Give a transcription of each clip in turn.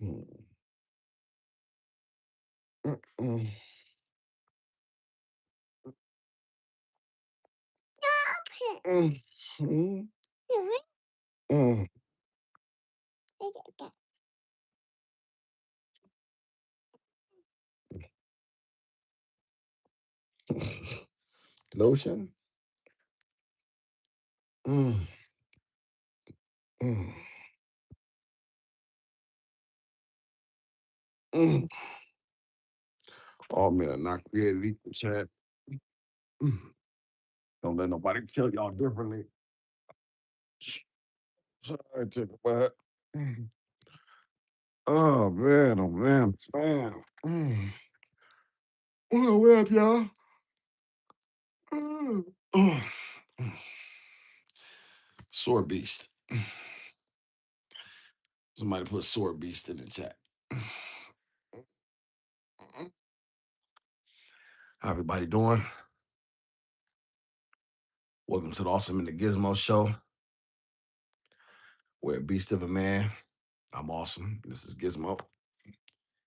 Mm, mm, mm, mm, mm, mm. Lotion? Mm, mm, mm. Oh man, I'm not created equal, chat. Mm. Don't let nobody tell y'all differently. Sorry, take a bath. Mm. Oh man, oh man, man. Mm. What up, y'all? Mm. Oh. Mm. Sore beast. Somebody put sore beast in the chat. How everybody doing? Welcome to the Awesome in the Gizmo show. We're a beast of a man. I'm awesome. This is Gizmo.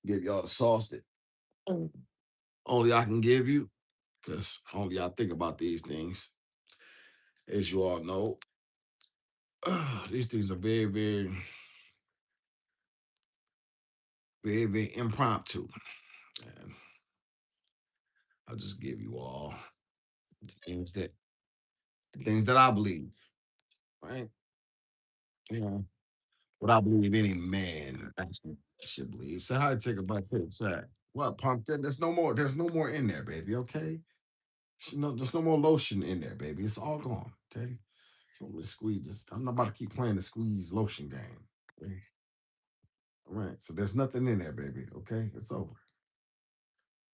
Give y'all the sauce that only I can give you, because only I think about these things. As you all know, these things are very, very, very, very impromptu. And I'll just give you all the things that I believe, right? You know, what I believe any man actually should believe. So how to take it back to the chat. What pumpkin? There's no more in there, baby. Okay. There's no more lotion in there, baby. It's all gone. Okay. So I'm gonna squeeze this. I'm not about to keep playing the squeeze lotion game. Okay? All right. So there's nothing in there, baby. Okay. It's over.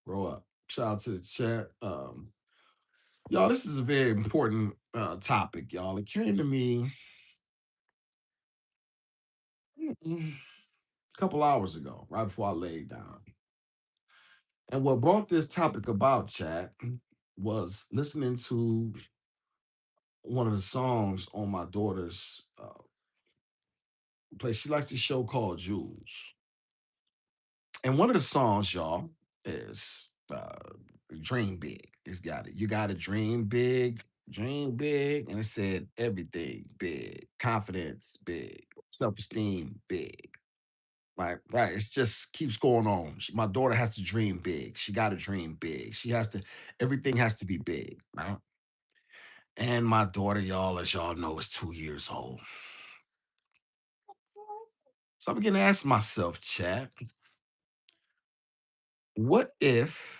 Grow up. Shout out to the chat. Y'all, this is a very important topic, y'all. It came to me a couple hours ago, right before I laid down. And what brought this topic about, chat, was listening to one of the songs on my daughter's play. She likes a show called Jules. And one of the songs, y'all, is Dream Big. It's got it. You got to dream big. And it said everything big, confidence big, self esteem big. Right. It just keeps going on. My daughter has to dream big. She got to dream big. Everything has to be big. Right. And my daughter, y'all, as y'all know, is 2 years old. So I'm beginning to ask myself, chat, what if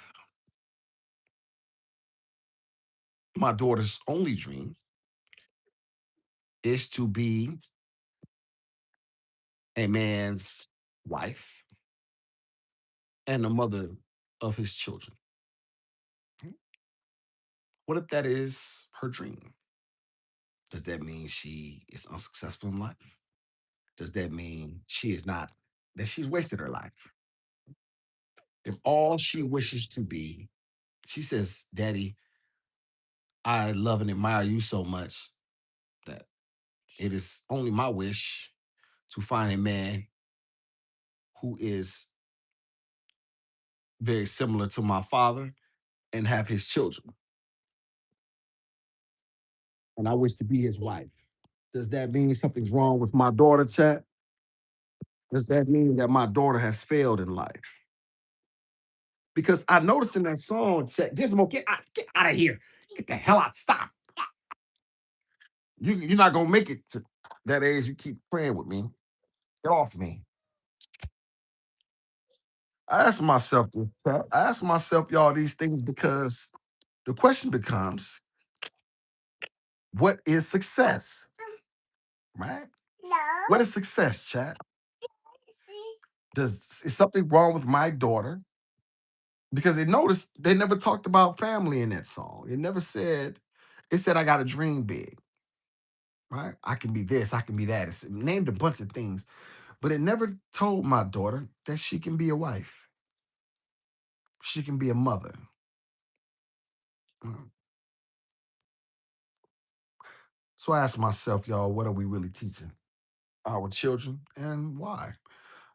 my daughter's only dream is to be a man's wife and the mother of his children? What if that is her dream? Does that mean she is unsuccessful in life? Does that mean that she's wasted her life? If all she wishes to be, she says, Daddy, I love and admire you so much that it is only my wish to find a man who is very similar to my father and have his children. And I wish to be his wife. Does that mean something's wrong with my daughter, chat? Does that mean that my daughter has failed in life? Because I noticed in that song, chat, Gizmo, get out of here. Get the hell out. Stop. You're not gonna make it to that age. You keep playing with me. Get off me. I ask myself this, chat. I ask myself y'all these things because the question becomes, what is success? Right? What is success, chat? Is something wrong with my daughter? Because they noticed they never talked about family in that song. It said I got to dream big, right? I can be this, I can be that. It named a bunch of things, but it never told my daughter that she can be a wife, she can be a mother. Mm. So I asked myself, y'all, what are we really teaching our children and why?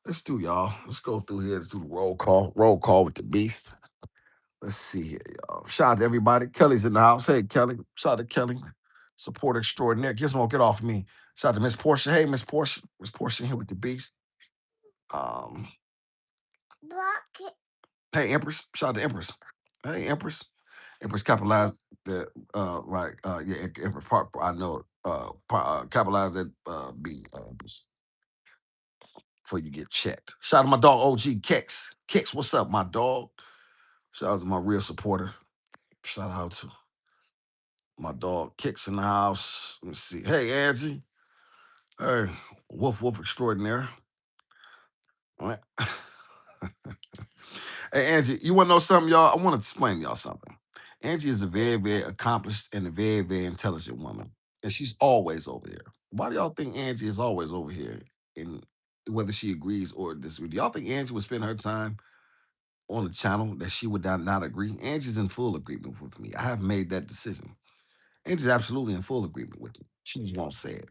Let's do y'all. Let's go through here. Let's do the roll call. Roll call with the beast. Let's see here, y'all. Shout out to everybody. Kelly's in the house. Hey, Kelly. Shout out to Kelly. Support extraordinaire. Gizmo, get off me. Shout out to Miss Portia. Hey, Miss Portia. Miss Portia here with the beast. Um, hey, Empress. Shout out to Empress. Hey, Empress. Empress capitalized the yeah, Empress part I know capitalized that B Empress before you get checked. Shout out to my dog OG Kex. Kex, what's up, my dog? Shout out to my real supporter. Shout out to my dog Kicks in the house. Let me see. Hey, Angie. Hey, Wolf extraordinaire. All right. Hey, Angie, you want to know something, y'all? I want to explain to y'all something. Angie is a very, very accomplished and a very, very intelligent woman. And she's always over here. Why do y'all think Angie is always over here? And whether she agrees or disagrees. Do y'all think Angie would spend her time on a channel that she would not agree? Angie's in full agreement with me. I have made that decision. Angie's absolutely in full agreement with me. She just won't say it.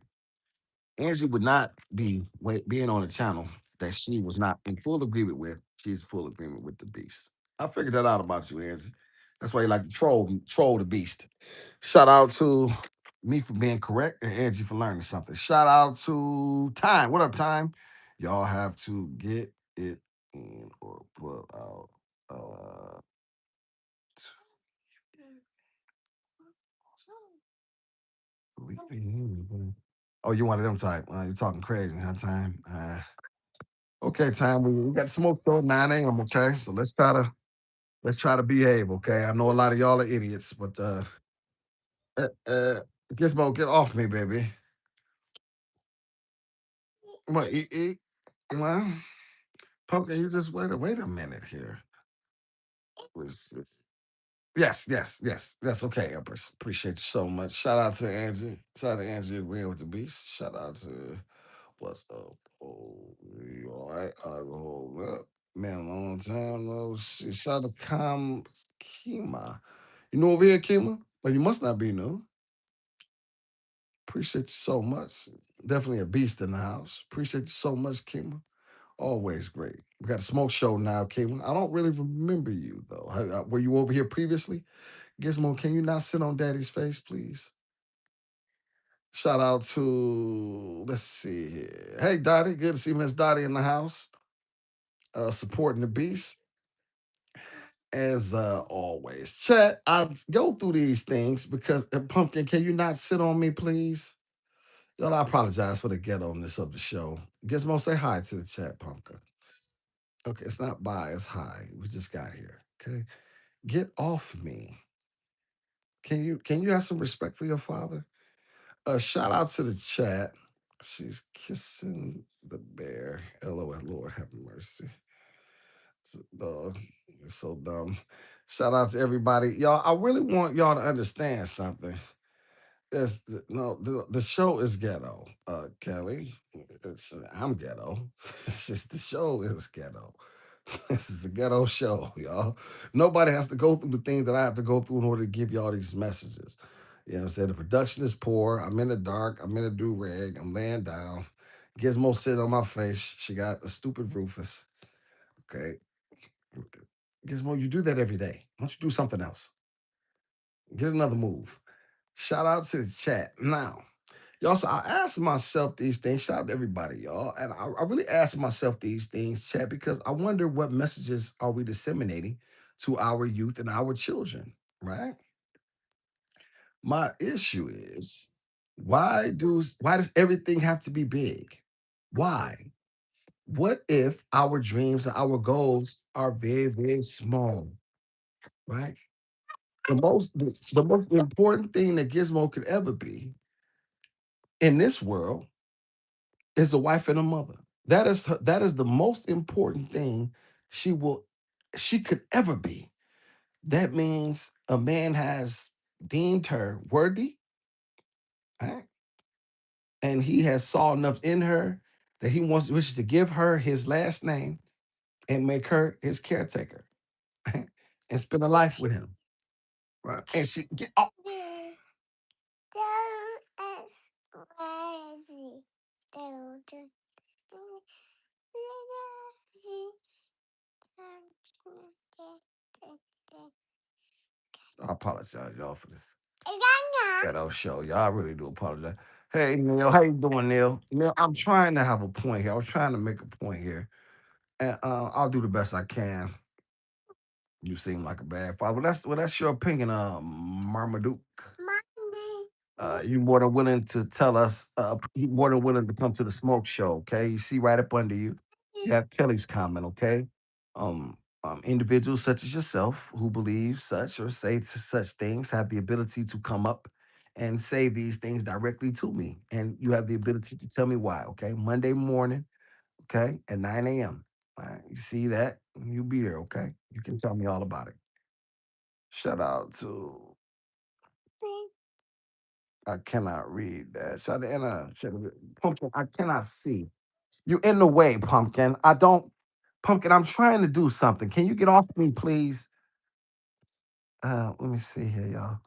Angie would not be being on a channel that she was not in full agreement with. She's full agreement with the beast. I figured that out about you, Angie. That's why you like to troll the beast. Shout out to me for being correct and Angie for learning something. Shout out to Time. What up, Time? Y'all have to get it in or pull out. Uh, oh, you one of them type. You're talking crazy, huh, Time? Okay, Time. We got smoke till 9 a.m. Okay, so let's try to behave. Okay, I know a lot of y'all are idiots, but uh, uh Gizmo, get off me, baby. What? Eat? Well, Pumpkin, you just wait a minute here. Was this? Yes. Okay, Empress. Appreciate you so much. Shout out to Angie. Shout out to Angie agreeing with the beast. Shout out to what's up? Oh, you all right? Hold up. Man, a long time no shit. Shout out to Kima. You know over here, Kima? Well, you must not be new. Appreciate you so much. Definitely a beast in the house. Appreciate you so much, Kima. Always great. We got a smoke show now, Kima. I don't really remember you though. Were you over here previously? Gizmo, can you not sit on Daddy's face, please? Shout out to let's see here. Hey Dottie, good to see Miss Dottie in the house. Supporting the beast as always. Chat, I go through these things because Pumpkin, can you not sit on me, please? Y'all, I apologize for the ghetto-ness of the show. Gizmo, say hi to the chat, Pumpkin. Okay, it's not bye, it's hi. We just got here. Okay. Get off me. Can you have some respect for your father? Shout out to the chat. She's kissing the bear. LOL, Lord have mercy. It's a dog. It's so dumb. Shout out to everybody. Y'all, I really want y'all to understand something. No, the show is ghetto, Kelly. I'm ghetto. It's just the show is ghetto. This is a ghetto show, y'all. Nobody has to go through the things that I have to go through in order to give y'all these messages. You know what I'm saying? The production is poor. I'm in the dark. I'm in a do-rag. I'm laying down. Gizmo sitting on my face. She got a stupid Rufus. Okay. Gizmo, you do that every day. Why don't you do something else? Get another move. Shout out to the chat. Now, y'all, so I ask myself these things. Shout out to everybody, y'all. And I really ask myself these things, chat, because I wonder what messages are we disseminating to our youth and our children, right? My issue is why does everything have to be big? Why? What if our dreams and our goals are very, very small, right? The most important thing that Gizmo could ever be in this world is a wife and a mother. That is the most important thing she will she could ever be. That means a man has deemed her worthy, right? And he has saw enough in her that he wishes to give her his last name and make her his caretaker, right? And spend a life with him. Right. And she get oh, I apologize, y'all, for this ghetto show. Y'all, I really do apologize. Hey, Neil, how you doing, Neil? Neil, I'm trying to have a point here. I was trying to make a point here, and I'll do the best I can. You seem like a bad father. Well, that's your opinion, Marmaduke. You more than willing to tell us. You more than willing to come to the smoke show. Okay, you see right up under you. You have Kelly's comment. Okay, individuals such as yourself who believe such or say such things have the ability to come up and say these things directly to me, and you have the ability to tell me why. Okay, Monday morning. Okay, at 9 a.m. All right, you see that? You'll be there. Okay, you can tell me all about it. Shout out to I cannot read that. Shout out to Anna. Pumpkin, I cannot see. You in the way, Pumpkin. I don't Pumpkin, I'm trying to do something. Can you get off me, please? Let me see here, y'all.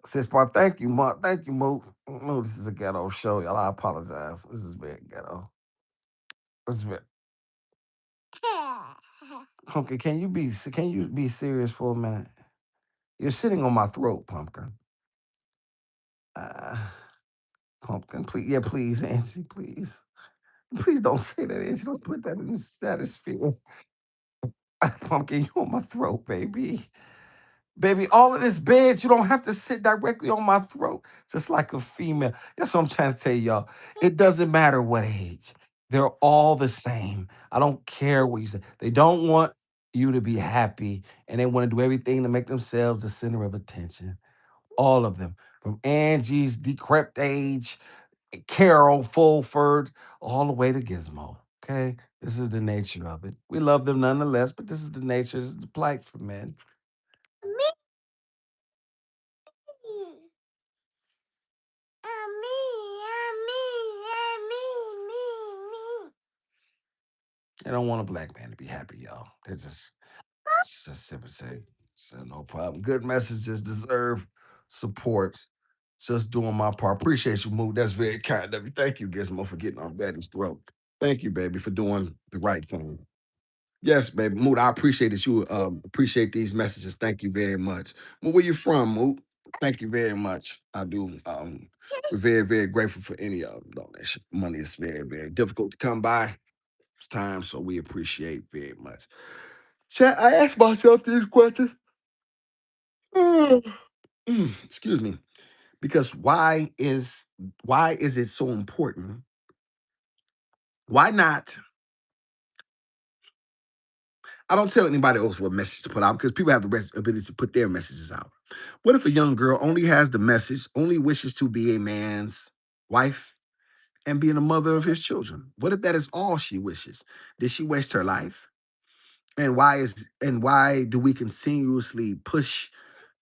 Sis Bar, thank you, Mark. Thank you, Moot. No, this is a ghetto show, y'all. I apologize. This is very ghetto. This is very Pumpkin, can you be serious for a minute? You're sitting on my throat, Pumpkin. Uh, Pumpkin, please, yeah, please, Nancy, please. Please don't say that, Angie. Don't put that in the stratosphere. Pumpkin, you on my throat, baby. Baby, all of this bed, you don't have to sit directly on my throat, just like a female. That's what I'm trying to tell y'all. It doesn't matter what age. They're all the same. I don't care what you say. They don't want you to be happy, and they want to do everything to make themselves the center of attention. All of them. From Angie's decrepit age, Carol Fulford, all the way to Gizmo. Okay? This is the nature of it. We love them nonetheless, but this is the nature, this is the plight for men. They don't want a black man to be happy, y'all. It's just simple say. So no problem. Good messages deserve support. Just doing my part. Appreciate you, Moo. That's very kind of you. Thank you, Gizmo, for getting off Daddy's throat. Thank you, baby, for doing the right thing. Yes, baby. Moot, I appreciate that you appreciate these messages. Thank you very much. Well, where you from, Moot? Thank you very much. I do. We're very, very grateful for any donation. Money is very, very difficult to come by. It's time, so we appreciate very much. Chat, I ask myself these questions. Excuse me. Because why is it so important? Why not I don't tell anybody else what message to put out because people have the ability to put their messages out. What if a young girl only has the message, only wishes to be a man's wife and being a mother of his children? What if that is all she wishes? Did she waste her life? And why do we continuously push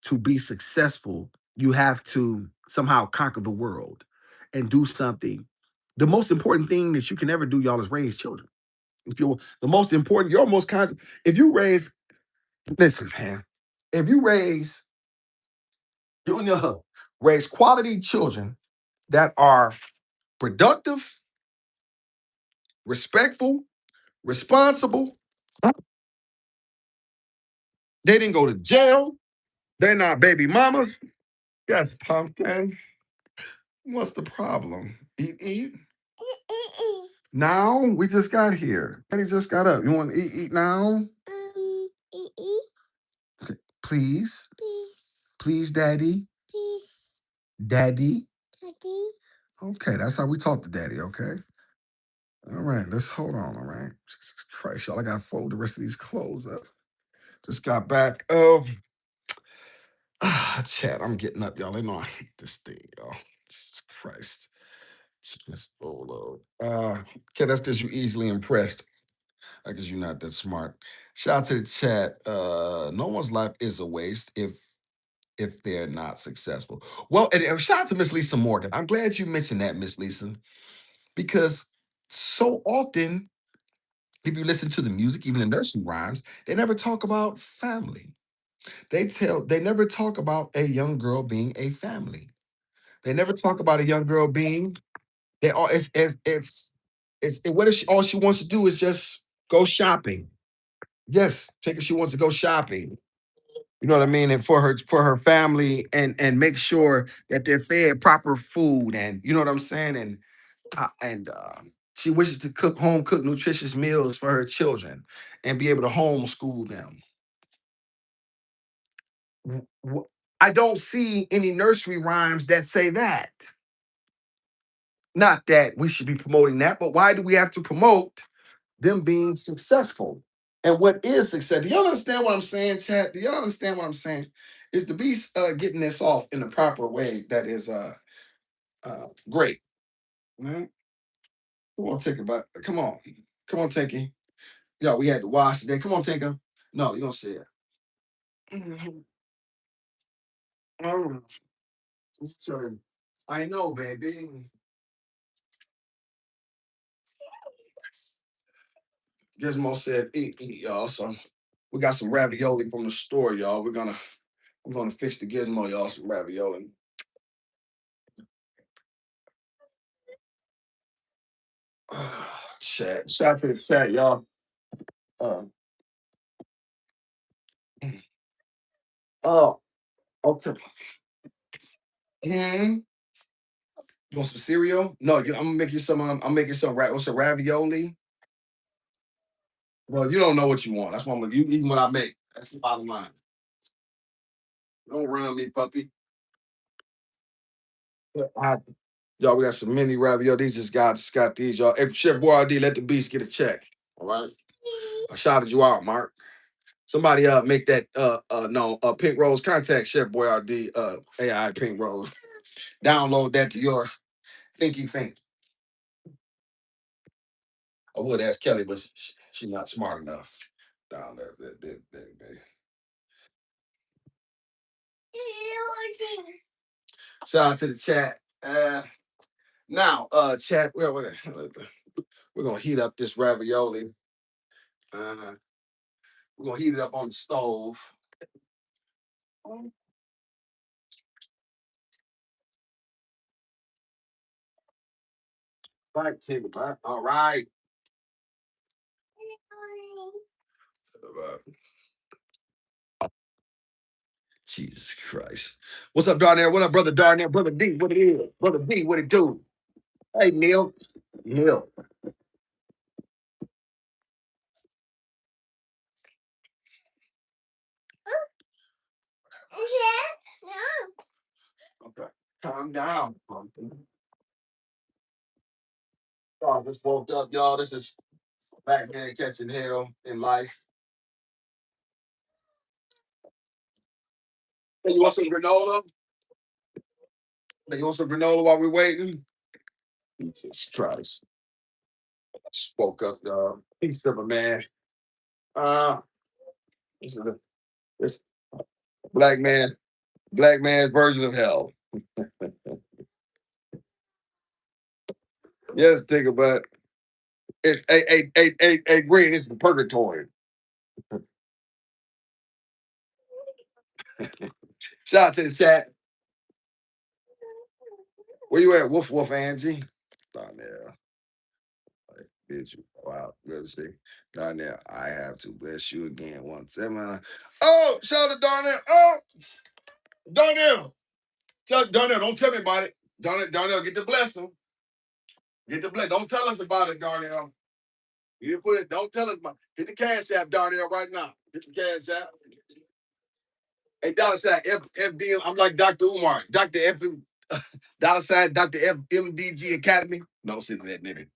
to be successful? You have to somehow conquer the world and do something. The most important thing that you can ever do, y'all, is raise children. If you're the most important, you're most con- if you raise Listen, man. If you and your husband raise quality children that are productive, respectful, responsible, they didn't go to jail, they're not baby mamas. Yes, pumpkin. What's the problem? Eat. Now we just got here. Daddy just got up. You want to eat now? Okay. Please. Please, daddy. Daddy. Okay, that's how we talk to daddy, okay? All right, let's hold on. All right, Jesus Christ, y'all, I gotta fold the rest of these clothes up. Just got back. Chat. I'm getting up, y'all. They know I hate this thing, y'all. Jesus Christ. Just hold on. Okay, that's just you easily impressed. I guess you're not that smart. Shout out to the chat. No one's life is a waste if they're not successful. Well, and shout out to Miss Lisa Morgan. I'm glad you mentioned that, Miss Lisa, because so often if you listen to the music, even in nursery rhymes, they never talk about family. They never talk about a young girl being a family. They never talk about a young girl being they all what if all she wants to do is just go shopping. Yes, take her she wants to go shopping. You know what I mean? And for her family and make sure that they're fed proper food and you know what I'm saying? And she wishes to cook home cooked nutritious meals for her children and be able to homeschool them. I don't see any nursery rhymes that say that. Not that we should be promoting that, but why do we have to promote them being successful? And what is success? Do y'all understand what I'm saying, chat? Do y'all understand what I'm saying? Is the beast getting this off in the proper way that is great? Right? Come on, Tinker, but come on. Come on, Tinky. Yo, we had to wash today. Come on, Tinker. No, you don't say it. Mhm. All right. Sorry. I know, baby. Gizmo said, eat, y'all. So we got some ravioli from the store, y'all. We're gonna fix the Gizmo, y'all, some ravioli. Chat. Shout out to the chat, y'all. Uh, oh, okay. Hmm. You want some cereal? No, I'm gonna make you some. I'm making some. What's a ravioli? Well, you don't know what you want. That's why I'm gonna. You eating what I make. That's the bottom line. Don't run me, puppy. Y'all, we got some mini ravioli. These just got these, y'all. Hey, Chef Boyardee, let the beast get a check. All right. I shouted you out, Mark. Somebody make that no pink rose contact Chef Boyardee AI pink rose. Download that to your thinky think. I would ask Kelly, but she's not smart enough. Down there, Shout out to the chat. Now, chat. We're gonna heat up this ravioli. Uh, we're gonna heat it up on the stove. Right, table, right? All right. Jesus Christ. What's up, Darnell? What up, brother Darnell? Brother D, what it is? Brother D, what it do? Hey, Neil. Neil. Okay. Calm down. Y'all just woke up, y'all. This is Black Man Catching Hell in Life. Hey, you want some granola? Hey, you want some granola while we're waiting? Jesus Christ. Spoke up, y'all. Peace of a man. Uh, this is this black man, black man's version of hell. Yes, think about it. Hey, Green, this is the purgatory. Shout out to the chat. Where you at, Wolf Wolf Angie? Down there. Did you? Wow, good to see. Darnell, I have to bless you again once. Oh, shout out to Darnell. Oh, Darnell. Darnell, don't tell me about it. Darnell, get the blessing. Get the bless. Don't tell us about it, Darnell. You put it. Don't tell us about. Get the cash app, Darnell, right now. Get the cash app. Hey, dollar sign FD. I'm like Dr. Umar, Dr. F. Dollar sign Dr. FMDG Academy. No, send it to that nigga.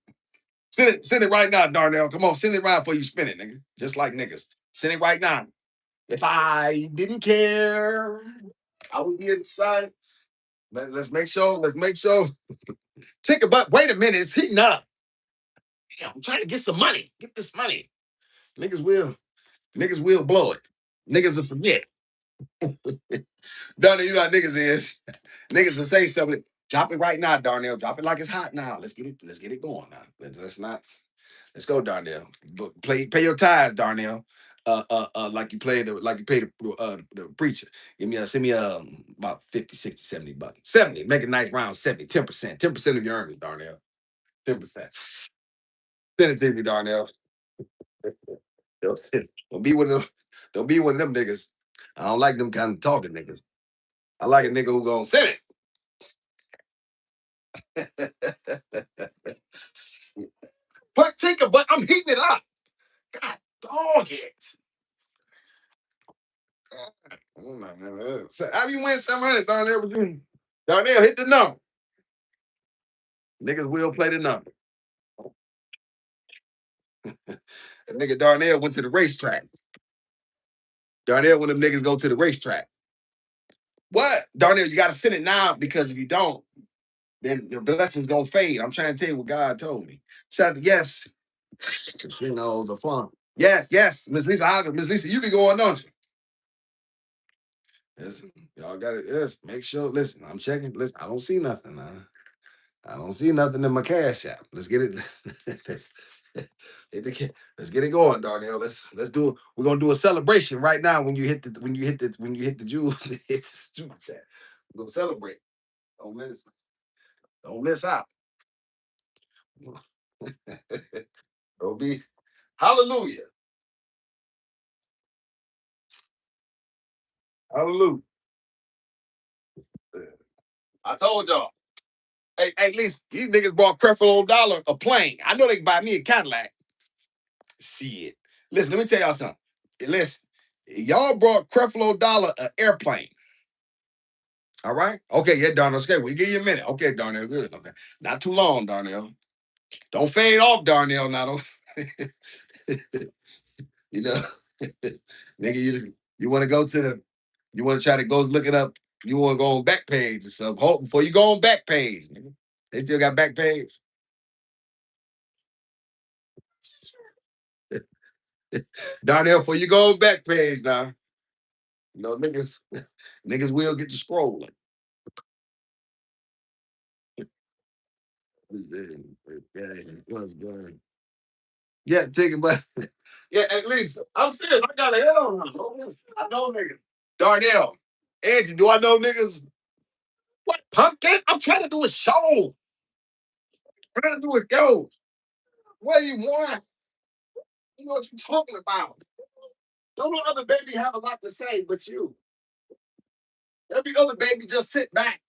Send it right now, Darnell. Come on, send it right before you spin it, nigga. Just like niggas. Send it right now. If I didn't care, I would be inside. Let's make sure. Let's make sure. Take a but. Wait a minute, it's heating up. Damn, I'm trying to get some money. Get this money. Niggas will. Niggas will blow it. Niggas will forget. Darnell, you know how niggas is. Niggas will say something. Drop it right now, Darnell. Drop it like it's hot now. Let's get it. Let's get it going now. Let's not. Let's go, Darnell. Pay your tithes, Darnell. Like you pay the preacher. Send me about 50, 60, 70 bucks. 70. Make a nice round 70, 10%. 10% of your earnings, Darnell. 10%. Send it to me, Darnell. Don't be one of them. Don't be one of them niggas. I don't like them kind of talking niggas. I like a nigga who gonna send it. But tinker, but I'm heating it up. God dog it. Oh my man. So how you win 700, Darnell? With you? Darnell, hit the number. Niggas will play the number. That nigga Darnell went to the racetrack. Darnell, when them niggas go to the racetrack. What? Darnell, you gotta send it now because if you don't, then your blessings gonna fade. I'm trying to tell you what God told me. Shout out to yes. Casinos are fun. Yes, yes. Miss Lisa, Miss Lisa, you be going, don't you? Listen, y'all got it. Yes, make sure. Listen, I'm checking. Listen, I don't see nothing. I don't see nothing in my cash app. Let's get it. let's, let's get it going, Darnell. Let's do. We're gonna do a celebration right now. When you hit the jewel, it's We're gonna celebrate. Don't miss. Don't miss out. Don't be. Hallelujah. Hallelujah. I told y'all. Hey, at least these niggas bought Creflo Dollar a plane. I know they can buy me a Cadillac. See it. Listen, let me tell y'all something. Listen, y'all brought Creflo Dollar an airplane. All right? Okay, yeah, Darnell. Okay, we give you a minute. Okay, Darnell, good. Okay. Not too long, Darnell. Don't fade off, Darnell. Now, don't. you know, nigga, you want to go to the, you want to try to go look it up. You want to go on back page or something. Hold before you go on back page. Nigga. They still got back page. Darnell, before you go on back page now. You know, niggas will get to scrolling. Yeah, it was good. Yeah, take it, but yeah, at least I'm serious. I got a head on him. I know niggas. Darnell, Angie, do I know niggas? What pumpkin? I'm trying to do a show. I'm trying to do a show. What do you want? You know what you're talking about. Don't no other baby have a lot to say but you. Every other baby just sit back.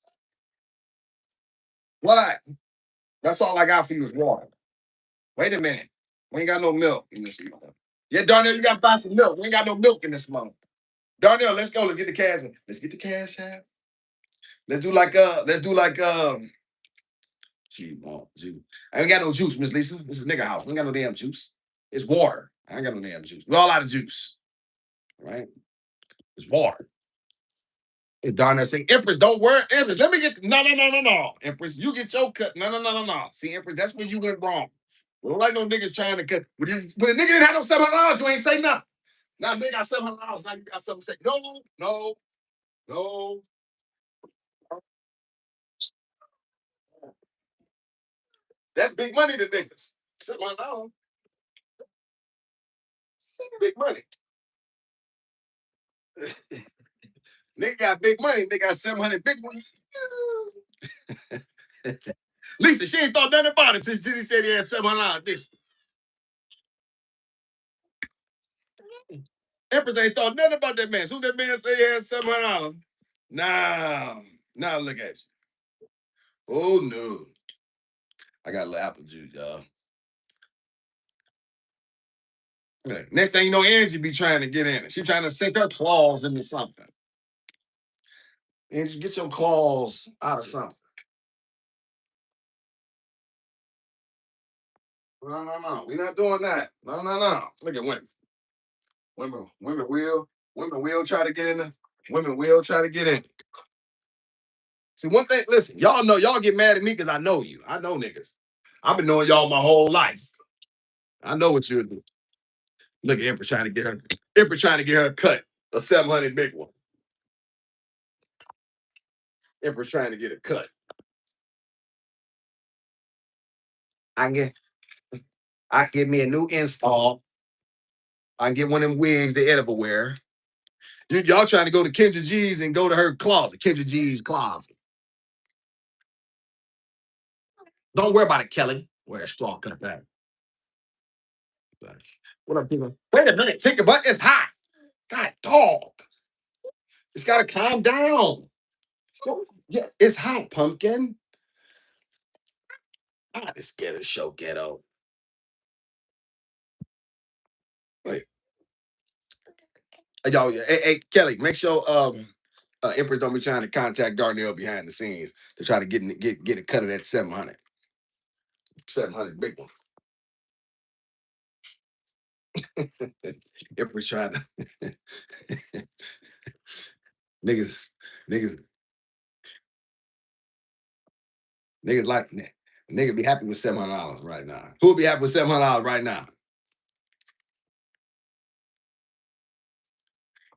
What? That's all I got for you is water. Wait a minute. We ain't got no milk in this month. Yeah, Darnell, you got to buy some milk. We ain't got no milk in this month. Darnell, let's go. Let's get the cash. Let's get the cash out. Let's do like she want juice. I ain't got no juice, Miss Lisa. This is nigga house. We ain't got no damn juice. It's water. I ain't got no damn juice. We all out of juice. Right? It's water. It's Darnell saying, Empress, don't worry. Empress, let me get no. Empress, you get your cut. No. See, Empress, that's where you went wrong. We don't like no niggas trying to cut. When a nigga didn't have no $700, you ain't say nothing. Now they got $700. Now you got something to say. No. That's big money to niggas. $700. Big money. Nigga got big money. They got 700 big ones. Lisa, she ain't thought nothing about it since he said he had $700. This Empress ain't thought nothing about that man. Soon that man say he had $700. Now look at you. Oh no. I got a little apple juice, y'all. Okay. Next thing you know, Angie be trying to get in it. She trying to sink her claws into something. Angie, get your claws out of something. No. We're not doing that. No. Look at women. Women will try to get in there. Women will try to get in. See, one thing, listen, y'all know, y'all get mad at me because I know you. I know niggas. I've been knowing y'all my whole life. I know what you're doing. Look at Empress trying to get her a cut. A 700 big one. Empress trying to get a cut. I get I get me a new install. I can get one of them wigs they ever wear. Y'all trying to go to Kendra G's and go to her closet. Kendra G's closet. Don't worry about it, Kelly. Wear a straw cut back. What up, people? Wait a minute. Take a butt. It's hot. God, dog. It's gotta calm down. Yeah, it's hot, pumpkin. I just scared of show ghetto. Like, y'all, hey, Kelly, make sure Empress don't be trying to contact Darnell behind the scenes to try to get a cut of that 700. 700 big one. Empress trying to niggas, niggas, niggas like that. Nigga be happy with $700 right now. Who'll be happy with $700 right now?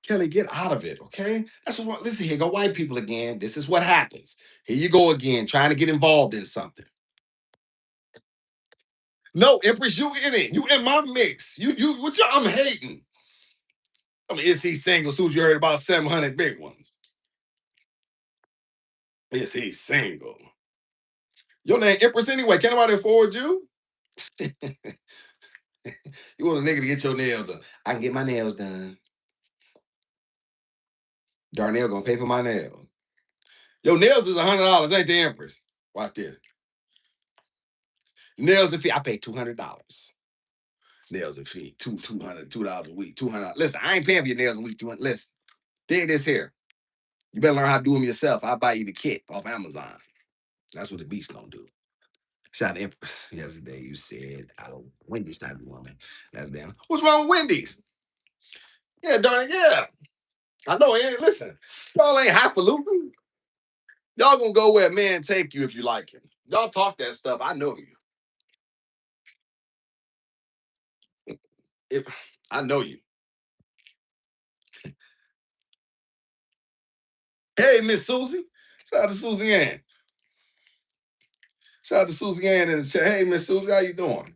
Kelly, get out of it, okay? That's what. Listen here, go white people again. This is what happens. Here you go again, trying to get involved in something. No, Empress, you in it. You in my mix. What you? I'm hating. I mean, is he single? Soon as you heard about 700 big ones. Is he single? Your name Empress anyway. Can't nobody afford you? You want a nigga to get your nails done? I can get my nails done. Darnell gonna pay for my nails. Your nails is $100, ain't the Empress? Watch this. Nails and feet. I pay $200. Nails and feet. $200 a week. $200. Listen, I ain't paying for your nails a week. 200. Listen, dig this here. You better learn how to do them yourself. I'll buy you the kit off Amazon. That's what the beast gonna do. Shout out to Empress. Yesterday you said Wendy's type of woman. That's damn. What's wrong with Wendy's? Yeah, darn it, yeah. I know. Listen, y'all ain't highfalutin. Y'all gonna go where a man take you if you like him. Y'all talk that stuff. I know you. If I know you. Hey, Miss Susie. Shout out to Susie Ann. Shout out to Susie Ann and say, hey, Miss Susie, how you doing?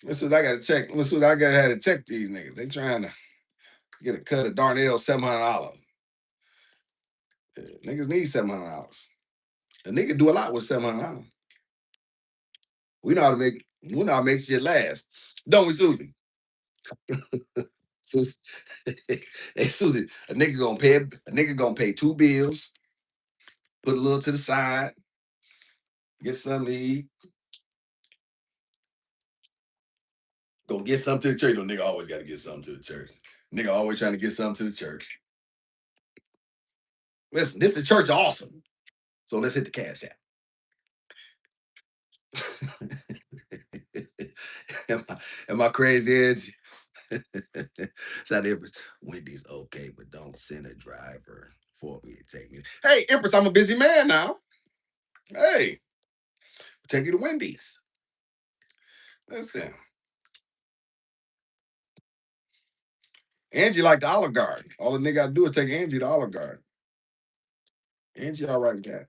Miss Susie, I gotta check. Miss Susie, I gotta have to check these niggas. They trying to get a cut of Darnell $700. Niggas need $700. A nigga do a lot with $700. We know how to make shit last. Don't we, Susie? Susie. Hey, Susie, a nigga gonna pay two bills, put a little to the side, get something to eat, go get something to the church. No, nigga always gotta get something to the church. Nigga always trying to get something to the church. Listen, this the church awesome. So let's hit the cash app. am I crazy, Edge? Shout out Empress. Wendy's okay, but don't send a driver for me to take me. Hey, Empress, I'm a busy man now. Hey, take you to Wendy's. Listen, Angie like the Olive Garden. All the nigga gotta do is take Angie to Olive Garden. Angie all right with that.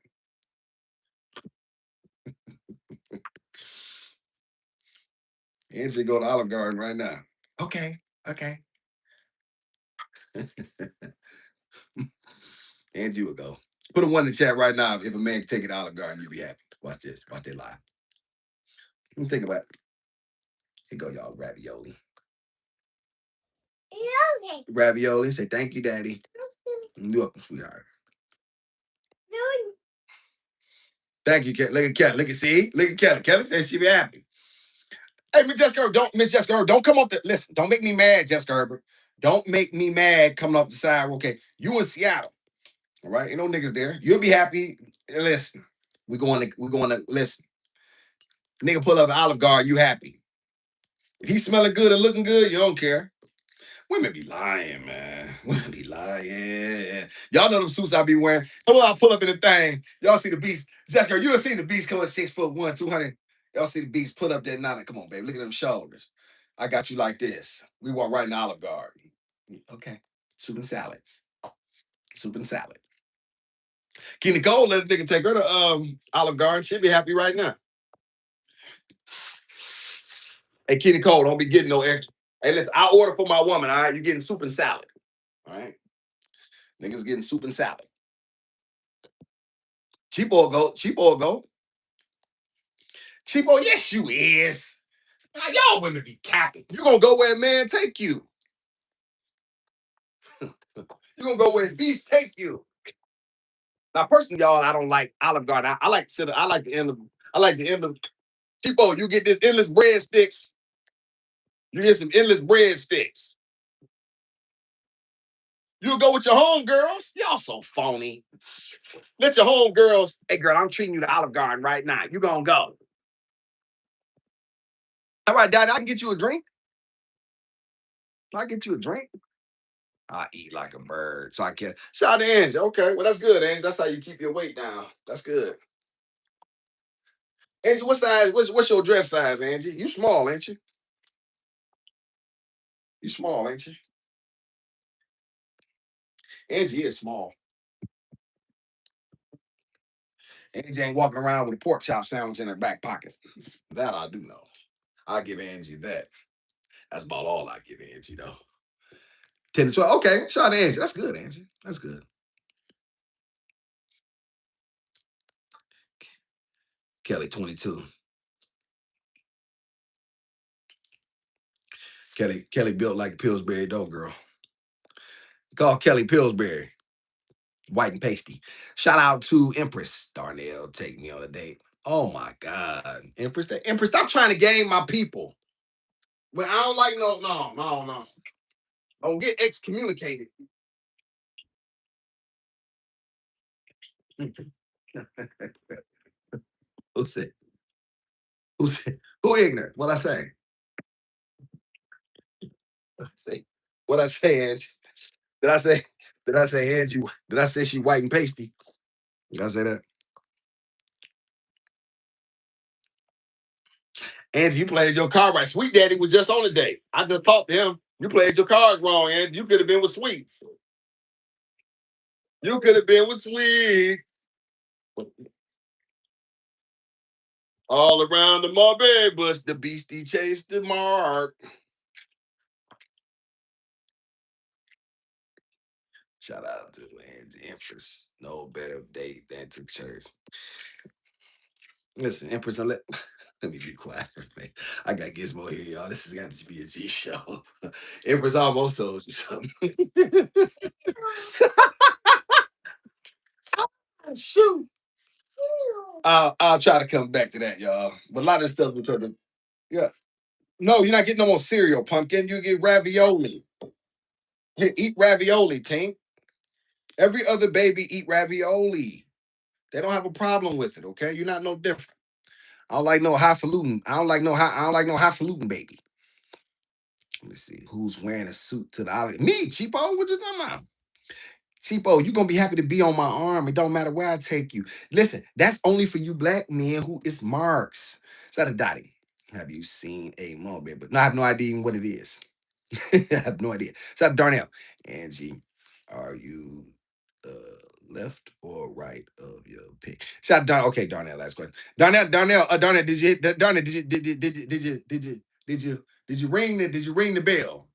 Angie go to Olive Garden right now. Okay, okay. Angie will go. Put a one in the chat right now. If a man can take it to Olive Garden, you'll be happy. Watch this. Watch that live. Let me think about it. Here go y'all ravioli. Ravioli. Say thank you, daddy. You're welcome, sweetheart. Thank you, Kelly. Look at Kelly. Look at Kelly. Kelly says she be happy. Hey, Miss Jessica Herbert, don't come off the listen. Don't make me mad, Jessica Herbert. Don't make me mad coming off the side. Okay, you in Seattle, all right? Ain't no niggas there. You'll be happy. Listen, we going to listen. Nigga pull up at Olive Garden, you happy. If he smelling good and looking good, you don't care. Women be lying, man. Women be lying. Y'all know them suits I be wearing. Come on, I pull up in the thing. Y'all see the beast. Jessica, you done seen the beast come at 6'1", 200. Y'all see the beast put up that nine. Come on, baby. Look at them shoulders. I got you like this. We walk right in the Olive Garden. Okay. Soup and salad. Soup and salad. Kenny Cole let a nigga take her to Olive Garden. She'll be happy right now. Hey, Kenny Cole, don't be getting no extra. Hey, listen, I order for my woman, all right? You getting soup and salad. All right. Niggas getting soup and salad. Cheapo will go. Cheapo will go. Cheapo, yes, you is. Now, y'all women be capping. You gonna go where a man take you. You You're gonna go where the beast take you. Now, personally, y'all, I don't like Olive Garden. I like to sit. I like the end of. I like the end of. Cheapo, you get this endless breadsticks. You get some endless breadsticks. You go with your homegirls. Y'all so phony. Let your homegirls. Hey, girl, I'm treating you to Olive Garden right now. You gonna go? All right, Daddy, I can get you a drink. I get you a drink. I eat like a bird, so I can't. Shout out to Angie. Okay, well that's good, Angie. That's how you keep your weight down. That's good. Angie, what size? What's your dress size, Angie? You small, ain't you? You small, ain't you? Angie is small. Angie ain't walking around with a pork chop sandwich in her back pocket. That I do know. I give Angie that. That's about all I give Angie, though. 10 to 12. Okay, shout out to Angie. That's good, Angie. That's good. Kelly, 22. Kelly built like a Pillsbury dough girl. Call Kelly Pillsbury. White and pasty. Shout out to Empress. Darnell, take me on a date. Oh my God. Empress, stop trying to game my people. But I don't like no. Don't get excommunicated. Who said? Who said? Who ignorant? What I say? Say what I say, Angie. Did I say? Did I say Angie? Did I say she white and pasty? Did I say that? Angie, you played your card right. Sweet Daddy was just on the date. I just talked to him. You played your cards wrong, Angie. You could have been with Sweets. You could have been with Sweet. All around the Marbury bush, the beastie chased the mark. Shout out to Angie Empress. No better date than to church. Listen, Empress, let me be quiet. Man. I got Gizmo here, y'all. This is got to be a G show. Empress almost told you something. Shoot. I'll try to come back to that, y'all. But a lot of stuff because of, yeah. No, you're not getting no more cereal, pumpkin. You get ravioli. Here, eat ravioli, Tink. Every other baby eat ravioli. They don't have a problem with it, okay? You're not no different. I don't like no highfalutin. I don't like no highfalutin baby. Let me see. Who's wearing a suit to the olive? Me, cheapo. What you talking about? Cheapo, you gonna be happy to be on my arm. It don't matter where I take you. Listen, that's only for you black men who is marks. Shout out to Dottie. Have you seen a mulberry? But no, I have no idea even what it is. I have no idea. Shout out to Darnell. Angie, are you left or right of your pick? Shout out Darnell. Okay, Darnell, last question. Darnell, did you Darnell, did you ring the bell?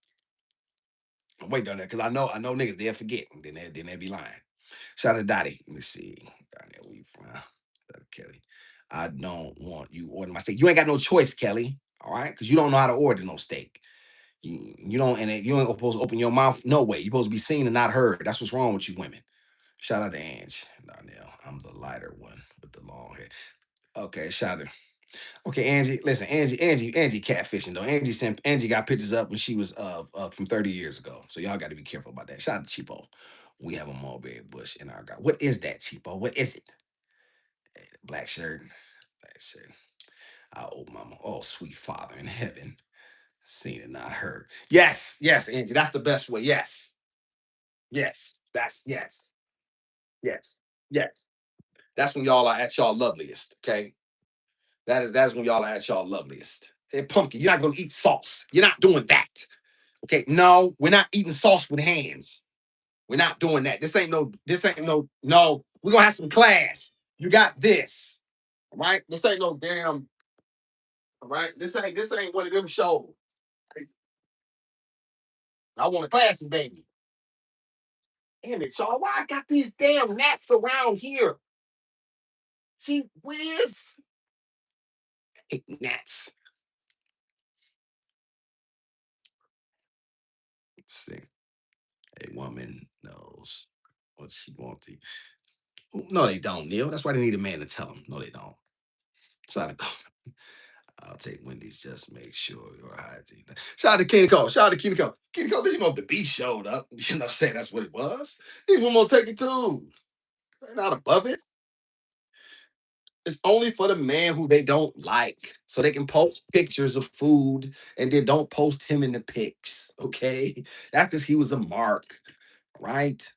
Wait, Darnell, because I know niggas, they'll forget. Then they be lying. Shout out to Dottie. Let me see. Darnell, where you from? Kelly. I don't want you ordering my steak. You ain't got no choice, Kelly. All right? Because you don't know how to order no steak. You don't, and you ain't supposed to open your mouth. No way. You're supposed to be seen and not heard. That's what's wrong with you women. Shout out to Ange. Darnell. I'm the lighter one with the long hair. Okay, shout out. Okay, Angie. Listen, Angie catfishing though. Angie got pictures up when she was from 30 years ago. So y'all got to be careful about that. Shout out to Cheapo. We have a mulberry bush in our garden. What is that, Cheapo? What is it? Black shirt. Black shirt. Oh, mama. Oh, sweet Father in heaven. Seen and not heard. Yes, Angie. That's the best way. Yes. That's yes, yes. That's when y'all are at y'all loveliest. Okay, that's when y'all are at y'all loveliest. Hey, pumpkin, you're not gonna eat sauce. You're not doing that. Okay, no, we're not eating sauce with hands. We're not doing that. No. We're gonna have some class. You got this. All right? This ain't no damn, all right? This ain't one of them shows. I want a classy baby. Damn it, y'all. Why I got these damn gnats around here? She whiz. Hey, gnats. Let's see. A woman, no. knows what she wants. No, they don't, Neil. That's why they need a man to tell them. No, they don't. So I'll take Wendy's. Just make sure your hygiene. Shout out to Kenny Cole. Shout out to Kenny Cole. Kenny Cole, let you know if the beast showed up. You know, saying that's what it was. These women will take it too. They're not above it. It's only for the man who they don't like. So they can post pictures of food and then don't post him in the pics. Okay. That's because he was a mark, right?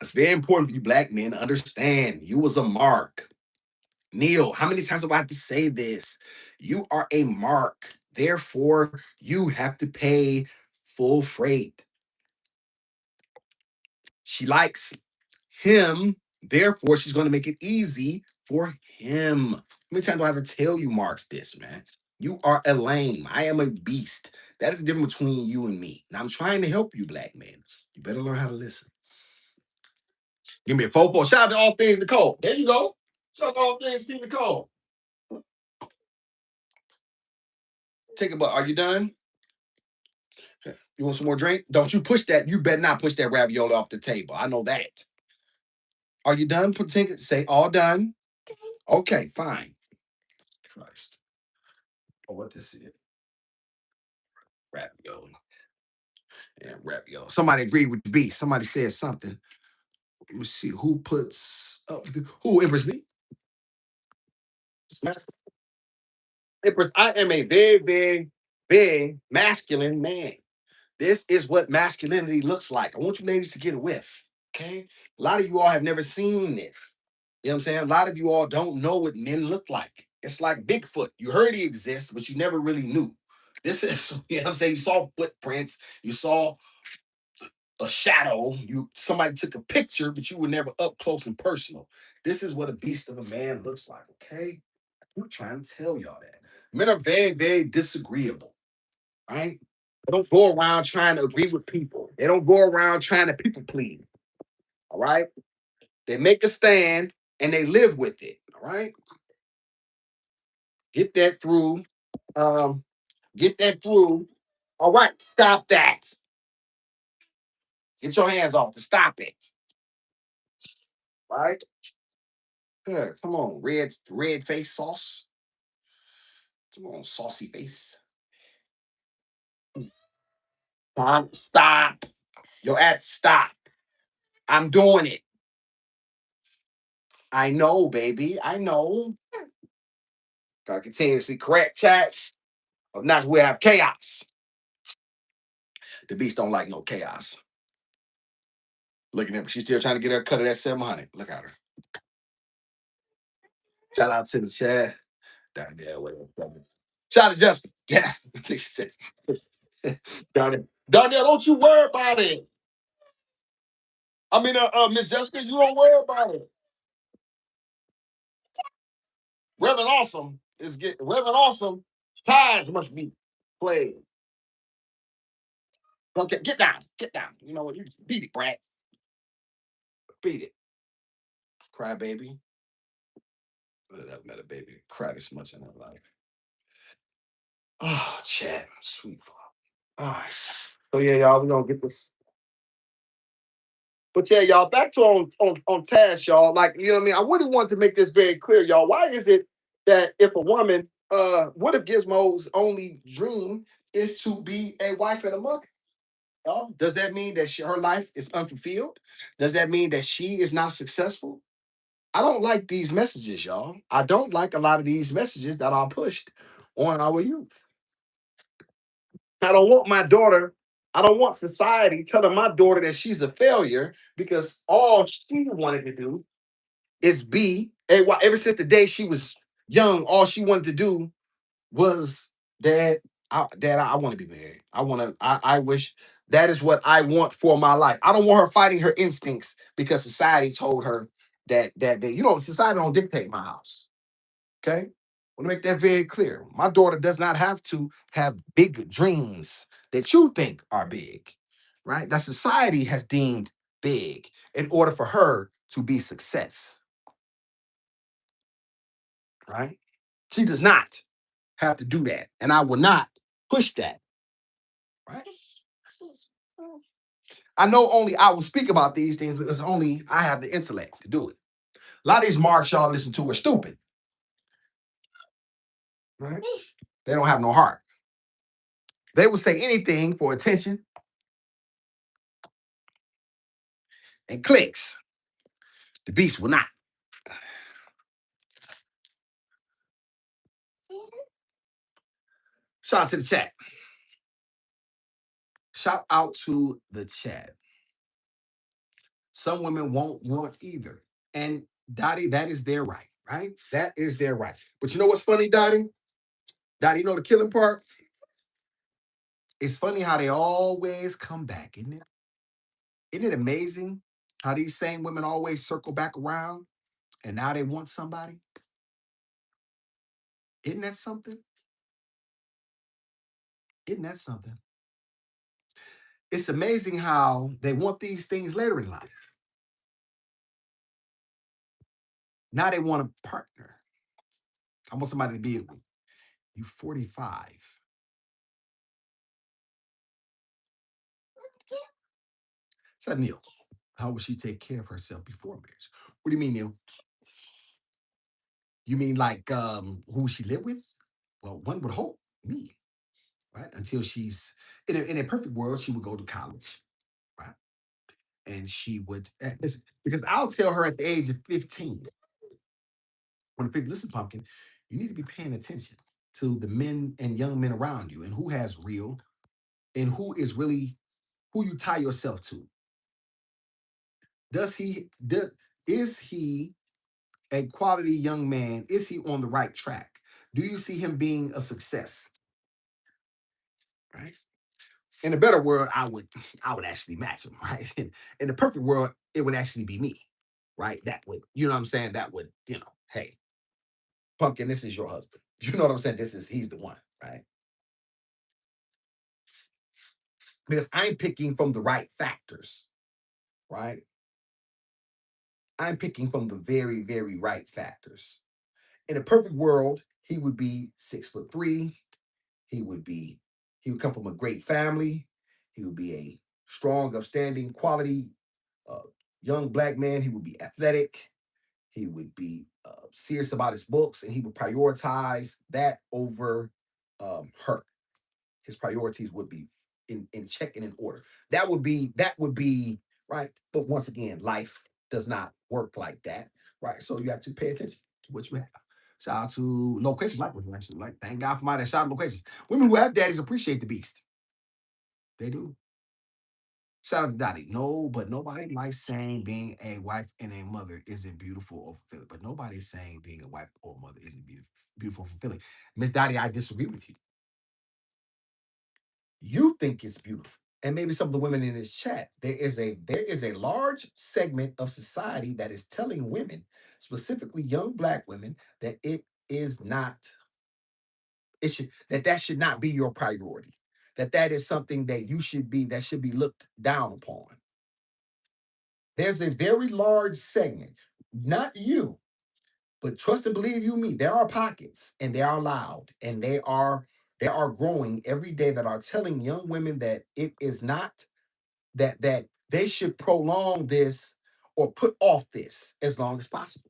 It's very important for you black men to understand you was a mark. Neil, how many times do I have to say this? You are a mark. Therefore, you have to pay full freight. She likes him. Therefore, she's going to make it easy for him. How many times do I have to tell you, Marks, this, man? You are a lame. I am a beast. That is the difference between you and me. Now, I'm trying to help you, black men. You better learn how to listen. Give me a 4-4. Shout out to All Things Nicole. There you go. Shout out to All Things Steve Nicole. Take a bite. Are you done? You want some more drink? Don't you push that. You better not push that ravioli off the table. I know that. Are you done? Say all done. Okay, fine. Christ. Oh, what this is? Ravioli. Yeah, ravioli. Somebody agreed with the beast. Somebody said something. Let me see who puts up. Who Empress B? Empress, I am a very, very, very masculine man. This is what masculinity looks like. I want you ladies to get a whiff. Okay. A lot of you all have never seen this. You know what I'm saying? A lot of you all don't know what men look like. It's like Bigfoot. You heard he exists, but you never really knew. This is, you know what I'm saying? You saw footprints, you saw a shadow, somebody took a picture, but you were never up close and personal. This is what a beast of a man looks like, okay? I'm trying to tell y'all that. Men are very, very disagreeable, right? They don't go around trying to agree with people. They don't go around trying to people please. All right. They make a stand and they live with it. All right. Get that through. Um, get that through. All right. Stop that. Get your hands off to stop it. All right. Good. Come on. Red face sauce. Come on, saucy face. Stop. Yo, stop. I'm doing it. I know, baby. I know. Gotta continuously correct chats. If not, we have chaos. The beast don't like no chaos. Looking at her. She's still trying to get her cut of that 700. Look at her. Shout out to the chat. Down there, whatever. Shout out to Jessica. Yeah. Down there, don't you worry about it. I mean, Miss Jessica, you don't worry about it. Reverend Awesome is getting Reverend Awesome. Ties must be played. Okay, get down. Get down. You know what? You beat it, brat. Beat it. Cry baby. I've never met a baby cry this much in her life. Oh, chat. Sweet fuck. All right. So yeah, y'all, we're gonna get this. But yeah, y'all, back to on task, y'all. Like, you know what I mean? I really want to make this very clear, y'all. Why is it that if a woman, what if Gizmo's only dream is to be a wife and a mother? Y'all? Does that mean that her life is unfulfilled? Does that mean that she is not successful? I don't like these messages, y'all. I don't like a lot of these messages that are pushed on our youth. I don't want my daughter, I don't want society telling my daughter that she's a failure because all she wanted to do is be a wife. Ever since the day she was young, all she wanted to do was dad. I want to be married. I wish that is what I want for my life. I don't want her fighting her instincts because society told her that society don't dictate my house. Okay. I want to make that very clear. My daughter does not have to have big dreams that you think are big, right? That society has deemed big in order for her to be success, right? She does not have to do that. And I will not push that, right? I know only I will speak about these things because only I have the intellect to do it. A lot of these marks y'all listen to are stupid, right? They don't have no heart. They will say anything for attention and clicks. The beast will not. Shout out to the chat. Shout out to the chat. Some women won't want either. And Dottie, that is their right, right? That is their right. But you know what's funny, Dottie? Dottie, you know the killing part? It's funny how they always come back, isn't it? Isn't it amazing how these same women always circle back around and now they want somebody? Isn't that something? Isn't that something? It's amazing how they want these things later in life. Now they want a partner. I want somebody to be with. You 45. Said Neil, how would she take care of herself before marriage? What do you mean, Neil? You mean like who she live with? Well, one would hope me, right? Until she's in a perfect world, she would go to college, right? And she would listen, because I'll tell her at the age of 15, when the 50, listen, pumpkin, you need to be paying attention to the men and young men around you and who has real and who is really who you tie yourself to. Does he is he a quality young man? Is he on the right track? Do you see him being a success? Right. In a better world, I would actually match him, right? In the perfect world, it would actually be me, right? That would, you know what I'm saying? That would, hey, pumpkin, this is your husband. You know what I'm saying? He's the one, right? Because I'm picking from the right factors, right? I'm picking from the very, very right factors. In a perfect world, he would be 6'3". He would be, he would come from a great family. He would be a strong, upstanding, quality uh, young black man. He would be athletic. He would be serious about his books, and he would prioritize that over her. His priorities would be in check and in order. That would be right. But once again, life does not work like that, right? So you have to pay attention to what you have. Shout out to locations like this, actually. Like, thank God for my that shout out locations. Women who have daddies appreciate the beast. They do. Shout out to Dottie. No, but nobody likes saying being a wife and a mother isn't beautiful or fulfilling. But nobody's saying being a wife or mother isn't beautiful or fulfilling. Miss Dottie, I disagree with you. You think it's beautiful. And maybe some of the women in this chat, there is a large segment of society that is telling women, specifically young black women, that it is not, that should not be your priority. That is something that should be looked down upon. There's a very large segment, not you, but trust and believe you me, there are pockets and they are loud and they are growing every day that are telling young women that it is not that they should prolong this or put off this as long as possible.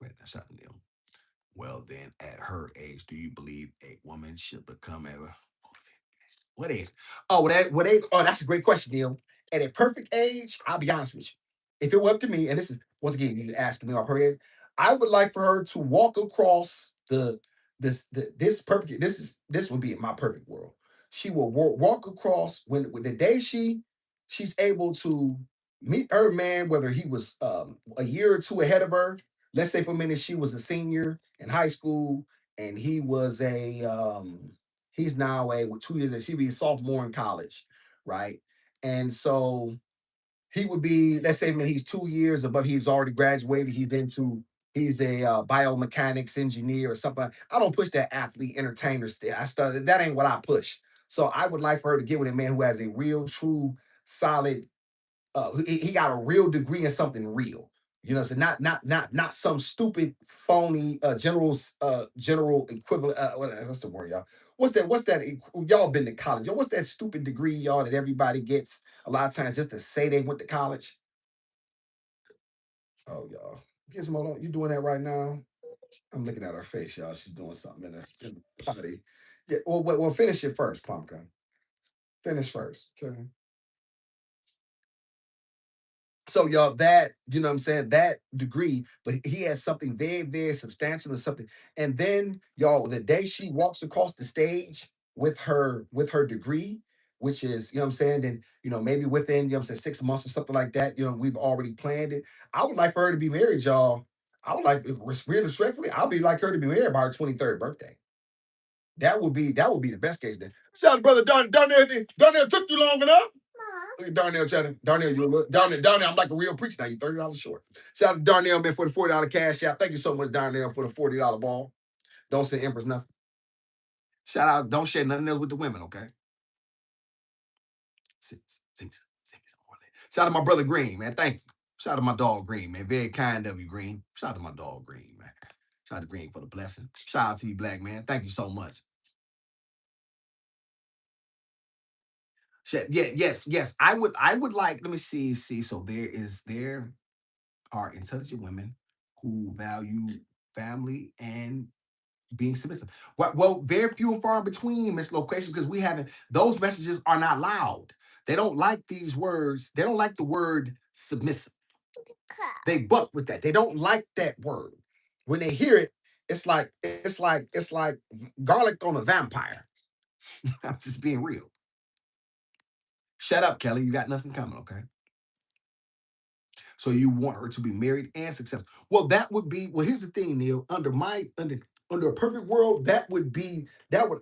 Wait, that's not Neil. Well, then, at her age, do you believe a woman should become a what age? Oh, that's a great question, Neil. At a perfect age, I'll be honest with you. If it were up to me, and this is once again, you're asking me off her head, I would like for her to walk across this perfect. This would be my perfect world. She will walk across when the day she's able to meet her man, whether he was a year or two ahead of her. Let's say for a minute she was a senior in high school and he was he's now with 2 years and she'd be a sophomore in college, right? And so he would be, let's say, man, he's 2 years above, he's already graduated, he's a biomechanics engineer or something. I don't push that athlete entertainer still. I started that ain't what I push. So I would like for her to get with a man who has a real, true, solid. He got a real degree in something real. You know, so not some stupid phony general equivalent. What's the word, y'all? Y'all been to college? Yo, what's that stupid degree, y'all, that everybody gets a lot of times just to say they went to college? Oh, y'all, Gizmo, you doing that right now? I'm looking at her face, y'all. She's doing something in the potty. Yeah, well, finish it first, Pumpkin. Finish first. Okay. So y'all, that you know what I'm saying, that degree, but he has something very, very substantial or something. And then y'all, the day she walks across the stage with her degree, which is, you know what I'm saying, then maybe within, you know what I'm saying, 6 months or something like that, we've already planned it. I would like for her to be married, y'all. I would like, really respectfully, I'd be like her to be married by her 23rd birthday. That would be the best case then. Shout out to brother Darnell took you long enough. Look at Darnell chatting. Darnell, Darnell, I'm like a real preacher now. You $30 short. Shout out to Darnell, man, for the $40 cash out. Thank you so much, Darnell, for the $40 ball. Don't say Empress nothing. Shout out, don't share nothing else with the women, okay? Sing some more. Shout out to my brother Green, man. Thank you. Shout out to my dog Green, man. Very kind of you, Green. Shout out to my dog Green, man. Shout out to Green for the blessing. Shout out to you, Black man. Thank you so much. Yeah, yes. I would like, let me see. So there are intelligent women who value family and being submissive. Well, very few and far between, Miss Location, because we haven't, those messages are not loud. They don't like these words. They don't like the word submissive. They buck with that. They don't like that word. When they hear it, it's like garlic on a vampire. I'm just being real. Shut up, Kelly. You got nothing coming, okay? So you want her to be married and successful. Well, that would be, well, here's the thing, Neil. Under a perfect world, that would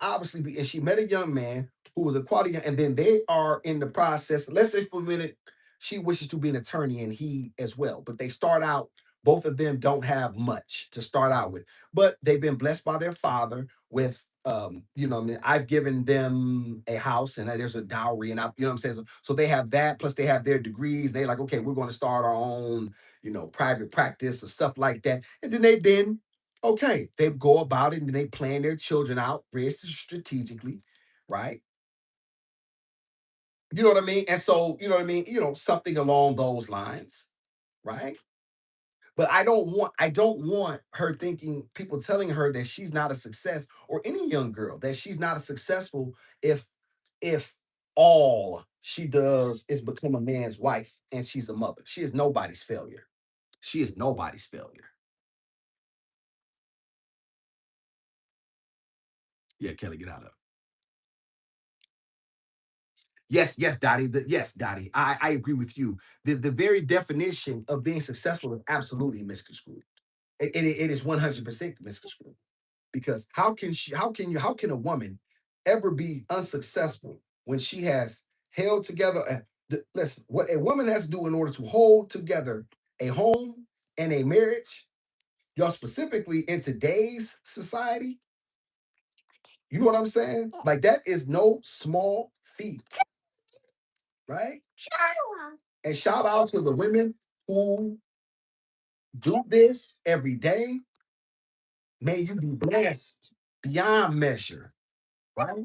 obviously be, and she met a young man who was a quality, and then they are in the process. Let's say for a minute, she wishes to be an attorney and he as well. But they start out, both of them don't have much to start out with. But they've been blessed by their father with what I mean, I've given them a house and there's a dowry, and what I'm saying. So they have that, plus they have their degrees. They like, okay, we're going to start our own, private practice or stuff like that. And then okay, they go about it and they plan their children out very strategically, right? You know what I mean? And so, you know what I mean? Something along those lines, right? But I don't want her thinking, people telling her that she's not a success, or any young girl that she's not a successful if if all she does is become a man's wife and she's a mother. She is nobody's failure. She is nobody's failure. Yeah, Kelly, get out of it. Yes, Dottie. Yes, Dottie. I agree with you. The very definition of being successful is absolutely misconstrued. It is 100% misconstrued. Because how can a woman ever be unsuccessful when she has held together listen, what a woman has to do in order to hold together a home and a marriage, y'all, specifically in today's society, you know what I'm saying? Like, that is no small feat, right? And shout out to the women who do this every day. May you be blessed beyond measure, right?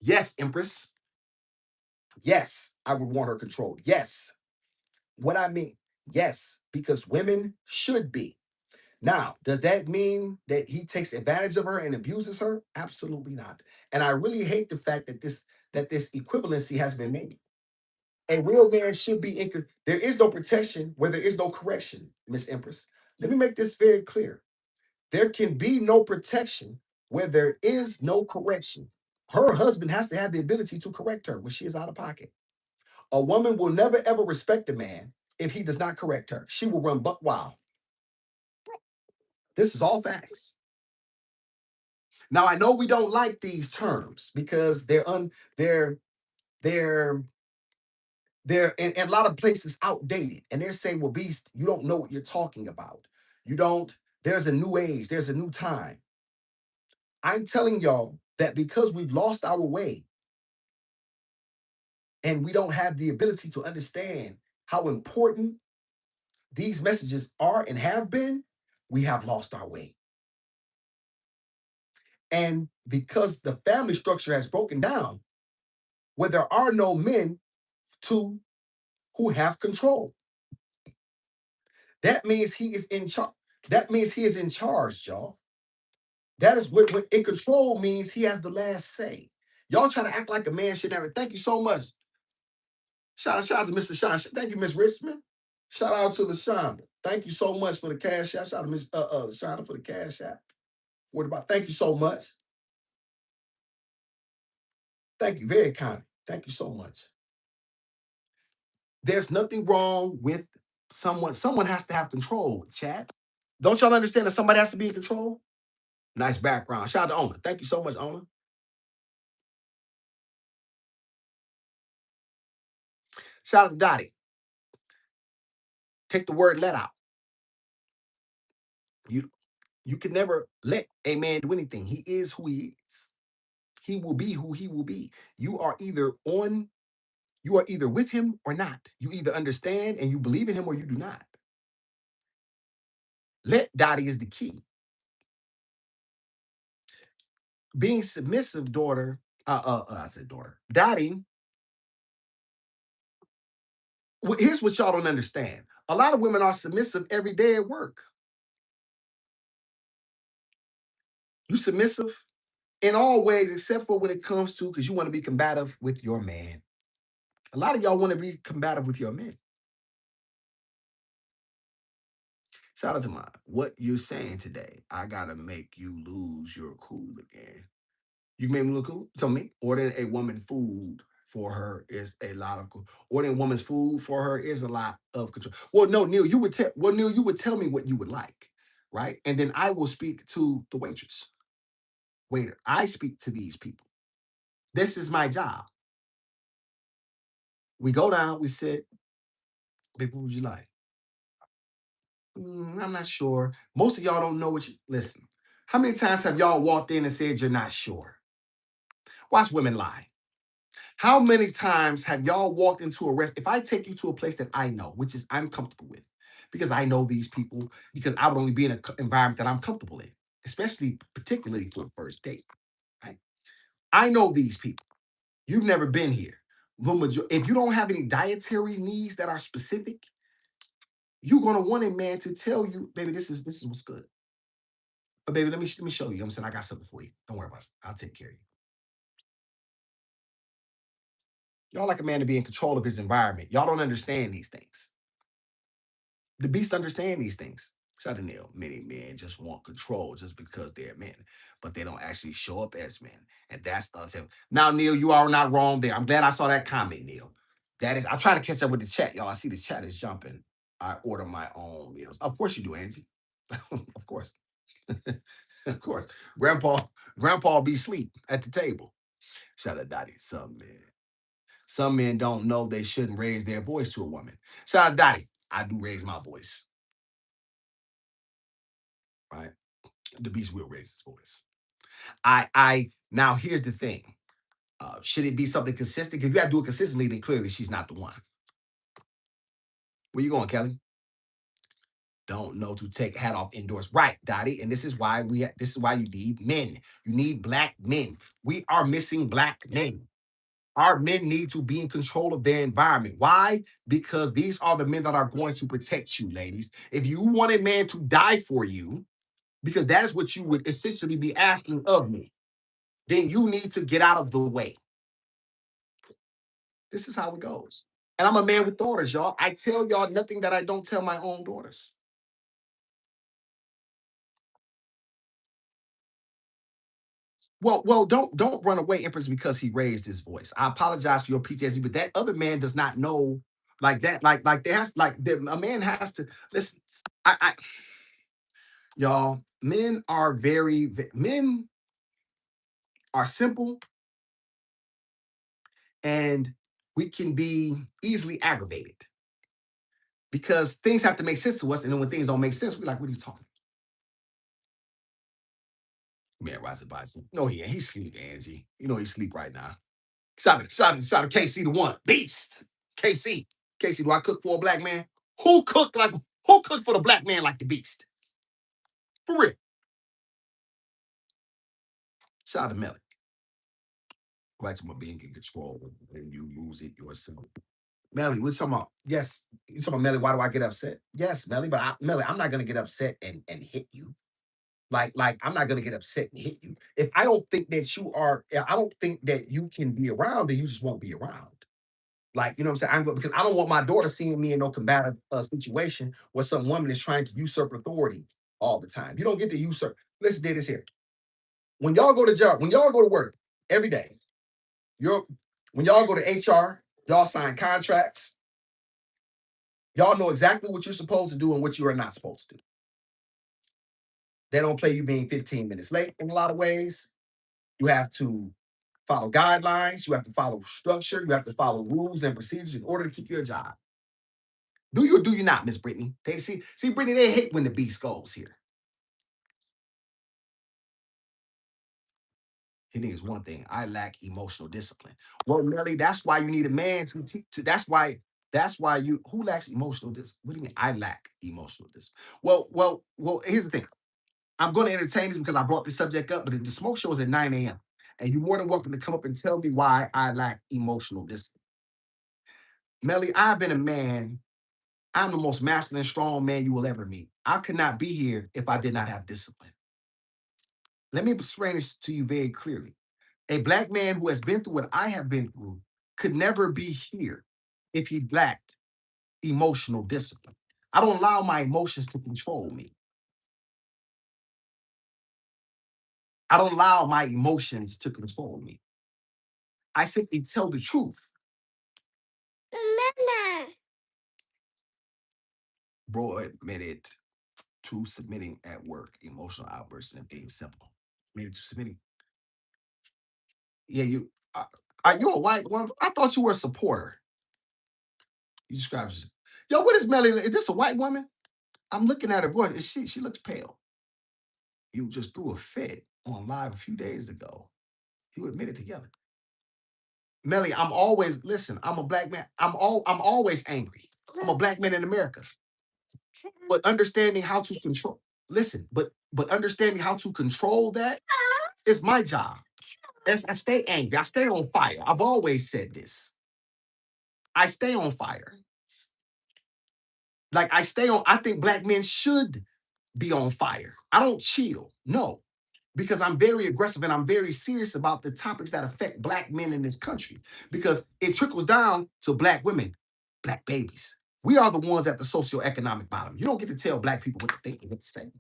Yes, Empress. Yes, I would want her controlled. Yes. What I mean, yes, because women should be. Now, does that mean that he takes advantage of her and abuses her? Absolutely not. And I really hate the fact that this equivalency has been made. A real man should be in. There is no protection where there is no correction, Miss Empress. Let me make this very clear. There can be no protection where there is no correction. Her husband has to have the ability to correct her when she is out of pocket. A woman will never ever respect a man if he does not correct her. She will run buck wild. This is all facts. Now I know we don't like these terms because they're they're in a lot of places outdated, and they're saying, "Well, Beast, you don't know what you're talking about. You don't. There's a new age. There's a new time." I'm telling y'all that because we've lost our way, and we don't have the ability to understand how important these messages are and have been, we have lost our way. And because the family structure has broken down, where there are no men to who have control, that means he is in charge. That means he is in charge, y'all. That is what in control means he has the last say. Y'all trying to act like a man should have it. Thank you so much. Shout out to Mr. Sean. Thank you, Miss Richmond. Shout out to LaShonda. Thank you so much for the cash app. Shout out to Miss LaShonda for the cash app. What about? Thank you so much. Thank you, very kind. Thank you so much. There's nothing wrong with someone. Someone has to have control, Chad. Don't y'all understand that somebody has to be in control? Nice background. Shout out to Ona. Thank you so much, Ona. Shout out to Dottie. Take the word let out. You you can never let a man do anything. He is who he is. He will be who he will be. You are either with him or not. You either understand and you believe in him or you do not. Let Dottie is the key. Being submissive, daughter. I said daughter. Dottie. Here's what y'all don't understand. A lot of women are submissive every day at work. You submissive in all ways except for when it comes to because you want to be combative with your man. A lot of y'all want to be combative with your men. Shout out to mine. What you're saying today, I gotta make you lose your cool again. You made me look cool. Tell me, ordering a woman food for her is a lot of ordering a woman's food for her is a lot of control. Well, no, Neil, you would tell Neil, you would tell me what you would like, right? And then I will speak to the waitress. Waiter, I speak to these people. This is my job. We go down, we sit. Baby, what would you like? I'm not sure. Most of y'all don't know what you listen. How many times have y'all walked in and said you're not sure? Watch women lie. How many times have y'all walked into a rest? If I take you to a place that I know, which is I'm comfortable with, because I know these people, because I would only be in an environment that I'm comfortable in, especially particularly for a first date. Right? I know these people. You've never been here. If you don't have any dietary needs that are specific, you're gonna want a man to tell you, baby, this is what's good. But baby, let me show you. I'm saying I got something for you. Don't worry about it. I'll take care of you. Y'all like a man to be in control of his environment. Y'all don't understand these things. The beasts understand these things. Shout out to Neil. Many men just want control just because they're men, but they don't actually show up as men. And that's unacceptable. Now, Neil, you are not wrong there. I'm glad I saw that comment, Neil. That is, I try to catch up with the chat, y'all. I see the chat is jumping. I order my own meals. Of course you do, Angie. Of course. Of course. Grandpa, Grandpa be sleep at the table. Shout out Dottie. Some men don't know they shouldn't raise their voice to a woman. Shout out Dottie. I do raise my voice. Right? The beast will raise his voice. I now here's the thing. Should it be something consistent? If you got to do it consistently, then clearly she's not the one. Where you going, Kelly? Don't know to take hat off indoors. Right, Dottie. And this is why you need men. You need black men. We are missing black men. Our men need to be in control of their environment. Why? Because these are the men that are going to protect you, ladies. If you want a man to die for you, because that is what you would essentially be asking of me, then you need to get out of the way. This is how it goes. And I'm a man with daughters, y'all. I tell y'all nothing that I don't tell my own daughters. Well, don't run away, Empress, because he raised his voice. I apologize for your PTSD, but that other man does not know like that. Like there has a man has to listen. I y'all, men are simple and we can be easily aggravated because things have to make sense to us, and then when things don't make sense, we're like, what are you talking? Man, rise by some. No, he ain't. He's sleep, Angie. You know he's sleep right now. Shout out to KC the one. Beast. KC. KC, do I cook for a black man? Who cooked for the black man like the beast? For real. Shout out to Melly. Right to my being in control and you lose it yourself. Melly, we're talking about, yes, you talking about Melly, why do I get upset? Yes, Melly, but Melly, I'm not gonna get upset and hit you. Like I'm not gonna get upset and hit you. If I don't think that you are, I don't think that you can be around, then you just won't be around. Like, you know what I'm saying? I'm going because I don't want my daughter seeing me in no combative situation where some woman is trying to usurp authority all the time. You don't get to usurp. Let's do this here. When y'all go to job, when y'all go to work every day, you're when y'all go to HR, y'all sign contracts, y'all know exactly what you're supposed to do and what you are not supposed to do. They don't play you being 15 minutes late in a lot of ways. You have to follow guidelines, you have to follow structure, you have to follow rules and procedures in order to keep your job. Do you or do you not, Miss Brittany? They see, Brittany, they hate when the beast goes here. He thinks one thing. I lack emotional discipline. Well, Nelly, that's why you need a man to teach. That's why you who lacks emotional discipline. What do you mean? I lack emotional discipline. Well. Here's the thing. I'm going to entertain this because I brought this subject up, but the smoke show is at 9 a.m. And you're more than welcome to come up and tell me why I lack emotional discipline. Melly, I've been a man. I'm the most masculine, strong man you will ever meet. I could not be here if I did not have discipline. Let me explain this to you very clearly. A black man who has been through what I have been through could never be here if he lacked emotional discipline. I don't allow my emotions to control me. I don't allow my emotions to control me. I simply tell the truth. Bro admitted to submitting at work, emotional outbursts and being simple. Admitted to submitting. Yeah, are you a white woman? I thought you were a supporter. You describe yourself. Yo, what is Melly? Is this a white woman? I'm looking at her voice. She looks pale. You just threw a fit on live a few days ago. You admitted together. Melly, I'm always listen. I'm a black man. I'm always angry. I'm a black man in America. But understanding how to control. Listen, but understanding how to control that is my job. As I stay angry. I stay on fire. I've always said this. I stay on fire. Like I stay on. I think black men should be on fire. I don't chill. No, because I'm very aggressive and I'm very serious about the topics that affect black men in this country because it trickles down to black women, black babies. We are the ones at the socioeconomic bottom. You don't get to tell black people what to think and what to say.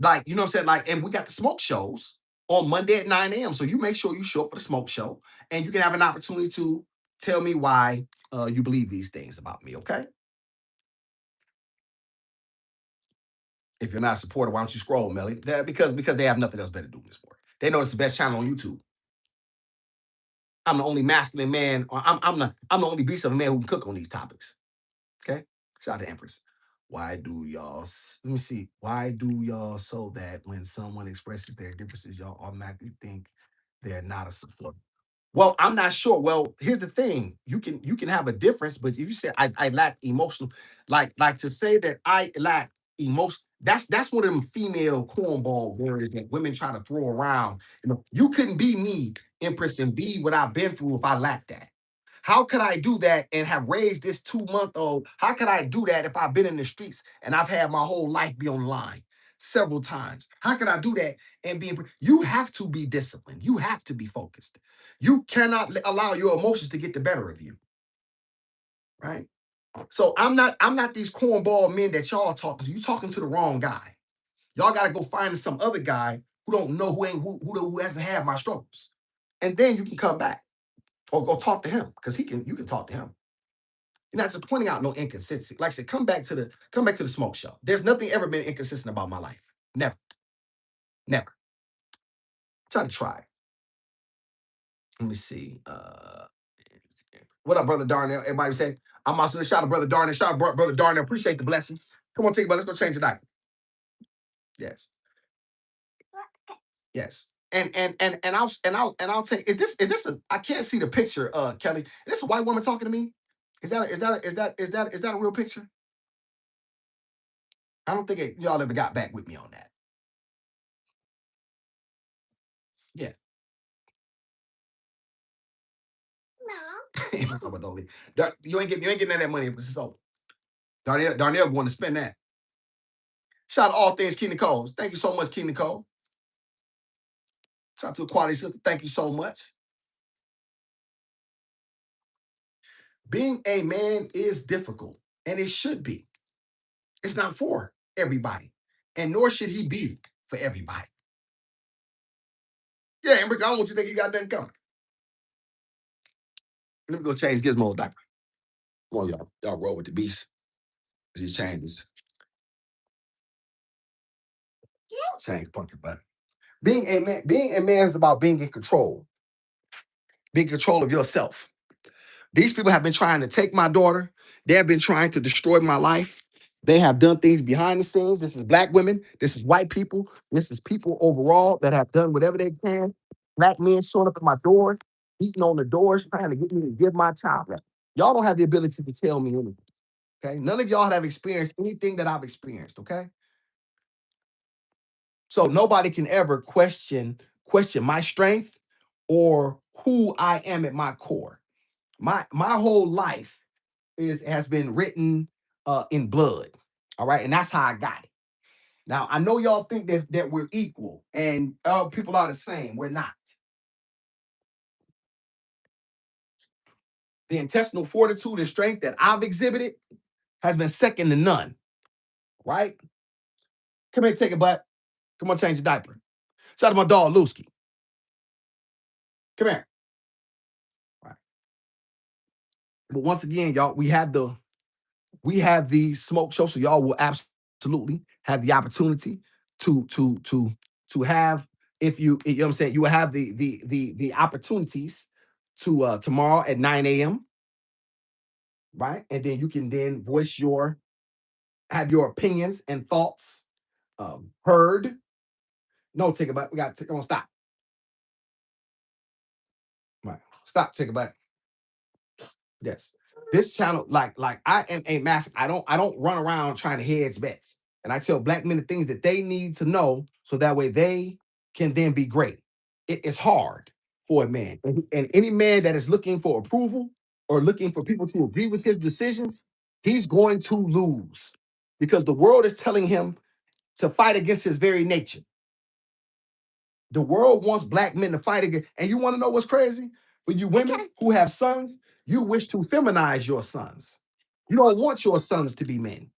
Like, you know what I'm saying? Like, and we got the smoke shows on Monday at 9 a.m. So you make sure you show up for the smoke show and you can have an opportunity to tell me why you believe these things about me, okay? If you're not a supporter, why don't you scroll, Melly? Because they have nothing else better to do this morning. They know it's the best channel on YouTube. I'm the only masculine man, or I'm the only beast of a man who can cook on these topics. Okay? Shout out to Empress. Why do y'all let me see? Why do y'all so that when someone expresses their differences, y'all automatically think they're not a supporter? Well, I'm not sure. Well, here's the thing: you can have a difference, but if you say I lack emotional, like to say that I lack emotion, that's one of them female cornball words that women try to throw around. You couldn't be me, Empress, and be what I've been through if I lacked that. How could I do that and have raised this 2 month old? How could I do that if I've been in the streets and I've had my whole life be online several times? How could I do that and be? You have to be disciplined. You have to be focused. You cannot allow your emotions to get the better of you, right? So I'm not these cornball men that y'all talking to. You talking to the wrong guy. Y'all got to go find some other guy who don't know who hasn't had my struggles, and then you can come back or go talk to him because you can talk to him. You're not just pointing out no inconsistency. Like I said, come back to the smoke show. There's nothing ever been inconsistent about my life. Never, never. Try to try. Let me see. What up, brother Darnell? Everybody say, I'm also shout out brother Darnell. Shout out brother Darnell. Appreciate the blessings. Come on, take it, but let's go change the diaper. Yes. Yes. And I'll take, is this a, I can't see the picture, Kelly. Is this a white woman talking to me? Is that a real picture? I don't think y'all ever got back with me on that. Yeah. You ain't getting that money. So Darnell going to spend that. Shout out to all things Key Nicole. Thank you so much, Key Nicole. Shout out to the quality sister. Thank you so much. Being a man is difficult, and it should be. It's not for everybody, and nor should he be for everybody. Yeah, Amber, I don't want you to think you got nothing coming. Let me go change Gizmo's diaper. Come on, y'all. Y'all roll with the beast. He changes. Change pumpkin butt. Being a man is about being in control. Being in control of yourself. These people have been trying to take my daughter. They have been trying to destroy my life. They have done things behind the scenes. This is black women. This is white people. This is people overall that have done whatever they can. Black men showing up at my doors, beating on the doors, trying to get me to give my child back. Y'all don't have the ability to tell me anything. Okay. None of y'all have experienced anything that I've experienced. Okay. So nobody can ever question my strength or who I am at my core. My whole life has been written in blood. All right, and that's how I got it. Now I know y'all think that we're equal and people are the same. We're not. The intestinal fortitude and strength that I've exhibited has been second to none. Right? Come here, take a butt. Come on, change the diaper. Shout out to my dog Lusky. Come here. All right. But once again, y'all, we have the smoke show, so y'all will absolutely have the opportunity to have, if you know what I'm saying, you will have the opportunities to tomorrow at 9 a.m. right, and then you can then voice have your opinions and thoughts heard. No, take it back. We got to come on, stop. Right, stop. Take it back. Yes. This channel, like I am a master. I don't run around trying to hedge bets. And I tell black men the things that they need to know so that way they can then be great. It is hard for a man. And any man that is looking for approval or looking for people to agree with his decisions, he's going to lose because the world is telling him to fight against his very nature. The world wants black men to fight against. And you want to know what's crazy? For you women who have sons, you wish to feminize your sons. You don't want your sons to be men.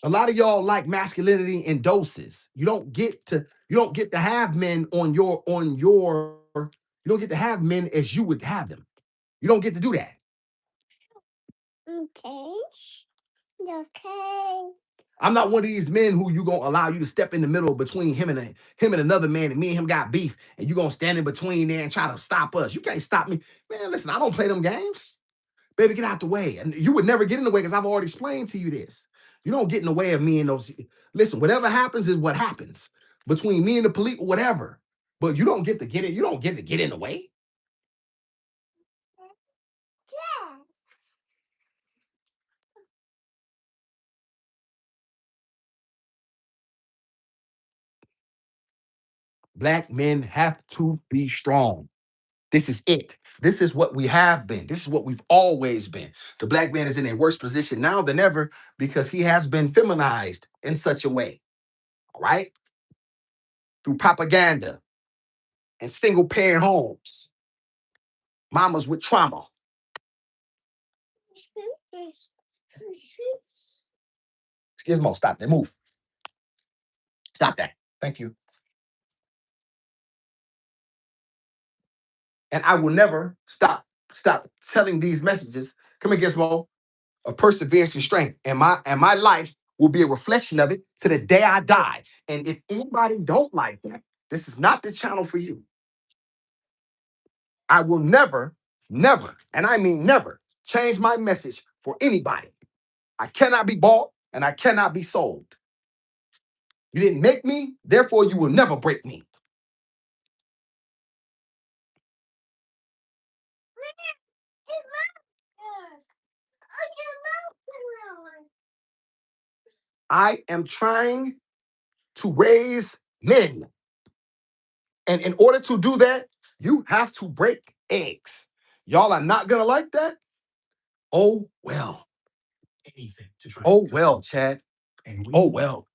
A lot of y'all like masculinity in doses. You don't get to have men you don't get to have men as you would have them. You don't get to do that. Okay. Okay. I'm not one of these men who you gonna allow you to step in the middle between him and another man, and me and him got beef, and you gonna stand in between there and try to stop us. You can't stop me, man. Listen, I don't play them games, baby. Get out the way, and you would never get in the way because I've already explained to you this. You don't get in the way of me and those. Listen, whatever happens is what happens between me and the police, whatever. But you don't get to get it. You don't get to get in the way. Black men have to be strong. This is it. This is what we have been. This is what we've always been. The black man is in a worse position now than ever because he has been feminized in such a way, all right? Through propaganda and single parent homes, mamas with trauma. Gizmo, stop that. Move. Stop that. Thank you. And I will never stop telling these messages. Come here, Gizmo, of perseverance and strength. And my life will be a reflection of it to the day I die. And if anybody don't like that, this is not the channel for you. I will never, and I mean never, change my message for anybody. I cannot be bought and I cannot be sold. You didn't make me, therefore you will never break me. I am trying to raise men. And in order to do that, you have to break eggs. Y'all are not gonna like that. Oh well. Oh well, Chad. Oh well.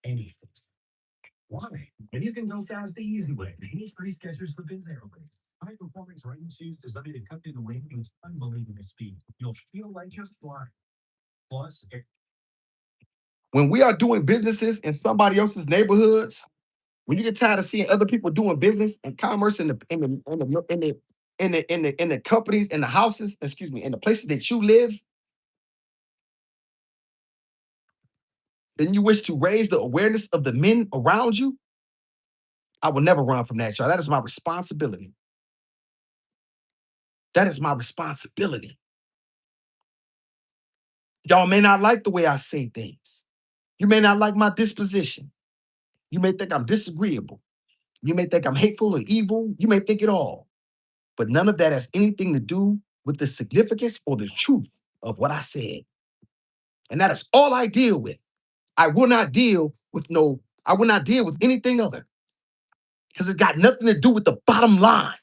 When we are doing businesses in somebody else's neighborhoods, when you get tired of seeing other people doing business and commerce in the companies, in the houses, excuse me, in the places that you live, then you wish to raise the awareness of the men around you. I will never run from that, y'all. That is my responsibility. That is my responsibility. Y'all may not like the way I say things. You may not like my disposition. You may think I'm disagreeable. You may think I'm hateful or evil. You may think it all. But none of that has anything to do with the significance or the truth of what I said. And that is all I deal with. I will not deal with I will not deal with anything other. Because it's got nothing to do with the bottom line.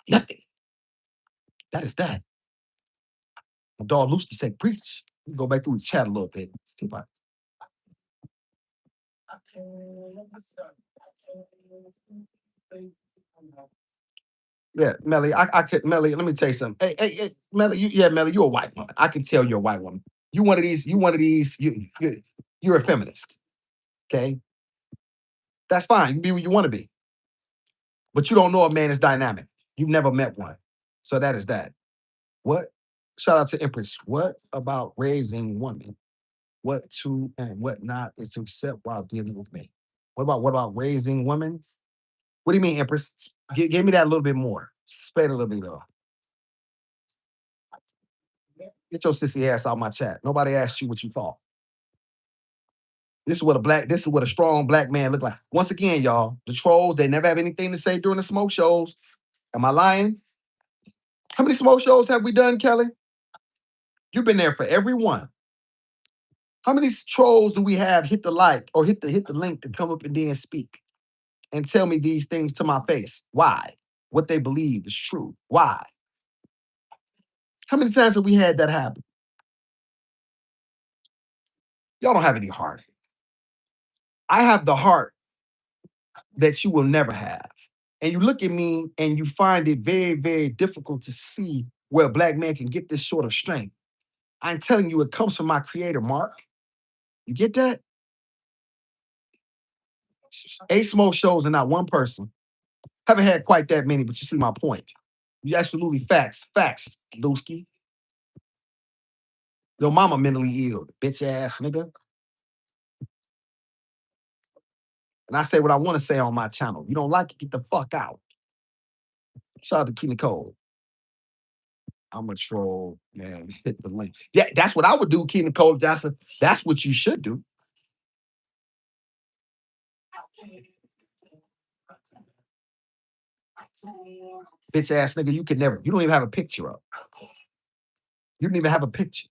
Nothing. That is that. My dog Lusky said, preach. We go back through the chat a little bit. See if I Yeah, Melly, I could Melly, let me tell you something. Hey, Melly, Melly, you're a white woman. I can tell you're a white woman. You're a feminist. Okay. That's fine. You can be what you want to be. But you don't know a man is dynamic. You've never met one. So that is that. What? Shout out to Empress. What about raising women? What to and what not is to accept while dealing with me? What about raising women? What do you mean, Empress? Give me that a little bit more. Spade a little bit though. Get your sissy ass out my chat. Nobody asked you what you thought. This is what a strong black man look like. Once again, y'all, the trolls, they never have anything to say during the smoke shows. Am I lying? How many smoke shows have we done, Kelly? You've been there for every one. How many trolls do we have hit the like or hit the link to come up and then speak and tell me these things to my face? Why? What they believe is true. Why? How many times have we had that happen? Y'all don't have any heart. I have the heart that you will never have. And you look at me and you find it very, very difficult to see where a black man can get this sort of strength. I'm telling you, it comes from my creator, Mark. You get that? Eight smoke shows and not one person. Haven't had quite that many, but you see my point. You absolutely facts. Facts, Lusky. Your mama mentally ill, bitch ass nigga. And I say what I want to say on my channel. You don't like it, get the fuck out. Shout out to Key Nicole. I'm a troll, man. Hit the link. Yeah, that's what I would do, Key Nicole. That's what you should do. Bitch ass nigga, you don't even have a picture up. You don't even have a picture.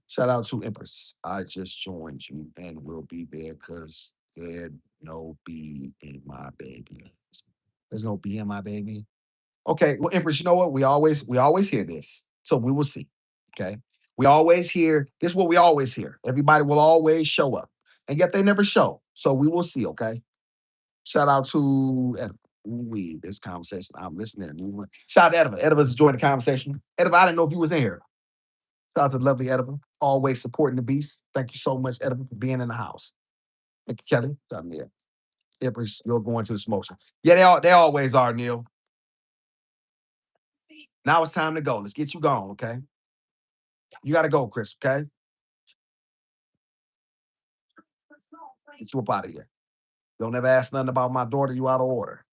Shout out to Empress. I just joined you and will be there because there's no B in my baby. There's no B in my baby. Okay, well, Empress, you know what? We always hear this. So we will see. Okay. We always hear this is what we always hear. Everybody will always show up. And yet they never show. So we will see, okay? Shout out to this conversation. I'm listening. Shout out to Ediva. Ediva's enjoying the conversation. Ediva, I didn't know if you was in here. Shout out to the lovely Ediva. Always supporting the beast. Thank you so much, Ediva, for being in the house. Thank you, Kelly. Shout out to Neil. Empress, you're going to the smoke show. Yeah, they always are, Neil. Now it's time to go. Let's get you going, okay? You gotta go, Chris, okay? Get you up out of here. Don't ever ask nothing about my daughter, you out of order.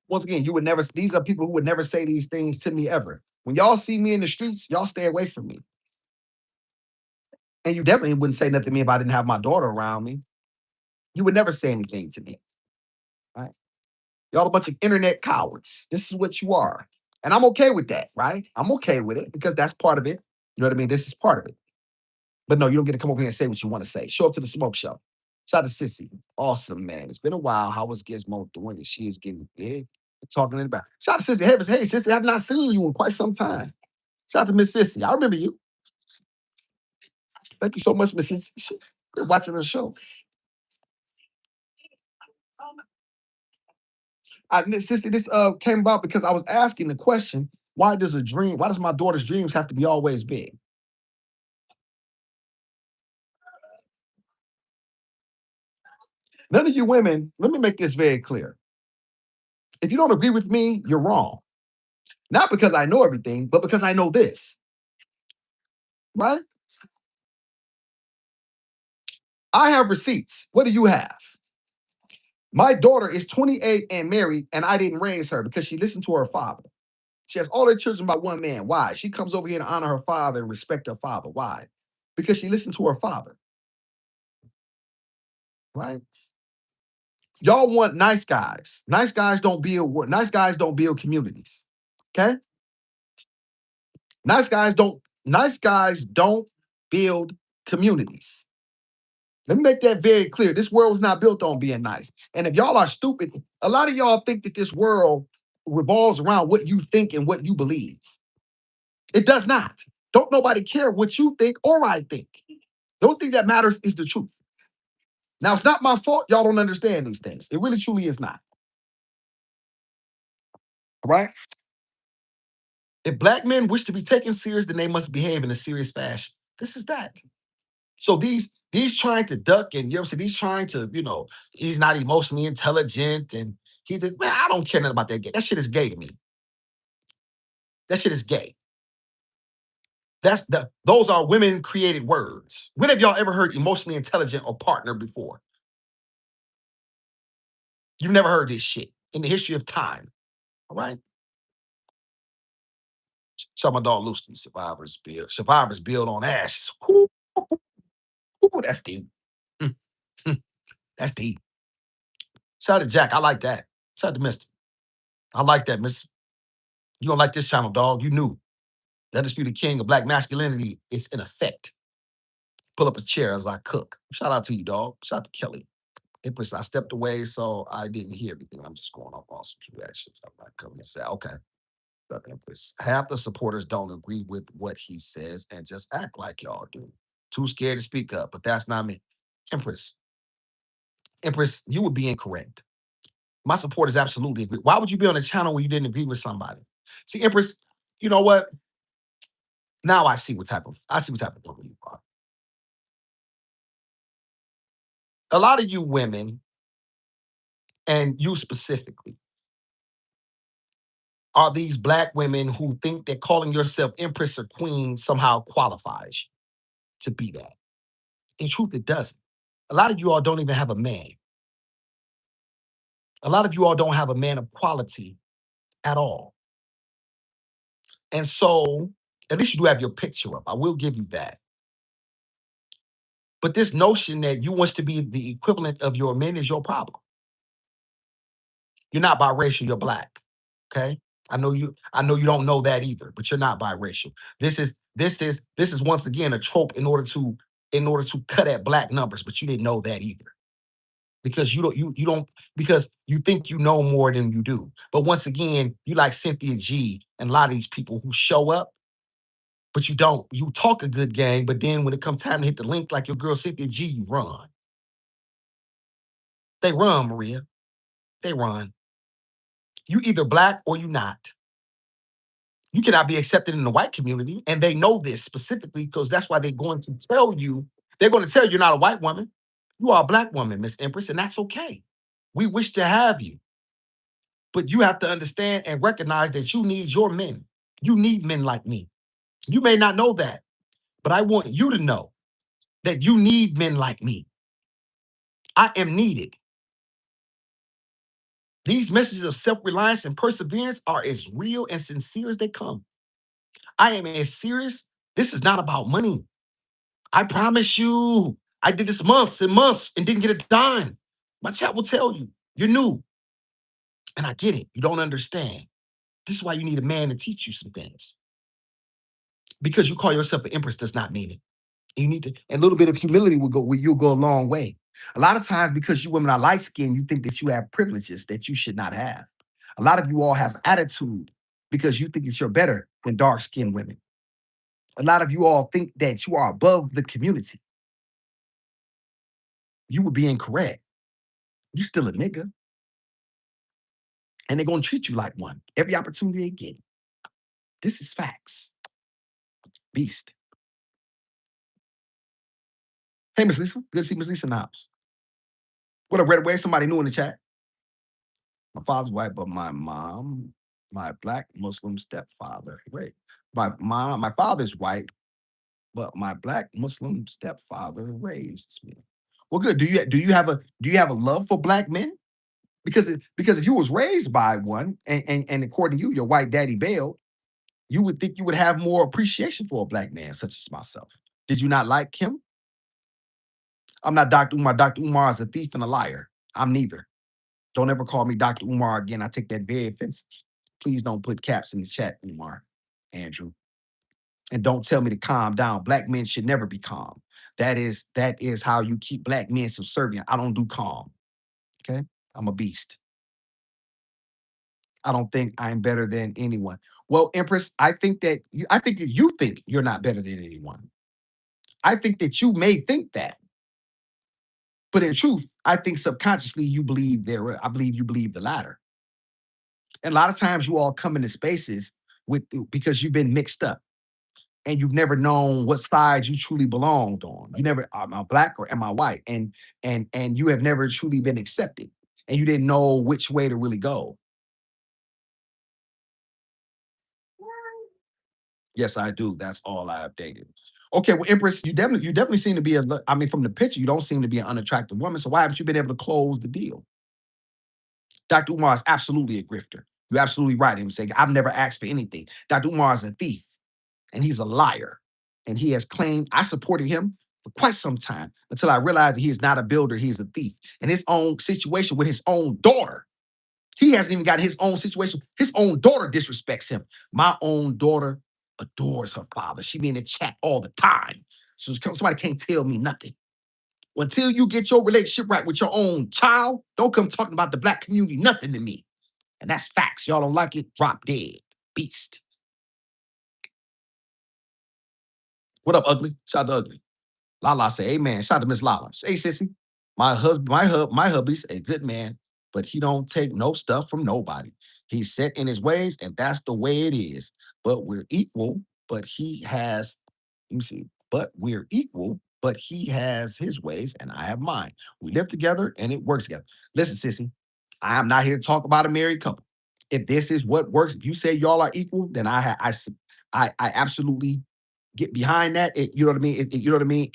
Once again, these are people who would never say these things to me ever. When y'all see me in the streets, y'all stay away from me. And you definitely wouldn't say nothing to me if I didn't have my daughter around me. You would never say anything to me. Right? Y'all a bunch of internet cowards. This is what you are. And I'm okay with that, right? I'm okay with it because that's part of it. You know what I mean? This is part of it. But no, you don't get to come over here and say what you want to say. Show up to the smoke show. Shout out to Sissy. Awesome, man. It's been a while. How was Gizmo doing? And she is getting big. Talking in the back. Shout out to Sissy. Hey, Sissy, I've not seen you in quite some time. Shout out to Miss Sissy. I remember you. Thank you so much, Miss Sissy. Been watching the show. Miss Sissy, this came about because I was asking the question, why does my daughter's dreams have to be always big? None of you women, let me make this very clear. If you don't agree with me, you're wrong. Not because I know everything, but because I know this, right? I have receipts. What do you have? My daughter is 28 and married, and I didn't raise her because she listened to her father. She has all her children by one man. Why? She comes over here to honor her father and respect her father. Why? Because she listened to her father, right? Y'all want nice guys. Nice guys don't build communities. Okay? Nice guys don't build communities. Let me make that very clear. This world was not built on being nice. And if y'all are stupid, a lot of y'all think that this world revolves around what you think and what you believe. It does not. Don't nobody care what you think or I think. The only thing that matters is the truth. Now, it's not my fault y'all don't understand these things. It really truly is not. Right? If black men wish to be taken serious, then they must behave in a serious fashion. This is that. So these trying to duck and you know what I'm saying, these trying to, he's not emotionally intelligent and he just, man, I don't care nothing about that gay. That shit is gay to me. That shit is gay. Those are women created words. When have y'all ever heard emotionally intelligent or partner before? You've never heard this shit in the history of time. All right. Shout my dog Lusky, Survivors build on ashes. Ooh, ooh, that's deep. Mm, mm, that's deep. Shout out to Jack. I like that. Shout out to Mister. I like that, Mister. You don't like this channel, dog. You knew. The undisputed king of black masculinity is in effect. Pull up a chair as I cook. Shout out to you, dog. Shout out to Kelly. Empress, I stepped away, so I didn't hear everything. I'm just going off awesome reactions. I'm not coming to say, okay. The Empress. Half the supporters don't agree with what he says and just act like y'all do. Too scared to speak up, but that's not me. Empress, Empress, you would be incorrect. My supporters absolutely agree. Why would you be on a channel where you didn't agree with somebody? See, Empress, you know what? Now I see what type of woman you are. A lot of you women, and you specifically, are these black women who think that calling yourself Empress or Queen somehow qualifies you to be that. In truth, it doesn't. A lot of you all don't even have a man. A lot of you all don't have a man of quality at all. And so, at least you do have your picture up. I will give you that. But this notion that you want to be the equivalent of your men is your problem. You're not biracial, you're black. Okay? I know you don't know that either, but you're not biracial. This is once again a trope in order to cut at black numbers, but you didn't know that either. Because you don't because you think you know more than you do. But once again, you like Cynthia G and a lot of these people who show up, but you don't. You talk a good game, but then when it comes time to hit the link, like your girl Cynthia G, you run. They run, Maria. They run. You either black or you not. You cannot be accepted in the white community, and they know this specifically because that's why they're going to tell you. They're going to tell you you're not a white woman. You are a black woman, Miss Empress, and that's okay. We wish to have you. But you have to understand and recognize that you need your men. You need men like me. You may not know that, but I want you to know that you need men like me. I am needed. These messages of self reliance and perseverance are as real and sincere as they come. I am as serious. This is not about money. I promise you, I did this months and months and didn't get a dime. My chat will tell you, you're new. And I get it. You don't understand. This is why you need a man to teach you some things. Because you call yourself an empress does not mean it. You need to, and a little bit of humility you'll go a long way. A lot of times, because you women are light skinned, you think that you have privileges that you should not have. A lot of you all have attitude because you think that you're better than dark skinned women. A lot of you all think that you are above the community. You would be incorrect. You still a nigga, and they're gonna treat you like one every opportunity they get. This is facts. Beast. Hey, Miss Lisa. Good to see Miss Lisa in the house. What a red way. Somebody new in the chat. My father's white, but my mom, my black Muslim stepfather. Wait, my father's white, but my black Muslim stepfather raised me. Well, good. Do you have a love for black men? Because if you was raised by one, and according to you, your white daddy bailed, you would think you would have more appreciation for a black man such as myself. Did you not like him? I'm not Dr. Umar. Dr. Umar is a thief and a liar. I'm neither. Don't ever call me Dr. Umar again. I take that very offensive. Please don't put caps in the chat, Umar, Andrew. And don't tell me to calm down. Black men should never be calm. That is how you keep black men subservient. I don't do calm. Okay? I'm a beast. I don't think I'm better than anyone. Well, Empress, I think that you think you're not better than anyone. I think that you may think that, but in truth, I think subconsciously you believe there. I believe you believe the latter. And a lot of times you all come into spaces with because you've been mixed up and you've never known what side you truly belonged on. You never am I black or am I white? And you have never truly been accepted. And you didn't know which way to really go. Yes, I do. That's all I updated. Okay, well, Empress, you definitely seem to be I mean, from the picture, you don't seem to be an unattractive woman. So why haven't you been able to close the deal? Dr. Umar is absolutely a grifter. You're absolutely right. Him saying, I've never asked for anything. Dr. Umar is a thief and he's a liar. And he has claimed I supported him for quite some time until I realized that he is not a builder, he's a thief. And his own situation with his own daughter, he hasn't even got his own situation. His own daughter disrespects him. My own daughter adores her father. She be in the chat all the time. So somebody can't tell me nothing. Until you get your relationship right with your own child, don't come talking about the black community, nothing to me. And that's facts. Y'all don't like it? Drop dead. Beast. What up, ugly? Shout out to ugly. Lala say, amen. Shout out to Miss Lala. Hey, sissy. My hubby's a good man, but he don't take no stuff from nobody. He's set in his ways, and that's the way it is. But we're equal, but he has, let me see, but we're equal, but he has his ways, and I have mine. We live together and it works together. Listen, sissy, I am not here to talk about a married couple. If this is what works, if you say y'all are equal, then I absolutely get behind that. You know what I mean? You know what I mean?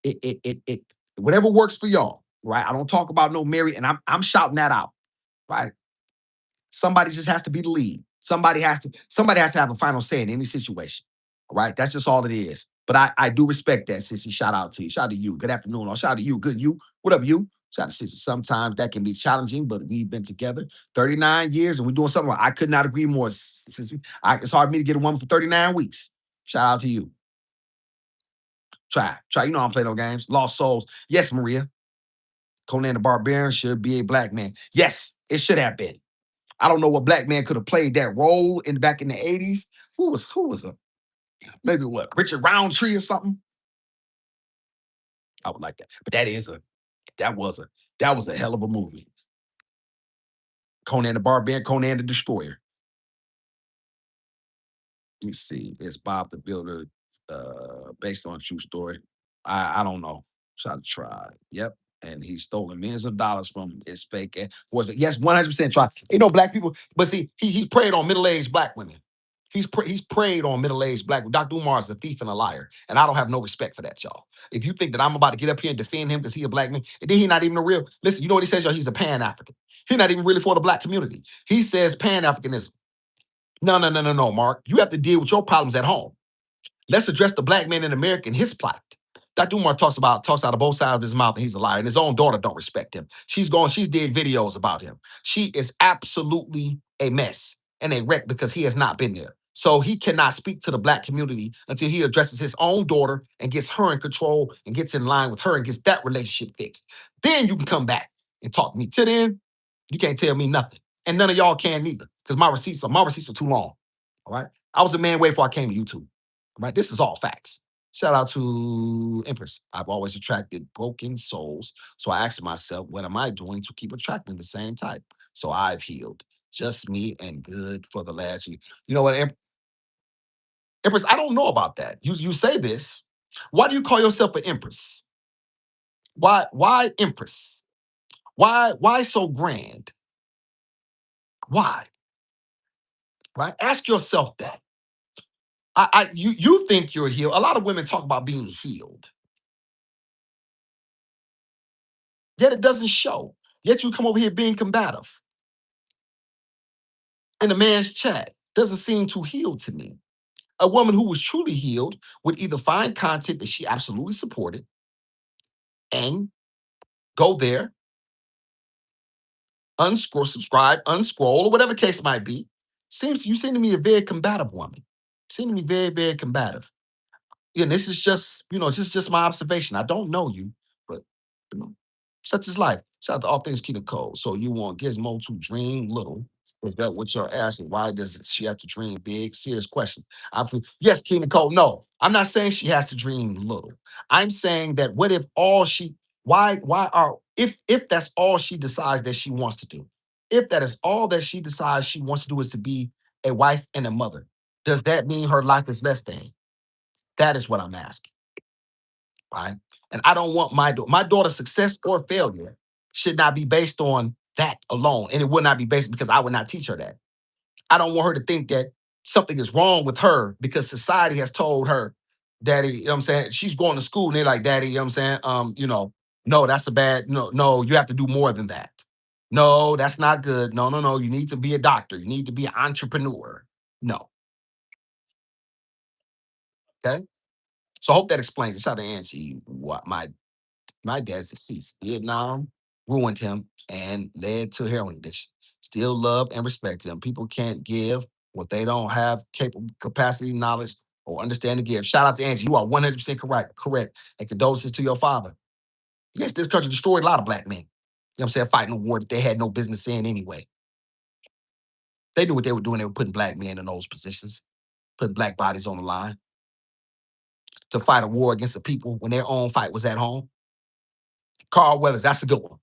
It whatever works for y'all, right? I don't talk about no married, and I'm shouting that out, right? Somebody just has to be the lead. Somebody has to have a final say in any situation. All right. That's just all it is. But I do respect that, sissy. Shout out to you. Shout out to you. Good afternoon. Or shout out to you. Good you. What up, you? Shout out to sissy. Sometimes that can be challenging, but we've been together 39 years and we're doing something right. I could not agree more, sissy. It's hard for me to get a woman for 39 weeks. Shout out to you. Try. You know I don't play no games. Lost souls. Yes, Maria. Conan the Barbarian should be a black man. Yes, it should have been. I don't know what black man could have played that role in back in the 80s. Who was a maybe what Richard Roundtree or something? I would like that. But that was a that was a hell of a movie. Conan the Barbarian, Conan the Destroyer. Let me see. It's Bob the Builder, based on a true story. I don't know. Try to try. Yep. And he's stolen millions of dollars from his fake. Was it? Yes, 100% try. You know, black people, but see, he preyed on middle-aged black women. He's preyed on middle-aged black. Dr. Umar is a thief and a liar, and I don't have no respect for that, y'all. If you think that I'm about to get up here and defend him because he a black man, and then he not even a real. Listen, you know what he says, y'all? He's a Pan African. He's not even really for the black community. He says Pan Africanism. No, no, no, no, no, Mark. You have to deal with your problems at home. Let's address the black man in America and his plight. Dr. Umar talks out of both sides of his mouth, and he's a liar. And his own daughter don't respect him. She's did videos about him. She is absolutely a mess and a wreck because he has not been there. So he cannot speak to the black community until he addresses his own daughter and gets her in control and gets in line with her and gets that relationship fixed. Then you can come back and talk to me. Till then, you can't tell me nothing. And none of y'all can neither. Because my receipts are too long. All right. I was the man way before I came to YouTube. Right. This is all facts. Shout out to Empress. I've always attracted broken souls. So I asked myself, what am I doing to keep attracting the same type? So I've healed. Just me and good for the last year. You know what, Empress, I don't know about that. You say this. Why do you call yourself an Empress? Why Empress? Why so grand? Why? Right? Ask yourself that. You think you're healed. A lot of women talk about being healed, yet it doesn't show. Yet you come over here being combative in a man's chat. Doesn't seem too healed to me. A woman who was truly healed would either find content that she absolutely supported and go there, unscroll, subscribe, unscroll, or whatever case might be. You seem to me a very combative woman. Seem to me very, very combative. And this is just, just my observation. I don't know you, but you know, such is life. Shout out to all things keep it cold. So you want Gizmo to dream little. Is that what you're asking? Why does she have to dream big? Serious question. Yes, Keenan Cole. No, I'm not saying she has to dream little. I'm saying that what if all she why are if that's all she decides that she wants to do, if that is all that she decides she wants to do is to be a wife and a mother, does that mean her life is less than? That is what I'm asking, right? And I don't want my daughter's success or failure should not be based on that alone. And it would not be based because I would not teach her that. I don't want her to think that something is wrong with her because society has told her, Daddy, you know what I'm saying? She's going to school and they're like, Daddy, you know what I'm saying? No, that's a bad, no, you have to do more than that. No, that's not good. No, no, no. You need to be a doctor. You need to be an entrepreneur. No. Okay. So I hope that explains. It's how to answer you what my dad's deceased. Vietnam ruined him and led to heroin addiction. Still love and respect him. People can't give what they don't have capacity, knowledge, or understand to give. Shout out to Angie. You are 100% correct. Correct. And condolences to your father. Yes, this country destroyed a lot of black men. You know what I'm saying? Fighting a war that they had no business in anyway. They knew what they were doing. They were putting black men in those positions, putting black bodies on the line to fight a war against the people when their own fight was at home. Carl Weathers, that's a good one.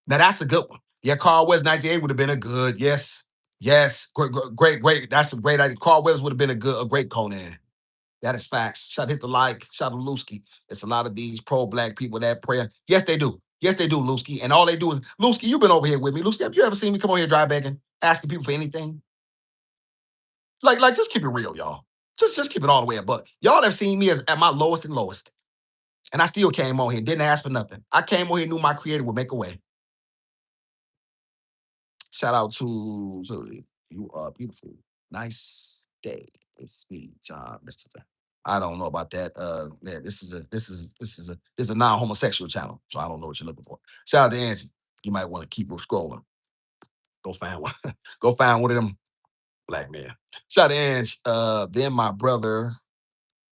Now that's a good one. Yeah, Carl Weathers 98 would have been a good, yes. Yes. Great, great, great. That's a great idea. Carl Weathers would have been a great Conan. That is facts. Shout hit the like. Shout out to Lusky. It's a lot of these pro-black people that pray. Yes, they do. Yes, they do, Lusky. And all they do is, Lusky, you've been over here with me. Lusky, have you ever seen me come on here dry begging, asking people for anything? Like, just keep it real, y'all. Just keep it all the way up. But y'all have seen me as at my lowest and lowest. And I still came on here, didn't ask for nothing. I came on here, knew my creator would make a way. Shout out to you are beautiful. Nice day. It's me, John, Mr. John. I don't know about that. Yeah, this is a non-homosexual channel, so I don't know what you're looking for. Shout out to Angie. You might want to keep scrolling. Go find one. Go find one of them black men. Shout out to Angie. Then my brother,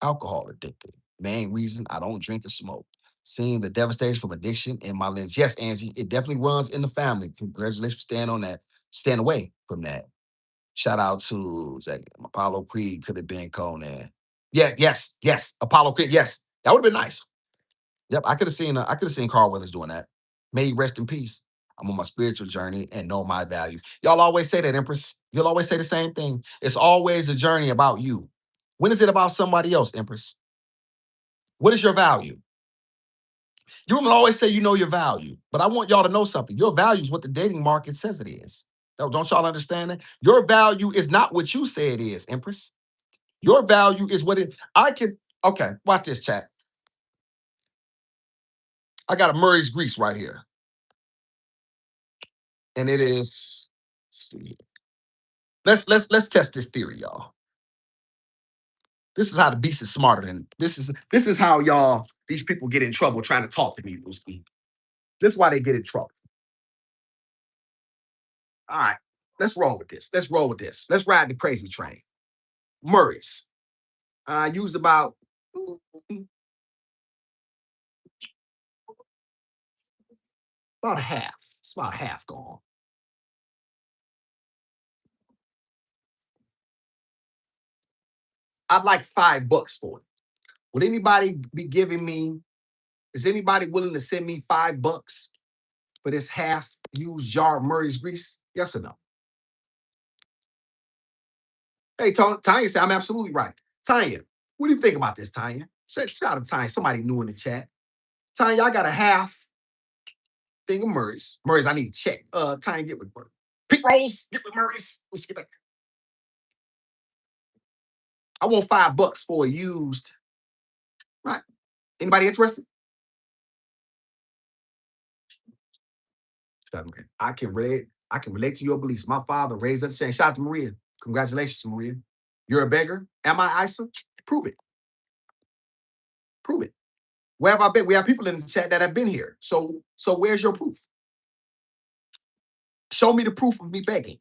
alcohol addicted. Main reason I don't drink or smoke. Seeing the devastation from addiction in my lineage. Yes, Angie, it definitely runs in the family. Congratulations for staying on that. Stand away from that. Shout out to Apollo Creed could have been Conan. Yeah, yes. Apollo Creed, yes. That would have been nice. Yep, I could have seen Carl Weathers doing that. May he rest in peace. I'm on my spiritual journey and know my value. Y'all always say that, Empress. You'll always say the same thing. It's always a journey about you. When is it about somebody else, Empress? What is your value? You women always say you know your value, but I want y'all to know something. Your value is what the dating market says it is. Don't y'all understand that? Your value is not what you say it is, Empress. Your value is what it. Okay, watch this, chat. I got a Murray's Grease right here, and it is. Let's see. Let's test this theory, y'all. This is how the beast is smarter than this is how y'all these people get in trouble trying to talk to me, Booski. This is why they get in trouble. All right, let's roll with this. Let's roll with this. Let's ride the crazy train. Murray's. I used about a half. It's about a half gone. I'd like $5 for it. Would anybody be giving me? Is anybody willing to send me $5 for this half used jar of Murray's grease? Yes or no? Hey, Tanya said I'm absolutely right. Tanya, what do you think about this, Tanya? Shout out to Tanya. Somebody new in the chat. Tanya, I got a half thing of Murray's. Murray's, I need to check. Tanya, get with Murray. Pink rolls, get with Murray's. Let's get back. I want $5 for a used. Right. Anybody interested? I can relate. I can relate to your beliefs. My father raised us saying, shout out to Maria. Congratulations, Maria. You're a beggar. Am I, Isa? Prove it. Prove it. Where have I been? We have people in the chat that have been here. So where's your proof? Show me the proof of me begging.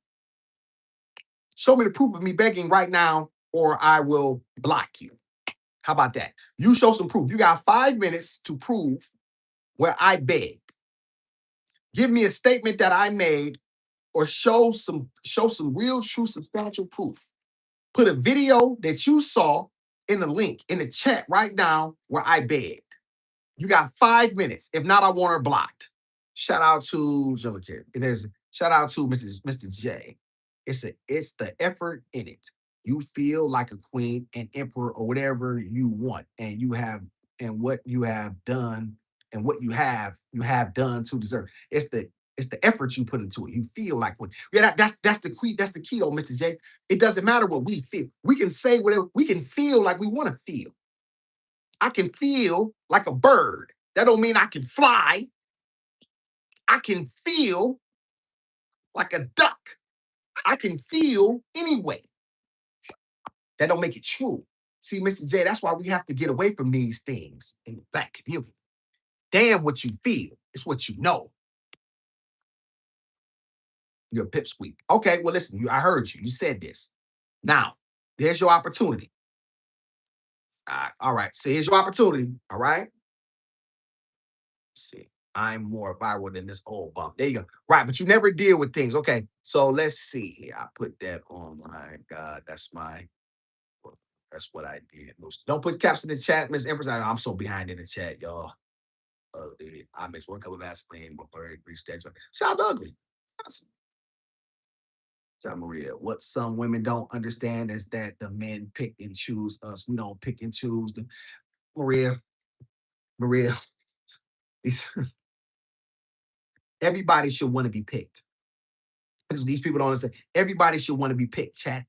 Show me the proof of me begging right now, or I will block you. How about that? You show some proof. You got 5 minutes to prove where I begged. Give me a statement that I made, or show some real, true, substantial proof. Put a video that you saw in the link in the chat right now where I begged. You got 5 minutes. If not, I want her blocked. Shout out to Jellicat. There's shout out to Mr. J. It's the effort in it. You feel like a queen, an emperor, or whatever you want, and you have and what you have done and what you have done to deserve. It's the effort you put into it. You feel like what? Yeah, that's the key. That's the key, though, Mr. J. It doesn't matter what we feel. We can say whatever we can feel like we want to feel. I can feel like a bird. That don't mean I can fly. I can feel like a duck. I can feel anyway. That don't make it true. See, Mr. J, that's why we have to get away from these things in the black community. Damn what you feel. It's what you know. You're a pipsqueak. Okay, well, listen, I heard you. You said this. Now, there's your opportunity. All right. So here's your opportunity. All right. Let's see. I'm more viral than this old bump. There you go. Right, but you never deal with things. Okay, so let's see here. I put that on my God. That's what I did. Don't put caps in the chat, Miss Empress. I'm so behind in the chat, y'all. I mix 1 cup of Vaseline with very grease stage. Shout out ugly. John Maria. What some women don't understand is that the men pick and choose us. We don't pick and choose them. Maria. Everybody should want to be picked. These people don't understand. Everybody should want to be picked, chat.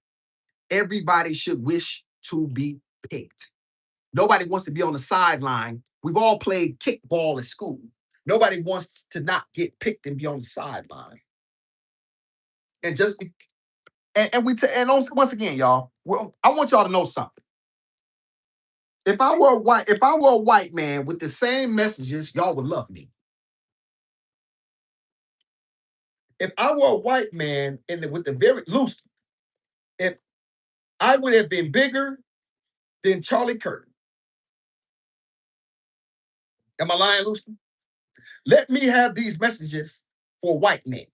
Everybody should wish to be picked. Nobody wants to be on the sideline. We've all played kickball at school. Nobody wants to not get picked and be on the sideline. And just be, and once again, y'all, I want y'all to know something. If I were a white man with the same messages, y'all would love me. If I were a white man with the very loose, if I would have been bigger than Charlie Kirk. Am I lying, Lucy? Let me have these messages for white men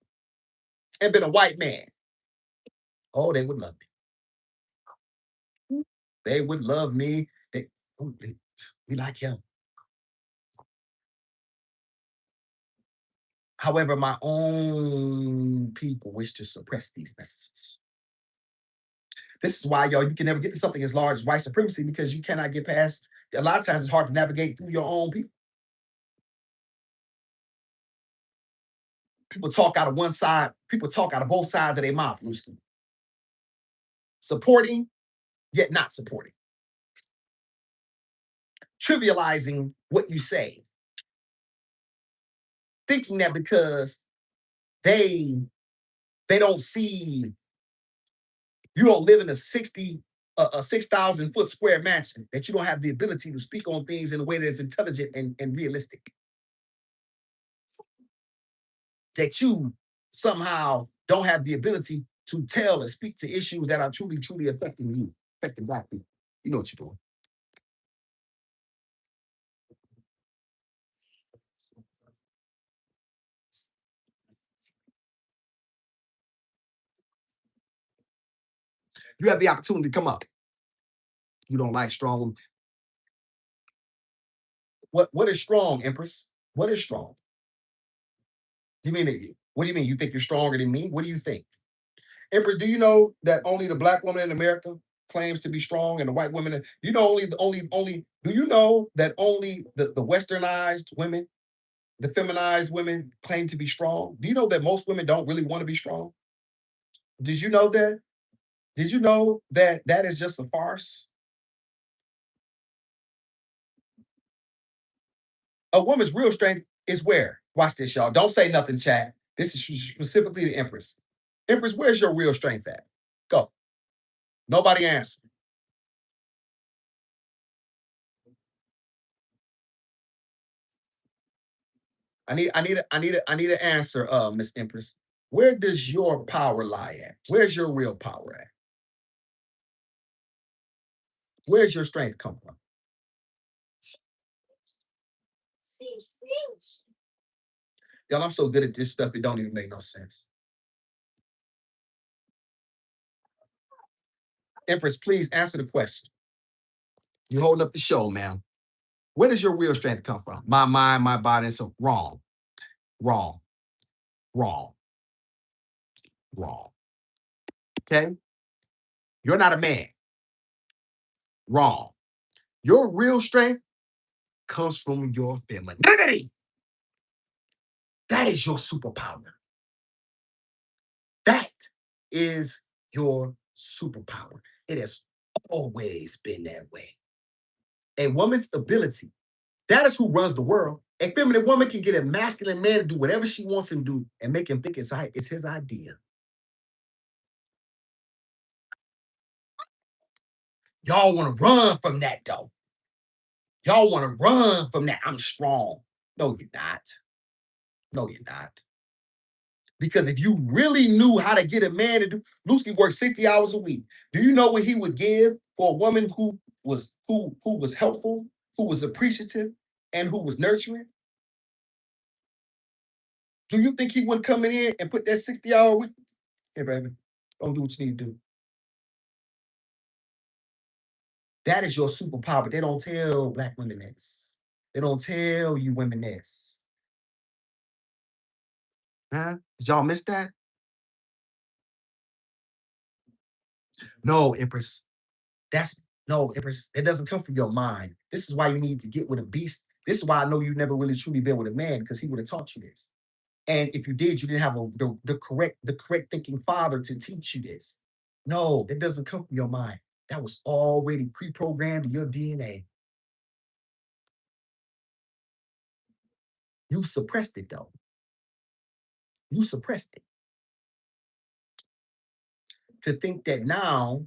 and been a white man. Oh, they would love me. They would love me. We like him. However, my own people wish to suppress these messages. This is why, y'all, you can never get to something as large as white supremacy because you cannot get past. A lot of times it's hard to navigate through your own people. People talk out of one side. People talk out of both sides of their mouth, loosely. Supporting, yet not supporting. Trivializing what you say. Thinking that because they, they don't see, you don't live in a 60, a 6,000 foot square mansion, that you don't have the ability to speak on things in a way that is intelligent and realistic, that you somehow don't have the ability to tell and speak to issues that are truly, truly affecting you, affecting Black people. You know what you're doing. You have the opportunity to come up. You don't like strong. What is strong, Empress? What is strong? You mean that what do you mean? You think you're stronger than me? What do you think? Empress, do you know that only the Black woman in America claims to be strong and the white women? Do you know only do you know that only the westernized women, the feminized women claim to be strong? Do you know that most women don't really want to be strong? Did you know that? Did you know that that is just a farce? A woman's real strength is where? Watch this, y'all. Don't say nothing, chat. This is specifically the Empress. Empress, where's your real strength at? Go. Nobody answer. I need an answer, Miss Empress. Where does your power lie at? Where's your real power at? Where's your strength come from? Y'all, I'm so good at this stuff, it don't even make no sense. Empress, please answer the question. You holding up the show, ma'am. Where does your real strength come from? My mind, my body, and so wrong, wrong, wrong, wrong. Okay? You're not a man. Wrong. Your real strength comes from your femininity. That is your superpower. That is your superpower. It has always been that way. A woman's ability, that is who runs the world. A feminine woman can get a masculine man to do whatever she wants him to do and make him think it's his idea. Y'all want to run from that, though. Y'all want to run from that. I'm strong. No, you're not. No, you're not. Because if you really knew how to get a man to do, Lucy worked 60 hours a week. Do you know what he would give for a woman who was helpful, who was appreciative, and who was nurturing? Do you think he wouldn't come in and put that 60-hour week? Hey, baby, don't do what you need to do. That is your superpower. They don't tell Black women this. They don't tell you women this. Huh? Did y'all miss that? No, Empress. That's no, Empress. It doesn't come from your mind. This is why you need to get with a beast. This is why I know you've never really truly been with a man, because he would have taught you this. And if you did, you didn't have the correct thinking father to teach you this. No, it doesn't come from your mind. That was already pre-programmed in your DNA. You suppressed it though. You suppressed it to think that now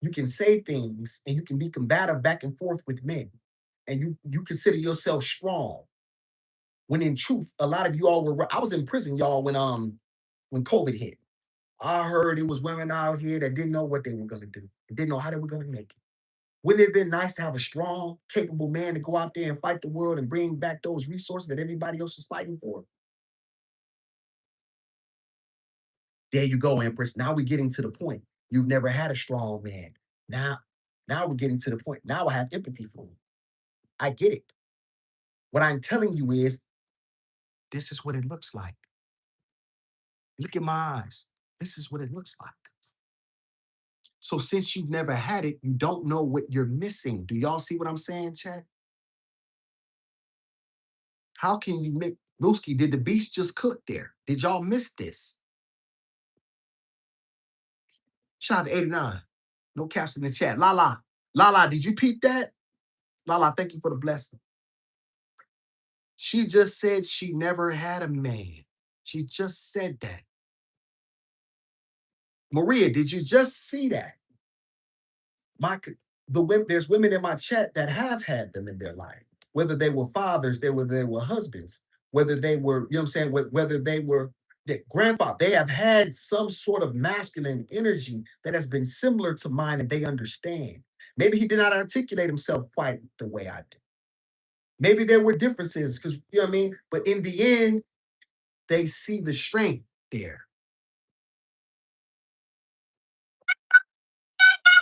you can say things and you can be combative back and forth with men, and you consider yourself strong. When in truth, a lot of you all were. I was in prison, y'all, when COVID hit. I heard it was women out here that didn't know what they were gonna do, didn't know how they were gonna make it. Wouldn't it have been nice to have a strong, capable man to go out there and fight the world and bring back those resources that everybody else was fighting for? There you go, Empress. Now we're getting to the point. You've never had a strong man. Now we're getting to the point. Now I have empathy for you. I get it. What I'm telling you is, this is what it looks like. Look in my eyes. This is what it looks like. So since you've never had it, you don't know what you're missing. Do y'all see what I'm saying, Chad? How can you make Lusky? Did the beast just cook there? Did y'all miss this? Shout out to 89. No caps in the chat. Lala. Lala, did you peep that? Lala, thank you for the blessing. She just said she never had a man. She just said that. Maria, did you just see that? The women, there's women in my chat that have had them in their life, whether they were fathers, whether they were husbands, whether they were, you know what I'm saying, whether they were their grandfather, they have had some sort of masculine energy that has been similar to mine and they understand. Maybe he did not articulate himself quite the way I did. Maybe there were differences because, you know what I mean? But in the end, they see the strength there.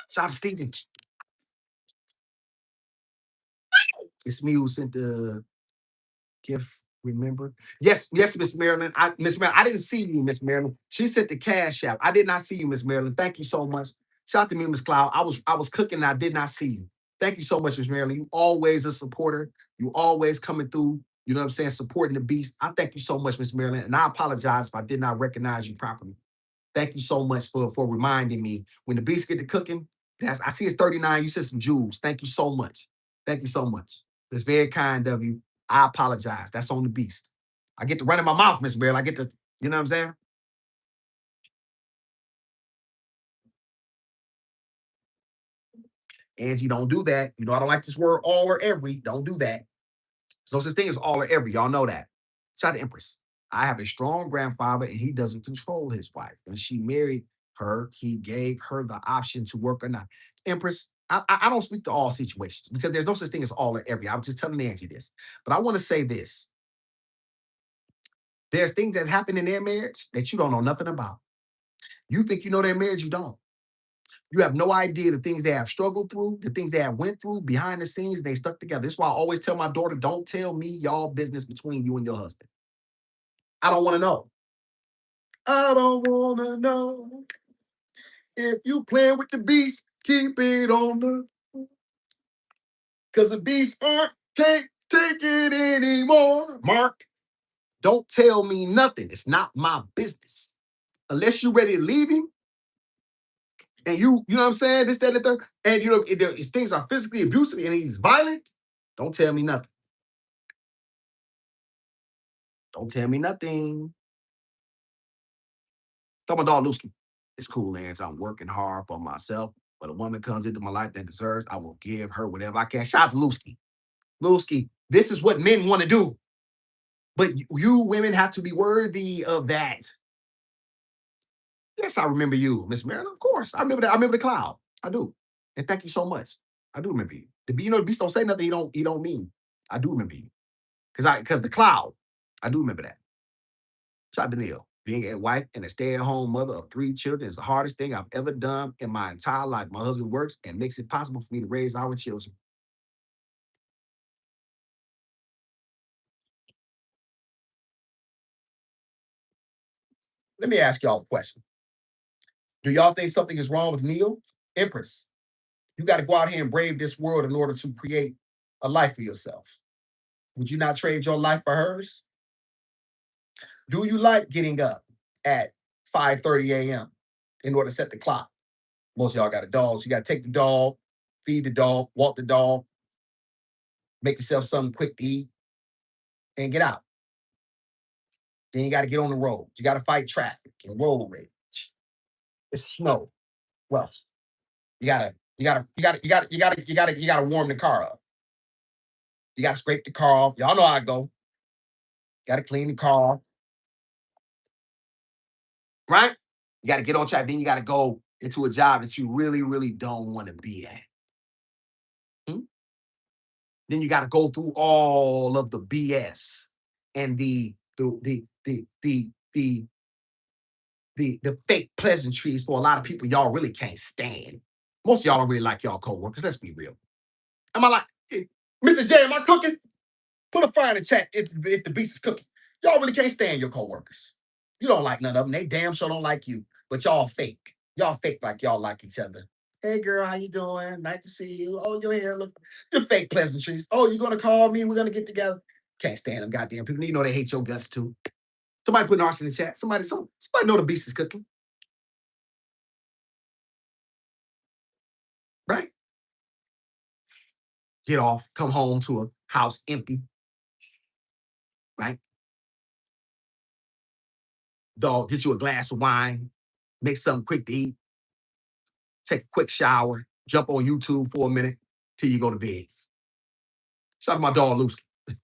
Shout out to Stephen. It's me who sent the gift. Remember? Yes, yes, Miss Marilyn. Miss Marilyn, I didn't see you, Miss Marilyn. She sent the cash app. I did not see you, Miss Marilyn. Thank you so much. Shout out to me, Miss Cloud. I was cooking and I did not see you. Thank you so much, Miss Marilyn. You always a supporter. You always coming through. You know what I'm saying? Supporting the beast. I thank you so much, Miss Marilyn. And I apologize if I did not recognize you properly. Thank you so much for reminding me. When the beast get to cooking, I see it's 39. You said some jewels. Thank you so much. Thank you so much. That's very kind of you. I apologize. That's on the beast. I get to run in my mouth, Miss Bell. I get to, you know what I'm saying? Angie, don't do that. You know, I don't like this word all or every. Don't do that. There's no such thing as all or every. Y'all know that. Shout out to Empress. I have a strong grandfather and he doesn't control his wife. When she married her, he gave her the option to work or not. Empress, I don't speak to all situations because there's no such thing as all or every. I'm just telling Angie this. But I want to say this. There's things that happen in their marriage that you don't know nothing about. You think you know their marriage, you don't. You have no idea the things they have struggled through, the things they have went through behind the scenes. They stuck together. That's why I always tell my daughter, don't tell me y'all business between you and your husband. I don't want to know. I don't want to know. If you playing with the beast, keep it on the. Because the beast can't take it anymore. Mark, don't tell me nothing. It's not my business. Unless you're ready to leave him, and you know what I'm saying? This, that, and the third. And you know, if things are physically abusive and he's violent, don't tell me nothing. Don't tell me nothing. Tell my dog Lusky. It's cool, Lance. I'm working hard for myself. But a woman comes into my life that deserves, I will give her whatever I can. Shout out to Lusky. Lusky, this is what men want to do. But you women have to be worthy of that. Yes, I remember you, Miss Marilyn. Of course. I remember that. I remember the cloud. I do. And thank you so much. I do remember you. The beast don't say nothing he don't mean. I do remember you. Because the cloud, I do remember that. Shout out to Neil. Being a wife and a stay-at-home mother of 3 children is the hardest thing I've ever done in my entire life. My husband works and makes it possible for me to raise our children. Let me ask y'all a question. Do y'all think something is wrong with Neil? Empress, you got to go out here and brave this world in order to create a life for yourself. Would you not trade your life for hers? Do you like getting up at 5:30 a.m. in order to set the clock? Most of y'all got a dog. So you got to take the dog, feed the dog, walk the dog, make yourself something quick to eat, and get out. Then you got to get on the road. You got to fight traffic and road rage. It's snow. Well, you gotta warm the car up. You gotta scrape the car off. Y'all know how I go. Gotta clean the car, right? You gotta get on track. Then you gotta go into a job that you really, really don't want to be at. Hmm? Then you gotta go through all of the BS and the fake pleasantries for a lot of people y'all really can't stand. Most of y'all don't really like y'all coworkers. Let's be real. Am I like, Mr. J, am I cooking? Put a fire in the chat if the beast is cooking. Y'all really can't stand your coworkers. You don't like none of them. They damn sure don't like you. But y'all fake. Y'all fake like y'all like each other. Hey girl, how you doing? Nice to see you. Oh, your hair looks. The fake pleasantries. Oh, you gonna call me? We're gonna get together. Can't stand them goddamn people. You know they hate your guts too. Somebody put an arse in the chat. Somebody know the beast is cooking. Right? Get off, come home to a house empty. Right? Dog, get you a glass of wine, make something quick to eat, take a quick shower, Jump on YouTube for a minute till you go to bed. Shout out to my dog Lusky.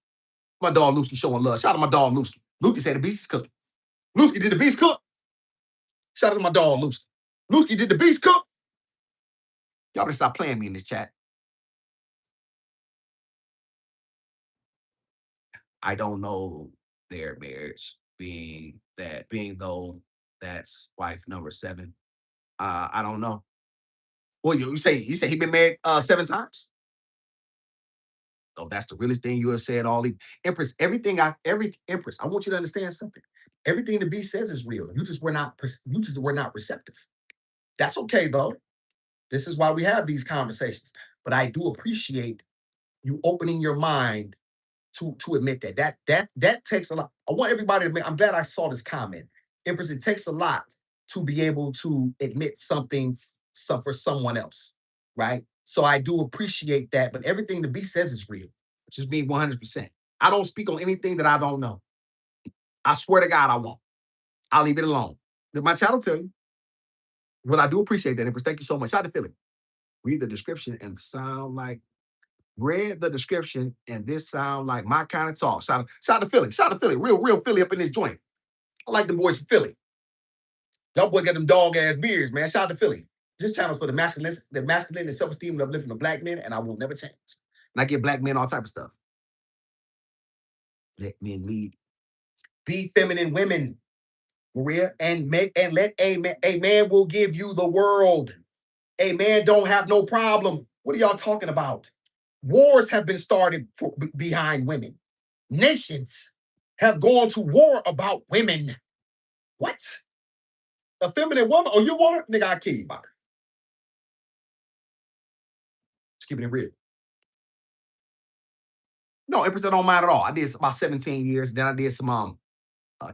My dog Lusky showing love. Shout out to my dog Lusky. Lusky said the beast is cooking. Lusky did the beast cook. Shout out to my dog Lusky. Lusky did the beast cook. Y'all better stop playing me in this chat. I don't know their marriage being though that's wife number 7. I don't know. Well, you say he been married 7 times? Oh, that's the realest thing you have said all the Empress. Every Empress. I want you to understand something. Everything the beast says is real. You just were not receptive. That's okay though. This is why we have these conversations. But I do appreciate you opening your mind to admit that. That takes a lot. I want everybody to admit, I'm glad I saw this comment. Empress, it takes a lot to be able to admit something for someone else, right? So I do appreciate that, but everything the beast says is real. Just being 100%. I don't speak on anything that I don't know. I swear to God, I won't. I'll leave it alone. Did my channel tell you? But I do appreciate that, Empress. Thank you so much. Shout out to Philly. Read the description and sound like read the description, and this sound like my kind of talk. Shout out to Philly. Shout out to Philly. Real Philly up in this joint. I like the boys from Philly. Y'all boys got them dog ass beards, man. Shout out to Philly. This channel's for the masculine and self-esteem and uplifting of black men, and I will never change. And I give black men all type of stuff. Let men lead. Be feminine women, Maria, and let a man will give you the world. A man don't have no problem. What are y'all talking about? Wars have been started behind women. Nations have gone to war about women. What? A feminine woman? Oh, you want her? Nigga, I kill you about her. Just keeping it real. No, Empress, I don't mind at all. I did about 17 years. Then I did some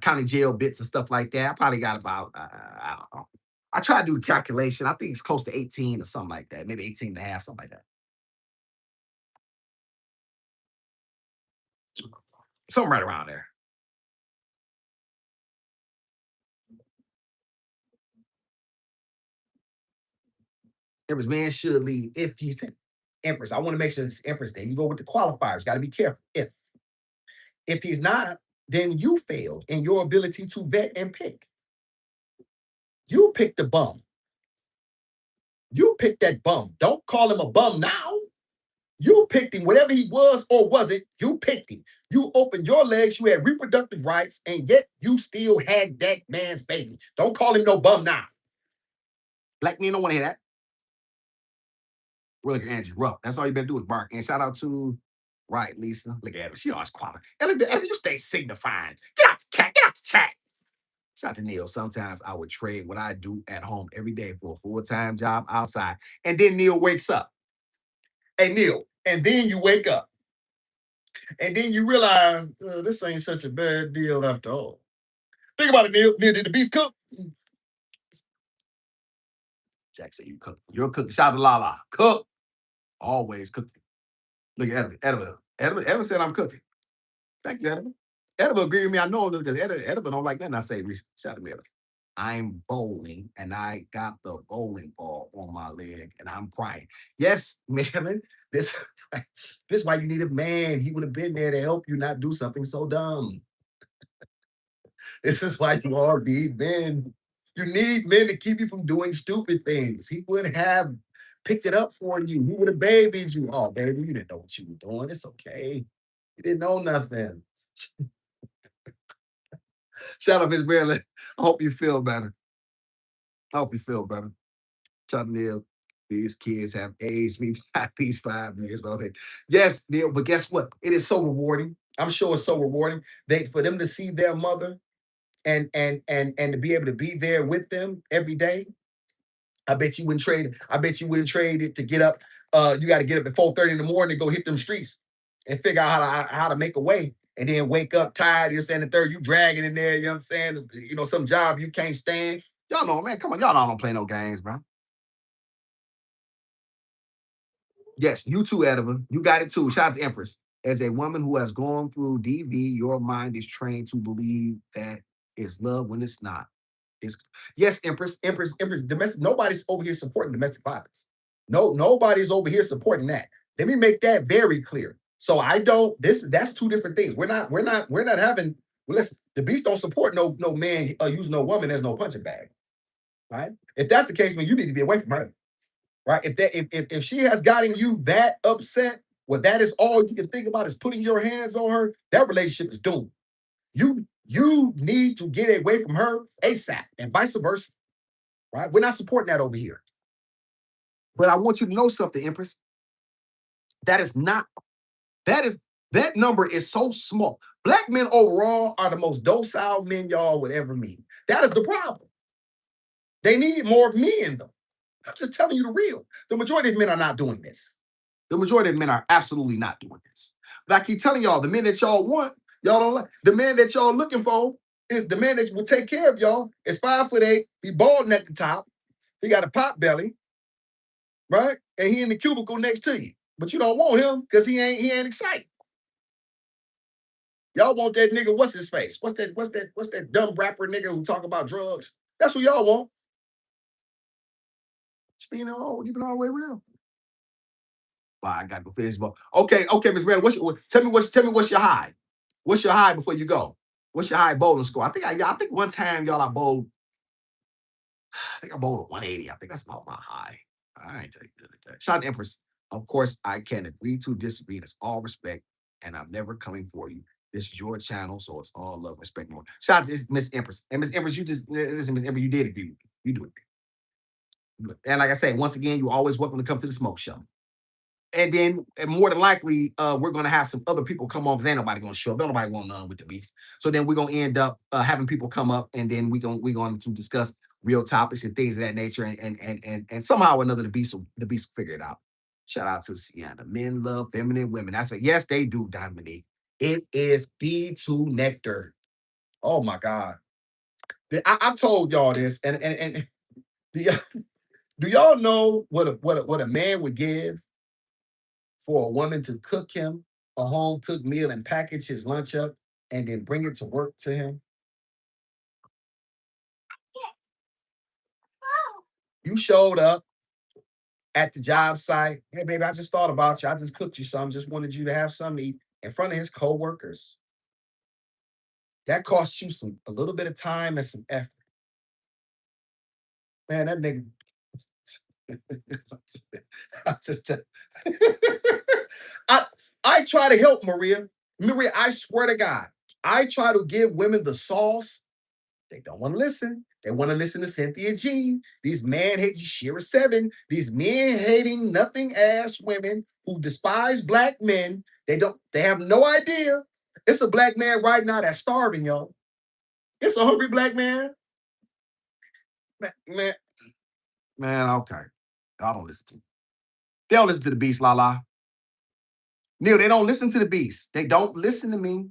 county jail bits and stuff like that. I probably got about, I don't know. I tried to do the calculation. I think it's close to 18 or something like that. Maybe 18 and a half, something like that. Something right around there. Empress, man should leave if he's Empress. I want to make sure it's Empress there. You go with the qualifiers. Got to be careful. If he's not, then you failed in your ability to vet and pick. You picked the bum. You picked that bum. Don't call him a bum now. You picked him, whatever he was or wasn't, you picked him. You opened your legs, you had reproductive rights, and yet you still had that man's baby. Don't call him no bum now. Black men don't want to hear that. Look at Angie Ruff. That's all you better do is bark. And shout out to right, Lisa. Look at her. She always quality. And you stay signifying. Get out the cat. Get out the chat. Shout out to Neil. Sometimes I would trade what I do at home every day for a full-time job outside. And then Neil wakes up. Hey, Neil. And then you wake up. And then you realize this ain't such a bad deal after all. Think about it, Neil. Neil, did the beast cook? Jack said you cook. You're cooking. Shout out to Lala. Cook. Always cooking. Look at Edible. Edible said I'm cooking. Thank you, Edible. Edible agree with me. I know because Edible don't like nothing I say recently. Shout out to me, Edible. I'm bowling and I got the bowling ball on my leg and I'm crying. Yes, Marilyn, this is why you need a man. He would have been there to help you not do something so dumb. This is why you all need men. You need men to keep you from doing stupid things. He would have picked it up for you. He would have babied you. Oh, baby, you didn't know what you were doing. It's okay. You didn't know nothing. Shout out, Miss Marilyn. I hope you feel better. I hope you feel better. Shout out, Neil. These kids have aged me at least 5 years, but okay. Yes, Neil, but guess what? It is so rewarding. I'm sure it's so rewarding. For them to see their mother and to be able to be there with them every day. I bet you wouldn't trade. I bet you wouldn't trade it to get up. You got to get up at 4:30 in the morning to go hit them streets and figure out how to make a way. And then wake up tired, you're standing third, you dragging in there, you know what I'm saying? You know, some job you can't stand. Y'all know, man, come on, y'all don't play no games, bro. Yes, you too, Edwin. You got it too. Shout out to Empress. As a woman who has gone through DV, your mind is trained to believe that it's love when it's not. It's yes, Empress. Domestic. Nobody's over here supporting domestic violence. No, nobody's over here supporting that. Let me make that very clear. So I don't. That's two different things. We're not having. Well, listen, the beast don't support no man using no woman as no punching bag. Right? If that's the case, man, you need to be away from her. Right? If she has gotten you that upset, well, that is all you can think about is putting your hands on her. That relationship is doomed. You need to get away from her ASAP, and vice versa. Right? We're not supporting that over here. But I want you to know something, Empress. That is not. That is that number is so small. Black men overall are the most docile men y'all would ever meet. That is the problem. They need more of me in them. I'm just telling you the real. The majority of men are not doing this. The majority of men are absolutely not doing this. But I keep telling y'all, the men that y'all want, y'all don't like. The man that y'all looking for is the man that will take care of y'all. It's 5'8". He balding at the top. He got a pot belly, right? And he in the cubicle next to you. But you don't want him because he ain't excited. Y'all want that nigga, what's his face? What's that dumb rapper nigga who talk about drugs? That's what y'all want. You've been all the way around. Wow, I gotta go finish. Okay, Miss Brandon, tell me what's your high? What's your high before you go? What's your high bowling score? I think one time y'all I bowled a 180. I think that's about my high. I ain't tell you that. Shout out to Empress. Of course, I can agree to disagree. It's all respect, and I'm never coming for you. This is your channel, so it's all love, respect, more. Shout out to Miss Empress. And Miss Empress, you just listen, Miss Empress, you did agree with me. You do it. And like I say, once again, you're always welcome to come to the smoke show. And then more than likely, we're gonna have some other people come on because ain't nobody gonna show up. Don't nobody want none with the beast. So then we're gonna end up having people come up, and then we're going to discuss real topics and things of that nature, and somehow or another the beast will figure it out. Shout out to Sienna. Men love feminine women. That's what. Yes, they do, Dominique. It is B2 nectar. Oh my God. I've told y'all this, and do y'all know what a man would give for a woman to cook him a home cooked meal and package his lunch up and then bring it to work to him? You showed up at the job site. Hey, baby, I just thought about you. I just cooked you some. Just wanted you to have something to eat in front of his coworkers. That cost you a little bit of time and some effort. Man, that nigga. I just, I, I try to help Maria. Maria, I swear to God, I try to give women the sauce. They don't want to listen. They want to listen to Cynthia G. These man hating Shira 7. These men hating nothing ass women who despise black men. They have no idea. It's a black man right now that's starving, y'all. It's a hungry black man. Man, man, okay. Y'all don't listen to me. They don't listen to the beast, la la. Neil, they don't listen to the beast. They don't listen to me.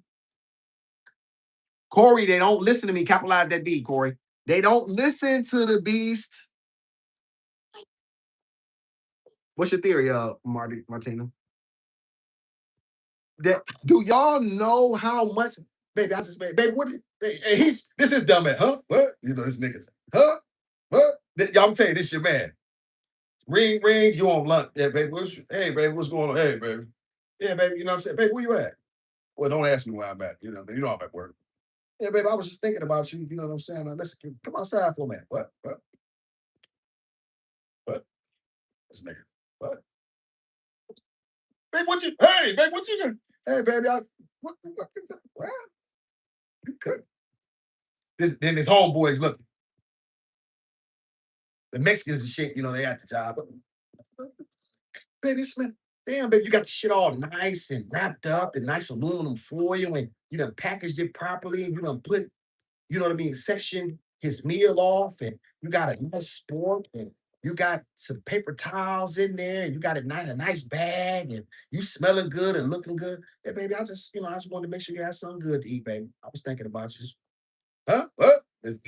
Corey, they don't listen to me. Capitalize that B, Corey. They don't listen to the beast. What's your theory, Martina? Do y'all know how much, baby? I just, baby, what? This is dumb, man. Huh? What? You know this niggas. Huh? What? Y'all, I'm telling you, this your man. Ring, ring. You on lunch? Yeah, baby. Hey, baby, what's going on? Hey, baby. Yeah, baby. You know what I'm saying? Baby, where you at? Well, don't ask me where I'm at. You know I'm at work. Yeah, baby, I was just thinking about you. You know what I'm saying? Listen, come outside for a minute. What? What? What? This nigga. What? Babe, what you? Hey, babe, what you doing? Hey, baby, what? You could. Then his homeboys looking. The Mexicans and shit, they at the job. Baby, it's man, damn, baby, you got the shit all nice and wrapped up in nice aluminum foil, and you done packaged it properly, and you done put, you know what I mean, section his meal off, and you got a nice spork, and you got some paper towels in there, and you got a nice bag, and you smelling good and looking good. Hey, baby, I just wanted to make sure you had something good to eat, baby. I was thinking about you. Huh? What? The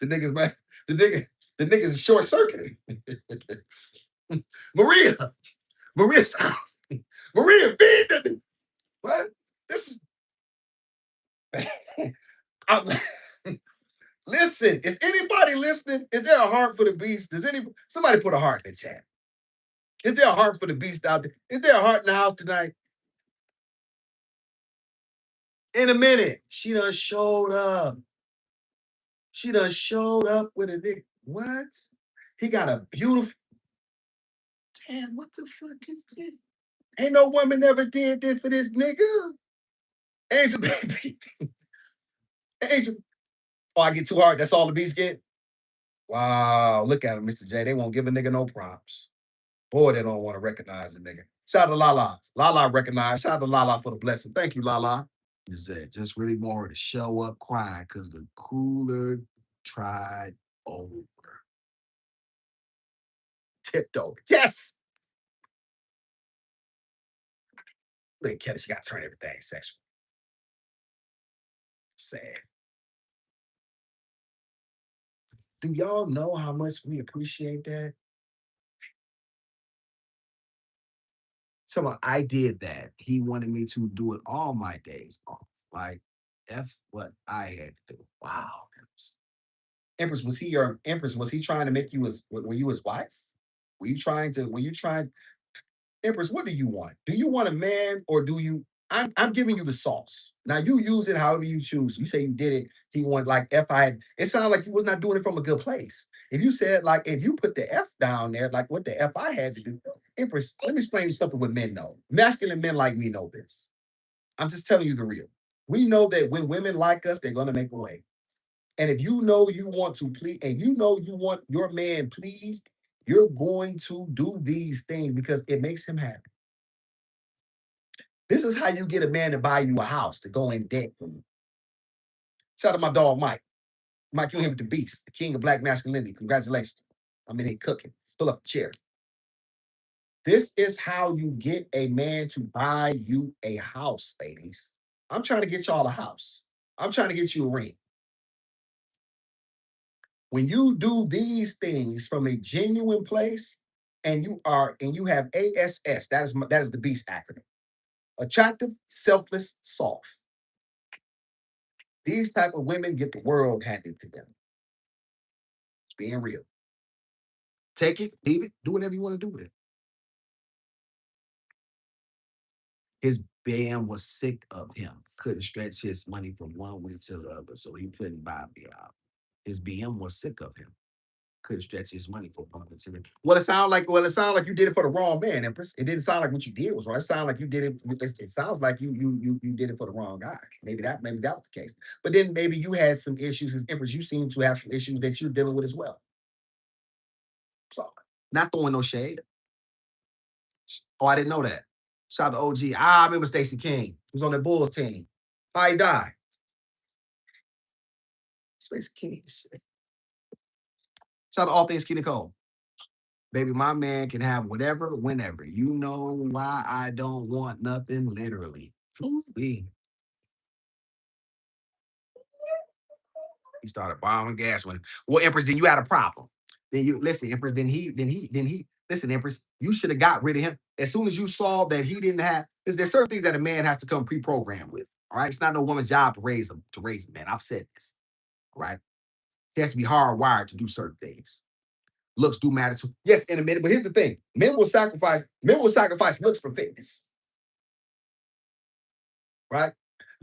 niggas, man, the nigga, the niggas short circuiting. Maria, Maria, Maria, feed the what? This is. I'm- Listen, is anybody listening? Is there a heart for the beast? Does somebody put a heart in the chat? Is there a heart for the beast out there? Is there a heart in the house tonight? In a minute, she done showed up. She done showed up with a nigga. What? He got a beautiful. Damn, what the fuck is this? Ain't no woman ever did this for this nigga. Angel baby. Angel. Oh, I get too hard. That's all the beast get? Wow. Look at him, Mr. J. They won't give a nigga no props. Boy, they don't want to recognize a nigga. Shout out to Lala. Lala recognized. Shout out to Lala for the blessing. Thank you, Lala. Is that just really more to show up crying because the cooler tried over. Tipped over. Yes. Look at Kelly. She got to turn everything sexual. Sad. Do y'all know how much we appreciate that? So I did that. He wanted me to do it all my days off. Like, F what I had to do. Wow. Empress, was he your Empress? Was he trying to make you his, were you his wife? Were you trying, Empress, what do you want? Do you want a man or do you, I'm giving you the sauce. Now you use it however you choose. You say you did it. He want like F I had, it sounded like you was not doing it from a good place. If you said like, if you put the F down there, like what the F I had to do, Empress, let me explain you something what men know. Masculine men like me know this. I'm just telling you the real. We know that when women like us, they're gonna make a way. And if you know you want to please, and you know you want your man pleased, you're going to do these things because it makes him happy. This is how you get a man to buy you a house to go in debt for you. Shout out to my dog Mike. Mike, you him with the beast, the king of black masculinity. Congratulations. I'm in here cooking. Pull up a chair. This is how you get a man to buy you a house, ladies. I'm trying to get y'all a house. I'm trying to get you a ring. When you do these things from a genuine place, and you have ASS, that is the beast acronym. Attractive, selfless, soft. These type of women get the world handed to them. It's being real. Take it, leave it, do whatever you want to do with it. His band was sick of him. Couldn't stretch his money from one week to the other, so he couldn't buy me out. His BM was sick of him. Couldn't stretch his money for one week to the Well, it sounded like you did it for the wrong man, Empress. It didn't sound like what you did was right. It sounded like you did it. It sounds like you did it for the wrong guy. Maybe that was the case. But then maybe you had some issues as Empress. You seem to have some issues that you're dealing with as well. So not throwing no shade. Oh, I didn't know that. Shout out to OG. I remember Stacey King. He was on the Bulls team. How he died. Stacey King. Shout out to All Things King Nicole. Baby, my man can have whatever, whenever. You know why I don't want nothing, literally. He started borrowing gas when. Well, Empress, then you had a problem. Then you listen, Empress. Then he. Listen, Empress. You should have got rid of him as soon as you saw that he didn't have. Because there's certain things that a man has to come pre-programmed with. All right, it's not no woman's job to raise him. To raise a man. I've said this. All right, he has to be hardwired to do certain things. Looks do matter too. Yes, in a minute. But here's the thing: men will sacrifice. Men will sacrifice looks for fitness. Right?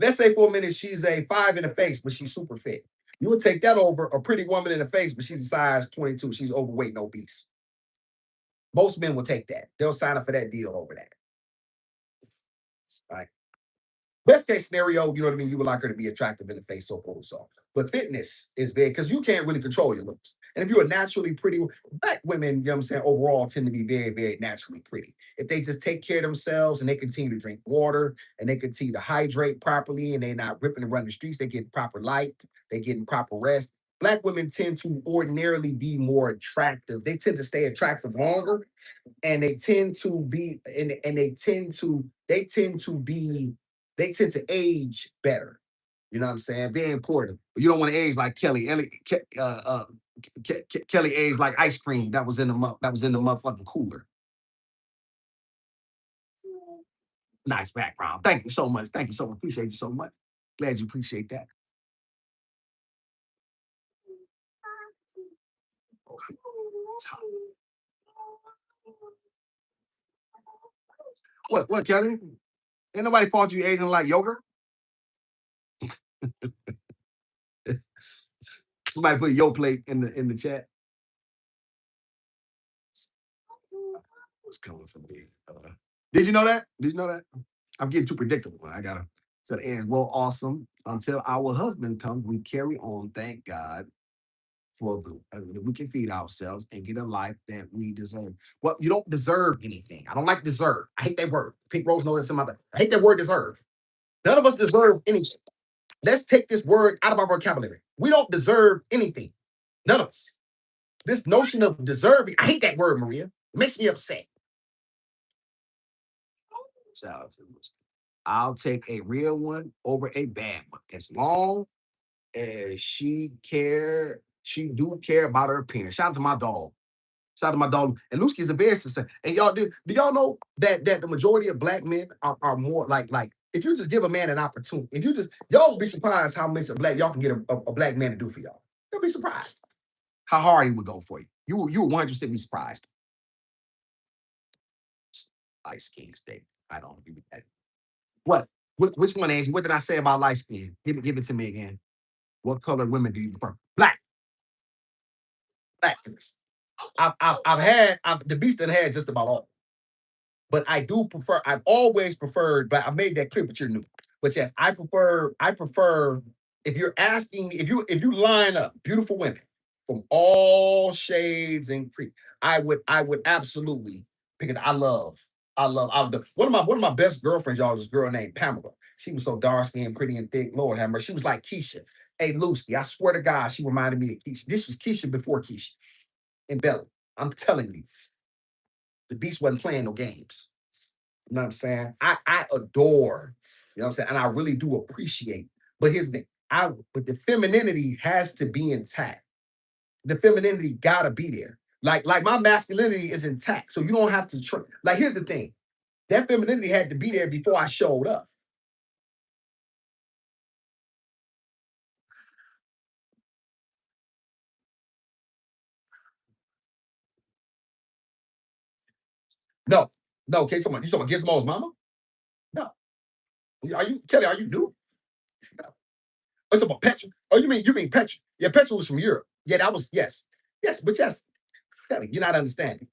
Let's say for a minute she's a 5 in the face, but she's super fit. You would take that over a pretty woman in the face, but she's a size 22. She's overweight and obese. Most men will take that. They'll sign up for that deal over that. Right? Best case scenario, you know what I mean? You would like her to be attractive in the face, so forth and so on. But fitness is big because you can't really control your looks. And if you're a naturally pretty, black women, you know what I'm saying, overall tend to be very, very naturally pretty. If they just take care of themselves and they continue to drink water and they continue to hydrate properly and they're not ripping and running the streets, they get proper light, they getting proper rest. Black women tend to ordinarily be more attractive. They tend to stay attractive longer and they tend to be and they tend to age better. You know what I'm saying? Very important. But you don't want to age like Kelly. Kelly aged like ice cream that was in the motherfucking cooler. Nice background. Thank you so much. Thank you so much. Appreciate you so much. Glad you appreciate that. What, Kelly? Ain't nobody fault you Asian like yogurt. Somebody put your plate in the chat. What's coming from me? Did you know that? Did you know that? I'm getting too predictable. I gotta set the ends. Well, awesome. Until our husband comes, we carry on. Thank God for that we can feed ourselves and get a life that we deserve. Well, you don't deserve anything. I don't like deserve. I hate that word. Pink Rose knows this in my life. I hate that word deserve. None of us deserve anything. Let's take this word out of our vocabulary. We don't deserve anything. None of us. This notion of deserving, I hate that word, Maria. It makes me upset. Shout out to Rooster. I'll take a real one over a bad one as long as she do care about her appearance. Shout out to my dog. Shout out to my dog. And Lusky's a very sincere. And y'all do y'all know that the majority of black men are more like if you just give a man an opportunity, if you just y'all will be surprised how much y'all can get a black man to do for y'all. You'll be surprised how hard he would go for you. You will 100% be surprised. Light skin steak. I don't agree with that. What? Which one, Angie? What did I say about light skin? Give it to me again. What color women do you prefer? Black. Blackness. The beast that had just about all. But I do prefer, I've always preferred, but I made that clear, but you're new. But yes, I prefer if you're asking, if you line up beautiful women from all shades and creed, I would absolutely pick it. One of my best girlfriends, y'all, was a girl named Pamela. She was so dark skinned, pretty and thick. Lord have mercy. She was like Keisha. Hey, Lusky, I swear to God, she reminded me of Keisha. This was Keisha before Keisha in Belly. I'm telling you, the beast wasn't playing no games. You know what I'm saying? I adore, you know what I'm saying? And I really do appreciate. But here's the thing. But the femininity has to be intact. The femininity gotta be there. Like my masculinity is intact. So you don't have to like here's the thing. That femininity had to be there before I showed up. No, no, okay, you talking about Gizmo's mama? No. Are you Kelly, are you new? No. Oh, you talking about Petra? Oh, you mean Petra? Yeah, Petra was from Europe. Yeah, that was yes. Yes, but yes, Kelly, you're not understanding.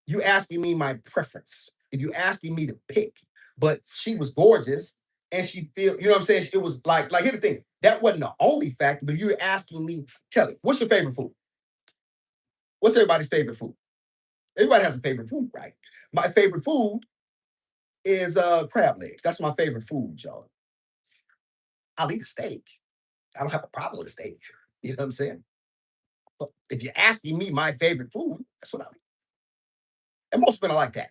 You asking me my preference. If you asking me to pick, but she was gorgeous and she feel, you know what I'm saying? It was like here's the thing. That wasn't the only factor, but you're asking me, Kelly, what's your favorite food? What's everybody's favorite food? Everybody has a favorite food, right? My favorite food is crab legs. That's my favorite food, y'all. I'll eat a steak. I don't have a problem with a steak. You know what I'm saying? But if you're asking me my favorite food, that's what I eat. And most men are like that.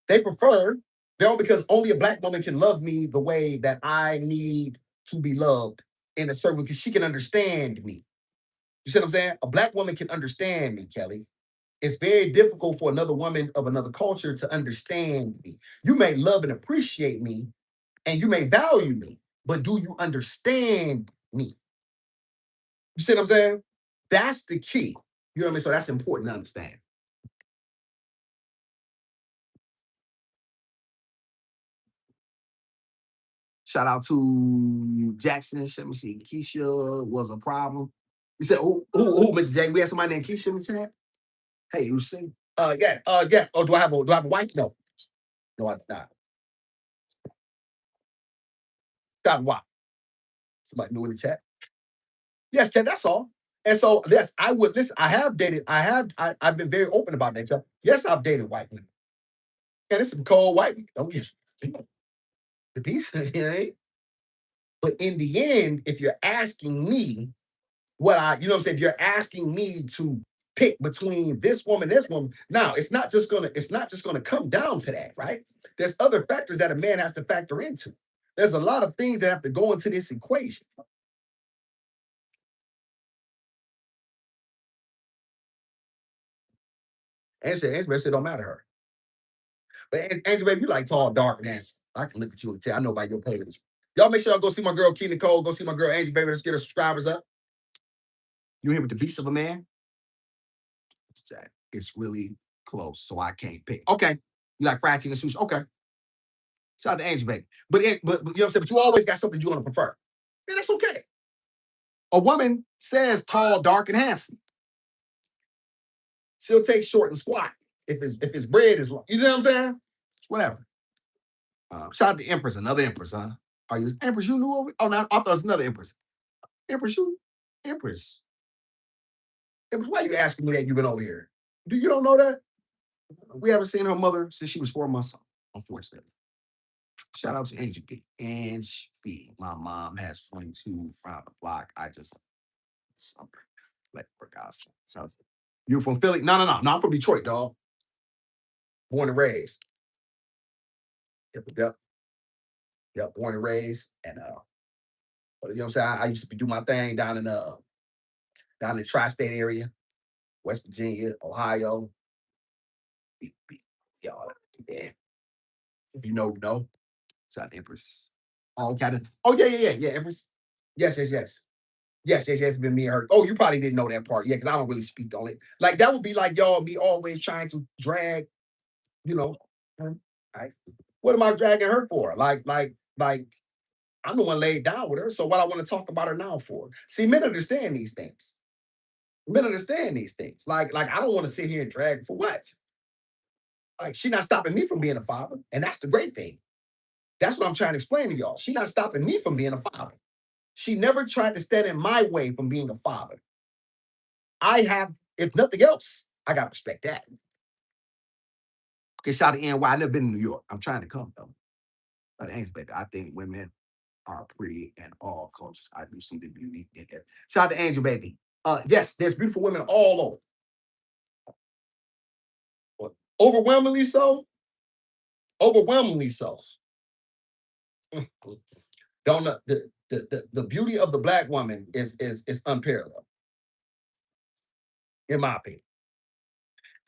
They prefer, because only a black woman can love me the way that I need to be loved in a certain, because she can understand me. You see what I'm saying? A black woman can understand me, Kelly. It's very difficult for another woman of another culture to understand me. You may love and appreciate me, and you may value me, but do you understand me? You see what I'm saying? That's the key. You know what I mean? So that's important to understand. Shout out to Jackson. Let me see. Keisha was a problem. You said, who, Mrs. Jackson? We had somebody named Keisha in the chat. Hey, you see? Yeah. Oh, do I have a wife? No. No, I do not. Got a wife. Somebody new in the chat. Yes, Ken, that's all. And so, yes, I would listen. I have dated, I've been very open about that. Yes, I've dated white women. And it's some cold white women. Don't get the piece. But in the end, if you're asking me you know what I'm saying, if you're asking me to pick between this woman, now it's not just gonna come down to that, right? There's other factors that a man has to factor into. There's a lot of things that have to go into this equation. Angela said, don't matter to her. But Angela, baby, you like tall, dark, and handsome. I can look at you and tell. I know by your page. Y'all make sure y'all go see my girl Key Nicole. Go see my girl Angie, baby. Let's get her subscribers up. You here with the beast of a man? It's really close, so I can't pick. Okay. You like fried chicken and sushi? Okay. Shout out to Angel, baby. But you know what I'm saying? But you always got something you want to prefer. And that's okay. A woman says tall, dark, and handsome. She'll take short and squat if his bread is long. You know what I'm saying? Whatever. Shout out to Empress, another Empress, huh? Are you Empress? You knew of it? Oh, no, I thought it was another Empress. Empress, you Empress. Empress, why are you asking me that you've been over here? Do you don't know that? We haven't seen her mother since she was 4 months old, unfortunately. Shout out to Angel B. Ange B. My mom has 22 around the block. I just summer. Let work out. Sounds you from Philly? No. I'm from Detroit, dog. Born and raised. Yep. Born and raised. And but you know what I'm saying? I used to do my thing down in the tri-state area, West Virginia, Ohio. Y'all, yeah. If you know, you know. Shout out to Empress. All kind of. Oh yeah. Empress. Yes. Yes, it's been me and her. Oh, you probably didn't know that part. Yeah, because I don't really speak on it. Like that would be like y'all me always trying to drag, you know. I, what am I dragging her for? Like I'm the one laid down with her. So what I want to talk about her now for? See, men understand these things. Men understand these things. Like I don't want to sit here and drag for what? Like she's not stopping me from being a father, and that's the great thing. That's what I'm trying to explain to y'all. She's not stopping me from being a father. She never tried to stand in my way from being a father. I have, if nothing else, I got to respect that. Okay, shout out to NY. I never been in New York. I'm trying to come though. But thanks, baby. I think women are pretty in all cultures. I do see the beauty in it. Shout out to Angel, baby. Yes, there's beautiful women all over. But overwhelmingly so. Overwhelmingly so. Don't the beauty of the black woman is unparalleled, in my opinion.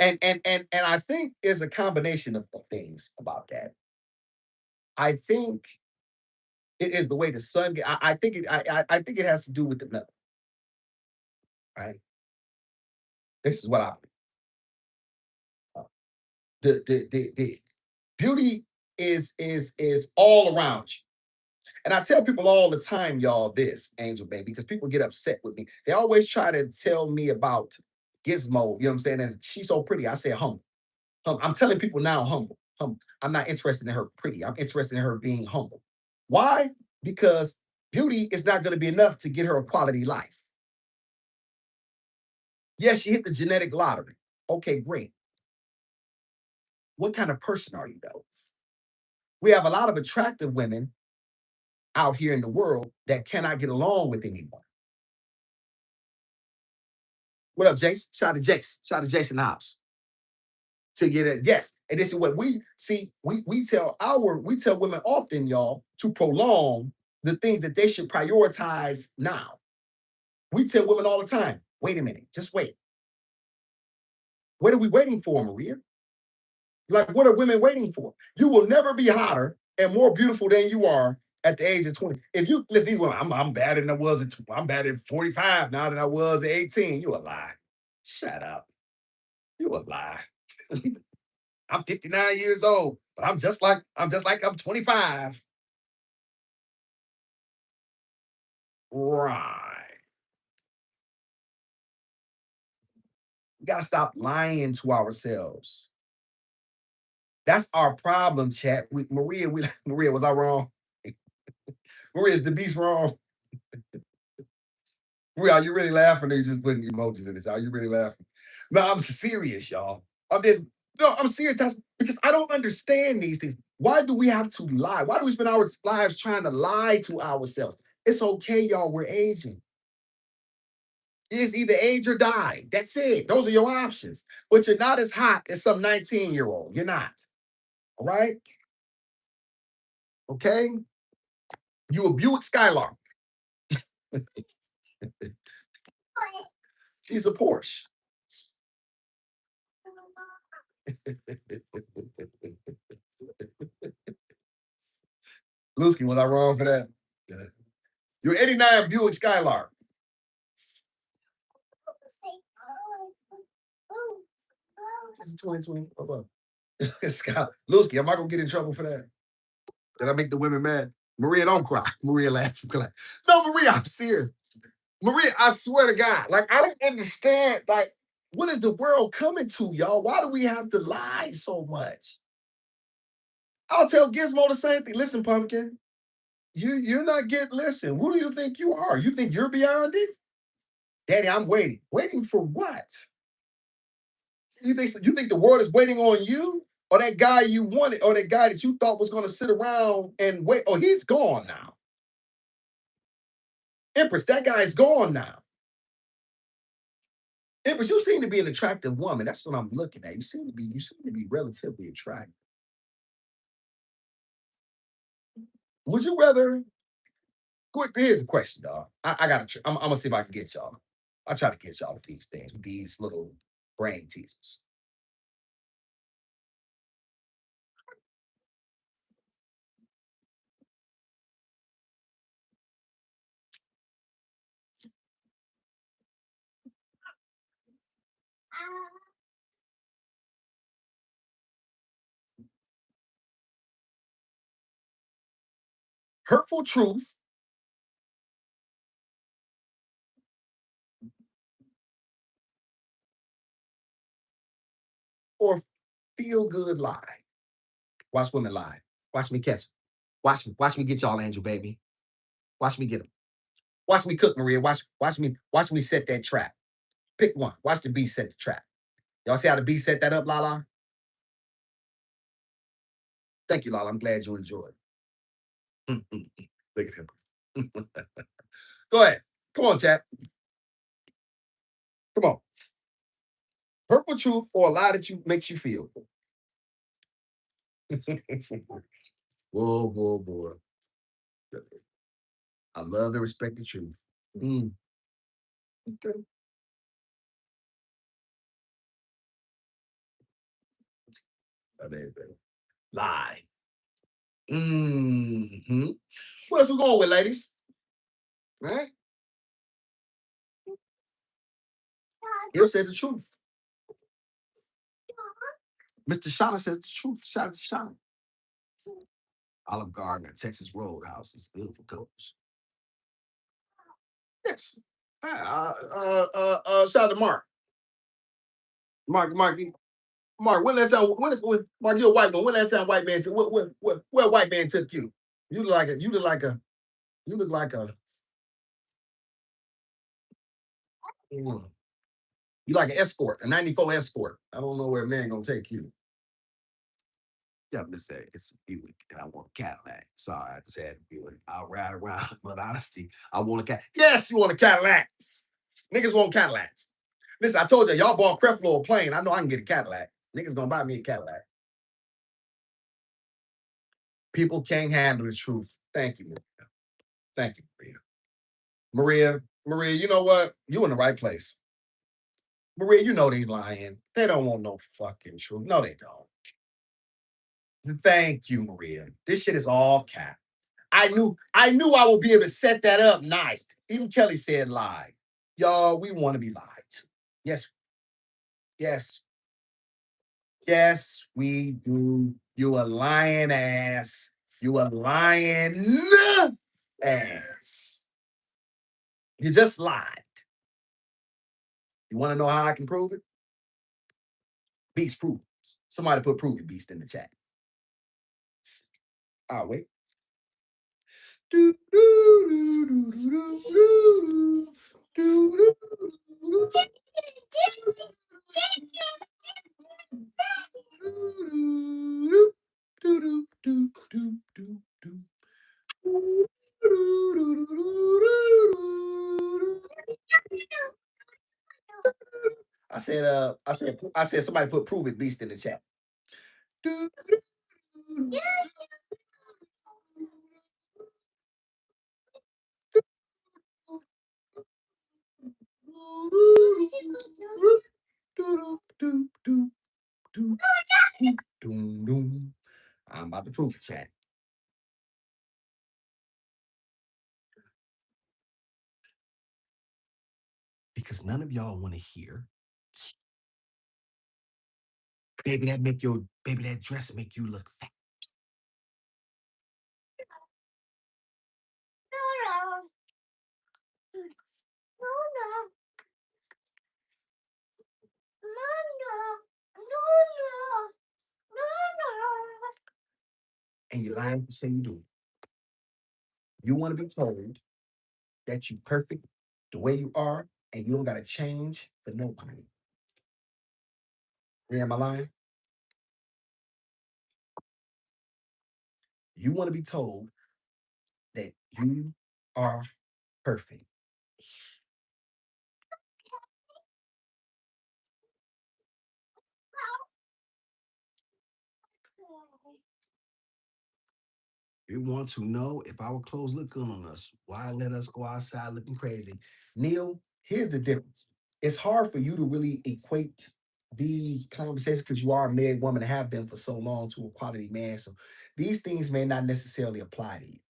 And I think there's a combination of things about that. I think it is the way the sun. I think I think it has to do with the metal, right? This is what I uh, the beauty is all around you. And I tell people all the time, y'all, this Angel Baby, because people get upset with me. They always try to tell me about Gizmo. You know what I'm saying? And she's so pretty. I say humble. I'm telling people now, humble. Humble. I'm not interested in her pretty. I'm interested in her being humble. Why? Because beauty is not going to be enough to get her a quality life. Yes, she hit the genetic lottery. Okay, great. What kind of person are you, though? We have a lot of attractive women out here in the world that cannot get along with anyone. What up, Jace? Shout out to Jace. Shout out to Jason Hobbs. To get it, yes. And this is what we see. We tell women often, y'all, to prolong the things that they should prioritize now. We tell women all the time, wait a minute, just wait. What are we waiting for, Maria? Like, what are women waiting for? You will never be hotter and more beautiful than you are at the age of 20. If you listen, I'm better than I was I'm better at 45 now than I was at 18. You a lie. Shut up. You a lie. I'm 59 years old, but I'm just like I'm 25. Right. We gotta stop lying to ourselves. That's our problem, chat. Maria, was I wrong? Maria, is the beast wrong? Maria, are you really laughing or you just putting emojis in this? Are you really laughing? No, I'm serious, y'all. I'm serious because I don't understand these things. Why do we have to lie? Why do we spend our lives trying to lie to ourselves? It's okay, y'all. We're aging. It's either age or die. That's it. Those are your options. But you're not as hot as some 19-year-old. You're not. All right? Okay? You a Buick Skylark. She's a Porsche. Lusky, was I wrong for that? Yeah. You're an 89 Buick Skylark. This is 2020. Lusky, am I gonna get in trouble for that? Did I make the women mad? Maria, don't cry. Maria laughed. No, Maria, I'm serious. Maria, I swear to God, like I don't understand. Like, what is the world coming to, y'all? Why do we have to lie so much? I'll tell Gizmo the same thing. Listen, Pumpkin, you're not getting. Listen, who do you think you are? You think you're beyond it, Daddy? I'm waiting. Waiting for what? You think the world is waiting on you, or that guy you wanted, or that guy that you thought was going to sit around and wait? Oh, he's gone now. Empress, that guy's gone now. Empress, you seem to be an attractive woman. That's what I'm looking at. You seem to be relatively attractive. Would you rather? Quick, here's a question, dog. I gotta. I'm gonna see if I can get y'all. I'll try to get y'all with these things, with these little brain teasers. Hurtful truth or feel good lie. Watch women lie. Watch me catch 'em. Watch me get y'all, Angel baby. Watch me get them. Watch me cook, Maria. Watch me set that trap. Pick one. Watch the bee set the trap. Y'all see how the bee set that up, Lala? Thank you, Lala. I'm glad you enjoyed. Look at him. Go ahead. Come on, chap. Come on. Hurtful truth or a lie that you makes you feel. Whoa, whoa, boy. I love and respect the truth. Mm. Okay. Oh, there you go. Lie. Mm-hmm. What else we going with, ladies? All right? Hill said the truth. Mr. Shauna says the truth. Shout out to Shauna. Olive Garden, Texas Roadhouse is good for couples. Yes. Shout out to Mark. Mark, Mark. When last time? Mark, you're a white man. When last time white man took? Where white man took you? You look like a. You look like a. You look like a. mm, You like an escort, a '94 escort. I don't know where a man gonna take you. Yeah, I'm just saying it's a Buick, and I want a Cadillac. Sorry, I just had a Buick. I'll ride around, but honestly, I want a cat. Yes, you want a Cadillac. Niggas want Cadillacs. Listen, I told you, y'all bought Creflo a plane. I know I can get a Cadillac. Niggas gonna buy me a Cadillac. People can't handle the truth. Thank you, Maria. Thank you, Maria. Maria, you know what? You in the right place. Maria, you know they lying. They don't want no fucking truth. No, they don't. Thank you, Maria. This shit is all cap. I knew I would be able to set that up nice. Even Kelly said lie. Y'all, we want to be lied to. Yes, yes, yes, we do. You a lying ass. You a lying ass. You just lied. You want to know how I can prove it? Beast prove it. Somebody put prove it, Beast, in the chat. I'll wait. I said somebody put prove it beast in the chat. I'm about to prove the chat. Because none of y'all want to hear. Baby, that dress make you look fat. and you're lying to say you do. You want to be told that you perfect the way you are, and you don't gotta change for nobody. Am I lying? You want to be told that you are perfect. You want to know if our clothes look good on us, why let us go outside looking crazy? Neil, here's the difference. It's hard for you to really equate these conversations because you are a married woman and have been for so long to a quality man. So these things may not necessarily apply to you.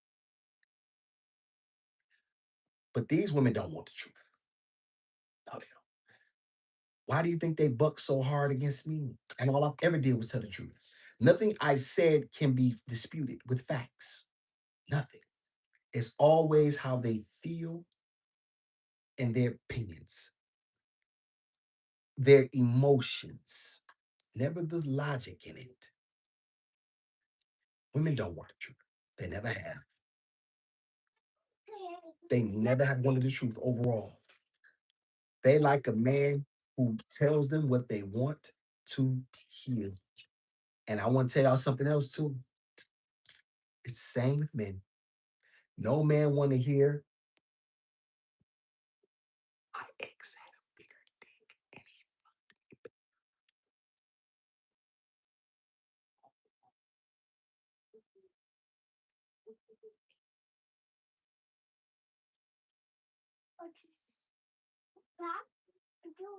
But these women don't want the truth. No, they don't. Why do you think they buck so hard against me? And all I've ever did was tell the truth. Nothing I said can be disputed with facts. Nothing. It's always how they feel and their opinions, their emotions, never the logic in it. Women don't want the truth. They never have. They never have wanted the truth overall. They like a man who tells them what they want to hear. And I want to tell y'all something else too. It's the same with men. No man want to hear my ex had a bigger dick.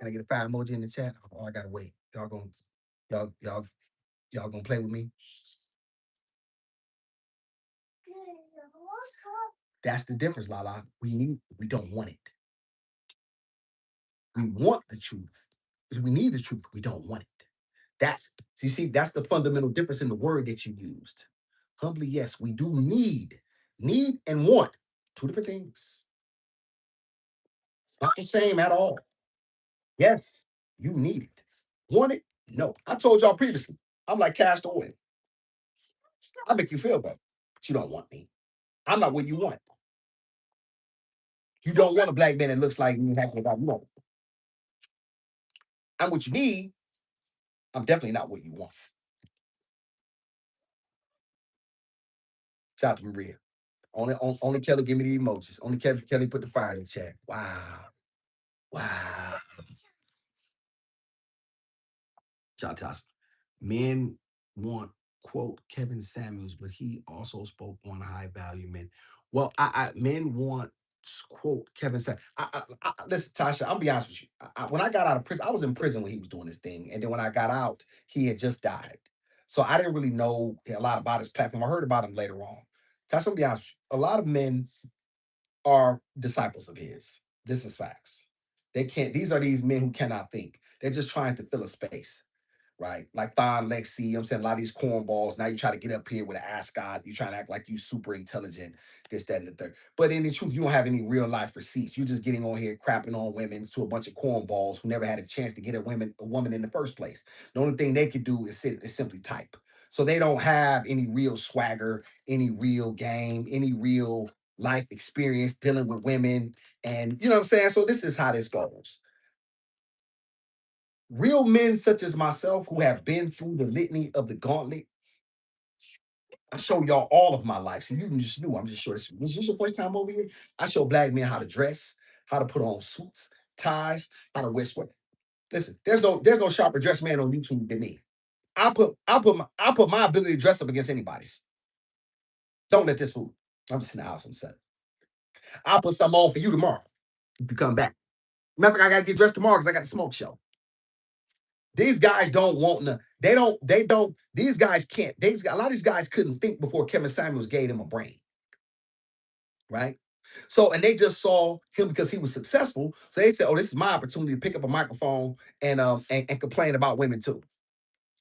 Can I get a fire emoji in the chat? Oh, I gotta wait. Y'all y'all y'all gonna play with me? That's the difference, Lala. We don't want it. We want the truth. Because we need the truth. We don't want it. That's see, that's the fundamental difference in the word that you used. Humbly, yes, we do need and want two different things. It's not the same at all. Yes, you need it. Want it? No. I told y'all previously. I'm like cast oil. I make you feel better, but you don't want me. I'm not what you want. You don't want a black man that looks like me. Exactly like you want. I'm what you need. I'm definitely not what you want. Shout out to Maria. Only Kelly give me the emojis. Only Kelly put the fire in the chat. Wow. Wow. Shout out to us. Men want quote Kevin Samuels, but he also spoke on high value men. Well, men want quote Kevin Samuels. Listen, Tasha, I'll be honest with you. When I got out of prison, I was in prison when he was doing this thing, and then when I got out, he had just died. So I didn't really know a lot about his platform. I heard about him later on. Tasha, I'll be honest. With you. A lot of men are disciples of his. This is facts. They can't. These are these men who cannot think. They're just trying to fill a space, right? Like Thon Lexi, you know what I'm saying? A lot of these cornballs. Now you try to get up here with an ascot. You trying to act like you super intelligent, this, that, and the third. But in the truth, you don't have any real life receipts. You're just getting on here crapping on women to a bunch of cornballs who never had a chance to get a woman in the first place. The only thing they could do is simply type. So they don't have any real swagger, any real game, any real life experience dealing with women. And you know what I'm saying? So this is how this goes. Real men such as myself who have been through the litany of the gauntlet, I show y'all all of my life. So you can just knew. I'm just sure this your first time over here. I show black men how to dress, how to put on suits, ties, how to wear sweat. Listen, there's no sharper dressed man on YouTube than me. I put my ability to dress up against anybody's. Don't let this fool. I'm just in the house. I'm set. I'll put something on for you tomorrow if you come back. Matter of fact, I gotta get dressed tomorrow because I got the smoke show. These guys don't want no, they don't, these guys can't, a lot of these guys couldn't think before Kevin Samuels gave them a brain, right? So, and they just saw him because he was successful. So they said, oh, this is my opportunity to pick up a microphone and complain about women too.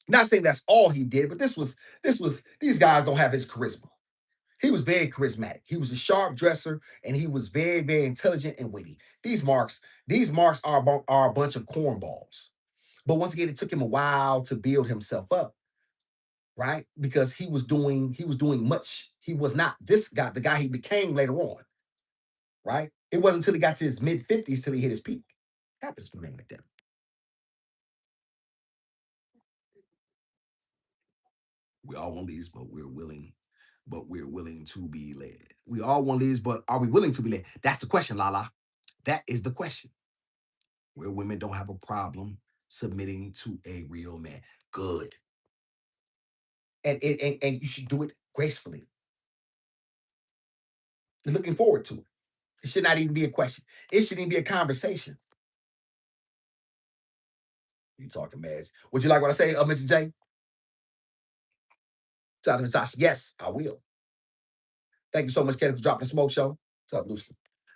Not saying that's all he did, but these guys don't have his charisma. He was very charismatic. He was a sharp dresser and he was very, very intelligent and witty. These marks are a bunch of cornballs. But once again, it took him a while to build himself up. right? Because he was doing much. He was not this guy, the guy he became later on, right? It wasn't until he got to his mid-50s till he hit his peak. Happens for men like that. We all want leads, but we're willing to be led. We all want leads, but are we willing to be led? That's the question, Lala. That is the question. Where women don't have a problem submitting to a real man. Good. And you should do it gracefully. You're looking forward to it. It should not even be a question. It shouldn't even be a conversation. You talking mad. Would you like what I say, Mr. J? Shout out to Natasha. Yes, I will. Thank you so much, Kenneth, for dropping the smoke show. Shout out to Lucy.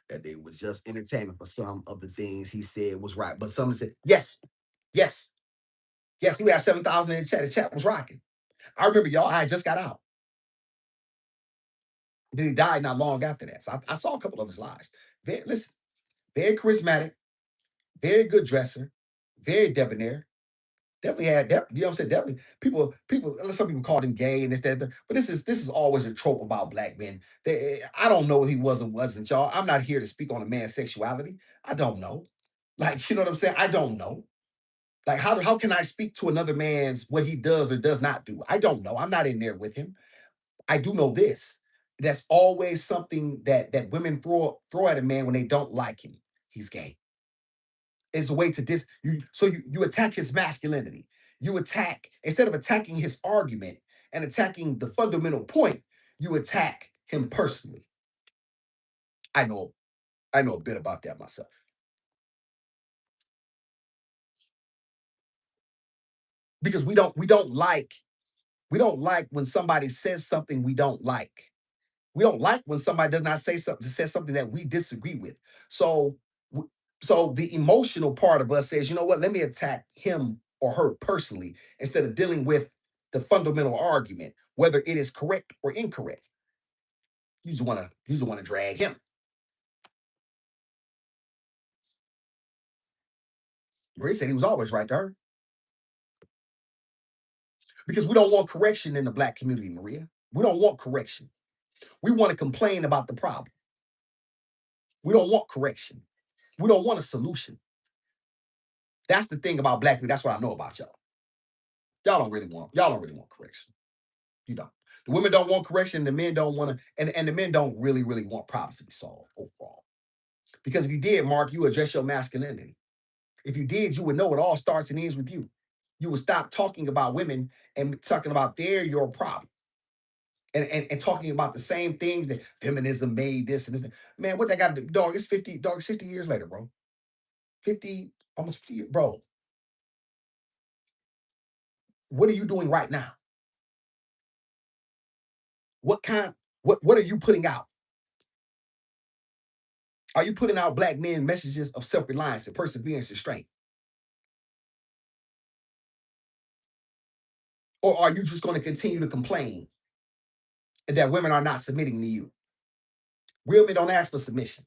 That day was just entertainment for some of the things he said was right. But some said, yes, yes, yes. He had 7,000 in the chat. The chat was rocking. I remember y'all, I had just got out. Then he died not long after that. So I saw a couple of his lives. Listen, very charismatic, very good dresser, very debonair. Definitely had that. You know what I'm saying? Definitely people. Some people called him gay and this that. But this is always a trope about black men. I don't know if he wasn't y'all. I'm not here to speak on a man's sexuality. I don't know. Like you know what I'm saying? I don't know. Like how can I speak to another man's what he does or does not do? I don't know. I'm not in there with him. I do know this. That's always something that women throw at a man when they don't like him. He's gay. It's a way to you attack his masculinity. You attack instead of attacking his argument and attacking the fundamental point, you attack him personally. I know a bit about that myself. Because we don't like when somebody says something we don't like. We don't like when somebody does not say something, says something that we disagree with. So, so the emotional part of us says, you know what? Let me attack him or her personally instead of dealing with the fundamental argument, whether it is correct or incorrect. You just want to drag him. Ray said he was always right to her because we don't want correction in the black community, Maria. We don't want correction. We want to complain about the problem. We don't want correction. We don't want a solution. That's the thing about black people. That's what I know about y'all. Y'all don't really want correction. You don't. The women don't want correction, the men don't want to, and the men don't really want problems to be solved overall. Because if you did, Mark, you address your masculinity. If you did, you would know it all starts and ends with you. You would stop talking about women and talking about they're your problem. And talking about the same things that feminism made this and this. Man, what they got to do? Dog, it's 50, dog, 60 years later, bro. 50, almost 50 years. Bro, what are you doing right now? What kind, what are you putting out? Are you putting out black men messages of self-reliance and perseverance and strength? Or are you just going to continue to complain that women are not submitting to you? Real men don't ask for submission.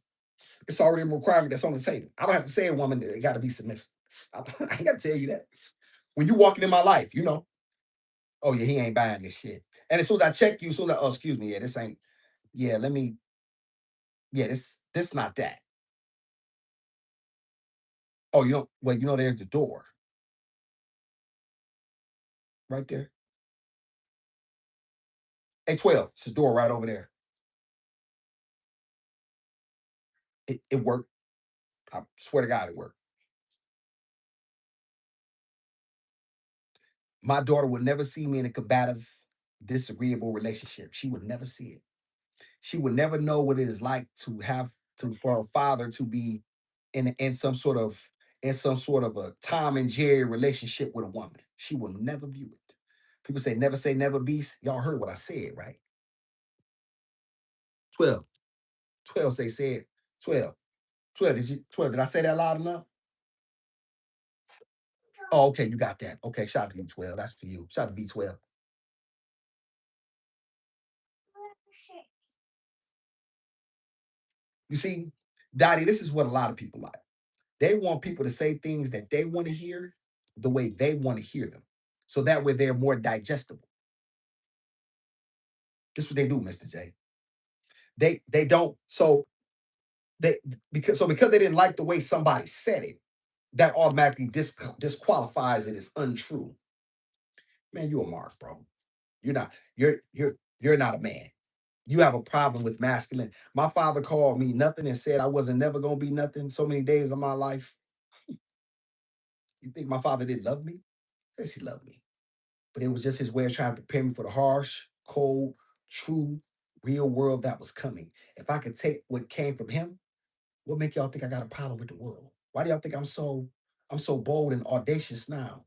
It's already a requirement that's on the table. I don't have to say a woman that got to be submissive. I ain't got to tell you that. When you walking in my life, you know, oh yeah, he ain't buying this shit. And as soon as I check you, so that, oh, excuse me, yeah, this ain't, yeah, let me, yeah, this not that. Oh, you know, well, you know, there's the door right there. A12, it's the door right over there. It worked. I swear to God, it worked. My daughter would never see me in a combative, disagreeable relationship. She would never see it. She would never know what it is like to have to for a father to be in some sort of a Tom and Jerry relationship with a woman. She will never view it. People say never beast. Y'all heard what I said, right? 12. 12 say it. 12. 12. Did you 12? Did I say that loud enough? Oh, okay, you got that. Okay, shout out to B12. That's for you. Shout out to B12. You see, Dottie, this is what a lot of people like. They want people to say things that they want to hear the way they want to hear them. So that way they're more digestible. This is what they do, Mr. J. They don't they because they didn't like the way somebody said it, that automatically disqualifies it as untrue. Man, you a mark, bro. You're not. You're not a man. You have a problem with masculine. My father called me nothing and said I wasn't never gonna be nothing so many days of my life. You think my father didn't love me? Yes, he loved me. But it was just his way of trying to prepare me for the harsh, cold, true, real world that was coming. If I could take what came from him, what make y'all think I got a problem with the world? Why do y'all think I'm so bold and audacious now?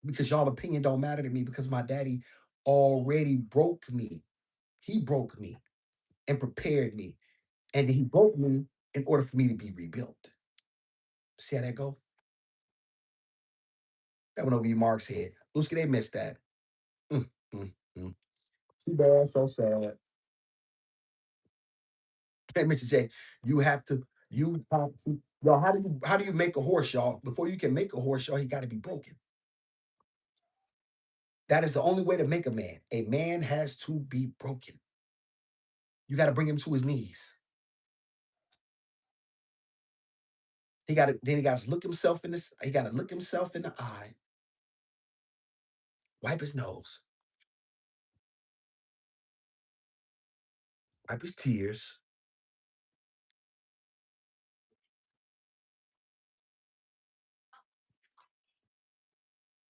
Because y'all opinion don't matter to me because my daddy already broke me. He broke me and prepared me. And he broke me in order for me to be rebuilt. See how that go? That went over your Mark's head. Lusky, they missed that. Mm, mm, mm. Too bad, so sad. Hey, Mr. J, y'all, how do you make a horse, y'all? Before you can make a horse, y'all, he gotta be broken. That is the only way to make a man. A man has to be broken. You got to bring him to his knees. He got to look himself in this. He got to look himself in the eye, wipe his nose, wipe his tears,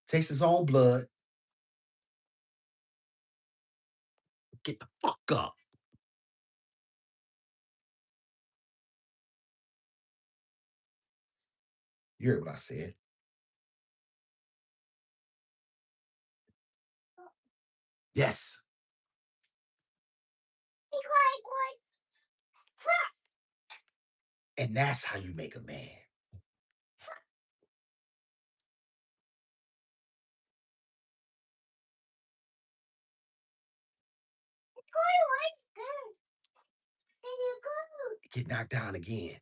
taste his own blood, get the fuck up. You heard what I said. Yes. And that's how you make a man. Get knocked down again.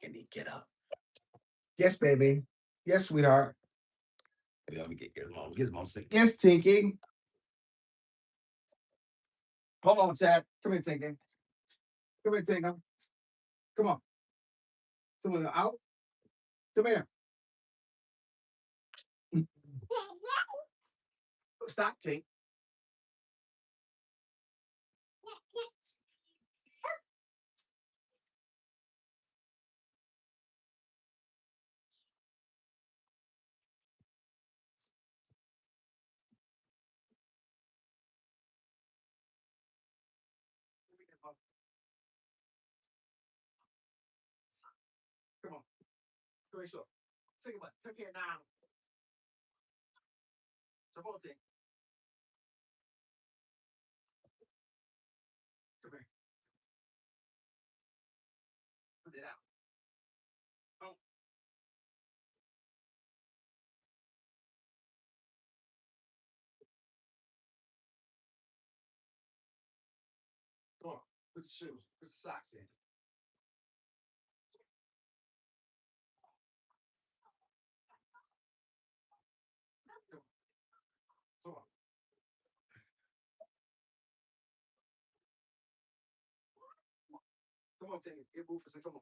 And then get up. Yes, baby. Yes, sweetheart. Let me get Gizmo. Gizmo sick. Yes, Tinky. Hold on, Chad. Come here, Tinky. Come here, Tinky. Come on. Someone out. Come here. Stop, Tink. Come on. Come here, sure. Think about it. Come here now. Come on, Tink. Come here. Put it out. Oh, come on. Put the shoes. Put the socks in. Come on. Come on, Tink. Get Rufus and come on.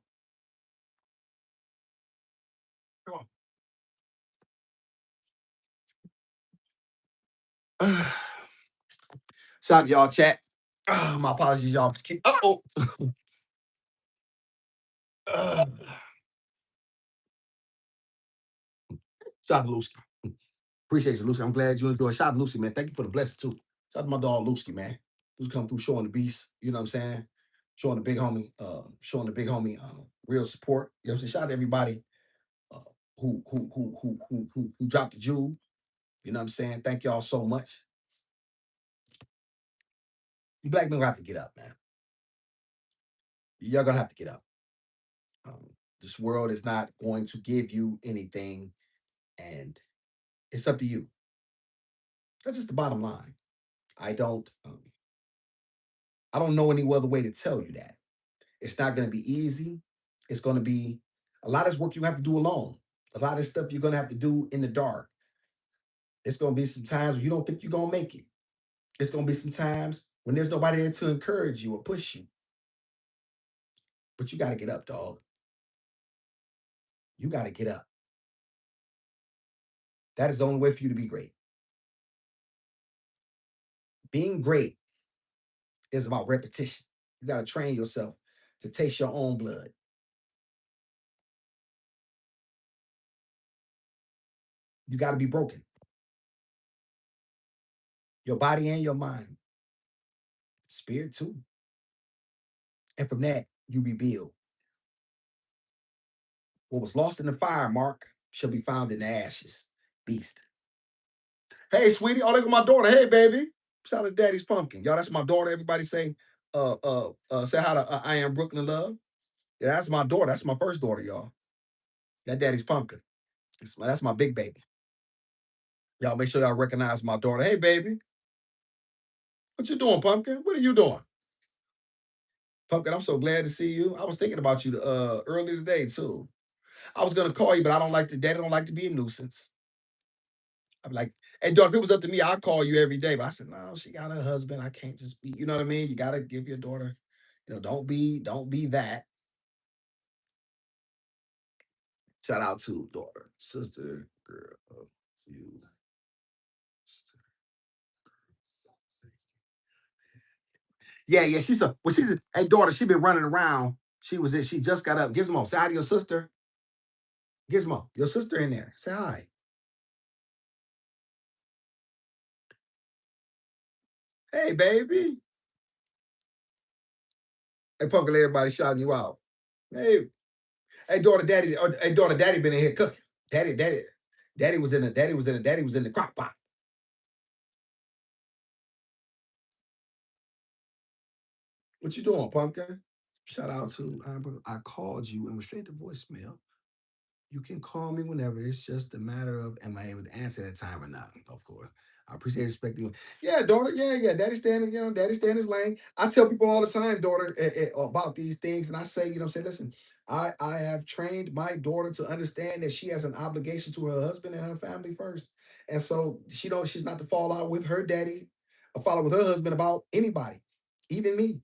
Come on. Shout out to y'all, chat. My apologies, y'all. Uh-oh. Uh, Shout out to Lucy. Appreciate you, Lucy. I'm glad you enjoyed. Shout out to Lucy, man. Thank you for the blessing, too. Shout out to my dog, Lucy, man. Who's come through showing the beast. You know what I'm saying? Showing the big homie real support. You know what I'm saying? Shout out to everybody uh, who dropped the jewel. You know what I'm saying? Thank y'all so much. You black men gonna have to get up, man. Y'all gonna have to get up. Um, this world is not going to give you anything, and it's up to you. That's just the bottom line. I don't. I don't know any other way to tell you that. It's not going to be easy. It's going to be a lot of work you have to do alone. A lot of stuff you're going to have to do in the dark. It's gonna be some times when you don't think you're gonna make it. It's gonna be some times when there's nobody there to encourage you or push you. But you gotta get up, dog. You gotta get up. That is the only way for you to be great. Being great is about repetition. You gotta train yourself to taste your own blood. You gotta be broken. Your body and your mind. Spirit too. And from that, you rebuild. What was lost in the fire, Mark, shall be found in the ashes. Beast. Hey, sweetie. Oh, look at my daughter. Hey, baby. Shout out to Daddy's Pumpkin. Y'all, that's my daughter. Everybody say hi to I Am Brooklyn Love. Yeah, that's my daughter. That's my first daughter, y'all. That Daddy's Pumpkin. That's my big baby. Y'all make sure y'all recognize my daughter. Hey, baby. What you doing, Pumpkin? What are you doing? Pumpkin, I'm so glad to see you. I was thinking about you earlier today, too. I was gonna call you, but I don't like to. Daddy don't like to be a nuisance. I'm like, hey, dog, if it was up to me, I'd call you every day. But I said, no, she got a husband. I can't just be, you know what I mean? You gotta give your daughter, don't be that. Shout out to daughter, sister, girl, you. Yeah, hey daughter, she been running around. She just got up. Gizmo, say hi to your sister. Gizmo, your sister in there. Say hi. Hey, baby. Hey, Pumpkin, everybody shouting you out. Hey, hey, daughter, daddy been in here cooking. Daddy was in the crock pot. What you doing, Pumpkin? Shout out to I called you and was straight to voicemail. You can call me whenever. It's just a matter of am I able to answer that time or not? Of course. I appreciate respecting. Yeah, daughter. Yeah. Daddy standing, daddy stand his lane. I tell people all the time, daughter, about these things, and I say, say, listen, I have trained my daughter to understand that she has an obligation to her husband and her family first. And so she's not to fall out with her daddy or fall out with her husband about anybody, even me.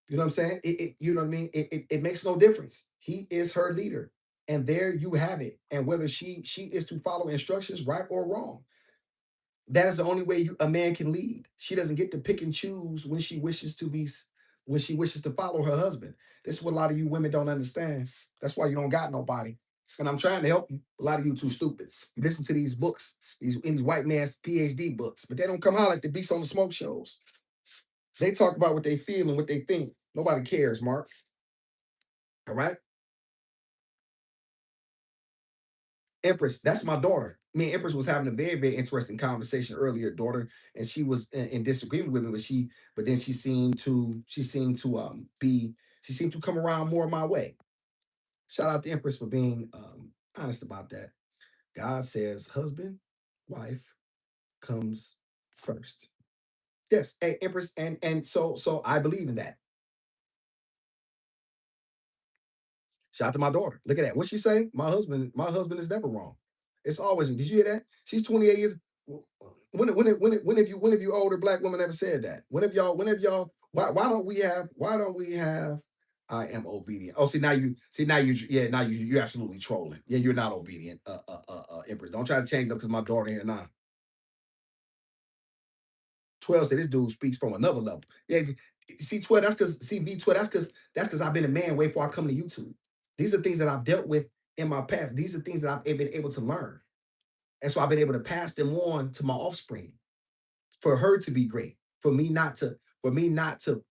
You know what I'm saying? You know what I mean? It makes no difference. He is her leader. And there you have it. And whether she is to follow instructions, right or wrong, that is the only way a man can lead. She doesn't get to pick and choose when she wishes to follow her husband. This is what a lot of you women don't understand. That's why you don't got nobody. And I'm trying to help you. A lot of you too stupid. You listen to these books, these white man's PhD books, but they don't come out like the beats on the smoke shows. They talk about what they feel and what they think. Nobody cares, Mark. All right. Empress, that's my daughter. Me and Empress was having a very, very interesting conversation earlier, daughter, and she was in disagreement with me, but then she seemed to come around more my way. Shout out to Empress for being honest about that. God says husband, wife comes first. Yes, hey, Empress, and so I believe in that. Shout out to my daughter. Look at that. What she say? My husband is never wrong. It's always. Did you hear that? She's 28 years. When have you older black women ever said that? Why don't we have I am obedient. Oh, you're absolutely trolling. Yeah, you're not obedient, Empress. Don't try to change up because my daughter here now. 12 said this dude speaks from another level. Yeah, see, 12, V12, that's because I've been a man way before I come to YouTube. These are things that I've dealt with in my past. These are things that I've been able to learn. And so I've been able to pass them on to my offspring for her to be great, for me not to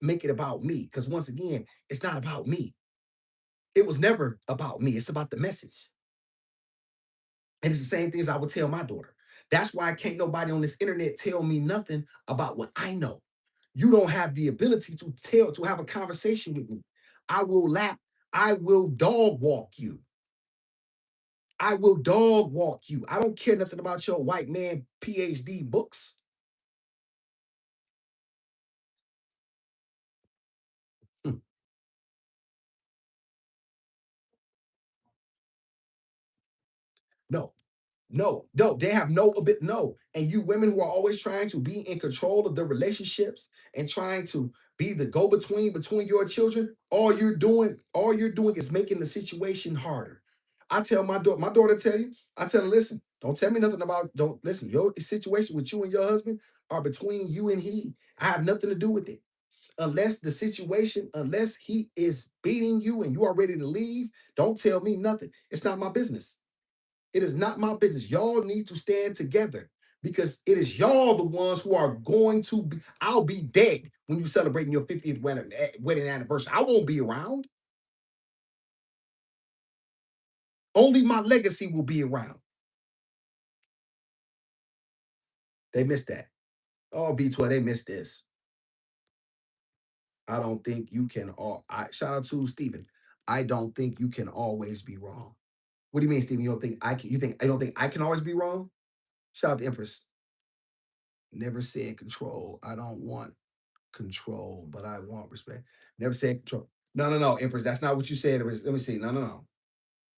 make it about me. Because once again, it's not about me. It was never about me. It's about the message. And it's the same things I would tell my daughter. That's why can't nobody on this internet tell me nothing about what I know. You don't have the ability to have a conversation with me. I will dog walk you. I will dog walk you. I don't care nothing about your white man PhD books. Hmm. No. No, they have no a bit no. And you women who are always trying to be in control of the relationships and trying to be the go-between between your children, all you're doing is making the situation harder. I tell my daughter tell you, I tell her, listen, don't tell me nothing about, don't listen, your situation with you and your husband are between you and he. I have nothing to do with it. Unless he is beating you and you are ready to leave, don't tell me nothing. It's not my business. It is not my business. Y'all need to stand together because it is y'all the ones who are going to be. I'll be dead when you celebrating your 50th wedding anniversary. I won't be around. Only my legacy will be around. They missed that. Oh, B12, they missed this. I don't think you can all. Shout out to Stephen. I don't think you can always be wrong. What do you mean, Stephen? You don't think I can? You think I don't think I can always be wrong? Shout out to Empress. Never said control. I don't want control, but I want respect. Never said control. No, no, no, Empress. That's not what you said. Let me see. No, no, no.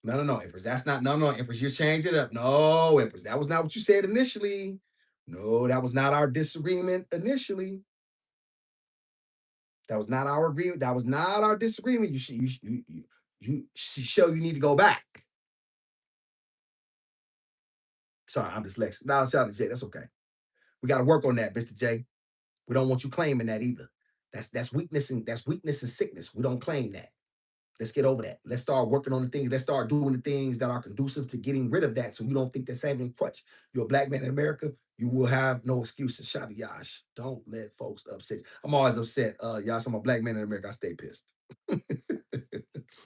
No, no, no, Empress. That's not, no, no, Empress. You changed it up. No, Empress. That was not what you said initially. No, that was not our disagreement initially. That was not our agreement. That was not our disagreement. You show you need to go back. Sorry, I'm dyslexic. No, shout out to Jay. That's okay. We got to work on that, Mr. J. We don't want you claiming that either. That's weakness and sickness. We don't claim that. Let's get over that. Let's start working on the things. Let's start doing the things that are conducive to getting rid of that. So you don't think that's having a crutch. You're a black man in America. You will have no excuses. Shout to Yash. Don't let folks upset you. I'm always upset. Yash, I'm a black man in America. I stay pissed.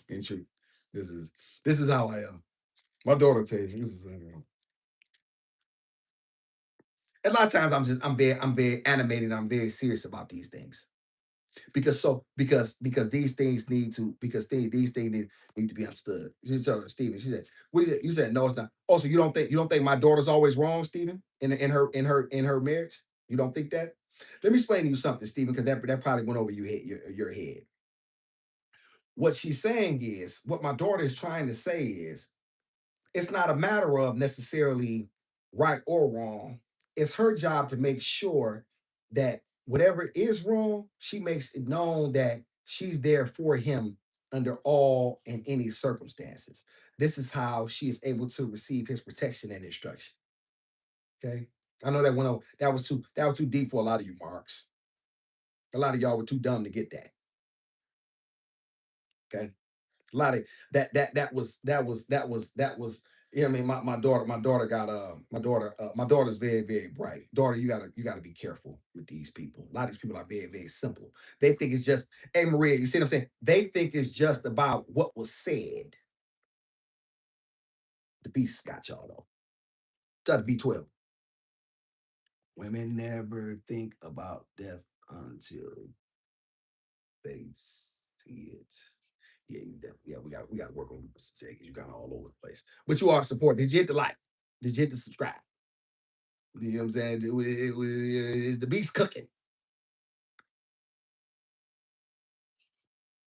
In truth, this is how I am. My daughter tells you this is. A lot of times I'm very animated. I'm very serious about these things. Because these things need to these things need to be understood. She told Stephen, she said, "What is it?" You said, "No, it's not." Also, you don't think my daughter's always wrong, Stephen, in her marriage? You don't think that? Let me explain to you something, Stephen, because that probably went over your head. What she's saying is, what my daughter is trying to say is, it's not a matter of necessarily right or wrong. It's her job to make sure that whatever is wrong, she makes it known that she's there for him under all and any circumstances. This is how she is able to receive his protection and instruction. Okay. I know that went over, that was too deep for a lot of you, Marks. A lot of y'all were too dumb to get that. Okay. A lot of that was yeah, I mean, my daughter got my daughter's very, very bright. Daughter, you gotta be careful with these people. A lot of these people are very, very simple. They think it's just, hey Maria, you see what I'm saying? They think it's just about what was said. The beast got y'all though. Try to B12. Women never think about death until they see it. Yeah, we got to work on you, Mr. J, because you got all over the place. But you are support. Did you hit the like? Did you hit the subscribe? You know what I'm saying? Is the beast cooking?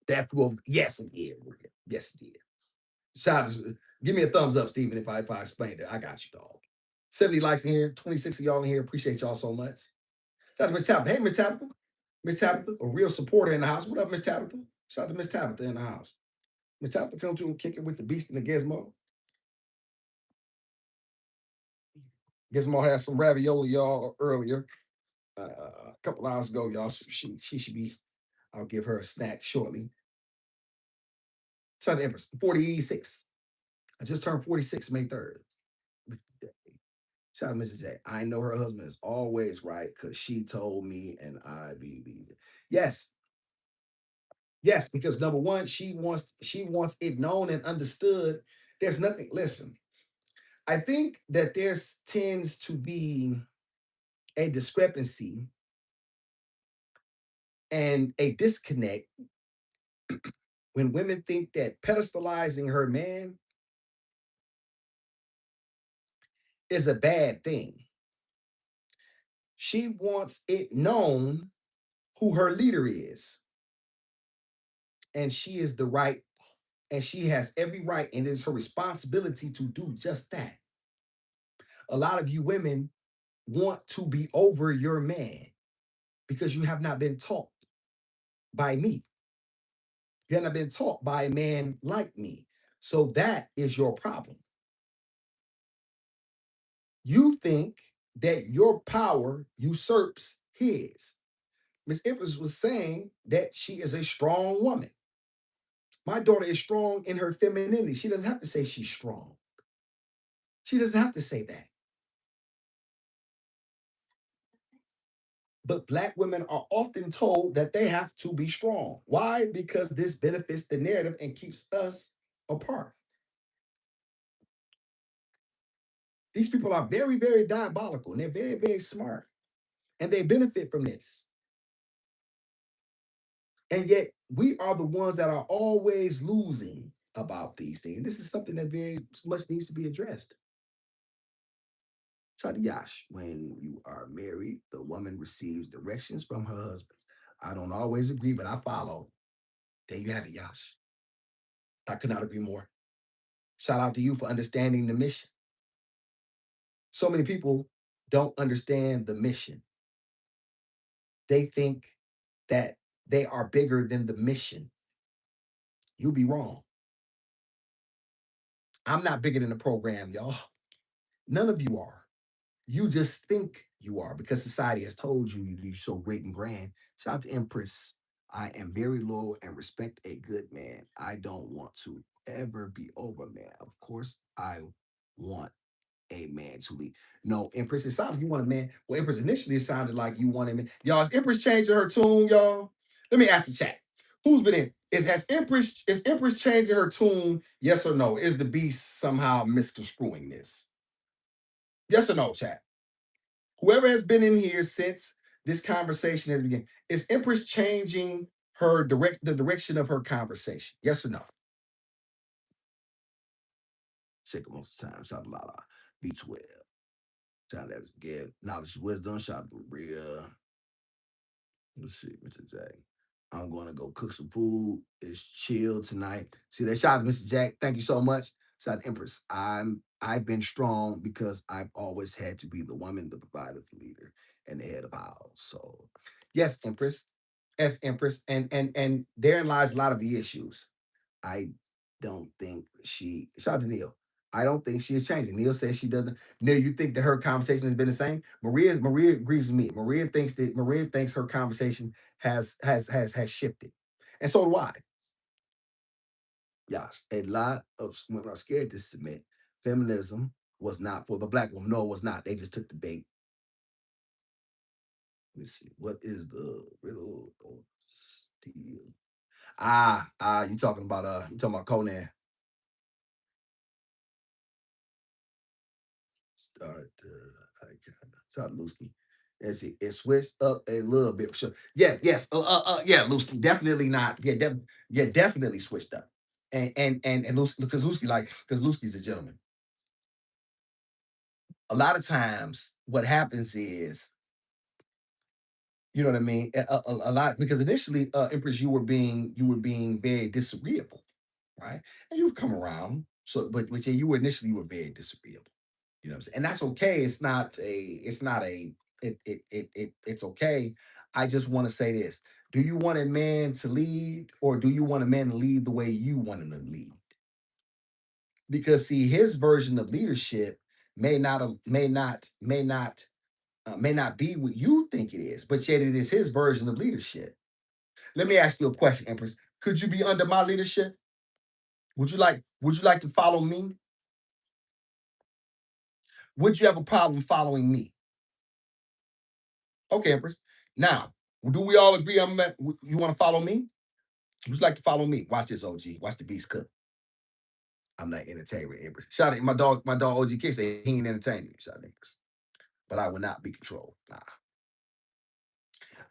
That proof, yes, it did. Yes, it did. Shout out, give me a thumbs up, Stephen, if I explained it. I got you, dog. 70 likes in here, 26 of y'all in here. Appreciate y'all so much. Shout out to Miss Tabitha. Hey, Miss Tabitha. Miss Tabitha, a real supporter in the house. What up, Miss Tabitha? Shout out to Miss Tabitha in the house. Miss Tabitha come through and kick it with the beast and the gizmo. Gizmo had some ravioli, y'all, earlier. A couple hours ago, y'all. She should be. I'll give her a snack shortly. Shout out to Empress. 46. I just turned 46 May 3rd. Shout out to Mrs. J. I know her husband is always right because she told me and I believe it. Yes. Yes, because number one, she wants it known and understood. There's nothing. Listen, I think that there's tends to be a discrepancy and a disconnect when women think that pedestalizing her man is a bad thing. She wants it known who her leader is. And she is the right, and she has every right, and it is her responsibility to do just that. A lot of you women want to be over your man because you have not been taught by me. You have not been taught by a man like me. So that is your problem. You think that your power usurps his. Miss Empress was saying that she is a strong woman. My daughter is strong in her femininity. She doesn't have to say she's strong. She doesn't have to say that. But Black women are often told that they have to be strong. Why? Because this benefits the narrative and keeps us apart. These people are very, very diabolical and they're very, very smart. And they benefit from this. And yet we are the ones that are always losing about these things. This is something that very much needs to be addressed. Yash, when you are married, the woman receives directions from her husband. I don't always agree, but I follow. There you have it, Yash. I could not agree more. Shout out to you for understanding the mission. So many people don't understand the mission. They think that they are bigger than the mission. You'll be wrong. I'm not bigger than the program, y'all. None of you are. You just think you are because society has told you you're so great and grand. Shout out to Empress. I am very loyal and respect a good man. I don't want to ever be over a man. Of course, I want a man to lead. No, Empress, it sounds like you want a man. Well, Empress, initially it sounded like you wanted a man. Y'all, is Empress changing her tune, y'all? Let me ask the chat. Who's been in? Is Empress changing her tune? Yes or no? Is the beast somehow misconstruing this? Yes or no, chat? Whoever has been in here since this conversation has begun, is Empress changing the direction of her conversation? Yes or no? Check it most of the time. Shout out to Lala. B12. Shout out to Gab. Knowledge, wisdom. Shout out to Maria. Let's see, Mr. Jack. I'm going to go cook some food. It's chill tonight. See that? Shout out to Mr. Jack. Thank you so much. Shout out to Empress. I've been strong because I've always had to be the woman, the provider, the leader, and the head of house. So yes, Empress. Yes, Empress. And therein lies a lot of the issues. I don't think she shout out to Neil. I don't think she is changing. Neil says she doesn't. Neil, you think that her conversation has been the same? Maria agrees with me. Maria thinks her conversation has shifted. And so do I. Yes. A lot of women are scared to submit. Feminism was not for the Black woman. No, it was not. They just took the bait. Let me see. What is the riddle of steel? You talking about Conan. Start shout out Lusky. Let's see. It switched up a little bit for sure. Yeah, yes. Yeah, Lusky. Definitely not. Yeah, definitely switched up. And Lusky, because Lusky's a gentleman. A lot of times what happens is, you know what I mean? A lot because initially, Empress, you were being very disagreeable, right? And you've come around. So, but yeah, you were very disagreeable. You know what I'm saying? And that's okay. It's okay. I just want to say this. Do you want a man to lead or do you want a man to lead the way you want him to lead? Because see, his version of leadership may not be what you think it is, but yet it is his version of leadership. Let me ask you a question, Empress. Could you be under my leadership? Would you like to follow me? Would you have a problem following me? Okay, Empress. Now, do we all agree you want to follow me? Who'd like to follow me? Watch this, OG. Watch the beast cook. I'm not entertainment, Empress. Shout out my dog OG Kick say he ain't entertaining. Shout out Empress. But I will not be controlled. Nah.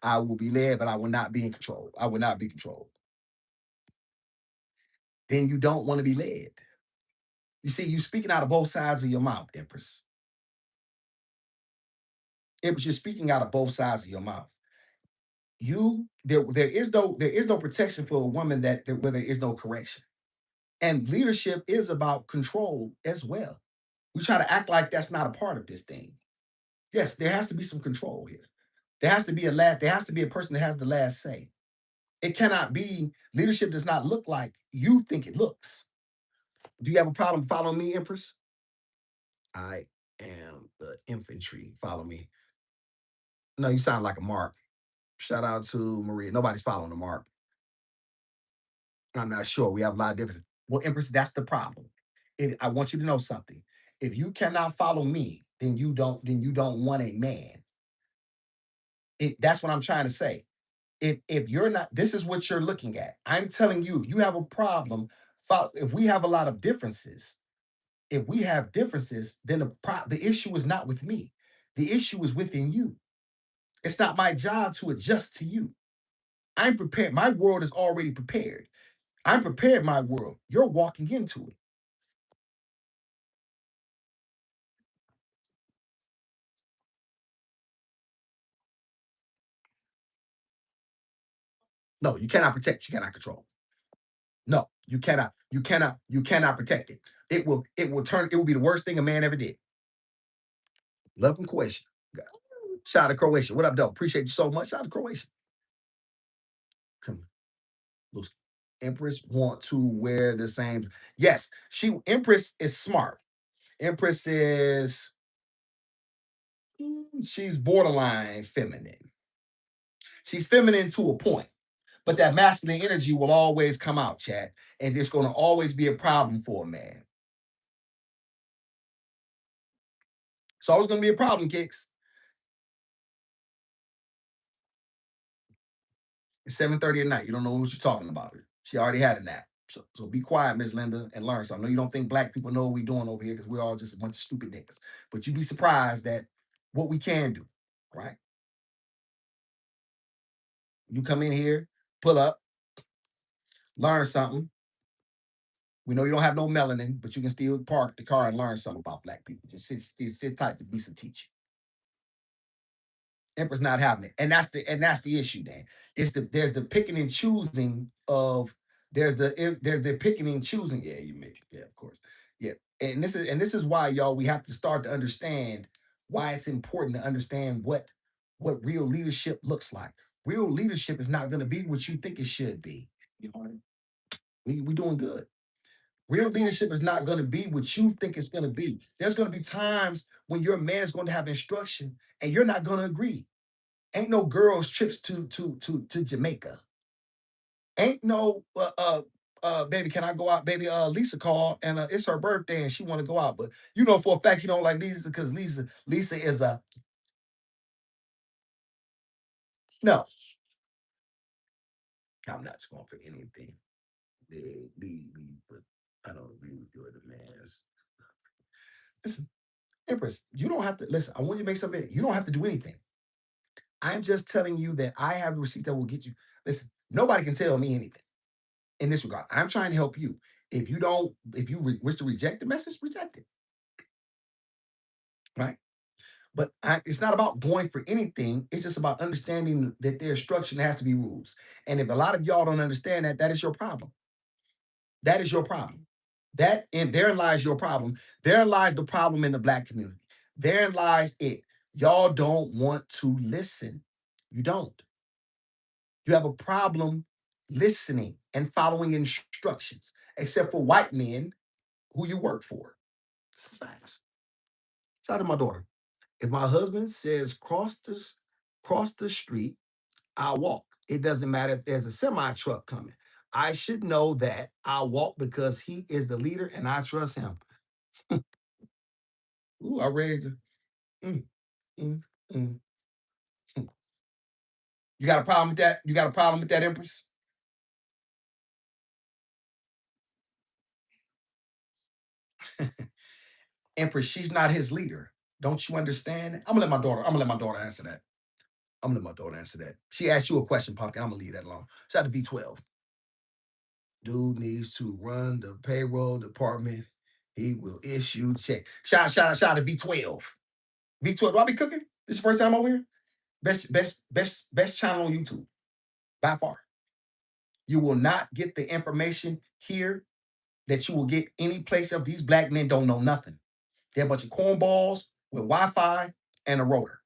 I will be led, but I will not be in control. I will not be controlled. Then you don't want to be led. You see, you speaking out of both sides of your mouth, Empress. Empress, you're speaking out of both sides of your mouth. There is no protection for a woman where there is no correction. And leadership is about control as well. We try to act like that's not a part of this thing. Yes, there has to be some control here. There has to be there has to be a person that has the last say. It cannot be leadership does not look like you think it looks. Do you have a problem following me, Empress? I am the infantry. Follow me. No, you sound like a mark. Shout out to Maria. Nobody's following the mark. I'm not sure. We have a lot of differences. Well, Empress, that's the problem. I want you to know something. If you cannot follow me, then you don't. Then you don't want a man. That's what I'm trying to say. If you're not, this is what you're looking at. I'm telling you, if you have a problem, if we have a lot of differences, if we have differences, then the issue is not with me. The issue is within you. It's not my job to adjust to you. I'm prepared. My world is already prepared. I'm prepared, my world. You're walking into it. No, you cannot protect, you cannot control. No, you cannot, you cannot protect it. It will be the worst thing a man ever did. Love from Croatia. Shout out to Croatia. What up, though? Appreciate you so much. Shout out to Croatia. Come on. Empress want to wear the same. Yes, Empress is smart. Empress is she's borderline feminine. She's feminine to a point, but that masculine energy will always come out, chat, and it's going to always be a problem for a man. It's always going to be a problem, Kicks. It's 7:30 at night. You don't know what you're talking about. She already had a nap. So be quiet, Miss Linda, and learn something. I know you don't think black people know what we're doing over here because we're all just a bunch of stupid niggas. But you'd be surprised at what we can do, right? You come in here, pull up, learn something. We know you don't have no melanin, but you can still park the car and learn something about black people. Just sit tight to be some teacher. Emperor's not having it, and that's the issue. Then there's the picking and choosing of there's the picking and choosing. Yeah, you make it. Yeah, of course. Yeah, and this is why y'all we have to start to understand why it's important to understand what real leadership looks like. Real leadership is not going to be what you think it should be. You know what I mean? We doing good. Real leadership is not going to be what you think it's going to be. There's going to be times when your man is going to have instruction and you're not going to agree. Ain't no girls trips to Jamaica. Ain't no baby, can I go out? Baby, Lisa called and it's her birthday and she want to go out. But you know for a fact you don't like Lisa because Lisa is a no. I'm not just gonna put anything. But I don't agree with your demands. Listen, Empress, you don't have to listen. I want you to make something. You don't have to do anything. I'm just telling you that I have receipts that will get you. Listen, nobody can tell me anything in this regard. I'm trying to help you. If you wish to reject the message, reject it. Right? But it's not about going for anything. It's just about understanding that there's structure and there has to be rules. And if a lot of y'all don't understand that, that is your problem. That is your problem. That and therein lies your problem. Therein lies the problem in the black community. Therein lies it. Y'all don't want to listen. You don't. You have a problem listening and following instructions, except for white men who you work for. This is facts. Shout out to my daughter. If my husband says cross the street, I'll walk. It doesn't matter if there's a semi truck coming. I should know that I'll walk because he is the leader and I trust him. Ooh, I raised her. Mm, mm, mm, mm. You got a problem with that? You got a problem with that, Empress? Empress, she's not his leader. Don't you understand? I'm gonna let my daughter answer that. I'm gonna let my daughter answer that. She asked you a question, Pumpkin. I'm gonna leave that alone. Shout out to V12. Dude needs to run the payroll department. He will issue check. Shout out to V12. V12, do I be cooking? This is the first time over here? Best channel on YouTube. By far. You will not get the information here that you will get any place else. These black men don't know nothing. They're a bunch of cornballs with Wi-Fi and a rotor.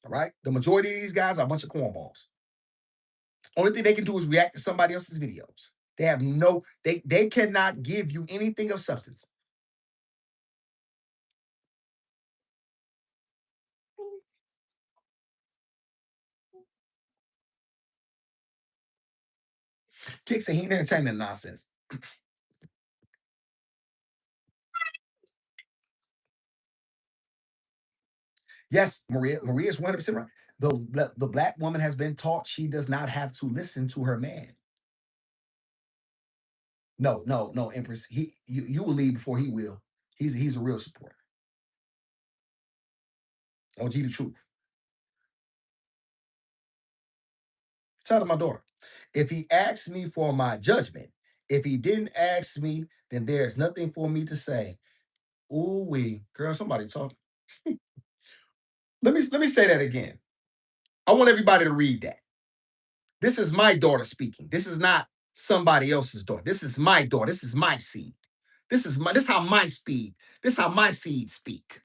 All right. The majority of these guys are a bunch of cornballs. Only thing they can do is react to somebody else's videos. They have no, they cannot give you anything of substance. Kick say he ain't entertaining nonsense. Yes, Maria is 100% right. The black woman has been taught she does not have to listen to her man. No, no, no, Empress. You will leave before he will. He's a real supporter. OG the truth. Tell to my daughter. If he asks me for my judgment, if he didn't ask me, then there's nothing for me to say. Ooh wee, girl, somebody talking. Let me say that again. I want everybody to read that. This is my daughter speaking. This is not somebody else's daughter. This is my daughter. This is my seed. This how my speed. This how my seeds speak.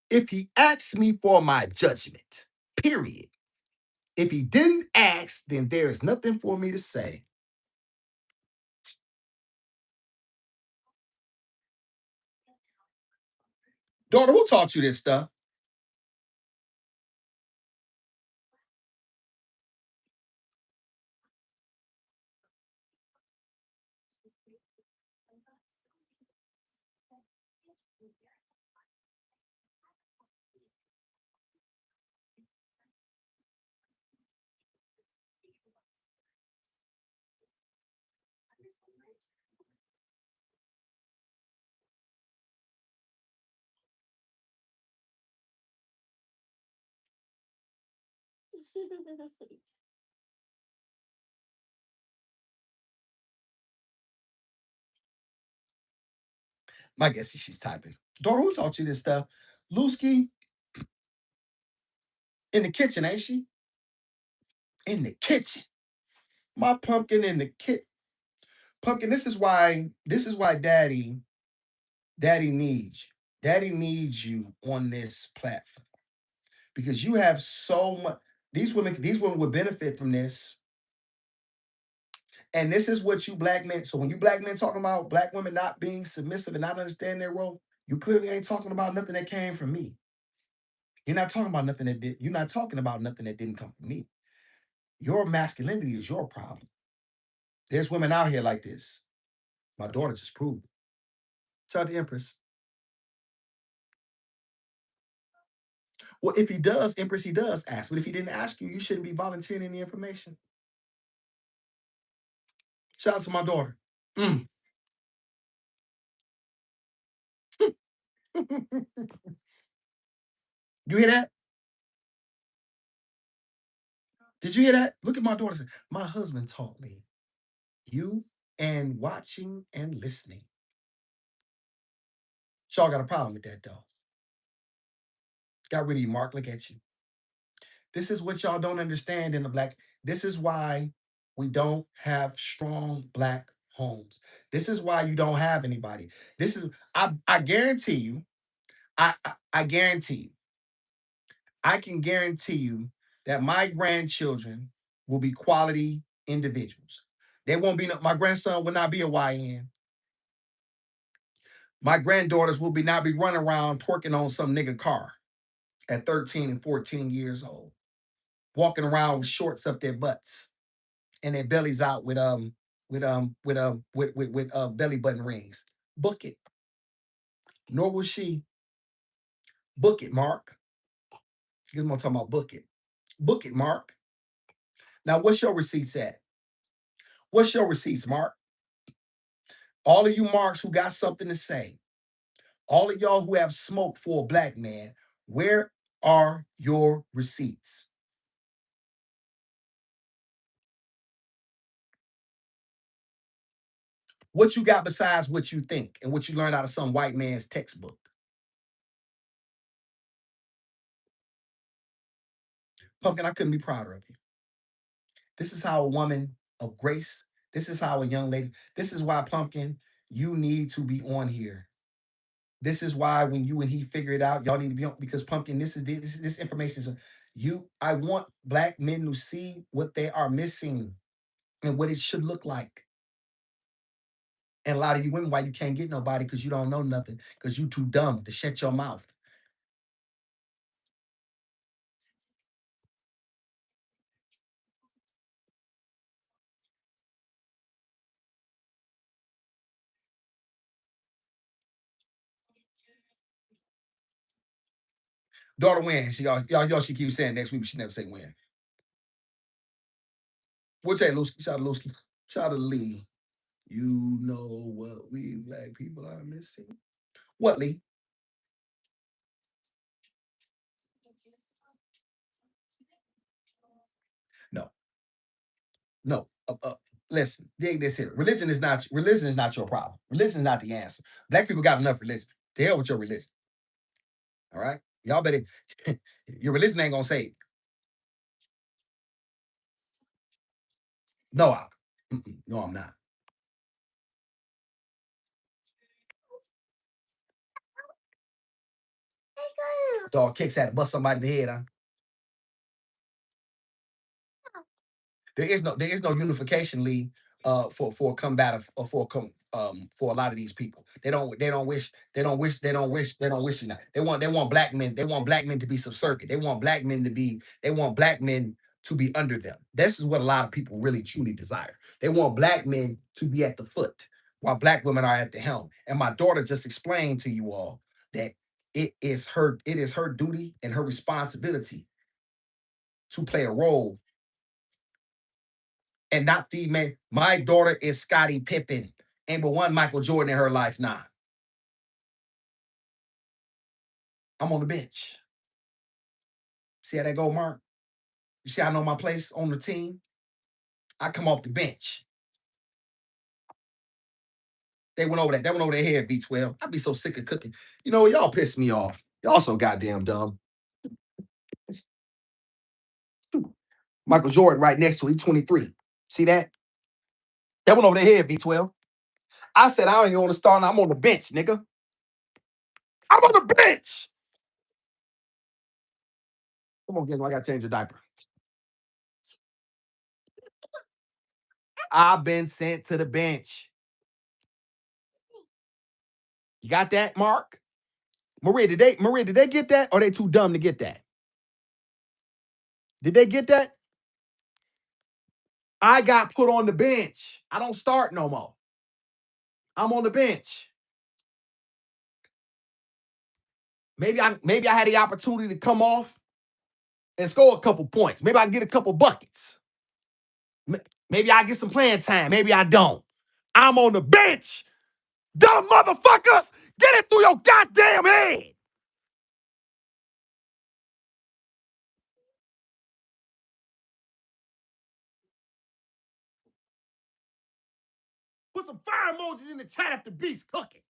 If he asks me for my judgment, period. If he didn't ask, then there is nothing for me to say. Daughter, who taught you this stuff? My guess is she's typing. Daughter, who taught you this stuff? Lusky in the kitchen, ain't she? In the kitchen. My pumpkin in the kit. Pumpkin, this is why daddy needs you. Daddy needs you on this platform because you have so much. These women would benefit from this. And this is what you black men. So when you black men talking about black women not being submissive and not understanding their role, you clearly ain't talking about nothing that came from me. You're not talking about nothing that did. You're not talking about nothing that didn't come from me. Your masculinity is your problem. There's women out here like this. My daughter just proved it. Tell the Empress. Well, if he does, Empress, he does ask. But if he didn't ask you, you shouldn't be volunteering any information. Shout out to my daughter. Mm. You hear that? Did you hear that? Look at my daughter. My husband taught me you and watching and listening. Y'all got a problem with that, though. Got rid of you, Mark. Look at you. This is what y'all don't understand in the black. This is why we don't have strong black homes. This is why you don't have anybody. This is I guarantee you. I guarantee you. I can guarantee you that my grandchildren will be quality individuals. They won't be. My grandson will not be a YN. My granddaughters will be not be running around twerking on some nigga car at 13 and 14 years old, walking around with shorts up their butts and their bellies out with belly button rings. Book it. Nor will she. Book it, Mark. Gizmo talking about book it. Book it, Mark. Now, what's your receipts at? What's your receipts, Mark? All of you marks who got something to say, all of y'all who have smoke for a black man, where are your receipts? What you got besides what you think and what you learned out of some white man's textbook? Pumpkin, I couldn't be prouder of you. This is how a woman of grace, this is how a young lady, this is why, Pumpkin, You need to be on here. This is why when you and he figure it out, y'all need to be on because Pumpkin, this information is you. I want black men to see what they are missing and what it should look like. And a lot of you women, why you can't get nobody because you don't know nothing, because you too dumb to shut your mouth. Daughter win. Y'all she keeps saying next week, but she never say when. We'll tell you, Lusky. Shout out to Lusky. Shout out to Lee. You know what we black people are missing? What, Lee? No, no. Listen, dig this here. Religion is not your problem. Religion is not the answer. Black people got enough religion. To hell with your religion. All right, y'all better. Your religion ain't gonna save you. No, no, I'm not. Dog kicks had to bust somebody in the head. Huh? There is no unification league for combative or for a lot of these people. They don't wish it. They want black men. They want black men to be subservient. They want black men to be under them. This is what a lot of people really truly desire. They want black men to be at the foot while black women are at the helm. And my daughter just explained to you all that it is her duty and her responsibility to play a role and not the man. My daughter is Scottie Pippen. Ain't but one Michael Jordan in her life now. I'm on the bench. See how that go, Mark? You see I know my place on the team? I come off the bench. They went over that. That went over their head, B12. I'd be so sick of cooking. You know, y'all piss me off. Y'all so goddamn dumb. Michael Jordan right next to it, he's 23. See that? That went over their head, B12. I said, I ain't on the start. I'm on the bench, nigga. I'm on the bench. Come on, Gizmo, I got to change your diaper. I've been sent to the bench. You got that, Mark? Maria, did they get that? Or are they too dumb to get that? Did they get that? I got put on the bench. I don't start no more. I'm on the bench. Maybe I had the opportunity to come off and score a couple points. Maybe I get a couple buckets. Maybe I get some playing time. Maybe I don't. I'm on the bench. Dumb motherfuckers, get it through your goddamn head. Put some fire emojis in the chat if the beast cooking.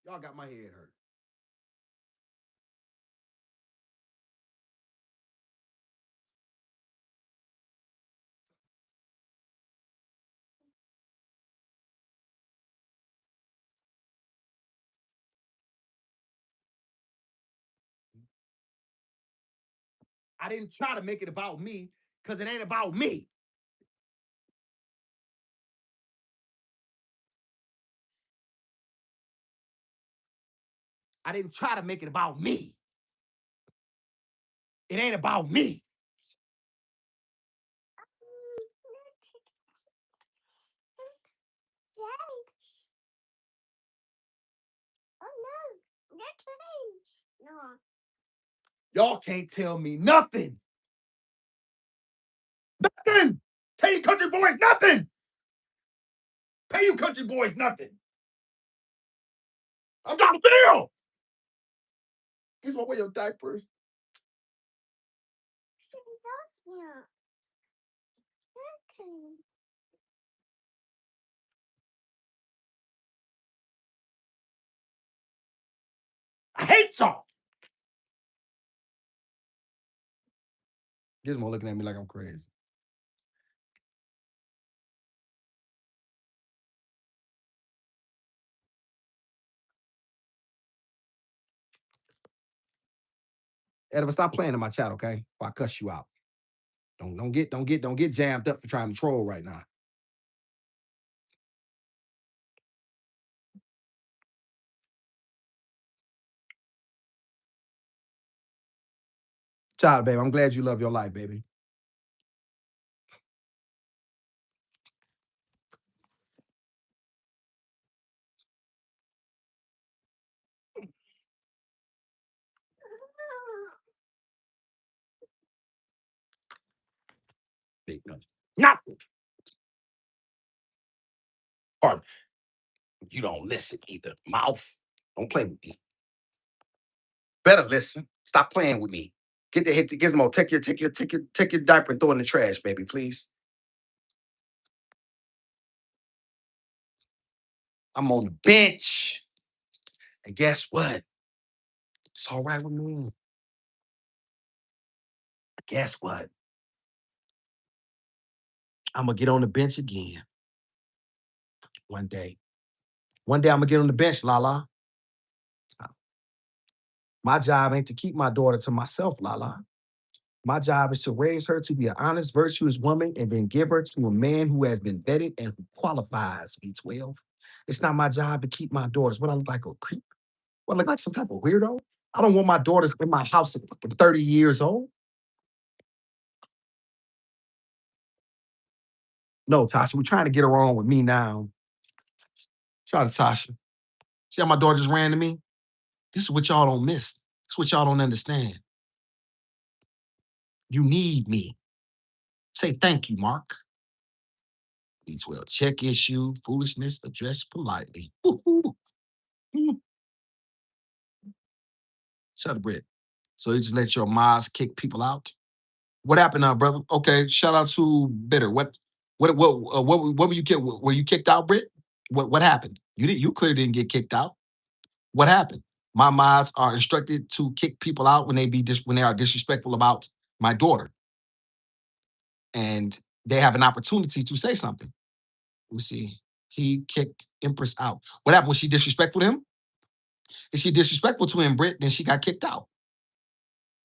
Y'all got my head hurt. I didn't try to make it about me because it ain't about me. I didn't try to make it about me. It ain't about me. Y'all can't tell me nothing. Nothing. Tell you country boys nothing. Pay you country boys nothing. I'm got a bill. Here's my way your diapers. I hate y'all. Gizmo looking at me like I'm crazy. Edward, stop playing in my chat, okay? Or I cuss you out. Don't get jammed up for trying to troll right now. Child, baby, I'm glad you love your life, baby. Big no. Not. Or you don't listen either. Mouth. Don't play with me. Better listen. Stop playing with me. Get the hit the Gizmo. Take your diaper and throw it in the trash, baby, please. I'm on the bench. And guess what? It's all right with me. Guess what? I'm gonna get on the bench again one day. One day I'm gonna get on the bench, Lala. My job ain't to keep my daughter to myself, Lala. My job is to raise her to be an honest, virtuous woman and then give her to a man who has been vetted and who qualifies, B12. It's not my job to keep my daughters. What I look like a creep? What I look like some type of weirdo? I don't want my daughters in my house at fucking 30 years old. No, Tasha, we're trying to get her on with me now. Shout out to Tasha. See how my daughter just ran to me? This is what y'all don't miss. This is what y'all don't understand. You need me. Say thank you, Mark. B12. Check issue, foolishness, address politely. Woo-hoo. Shut up, Brett. So you just let your mods kick people out? What happened now, brother? Okay, shout out to Bitter. What were you kicked? Were you kicked out, Britt? What happened? You clearly didn't get kicked out. What happened? My mods are instructed to kick people out when when they are disrespectful about my daughter, and they have an opportunity to say something. We see he kicked Empress out. What happened? Was she disrespectful to him? If she disrespectful to him, Britt, then she got kicked out.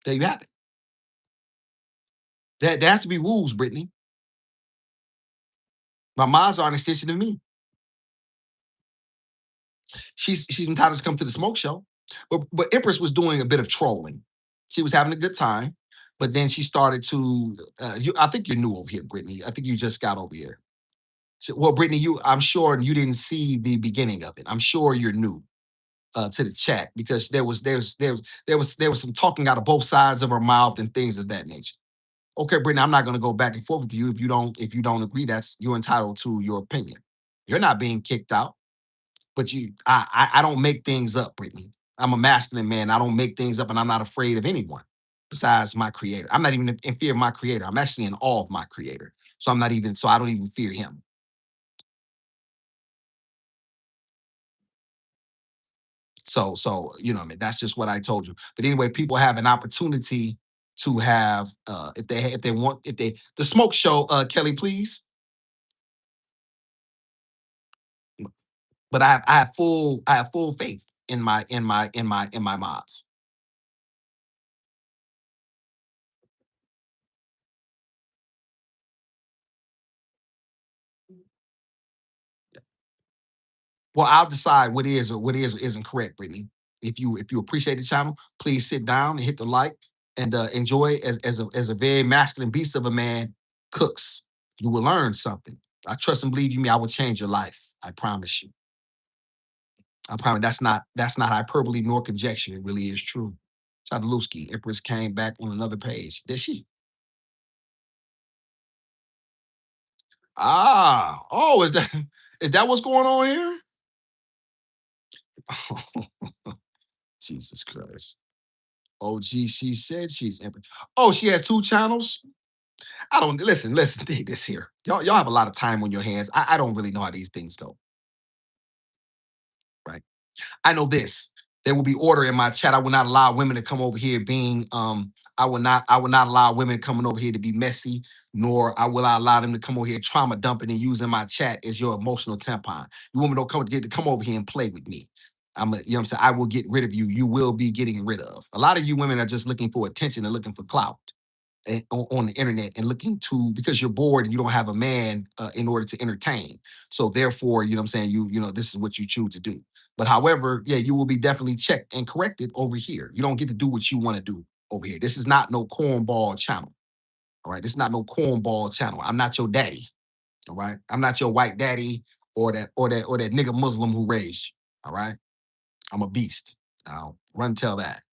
There you have it. There has to be rules, Brittany. My mods are an extension of me. She's entitled to come to the smoke show. But Empress was doing a bit of trolling. She was having a good time, but then she started to. I think you're new over here, Brittany. I think you just got over here. Well, Brittany, I'm sure you didn't see the beginning of it. I'm sure you're new to the chat because there was some talking out of both sides of her mouth and things of that nature. Okay, Brittany, I'm not going to go back and forth with you if you don't agree. That's you're entitled to your opinion. You're not being kicked out. But I don't make things up, Brittany. I'm a masculine man. I don't make things up, and I'm not afraid of anyone besides my creator. I'm not even in fear of my creator. I'm actually in awe of my creator. So I'm not even. So I don't even fear him. So what I mean. That's just what I told you. But anyway, people have an opportunity to have if they want if they the smoke show. Kelly, please. But I have full faith in my mods. Well, I'll decide what is or what is or isn't correct, Brittany. If you appreciate the channel, please sit down and hit the like and enjoy as a very masculine beast of a man cooks. You will learn something. I trust and believe you me. I will change your life. I promise you. I promise that's not hyperbole nor conjecture. It really is true. Chadaluski, Empress came back on another page. Did she? Oh, is that what's going on here? Jesus Christ. Oh, gee, she said she's Empress. Oh, she has two channels. I don't listen. Dig this here. Y'all have a lot of time on your hands. I don't really know how these things go. Right. I know this. There will be order in my chat. I will not allow women to come over here being I will not allow women coming over here to be messy, nor I will not allow them to come over here trauma dumping and using my chat as your emotional tampon. You women don't get to come over here and play with me. you know what I'm saying? I will get rid of you. You will be getting rid of. A lot of you women are just looking for attention and looking for clout on the internet and looking to because you're bored and you don't have a man in order to entertain. So therefore, you know what I'm saying, this is what you choose to do. But however, yeah, you will be definitely checked and corrected over here. You don't get to do what you want to do over here. This is not no cornball channel. All right. This is not no cornball channel. I'm not your daddy. All right. I'm not your white daddy or that nigga Muslim who raised you. All right. I'm a beast. Now run tell that.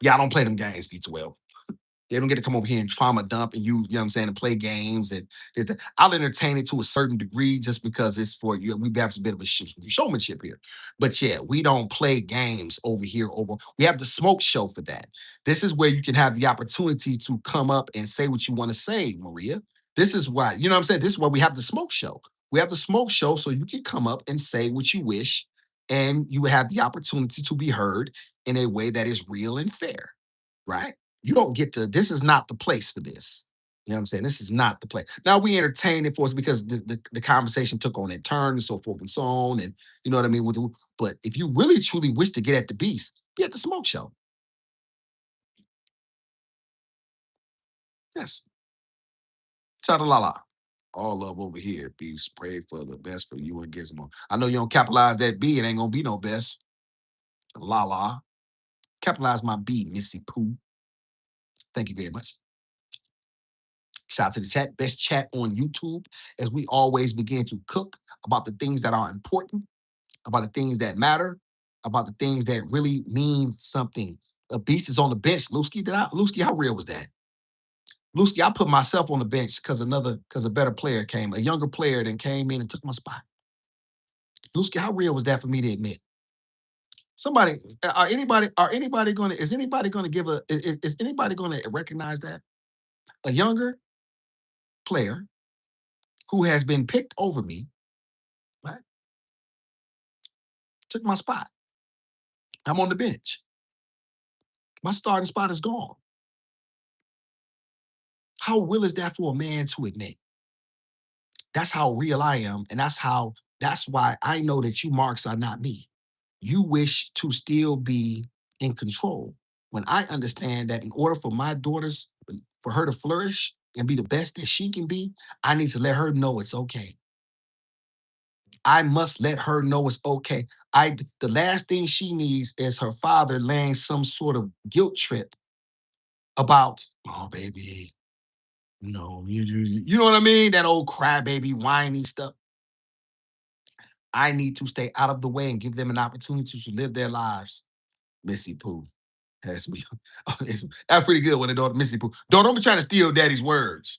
Yeah, I don't play them games, V12. They don't get to come over here and trauma dump and you know what I'm saying, and play games and I'll entertain it to a certain degree just because it's for you. We have a bit of a showmanship here. But yeah, we don't play games over here. We have the smoke show for that. This is where you can have the opportunity to come up and say what you want to say, Maria. This is why, you know what I'm saying? This is why we have the smoke show. We have the smoke show so you can come up and say what you wish and you have the opportunity to be heard in a way that is real and fair, right? You don't get to, this is not the place for this. You know what I'm saying? This is not the place. Now we entertain it for us because the conversation took on a turn and so forth and so on. And you know what I mean? But if you really truly wish to get at the beast, be at the smoke show. Yes. Shout out to Lala. All love over here. Beast. Pray for the best for you and Gizmo. I know you don't capitalize that B. It ain't gonna be no best. Lala. Capitalize my B, Missy Pooh. Thank you very much. Shout out to the chat, best chat on YouTube, as we always begin to cook about the things that are important, about the things that matter, about the things that really mean something. A beast is on the bench. Lusky, how real was that? Lusky, I put myself on the bench because a better player came, a younger player then came in and took my spot. Lusky, how real was that for me to admit? Somebody, is anybody gonna give is anybody gonna recognize that? A younger player who has been picked over me, right? Took my spot. I'm on the bench. My starting spot is gone. How real is that for a man to admit? That's how real I am. And that's why I know that you marks are not me. You wish to still be in control. When I understand that in order for my daughters, for her to flourish and be the best that she can be, I need to let her know it's okay. I must let her know it's okay. The last thing she needs is her father laying some sort of guilt trip about, oh baby, no, you know what I mean? That old crybaby, whiny stuff. I need to stay out of the way and give them an opportunity to live their lives. Missy Pooh. That's me. That's pretty good when the daughter Missy Pooh. Don't be trying to steal daddy's words.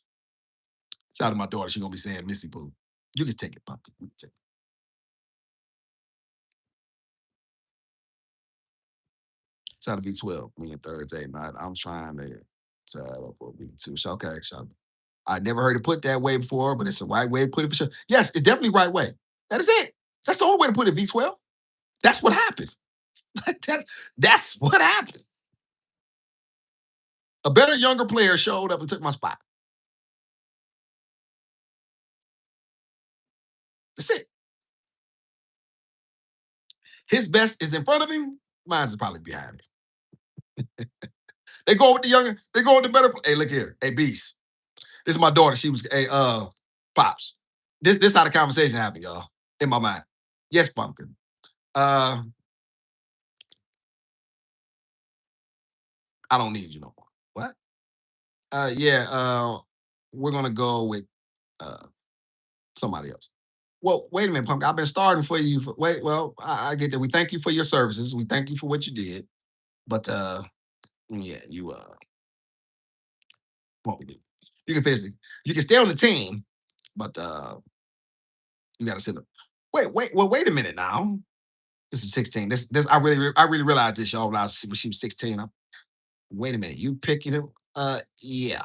Shout out to my daughter. She's gonna be saying Missy Pooh. You can take it, pumpkin. You can take it. Shout out to V12. Me and Thursday night. I'm trying to set up for V2. So okay, shout. I never heard it put that way before, but it's the right way to put it for sure. Yes, it's definitely the right way. That is it. That's the only way to put it, V12. That's what happened. that's what happened. A better younger player showed up and took my spot. That's it. His best is in front of him. Mine's is probably behind him. They go with the younger. They go with the better. Hey, look here. Hey, Beast. This is my daughter. She was. Hey, Pops. This how the conversation happened, y'all. In my mind. Yes, Pumpkin. Uh, I don't need you no more. What? Yeah. We're gonna go with uh somebody else. Well, wait a minute, Pumpkin. I've been starting for you. I get that. We thank you for your services. We thank you for what you did. But yeah, you what we do. You can finish it. You can stay on the team, but you gotta sit up. Wait a minute now. This is 16. This I really realized this, y'all, when she was 16. Wait a minute, you picking him? Yeah.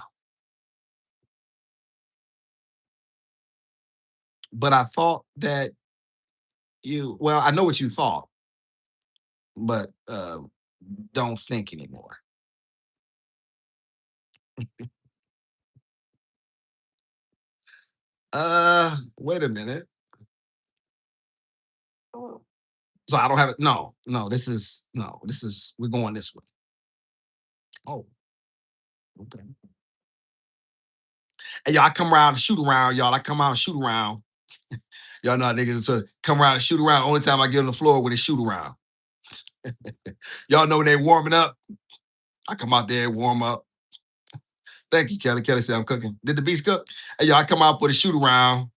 But I thought that I know what you thought, but don't think anymore. Wait a minute. So I don't have it. No, we're going this way. Oh, okay. And y'all, I come around and shoot around, y'all. I come out and shoot around. Y'all know how niggas come around and shoot around. Only time I get on the floor when they shoot around. Y'all know when they warming up. I come out there and warm up. Thank you, Kelly. Kelly said I'm cooking. Did the beast cook? Hey, y'all, I come out for the shoot around.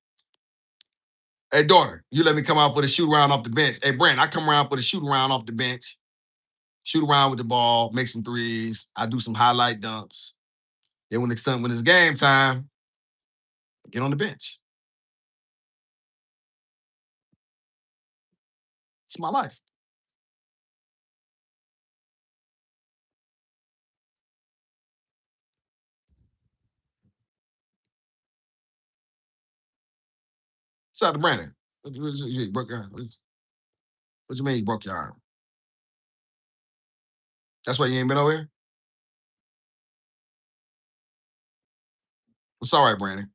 Hey, daughter, you let me come out for the shoot around off the bench. Hey, Brent, I come around for the shoot around off the bench. Shoot around with the ball, make some threes. I do some highlight dunks. Then when it's game time, get on the bench. It's my life. Shout out to Brandon. You broke your arm. What you mean you broke your arm? That's why you ain't been over here? It's all right, Brandon.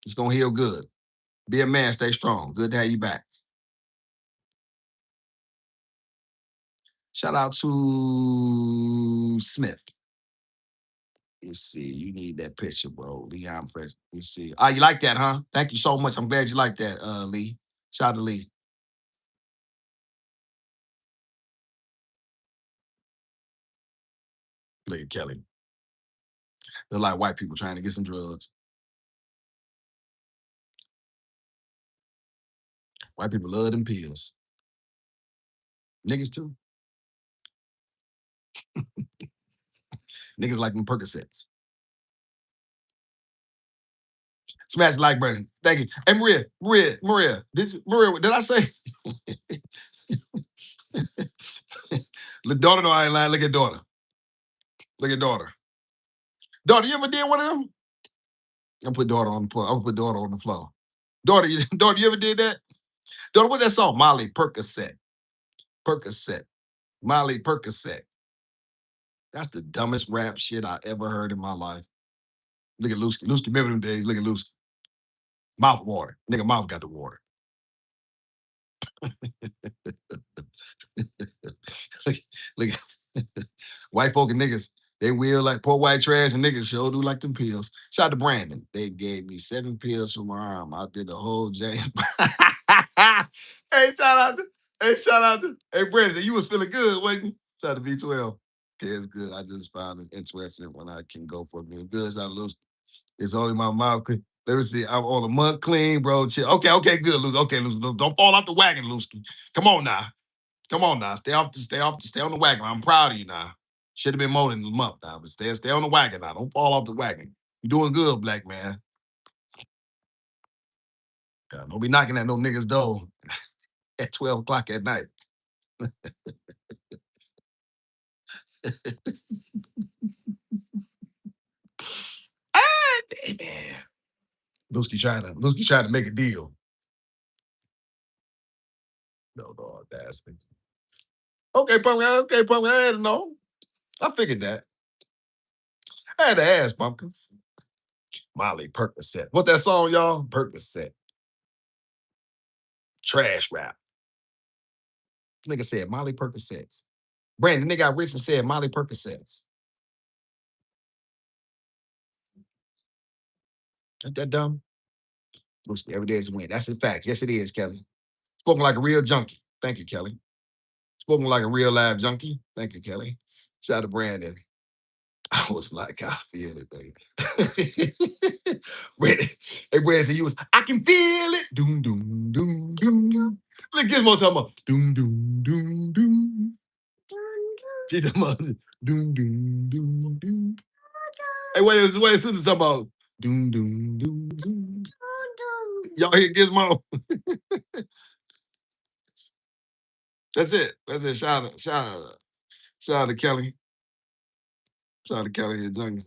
It's gonna heal good. Be a man, stay strong. Good to have you back. Shout out to Smith. You see, you need that picture, bro. Leon Fresh. You see. Oh, you like that, huh? Thank you so much. I'm glad you like that, Lee. Shout out to Lee. Look at Kelly. They're like white people trying to get some drugs. White people love them pills. Niggas too. Niggas like them Percocets. Smash the like button. Thank you. Hey, Maria. Did I say? Look, daughter, no, I ain't lying. Look at daughter. Look at daughter. Daughter, you ever did one of them? I'm put daughter on the floor. I'm gonna put daughter on the floor. Daughter, daughter, you ever did that? Daughter, what that song? Molly Percocet. Percocet. Molly Percocet. That's the dumbest rap shit I ever heard in my life. Look at Lusky. Lusky, remember them days? Look at Lusky. Mouth water. Nigga, mouth got the water. look, look, white folk and niggas, they will like poor white trash and niggas sure do like them pills. Shout out to Brandon. They gave me 7 pills for my arm. I did the whole jam. Hey, shout out to, hey, Brandon, you was feeling good, wasn't you? Shout out to V12. Okay, it's good. I just found it interesting when I can go for being good. Shout out to Lucy. It's only my mouth clean. Let me see. I'm on a month clean, bro. Chill. Okay, good, Lucy. Okay, Lucy. Don't fall off the wagon, Lucy. Come on now. Come on now. Stay on the wagon. I'm proud of you now. Should have been more than a month now, but stay on the wagon now. Don't fall off the wagon. You're doing good, black man. Don't be knocking at no niggas' door at 12 o'clock at night. Ah, man. Lusky trying to make a deal. No, audacity. Okay, Pumpkin. I had to know. I figured that. I had to ask, Pumpkin. Molly Percocet. What's that song, y'all? Percocet. Trash rap. Nigga said Molly Percocets. Brandon, nigga got rich and said Molly Percocets. Ain't that dumb? Every day is a win. That's a fact. Yes, it is, Kelly. Spoken like a real junkie. Thank you, Kelly. Spoken like a real live junkie. Thank you, Kelly. Shout out to Brandon. I was like, I feel it, baby. Brandon, hey, Brandon said you was, I can feel it. Doom, doom, doom, doom. Look, Gizmo talking about doom, doom, doom, doom. She's talking about doom, doom, doom, doom. Hey, wait, Susan's talking about doom, doom, doom, doom. Y'all hear Gizmo? That's it. Shout out to Kelly. Shout out to Kelly and Jungle.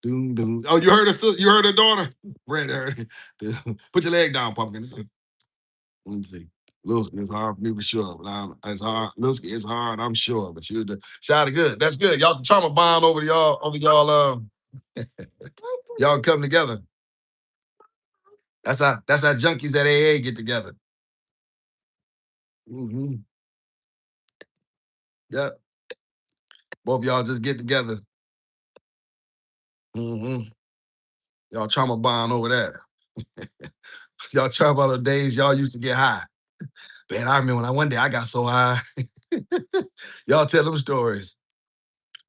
Doom, doom. Oh, you heard her sister? You heard her daughter? Brandon heard it. Put your leg down, Pumpkin. Let me see. Lilski is hard for me for sure, but it's hard. Lilski is hard, I'm sure. But you the shout out good. That's good. Y'all can trauma bond over y'all. Y'all come together. That's how junkies at AA get together. Mm-hmm. Yep. Both y'all just get together. Mm-hmm. Y'all trauma bond over that. Y'all talk about the days y'all used to get high. Man, I remember when one day I got so high. Y'all tell them stories.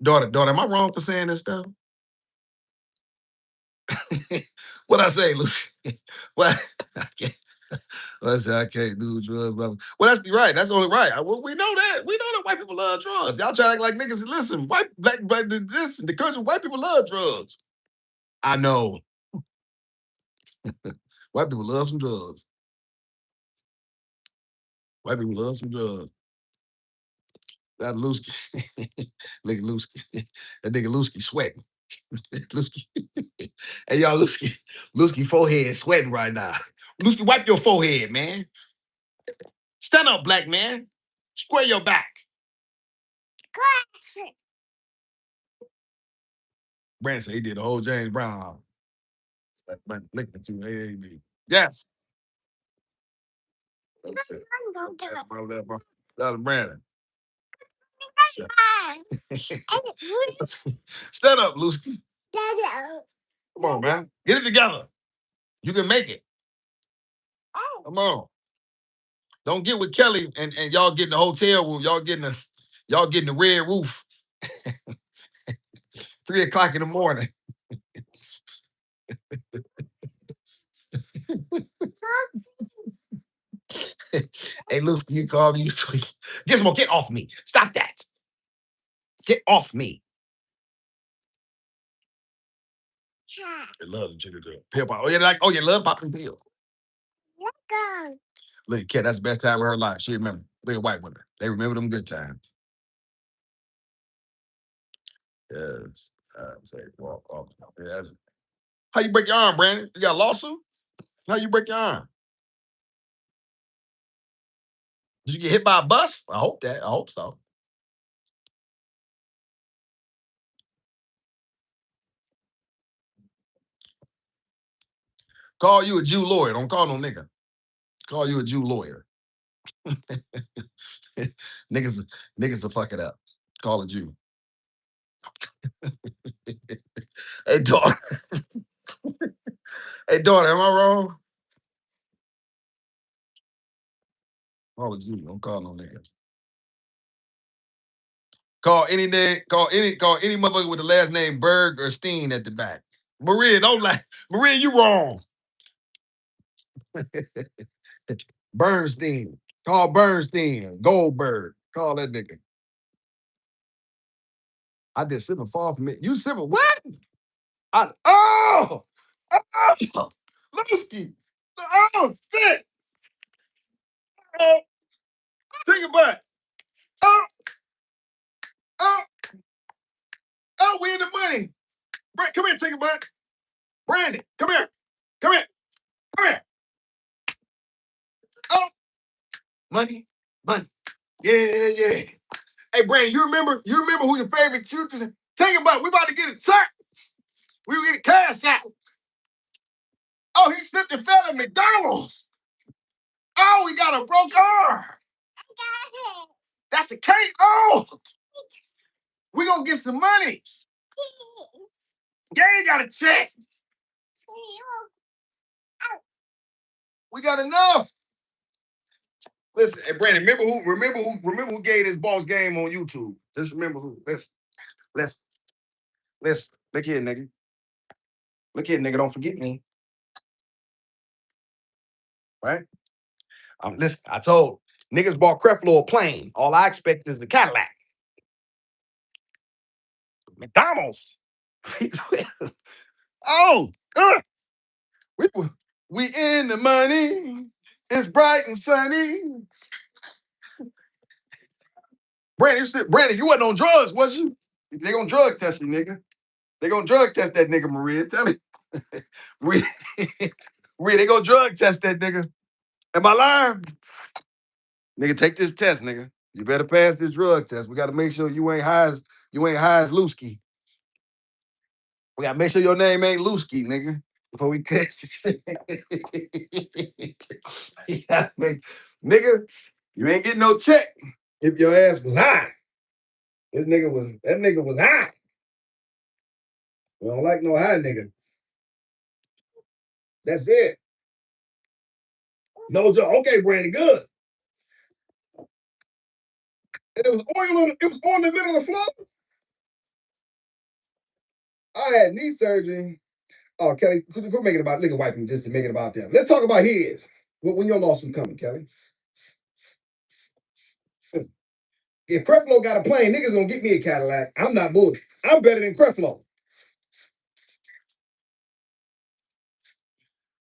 Daughter, am I wrong for saying this stuff? What I say, Lucy? What? I can't. I said I can't do drugs. Well, that's right. That's only right. Well, we know that. We know that white people love drugs. Y'all try to act like niggas. Listen, black, this the country. White people love drugs. I know. White people love some drugs. White people love some drugs. That Lusky, look at Lusky. That nigga Lusky sweating. Lusky, hey y'all, Lusky forehead sweating right now. Lusky, wipe your forehead, man. Stand up, black man. Square your back. Brandon said he did the whole James Brown. Lick it to A. Yes. That's it. That was Brandon. Stand up, Lusky. Come on, man. Get it together. You can make it. Come on. Don't get with Kelly and y'all getting the hotel room. Y'all getting the red roof. 3 o'clock in the morning. Hey, Lusky, you call me. Gizmo, get off me. Stop that. Get off me. I love the chicken drill. Pill pop. Oh, you love popping pills. Look at Kat, that's the best time of her life. She remember. Look at white women. They remember them good times. Yes. Say walk off. Yes. How you break your arm, Brandon? You got a lawsuit? How you break your arm? Did you get hit by a bus? I hope that. I hope so. Call you a Jew lawyer. Don't call no nigga. Call you a Jew lawyer. niggas will fuck it up. Call a Jew. Hey, daughter. Hey, daughter, am I wrong? Call a Jew. Don't call no nigga. Call any name. Call any motherfucker with the last name Berg or Steen at the back. Maria, don't lie. Maria, you wrong. Bernstein. Call Bernstein. Goldberg. Call that nigga. I did sipping far from it. You sipping what? Oh! Lewski! Oh, shit! Oh, take it back. Oh, oh, oh, we in the money. Come here, take it back. Brandon, come here. Come here. Come here. Oh, money, money. Yeah. Hey, Brandon, you remember who your favorite shooters is? Take it back. We about to get a check. We will get a cash out. Oh, he slipped and fell at McDonald's. Oh, we got a broke arm. That's a cake. Oh, we gonna get some money. Yeah, you got a check. We got enough. Listen, hey Brandon, remember who gave this boss game on YouTube. Just remember who. Let's look here, nigga. Look here, nigga. Don't forget me. Right? Listen, I told niggas bought Creflo a plane. All I expect is a Cadillac. McDonald's. Oh, we we in the money. It's bright and sunny. Brandon, you wasn't on drugs, was you? They gonna drug test you, nigga. They gonna drug test that nigga, Maria. Tell me. Maria, they gonna drug test that nigga. Am I lying? Nigga, take this test, nigga. You better pass this drug test. We gotta make sure you ain't high as Lusky. We gotta make sure your name ain't Lusky, nigga. Before we catch this. You gotta make, nigga. You ain't getting no check if your ass was high. That nigga was high. We don't like no high nigga. That's it. No joke. Okay, Brandon, good. And it was oil on it was on the middle of the floor. I had knee surgery. Oh, Kelly, quit making it about nigga wiping just to make it about them. Let's talk about his. When your lawsuit coming, Kelly? If Creflo got a plane, niggas gonna get me a Cadillac. I'm not bullshit. I'm better than Creflo.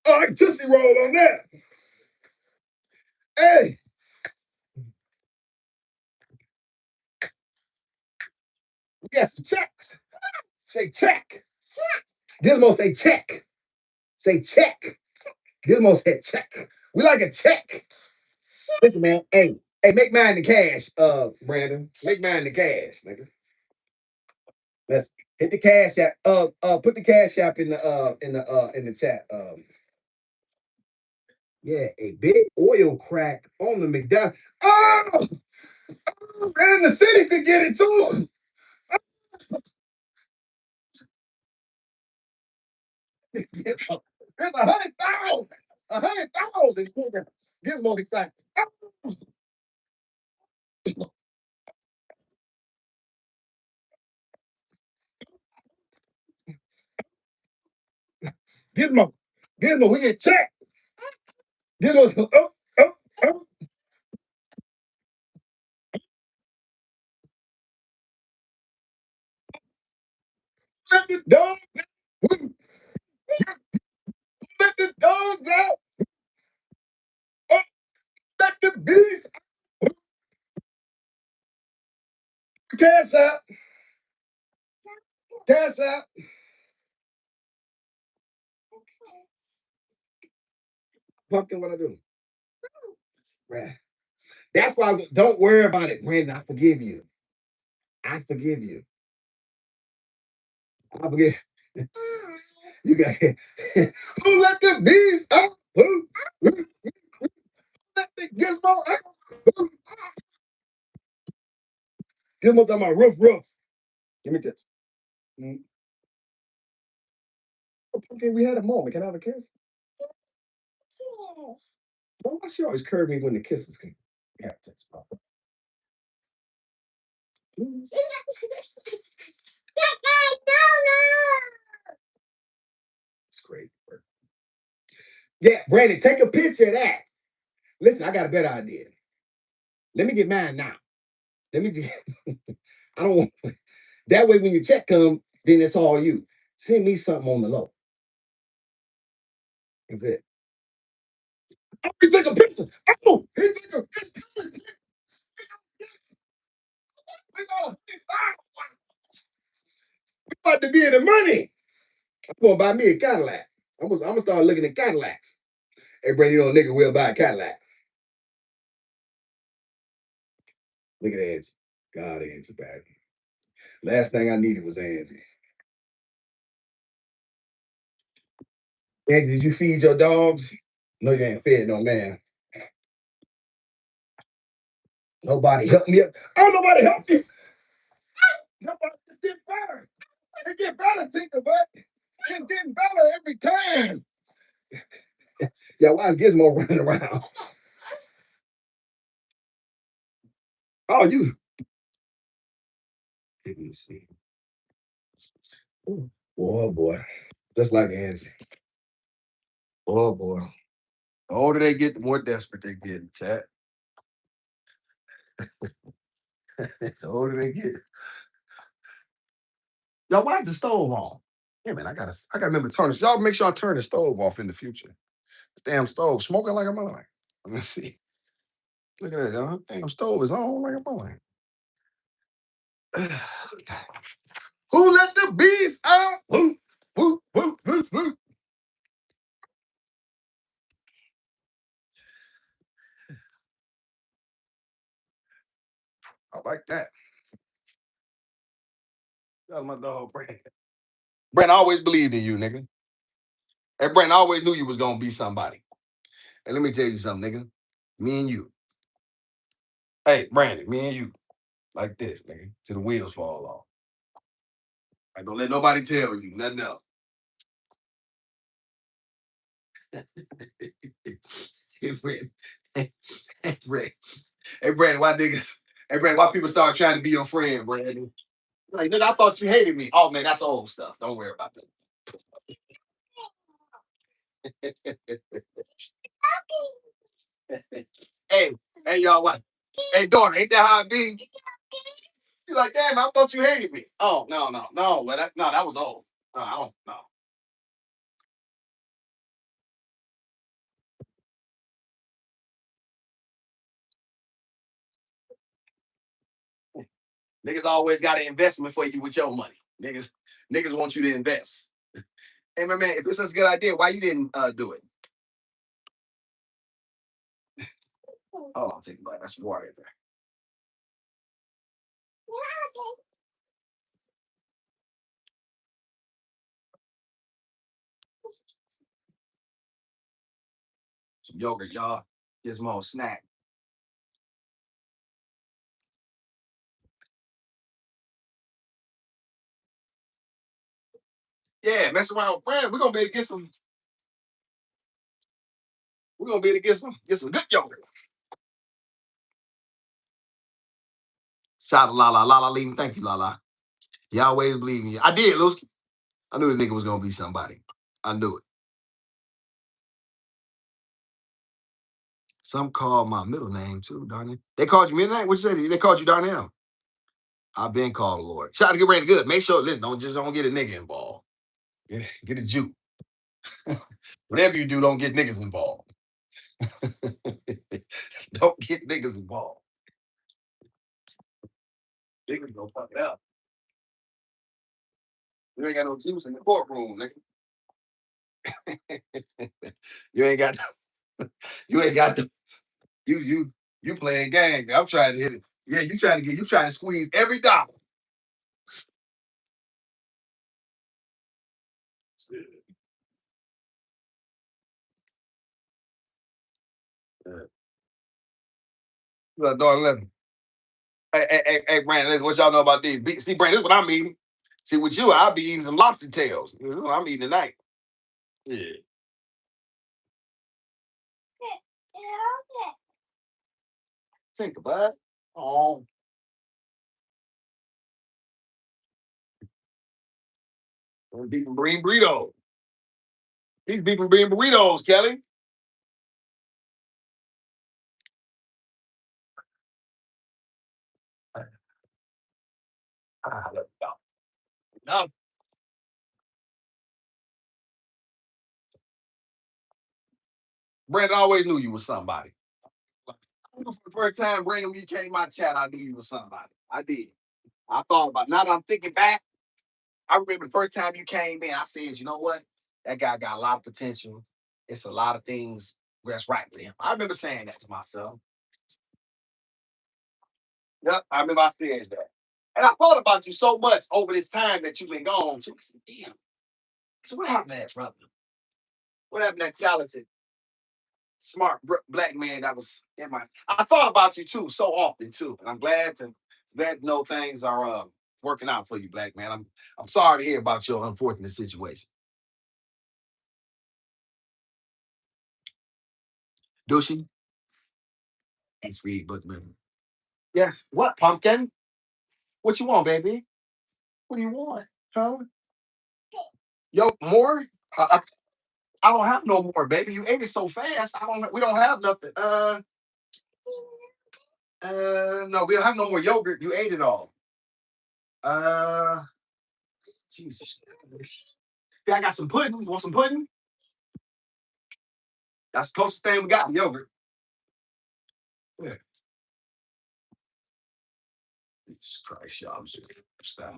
Oh, I can Tootsie Roll on that. Hey, we got some checks. Say check. Gizmo say check. Say check. Gizmo said check. We like a check. Listen, man. Hey, make mine the cash, Brandon. Make mine the cash, nigga. Let's hit the cash app. Put the cash app in the chat. Yeah, a big oil crack on the McDonald's. Oh, and the city could get it too. It's 100,000. 100,000. Gizmo excited. Gizmo, Gizmo, we get checked. Gizmo, oh. Let the dogs out. Let the dogs out. Oh, let the beast. Cash out. Cash out. Pumpkin, what I do? Right. That's why don't worry about it, Brandon. I forgive you. I forgive you. I forgive. You got it. Who let the bees out? Who let the gizmo out? Gizmo talking about roof. Give me this. Okay, we had a moment. Can I have a kiss? Why she always curve me when the kisses come? Yeah, that's it's crazy. Yeah, Brandon, take a picture of that. Listen, I got a better idea. Let me get mine now. Let me just, I don't want that way when your check come, then it's all you. Send me something on the low. That's it. Oh, he took a picture. Oh, he took a picture. We about to be in the money. I'm gonna buy me a Cadillac. I'm gonna start looking at Cadillacs. Hey, Brandon, you know, nigga will buy a Cadillac. Look at Angie. God, Angie bad. Last thing I needed was Angie. Angie, did you feed your dogs? No, you ain't fed no man. Nobody helped me up. Oh, nobody helped you. Nobody just get better. It get better, Tinker, but it's getting better every time. Yeah, why is Gizmo running around? Oh, you. Let me see. Oh boy. Just like Angie. Oh boy. The older they get, the more desperate they get, chat. The older they get. Y'all, why is the stove on? Yeah, man, I gotta remember to turn this. Y'all make sure I turn the stove off in the future. This damn stove smoking like a mother. Let me see. Look at that, y'all. Damn stove is on like a mother. Who let the bees out? Who. I like that. That's my dog, Brent. Brent always believed in you, nigga. And Brent always knew you was gonna be somebody. And let me tell you something, nigga. Me and you. Hey, Brandon, me and you, like this, nigga, till the wheels fall off. I don't let nobody tell you nothing else. Hey, Brandon. Hey, Brandon. Hey, Brandon, why niggas? Hey, Brandon, why people start trying to be your friend, Brandon? Like, nigga, I thought you hated me. Oh, man, that's old stuff. Don't worry about that. Hey, hey, y'all, what? Hey, daughter, ain't that how it be? You like, damn, I thought you hated me. Oh, no. But no, that was old. No, I don't know. Niggas always got an investment for you with your money. Niggas want you to invest. Hey, my man, if it's such a good idea, why you didn't do it? Oh, I'll take a bite. That's water right there. Some yogurt, y'all. Gizmos snack. Yeah, mess around with friends. We're gonna be able to get some. We're gonna be able to get some good yogurt. Shout out to Lala. Lala leaving. Thank you, Lala. You always believe me. I did, Lusky. I knew the nigga was gonna be somebody. I knew it. Some called my middle name too, Darnell. They called you middle name? What you say? They called you Darnell. I've been called a Lord. Shout out to get ready good. Make sure, listen, don't get a nigga involved. Get a Jew. Whatever you do, don't get niggas involved. Don't get niggas involved. Niggas gonna fuck it up. You ain't got no juice in the courtroom, nigga. You ain't got you ain't got the you playing gang. I'm trying to hit it. Yeah, you trying to squeeze every dollar. Look, dog, let me. Hey, Brandon, listen, what y'all know about these? See, Brandon, this is what I'm eating. See, with you, I'll be eating some lobster tails. This is what I'm eating tonight. Yeah. Think about it. Oh, beef and green burritos. These beef and green burritos, Kelly. No, Brandon always knew you was somebody. For the first time, Brandon, when you came to my chat, I knew you was somebody. I did. I thought about it. Now that I'm thinking back, I remember the first time you came in, I said, you know what? That guy got a lot of potential. It's a lot of things that's right with him. I remember saying that to myself. Yep, I remember I said that. And I thought about you so much over this time that you've been gone. So I said, damn. So what happened to that brother? What happened to that talented, smart black man that was in my? I thought about you too so often too, and I'm glad to know things are working out for you, black man. I'm sorry to hear about your unfortunate situation. Dushy, it's Reed Bookman. Yes. What pumpkin? What you want, baby? What do you want? Huh? Yo, more? I don't have no more, baby. You ate it so fast. I don't. We don't have nothing. No, we don't have no more yogurt. You ate it all. Uh, Jesus. Yeah, I got some pudding. You want some pudding? That's the closest thing we got. Yogurt. Yeah. Jesus Christ, y'all. I'm just stop.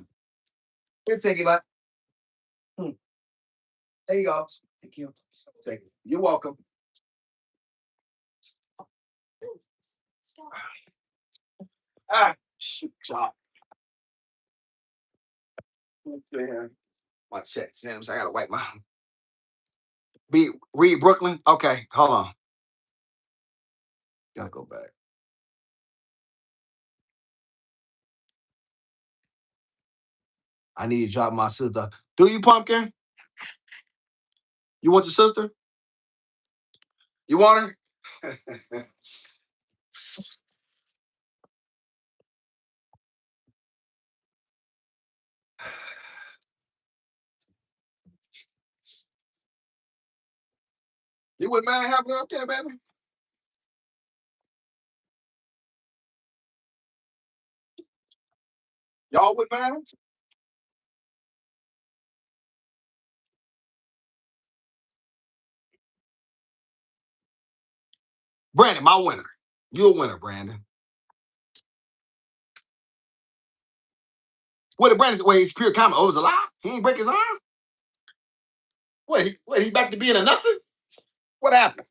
Here, take it, back. There you go. Thank you. Thank you. You're welcome. Ah, shoot, y'all. My check, Sims. I gotta wipe my. Read Brooklyn. Okay, hold on. Gotta go back. I need to drop my sister. Do you, Pumpkin? You want your sister? You want her? You wouldn't mind having her up there, baby? Y'all wouldn't mind? Brandon, my winner. You're a winner, Brandon. What did Brandon say? Wait, it's pure comment. Oh, it was a lie? He ain't break his arm? He back to being a nothing? What happened?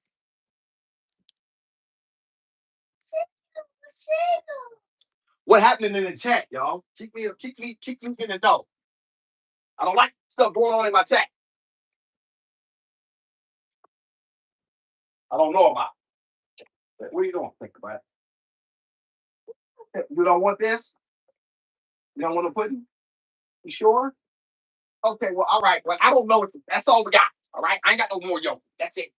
What happened in the chat, y'all? Keep me in the know. I don't like stuff going on in my chat. I don't know about it. What are you doing? Think about it. You don't want this? You don't want to put it? You sure? Okay, well, all right. Well, I don't know. That's all we got. All right. I ain't got no more yo. That's it.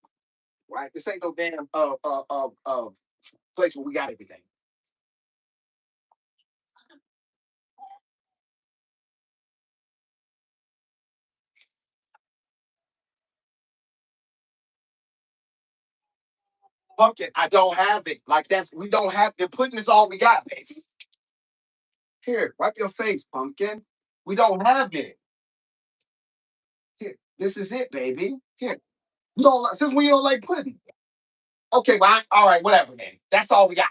Right? This ain't no damn place where we got everything. Pumpkin, I don't have it. Like we don't have. They're putting this all we got, baby. Here, wipe your face, Pumpkin. We don't have it. Here, this is it, baby. Here, you don't since when you don't like pudding. Okay, well, all right, whatever, then. That's all we got.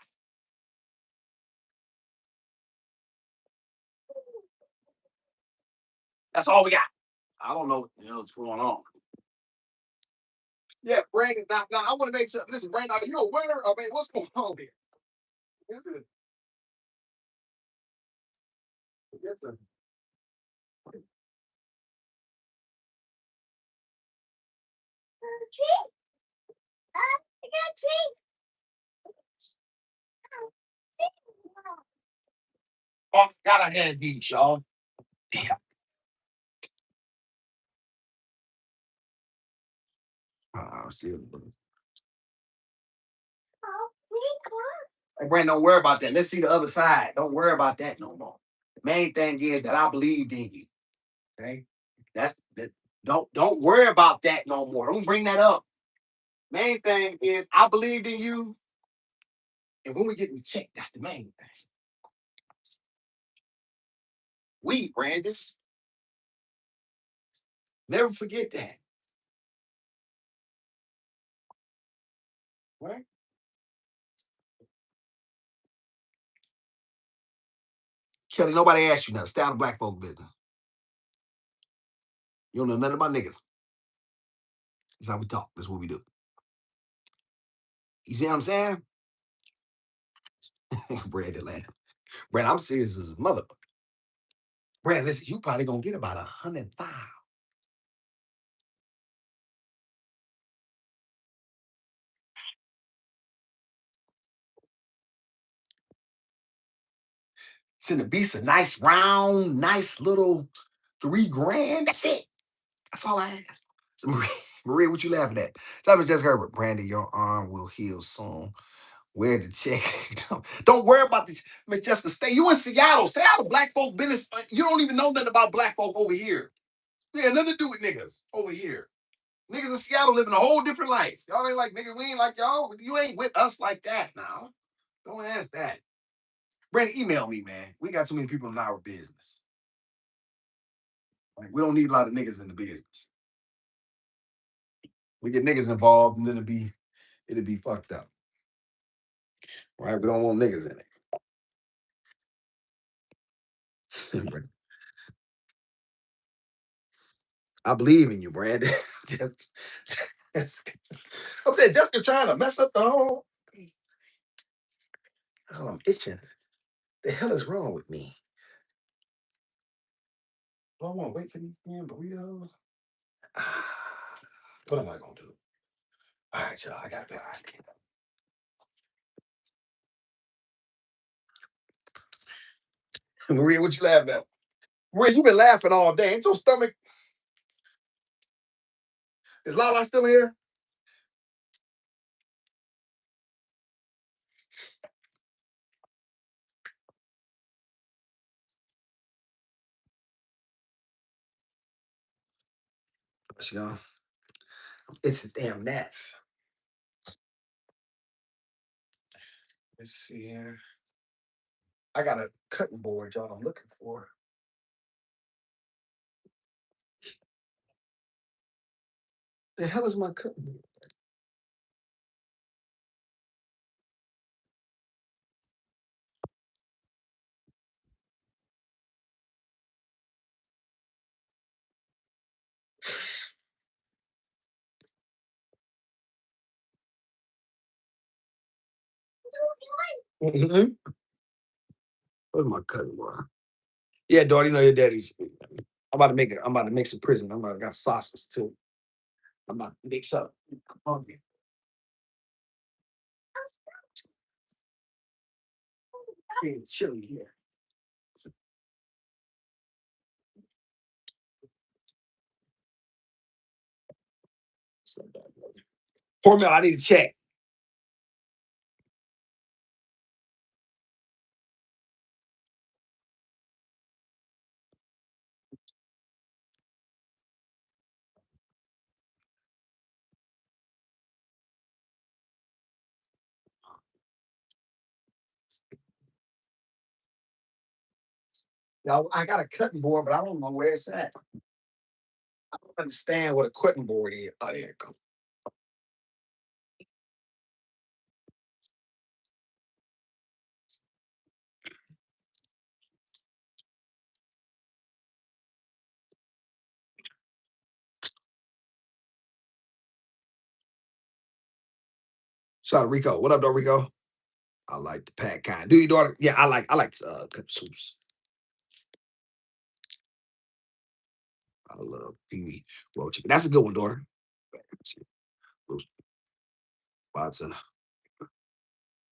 That's all we got. I don't know what's going on. Yeah, Brandon. Now, I want to make sure. Listen, Brandon, are you a winner? I mean, what's going on here? This is, this is, oh, gotta have these, y'all. Damn. See you. Hey, Brandon, don't worry about that. Let's see the other side. Don't worry about that no more. The main thing is that I believed in you. Okay, that's that. Don't worry about that no more. Don't bring that up. Main thing is I believed in you, and when we get in check, that's the main thing. We, Brandon, never forget that. Right? Kelly, nobody asked you nothing. Stay out of black folk business. You don't know nothing about niggas. That's how we talk. That's what we do. You see what I'm saying? Brandon laugh. Brandon, I'm serious as a mother. Brandon, listen, you probably gonna get about 100,000. Send the beast a nice round, nice little 3 grand. That's it. That's all I ask. So Maria, what you laughing at? Tell me, Jessica Herbert. Brandy, your arm will heal soon. Where the check? Don't worry about this. Miss Jessica, stay. You in Seattle. Stay out of black folk business. You don't even know nothing about black folk over here. Yeah, nothing to do with niggas over here. Niggas in Seattle living a whole different life. Y'all ain't like niggas. We ain't like y'all. You ain't with us like that now. Don't ask that. Brandon, email me, man. We got too many people in our business. Like, we don't need a lot of niggas in the business. We get niggas involved, and then it'll be fucked up. Right? We don't want niggas in it. I believe in you, Brandon. just, I'm saying Jessica trying to mess up the whole. Oh, I'm itching. The hell is wrong with me? Do I want to wait for these damn burritos? What am I gonna do? All right, y'all. I got a better idea. Maria, what you laughing at? Ray, you been laughing all day. Ain't your stomach? Is Lala still here? She gone. It's a damn gnats. Let's see here. I got a cutting board, y'all. I'm looking for. The hell is my cutting board? Mm-hmm. Where's my cutting board? Yeah, daughter, you know your daddy's. I'm about to make it. I'm about to make some prison. I got sauces too. I'm about to mix up. Come on, man. It's chilly here. So bad, brother. Hormel, I need to check. Now I got a cutting board, but I don't know where it's at. I don't understand what a cutting board is. Oh, there it goes. Shout out to Rico. What up, though, Rico? I like the pack kind. Do you, daughter? Yeah, I like cut soups. I love kiwi roll chicken. That's a good one, daughter. About to,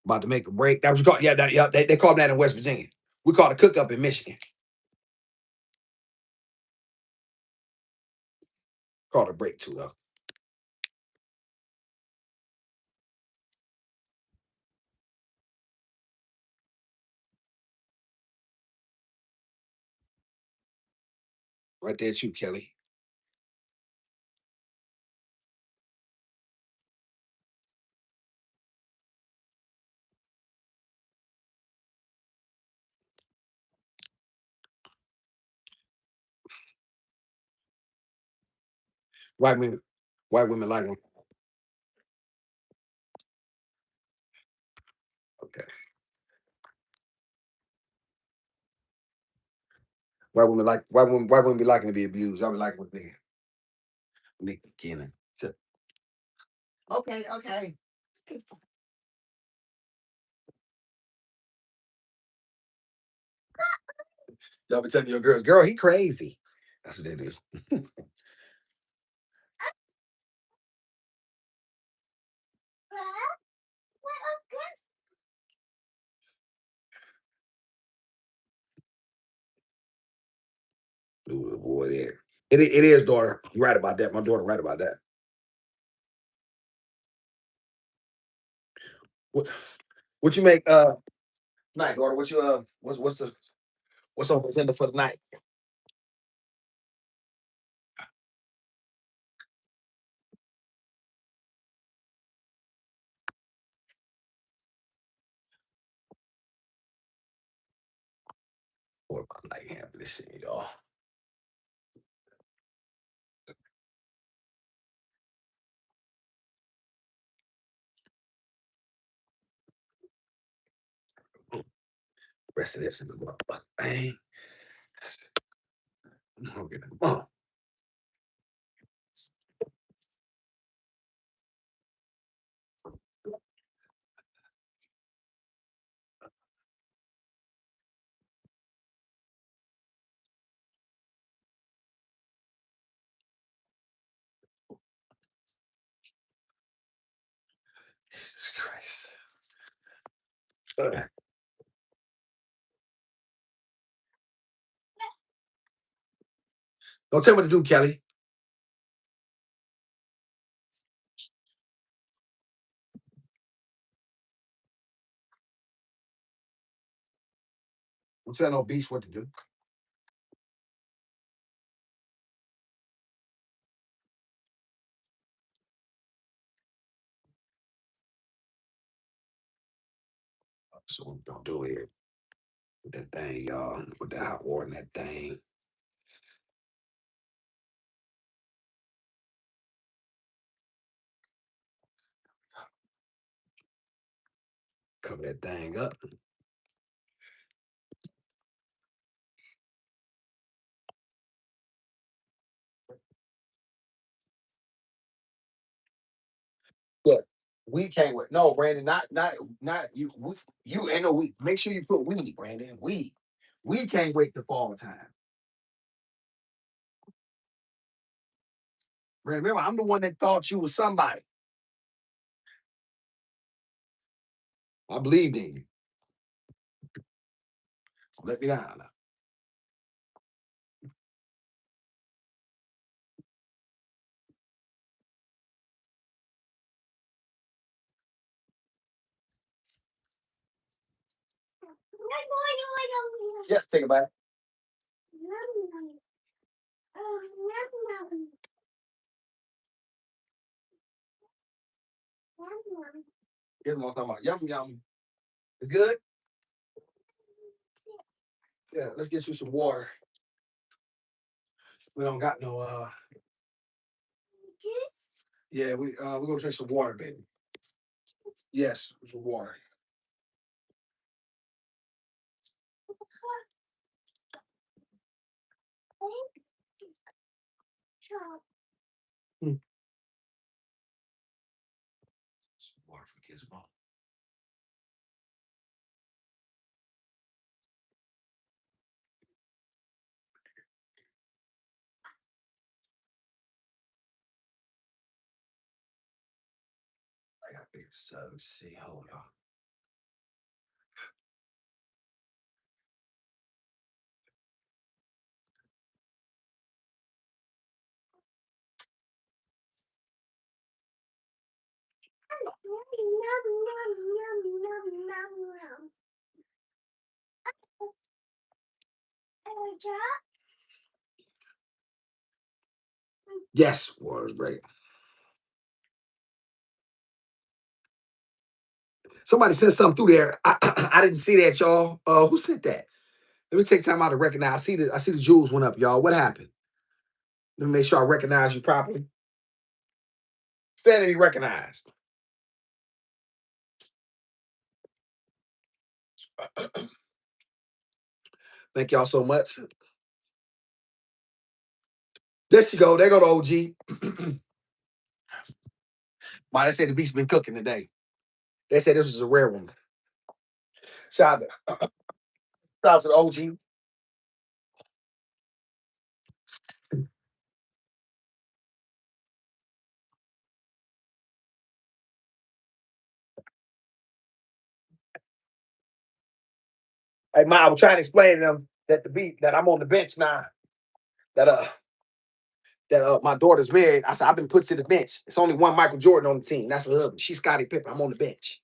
about to make a break. That was called. Yeah, yeah. They call that in West Virginia. We call it a cook up in Michigan. Called a break too, though. Right there at you, Kelly. White women, white women like them. Okay. White women be liking to be abused. I be like what nigga Kennan. Okay, okay. Y'all be telling your girls, girl, he crazy. That's what they do. Ooh, boy, there. It is, daughter. You right about that. My daughter right about that. What what you make night, daughter? What you what's on the agenda for the night? What about like having this shit, y'all? Rest of this in the motherfucker. Man. I'm hungry. Oh, Jesus Christ. Don't tell me what to do, Kelly. Don't tell no beast what to do. So what we gonna do here? Put that thing, y'all. Put that hot water in that thing. Cover that thing up. Yeah. We came with no, Brandon. Not you. You ain't no we. Make sure you put weed, Brandon. Weed. We can't wait the fall time. Brandon, remember, I'm the one that thought you was somebody. I believed in you. Let me down now. Yes, take it back. Here's what I'm talking about. Yum yum. It's good. Yeah, let's get you some water. We don't got no yeah, we're gonna drink some water, baby. Yes, some water. Hmm. Some water for Gizmo. I got big let's see. Hold on. Yes, water's great. Somebody sent something through there. I didn't see that, y'all. Who sent that? Let me take time out to recognize. I see the jewels went up, y'all. What happened? Let me make sure I recognize you properly. Stand to be recognized. Thank y'all so much. There she go. There go the OG. Wow, they said the beast been cooking today. They said this was a rare one. Shout out to the OG. Hey, Ma, I was trying to explain to them that that I'm on the bench now. That my daughter's married. I said I've been put to the bench. It's only one Michael Jordan on the team. That's her husband. She's Scottie Pippen. I'm on the bench.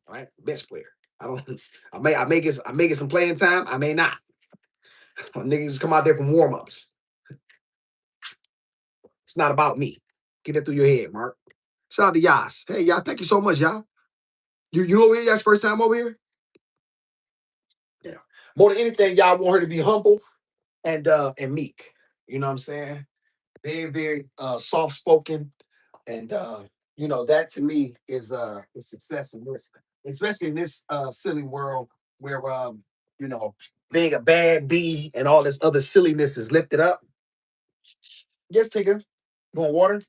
All right, bench player. I don't. I may get some playing time. I may not. Niggas come out there from warm ups. It's not about me. Get that through your head, Mark. Shout out to Yas. Hey, y'all. Thank you so much, y'all. You over here? Y'all's first time over here? Yeah. More than anything, y'all want her to be humble and meek. You know what I'm saying? Very, very soft spoken. And that to me is success in this, especially in this silly world where you know, being a bad bee and all this other silliness is lifted up. Yes, Tigger. You want water?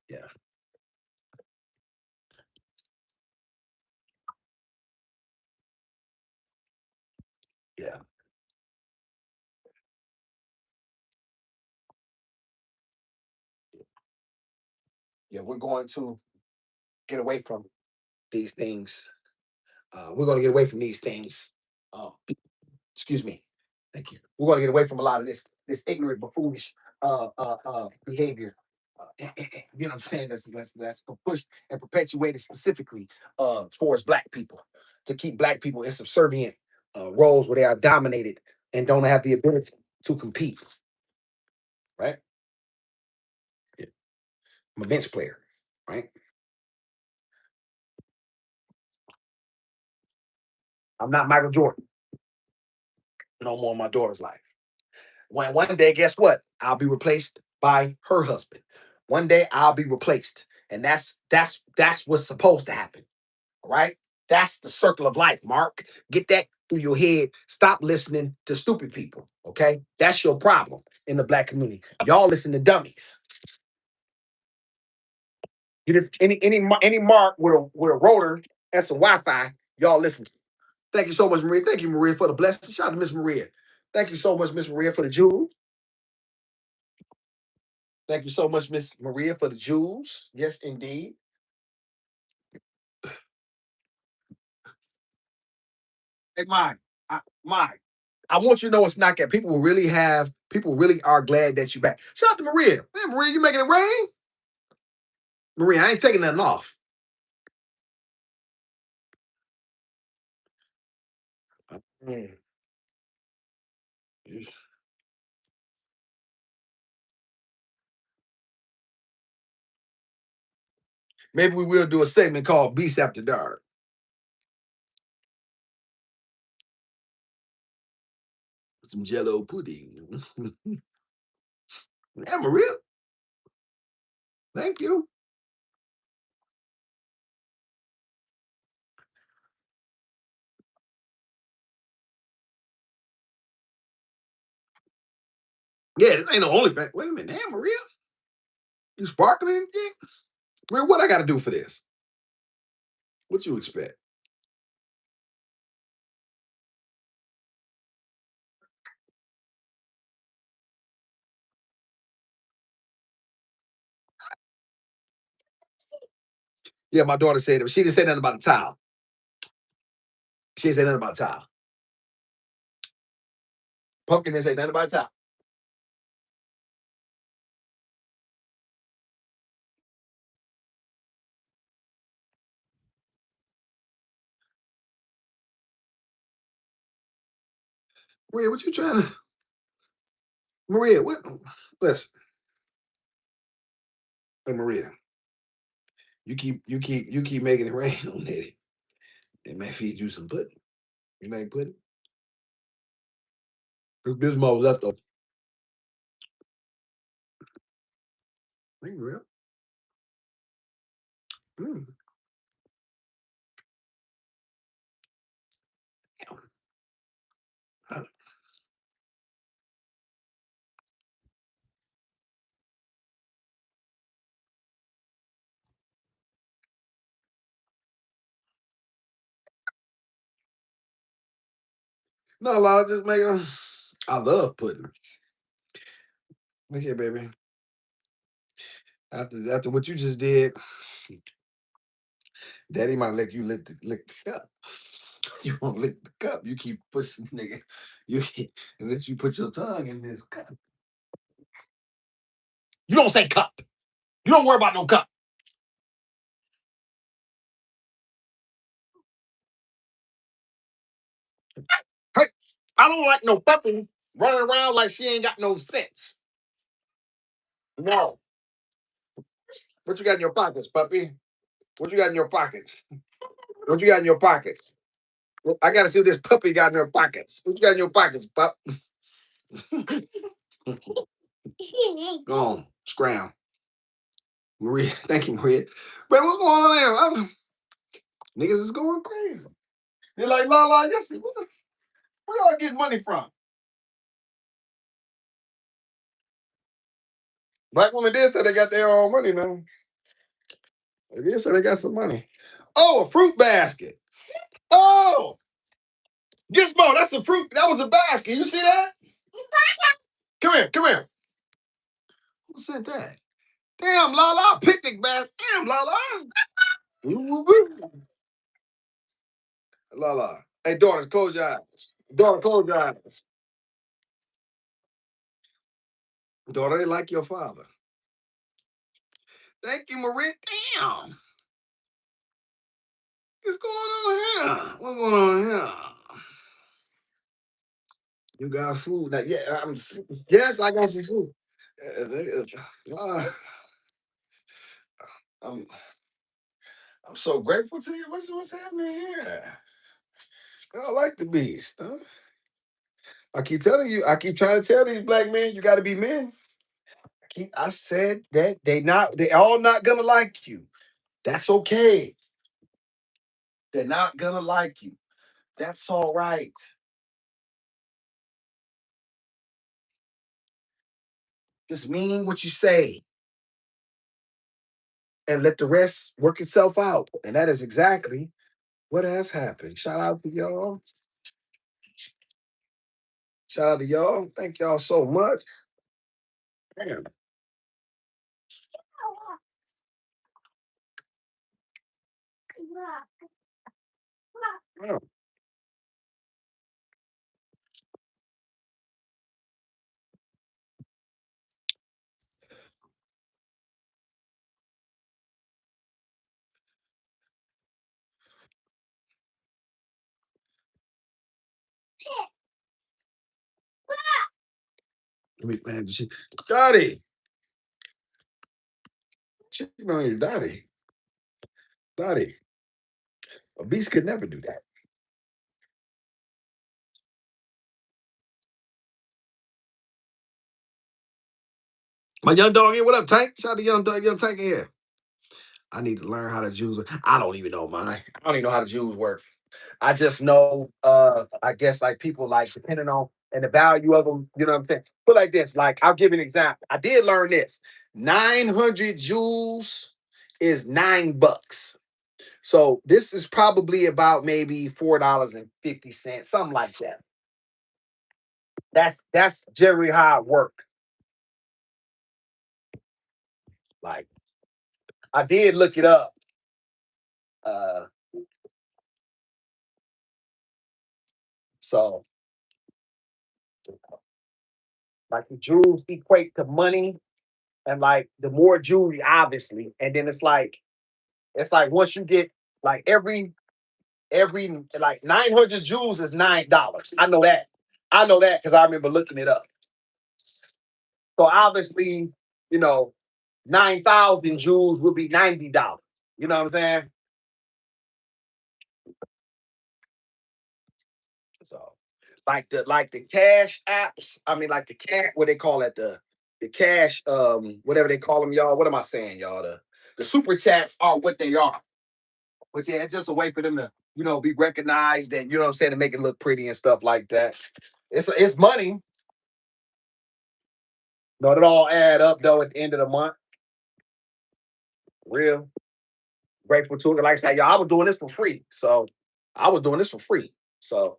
Yeah. Yeah. Yeah. We're going to get away from these things. We're going to get away from these things. Um, excuse me. Thank you. We're going to get away from a lot of this this ignorant, buffoonish behavior. You know what I'm saying? That's pushed and perpetuated specifically towards black people to keep black people in subservient roles where they are dominated and don't have the ability to compete. Right? Yeah. I'm a bench player. Right? I'm not Michael Jordan no more in my daughter's life. When one day, guess what? I'll be replaced by her husband. One day I'll be replaced. And that's what's supposed to happen. All right? That's the circle of life, Mark. Get that through your head. Stop listening to stupid people. Okay? That's your problem in the black community. Y'all listen to dummies. You just any mark with a rotor and some Wi-Fi, y'all listen to. Thank you so much, Maria. Thank you, Maria, for the blessing. Shout out to Miss Maria. Thank you so much, Miss Maria, for the jewels. Thank you so much, Miss Maria, for the jewels. Yes, indeed. Hey, Mike. I want you to know it's not that people really are glad that you're back. Shout out to Maria. Hey, Maria, you making it rain? Maria, I ain't taking nothing off. Mm. Maybe we will do a segment called Beast After Dark. Some jello pudding. Yeah, Maria. Thank you. Yeah, this ain't the only thing. Wait a minute. Damn, Maria. You sparkling? Yeah. Maria, what I got to do for this? What you expect? Yeah, my daughter said it. She didn't say nothing about a towel. She didn't say nothing about a towel. Pumpkin didn't say nothing about a towel. Maria, what you trying to? Maria, what? Listen, hey, Maria, you keep making it rain on Nettie. It may feed you some pudding. You make pudding. This Gizmo left over. Ain't real. Mm. No, I just making them. I love pudding. Look here, baby. After what you just did, Daddy might let you lick the cup. You won't lick the cup. You keep pushing, nigga. And let you put your tongue in this cup. You don't say cup. You don't worry about no cup. Hey, I don't like no puppy running around like she ain't got no sense. No. What you got in your pockets, puppy? What you got in your pockets? What you got in your pockets? I gotta see what this puppy got in her pockets. What you got in your pockets, pup? Go on, scram. Maria, thank you, Maria. But what's going on there? Niggas is going crazy. They're like, la, yes, where y'all getting money from? Black women did say they got their own money now. They did say they got some money. Oh, a fruit basket. Oh, Gizmo, that's a fruit. That was a basket. You see that? Come here, come here. Who said that? Damn, Lala, picnic basket. Damn, Lala. Lala. Hey, daughters, close your eyes. Daughter, close your eyes. Daughter, they like your father. Thank you, Maria. Damn. What's going on here? What's going on here? You got food. Now, yeah, yes, I got some food. Uh, I'm I'm so grateful to you. What's happening here? I like the beast. Huh? I keep telling you, I keep trying to tell these black men, you gotta be men. I said that they all not gonna like you. That's okay. They're not gonna like you. That's all right. Just mean what you say and let the rest work itself out. And that is exactly what has happened. Shout out to y'all. Shout out to y'all. Thank y'all so much. Damn. Damn. Man, Daddy. Shit on your daddy. Daddy. A beast could never do that. My young dog here, what up, Tank? Shout out to young Tank in here. I need to learn how to Jews. I don't even know mine. I don't even know how the Jews work. I just know, I guess like people like depending on and the value of them, you know what I'm saying? Put like this, like I'll give you an example. I did learn this. 900 Jews is $9. So this is probably about maybe $4.50, something like that. That's generally how it works. Like I did look it up. Uh so like the Jews equate to money and like the more jewelry, obviously, and then it's like once you get like every like 900 jewels is $9. I know that. I know that because I remember looking it up. So obviously, you know, 9,000 jewels would be $90. You know what I'm saying? So like the cash apps. I mean, like the cash, what they call it, the cash, whatever they call them, y'all. What am I saying, y'all? The super chats are what they are. But yeah, it's just a way for them to, be recognized and you know what I'm saying, to make it look pretty and stuff like that. It's money. Don't it all add up though at the end of the month? Real grateful to it. Like I said, y'all, I was doing this for free. So I was doing this for free. So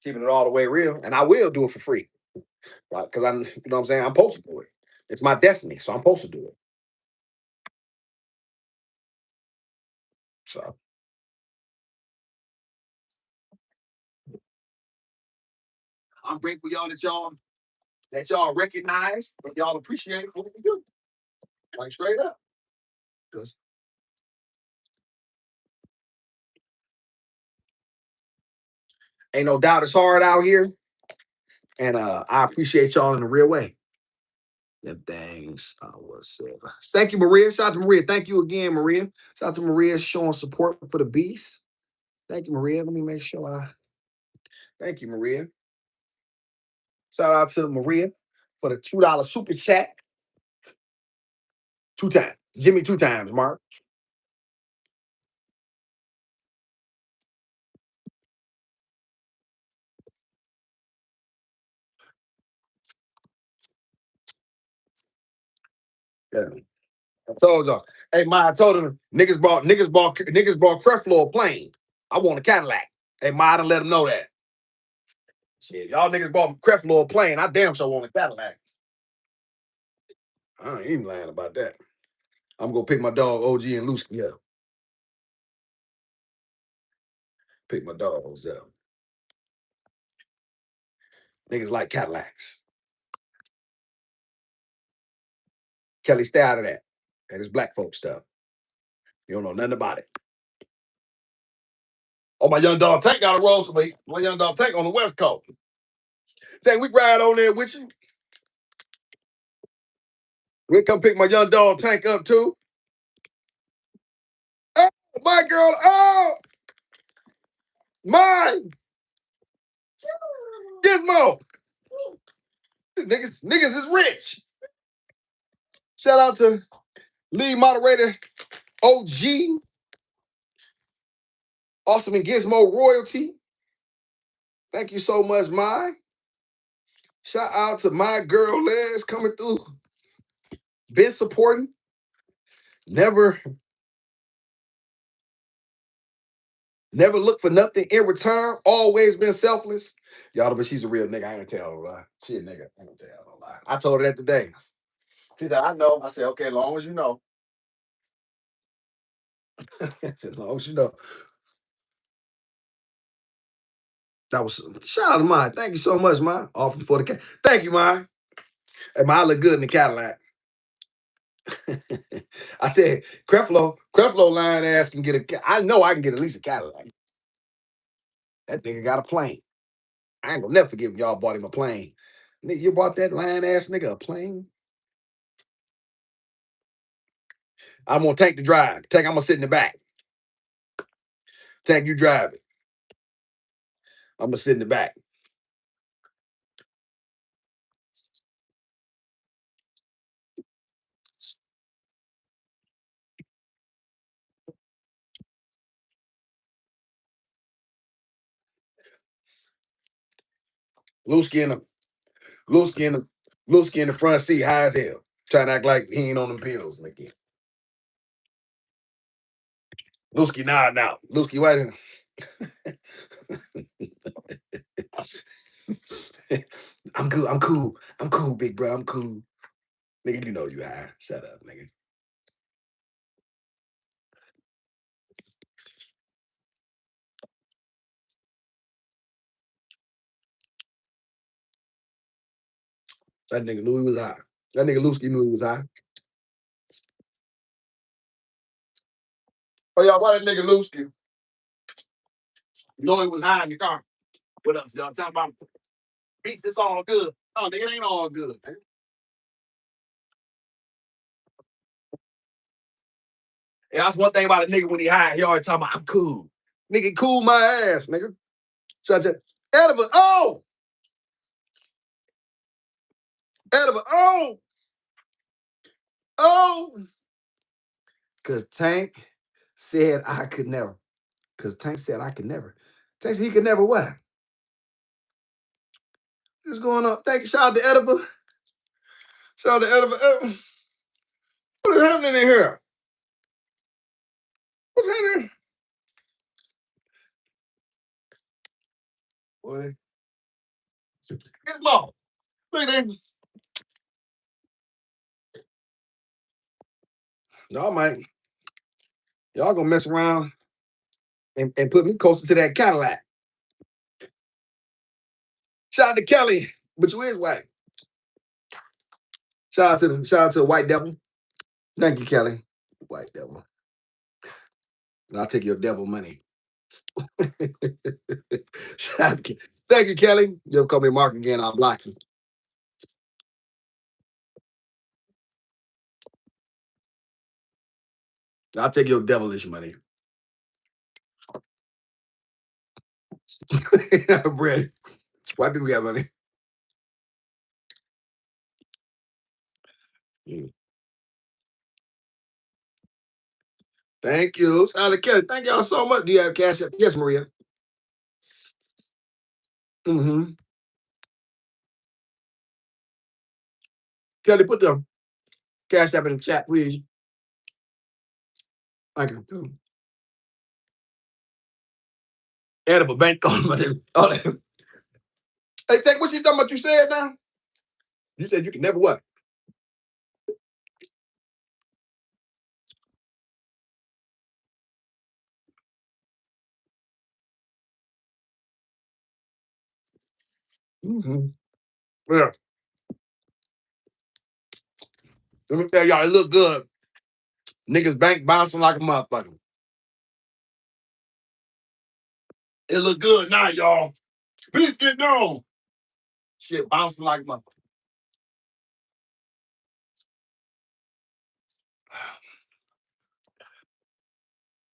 keeping it all the way real. And I will do it for free. Like, cause I'm, you know what I'm saying? I'm supposed to do it. It's my destiny. So I'm supposed to do it. So I'm grateful y'all recognize and y'all appreciate what we do. Like straight up. Because ain't no doubt it's hard out here. And I appreciate y'all in a real way. Them things was said. Thank you, Maria. Shout out to Maria. Thank you again, Maria. Shout out to Maria showing support for the beast. Thank you, Maria. Let me make sure thank you, Maria. Shout out to Maria for the $2 super chat. 2 times. Jimmy 2 times, Mark. Yeah. I told y'all. Hey, Ma, I told him niggas bought Creflo a plane. I want a Cadillac. Hey, Ma, I done let him know that. Shit, y'all niggas bought Creflo a plane. I damn sure want a Cadillac. I ain't even lying about that. I'm gonna pick my dog OG and Lusky up. Pick my dogs up. Niggas like Cadillacs. Kelly, stay out of that. That is black folk stuff. You don't know nothing about it. Oh, my young dog Tank got a roll to me. My young dog Tank on the West Coast. Tank, we ride on there with you. We'll come pick my young dog Tank up too. Oh, my girl. Oh, mine. Gizmo. Niggas is rich. Shout out to lead moderator OG. Awesome and Gizmo royalty. Thank you so much, my. Shout out to my girl Les coming through. Been supporting. Never look for nothing in return. Always been selfless. Y'all, but she's a real nigga. I ain't gonna tell her a lie. She a nigga. I ain't gonna tell her no lie. I told her that today. She said, I know. I said, okay, as long as you know. I said, as long as you know. That was shout out to mine. Thank you so much, mine. Offering for the cat. Thank you, mine. And mine look good in the Cadillac. I said, Creflo line ass can get a. I know I can get at least a Cadillac. That nigga got a plane. I ain't gonna never forgive y'all bought him a plane. Nigga, you bought that line ass nigga a plane? I'm gonna take the drive. Tank, I'm gonna sit in the back. Tank, you drive it. I'm gonna sit in the back. Lewski in the Lewski in the Lewski in the front seat, high as hell. Trying to act like he ain't on them pills again. Lewski, nah, now. Lewski, why? I'm good. I'm cool. I'm cool, big bro. I'm cool. Nigga, you know you high. Shut up, nigga. That nigga knew he was high. That nigga Lewski knew he was high. Oh, y'all, why that nigga Lewski? You know he was high in the car. What up, y'all? Talking about beats, it's all good. Oh, nigga, it ain't all good, man. And that's one thing about a nigga when he high, he always talking about, I'm cool. Nigga, cool my ass, nigga. So I said, edible, oh! Edible, oh! Because Tank said I could never. Because Tank said I could never. Tank said he could never what? What's going on? Thank you. Shout out to Edible. Shout out to Edible. What is happening in here? What's happening? Boy. Gizmo. Look at that. Y'all might. Y'all gonna mess around and put me closer to that Cadillac. Shout out to Kelly, but you is white. Shout out to the white devil. Thank you, Kelly. White devil. And I'll take your devil money. Shout out to Thank you, Kelly. You'll call me Mark again, I'll block you. I'll take your devilish money. Bread. White people got money. Mm. Thank you. Shout out to Kelly. Thank y'all so much. Do you have cash app? Yes, Maria. Mm-hmm. Kelly, put the cash app in the chat, please. Thank you. Edible bank on my all that. Hey, take what you talking about? You said now? You said you can never what? Mm-hmm. Yeah. Let me tell y'all, it look good. Niggas bank bouncing like a motherfucker. It look good now, y'all. Bitch getting on. Shit bouncing like a motherfucker.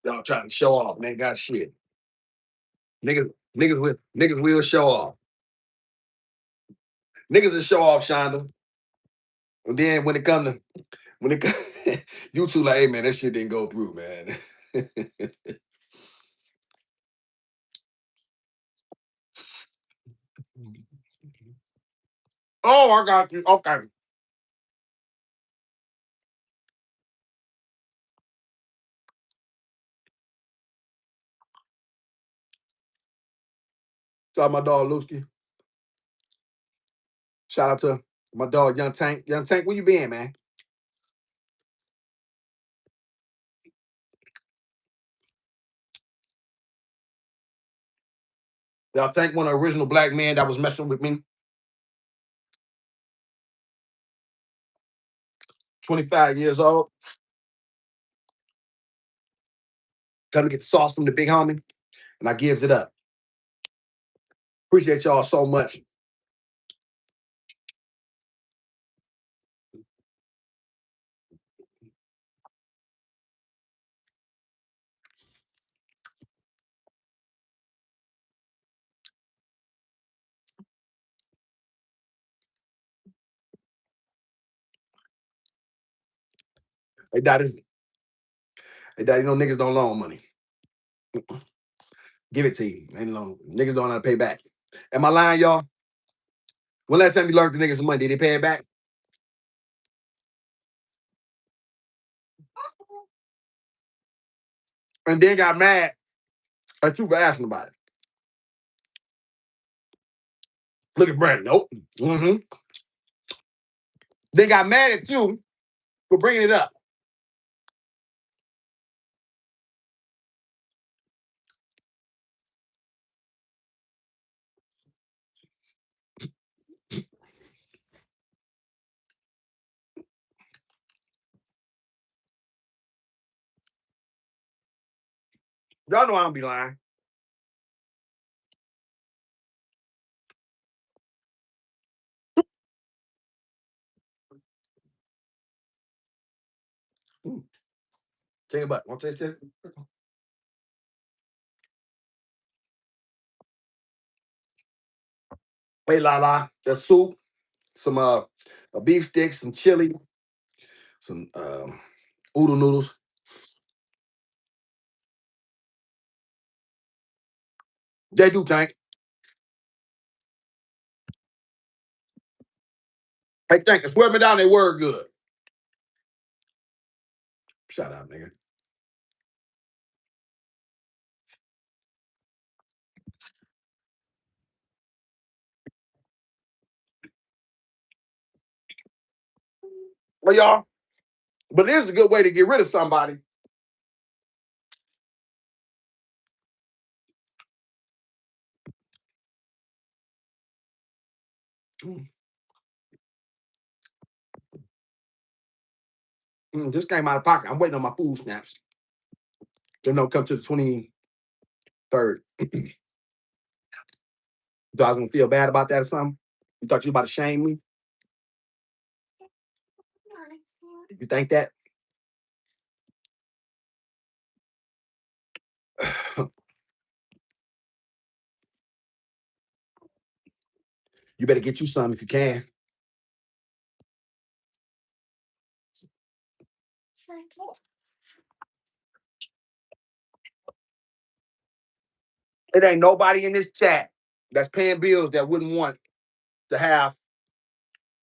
Y'all trying to show off, man. Got shit. Niggas will show off. Niggas will show off, Shonda. And then when it come to you two like, hey man, that shit didn't go through, man. Oh, I got you. Okay. Shout out my dog Lewski. Shout out to my dog Young Tank. Young Tank, where you been, man? Young Tank, one of the original black men that was messing with me. 25 years old. Come to get the sauce from the big homie, and I gives it up. Appreciate y'all so much. Hey, Daddy, you know niggas don't loan money. Give it to you. Ain't loan. Niggas don't know how to pay back. Am I lying, y'all? When last time you learned the niggas some money, did they pay it back? And then got mad at you for asking about it. Look at Brandon. Nope. Mm-hmm. They got mad at you for bringing it up. Y'all know I don't be lying. Take a butt. Want to taste it? Hey, La. The soup, some beef sticks, some chili, some oodle noodles. They do, Tank. Hey, Tank, swear me down, they were good. Shout out, nigga. Well, y'all, but this is a good way to get rid of somebody. This came out of pocket. I'm waiting on my food snaps. Then don't come to the 23rd. Thought I was gonna feel bad about that or something? You thought you were about to shame me? You think that? You better get you some if you can. It ain't nobody in this chat that's paying bills that wouldn't want to have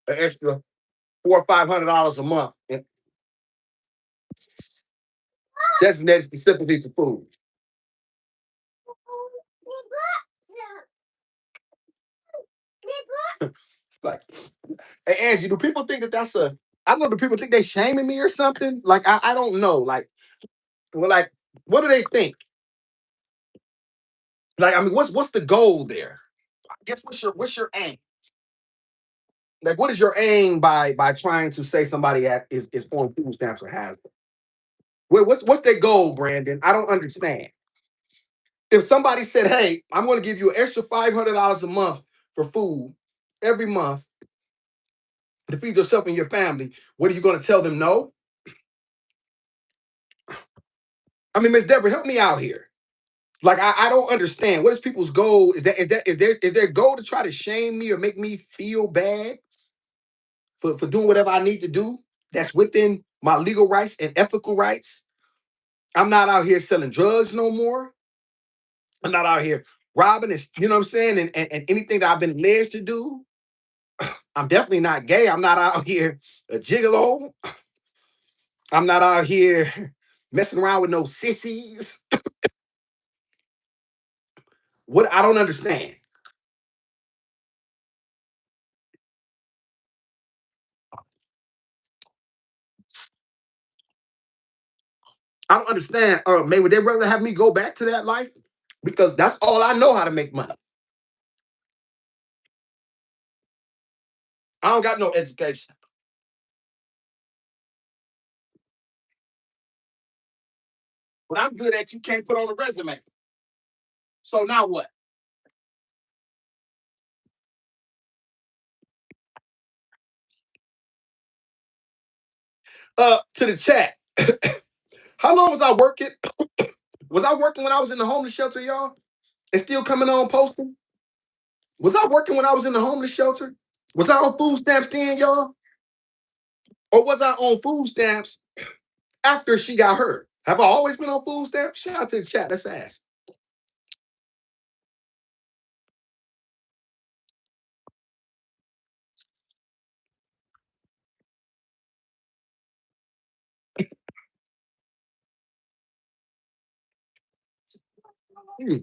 an extra $400 or $500 a month. And designated specifically for food. Like, hey Angie, do people think that that's a? I know, do people think they shaming me or something? Like, I don't know. Like, well, like, what do they think? Like, I mean, what's the goal there? I guess what's your aim? Like, what is your aim by trying to say somebody is on food stamps or has them? What's their goal, Brandon? I don't understand. If somebody said, "Hey, I'm going to give you an extra $500 a month for food every month to feed yourself and your family," what are you going to tell them? No. I mean, Miss Deborah, help me out here. Like, I don't understand. What is people's goal? Is their goal to try to shame me or make me feel bad for doing whatever I need to do that's within my legal rights and ethical rights? I'm not out here selling drugs no more. I'm not out here robbing and you know what I'm saying? And anything that I've been led to do. I'm definitely not gay. I'm not out here a gigolo. I'm not out here messing around with no sissies. What I don't understand. I don't understand. Or maybe they'd rather have me go back to that life because that's all I know how to make money. I don't got no education. But I'm good at you can't put on a resume. So now what? To the chat. How long was I working? Was I working when I was in the homeless shelter, y'all? And still coming on posting? Was I working when I was in the homeless shelter? Was I on food stamps then, y'all? Or was I on food stamps after she got hurt? Have I always been on food stamps? Shout out to the chat. Let's ask. Hmm.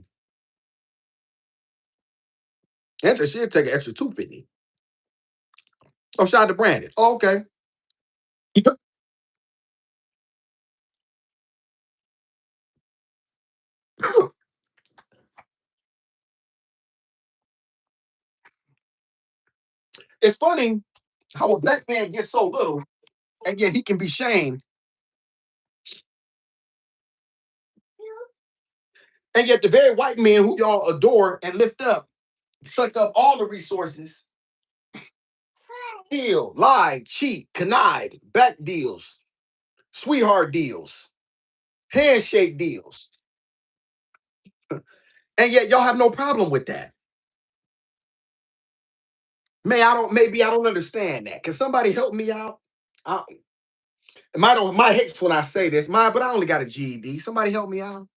Answer, she'll take an extra 250. Oh, shout out to Brandon. Oh, okay. It's funny how a black man gets so little, and yet he can be shamed, and yet the very white men who y'all adore and lift up suck up all the resources, steal, lie, cheat, connive, back deals, sweetheart deals, handshake deals, and yet y'all have no problem with that. Maybe I don't understand that. Can somebody help me out? I, my hates when I say this, but I only got a GED. Somebody help me out.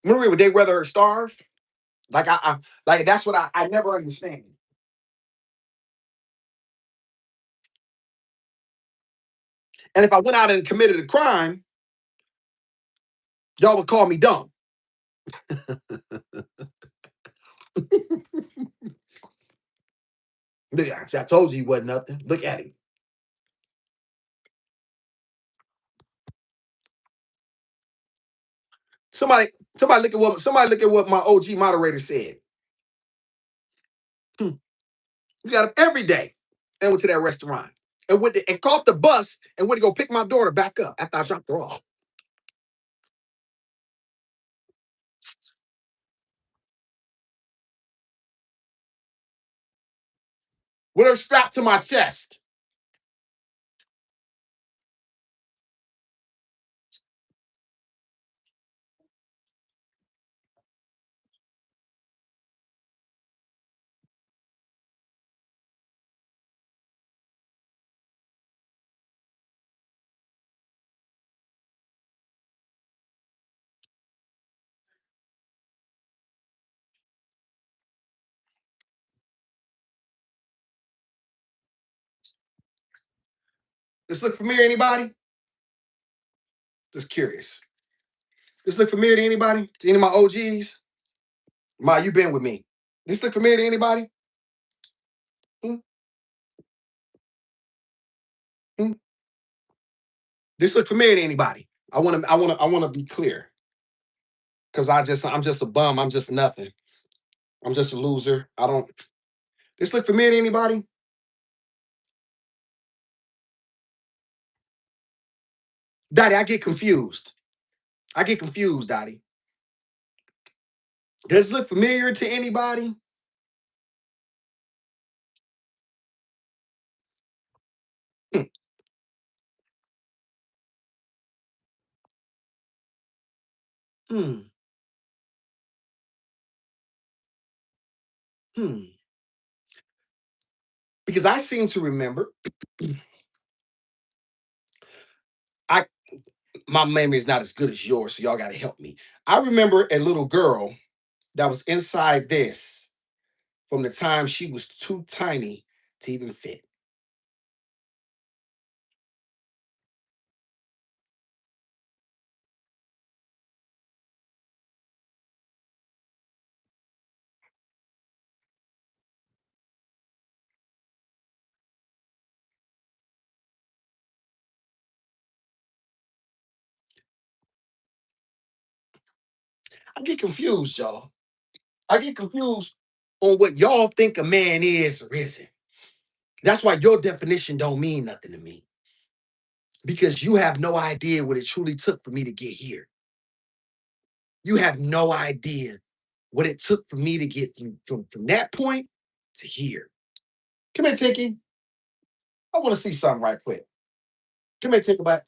Maria, would they rather her starve? Like like that's what I never understand. And if I went out and committed a crime, y'all would call me dumb. Look, I told you he wasn't nothing. Look at him. Somebody, somebody look at what my OG moderator said. Hmm. We got up every day and went to that restaurant and caught the bus and went to go pick my daughter back up after I dropped her off with her strapped to my chest. This look familiar to anybody? Just curious. This look familiar to anybody? To any of my OGs? Ma, you been with me. This look familiar to anybody? Hmm? Hmm? This look familiar to anybody? I want to be clear. Cause I'm just a bum. I'm just nothing. I'm just a loser. I don't. This look familiar to anybody? Dottie, I get confused. I get confused, Dottie. Does it look familiar to anybody? Hmm. Hmm. Hmm. Because I seem to remember, I my memory is not as good as yours, so y'all got to help me. I remember a little girl that was inside this from the time she was too tiny to even fit. I get confused, y'all. I get confused on what y'all think a man is or isn't. That's why your definition don't mean nothing to me because you have no idea what it truly took for me to get here. You have no idea what it took for me to get from that point to here. Come here, Tiki. I want to see something right quick. Come here, Tiki. Back.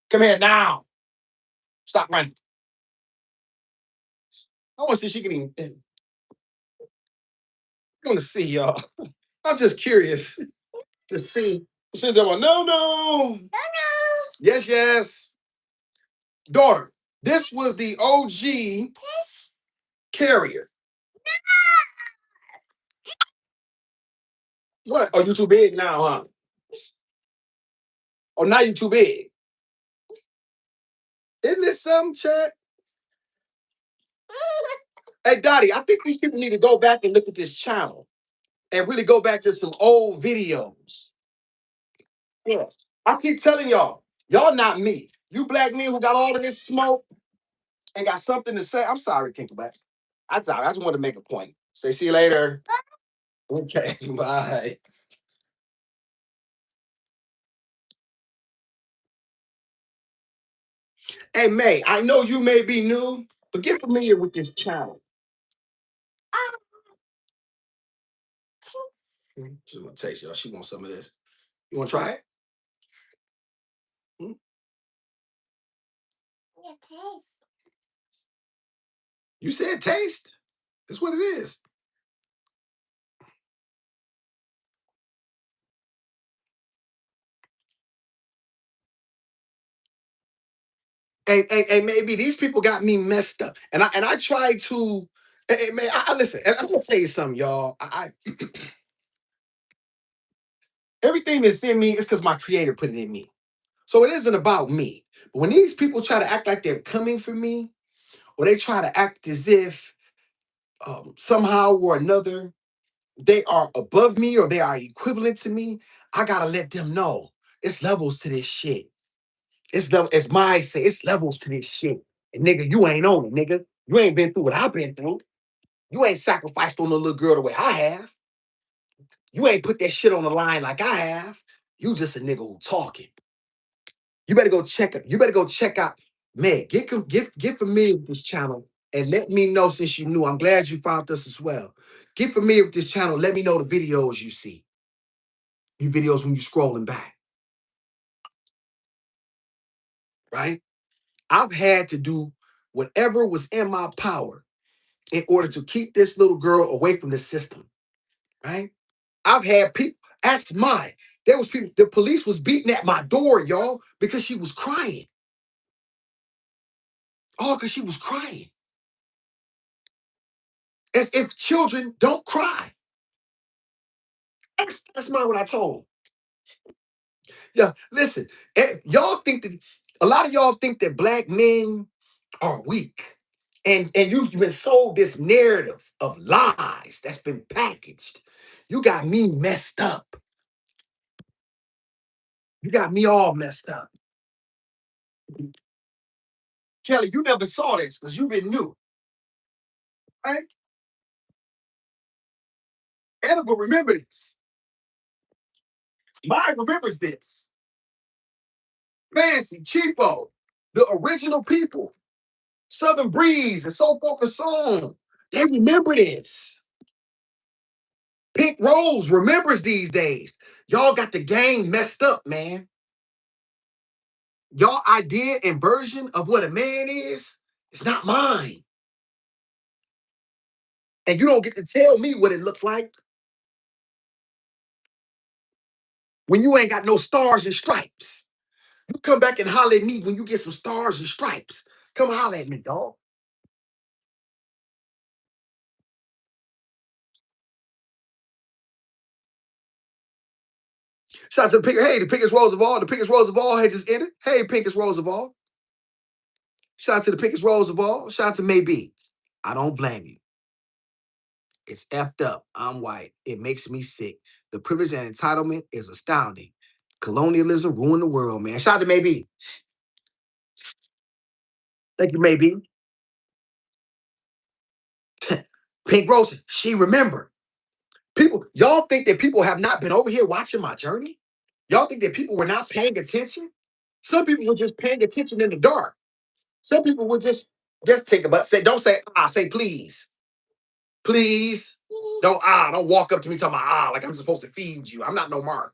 Come here now. Stop running. I want to see if she can even. I want to see y'all. I'm just curious to see. She's no, no. No, no. Yes, yes. Daughter, this was the OG carrier. What? Oh, you too big now, huh? Oh, now you too big. Isn't this something, Chad? Hey, Dottie, I think these people need to go back and look at this channel and really go back to some old videos. Yeah. I keep telling y'all not me. You black men who got all of this smoke and got something to say. I'm sorry, Tinkerback. I thought I just want to make a point. Say, see you later. Okay, bye. Hey, May, I know you may be new, but get familiar with this channel. She's gonna taste y'all. She wants some of this. You want to try it? Hmm? You said taste. That's what it is. And maybe these people got me messed up. And I try to. Man, I listen. And I'm gonna tell you something, y'all. Everything that's in me is because my creator put it in me. So it isn't about me. But when these people try to act like they're coming for me, or they try to act as if somehow or another they are above me or they are equivalent to me, I gotta let them know it's levels to this shit. It's level, it's my say, it's levels to this shit. And nigga, you ain't on it, nigga. You ain't been through what I've been through. You ain't sacrificed on a little girl the way I have. You ain't put that shit on the line like I have. You just a nigga who talking. You better go check it. You better go check out. Man, get familiar with this channel and let me know since you knew. I'm glad you found us as well. Get familiar with this channel. Let me know the videos you see. You videos when you scrolling back, right? I've had to do whatever was in my power in order to keep this little girl away from the system, right? I've had people, ask mine. There was people, the police was beating at my door, y'all, because she was crying. All because she was crying. As if children don't cry. That's not what I told. Yeah, listen, y'all think that a lot of y'all think that black men are weak. And you've been sold this narrative of lies that's been packaged. You got me messed up. You got me all messed up. Kelly, you never saw this because you've been new, right? Anna will remember this. Mine remembers this. Fancy, cheapo, the original people, Southern Breeze, and so forth and so on. They remember this. Pink Rose remembers these days. Y'all got the game messed up, man. Y'all idea and version of what a man is not mine. And you don't get to tell me what it looked like when you ain't got no stars and stripes. You come back and holler at me when you get some stars and stripes. Come holler at me, dog. Shout out to the Pinkest. Hey, the Pinkest Rose of all. The Pinkest Rose of all had just entered. Hey, Pinkest Rose of all. Shout out to the Pinkest Rose of all. Shout out to Maybe. I don't blame you. It's effed up. I'm white. It makes me sick. The privilege and entitlement is astounding. Colonialism ruined the world, man. Shout out to Maybe. Thank you, Maybe. Pink Rose, she remembered. People, y'all think that people have not been over here watching my journey? Y'all think that people were not paying attention? Some people were just paying attention in the dark. Some people would just take a but say, don't say say please. Please. Don't walk up to me talking about like I'm supposed to feed you. I'm not no mark.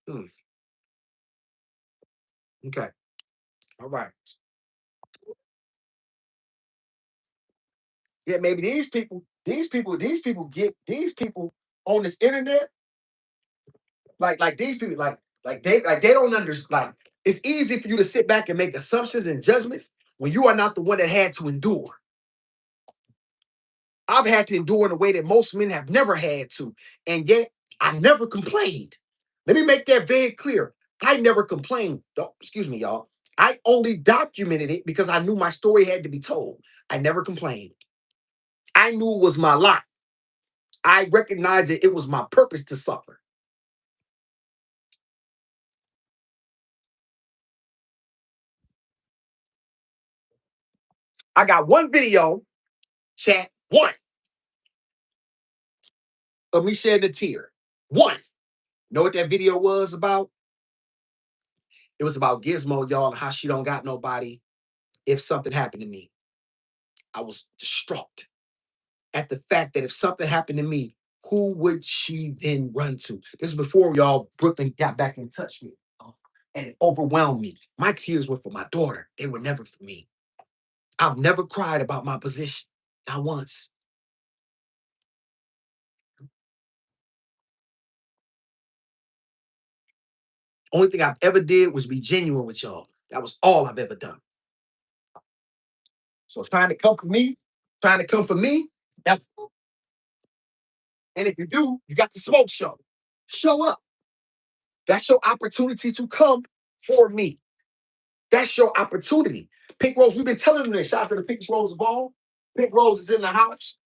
Hmm. Okay. All right. Yeah, maybe these people on this internet, like these people, like they don't understand. Like it's easy for you to sit back and make assumptions and judgments when you are not the one that had to endure. I've had to endure in a way that most men have never had to, and yet I never complained. Let me make that very clear. I never complained. Excuse me, y'all. I only documented it because I knew my story had to be told. I never complained. I knew it was my lot. I recognized that it was my purpose to suffer. I got one video, chat, one, of me shedding a tear. One. Know what that video was about? It was about Gizmo, y'all, and how she don't got nobody if something happened to me. I was distraught at the fact that if something happened to me, who would she then run to? This is before y'all Brooklyn got back in touch with me. And it overwhelmed me. My tears were for my daughter. They were never for me. I've never cried about my position. Not once. Only thing I've ever did was be genuine with y'all. That was all I've ever done. So trying to come for me, that, and if you do, you got the smoke show. Show up. That's your opportunity to come for me. That's your opportunity. Pink Rose, we've been telling them this. Shout out to the Pink Rose of all. Pink Rose is in the house.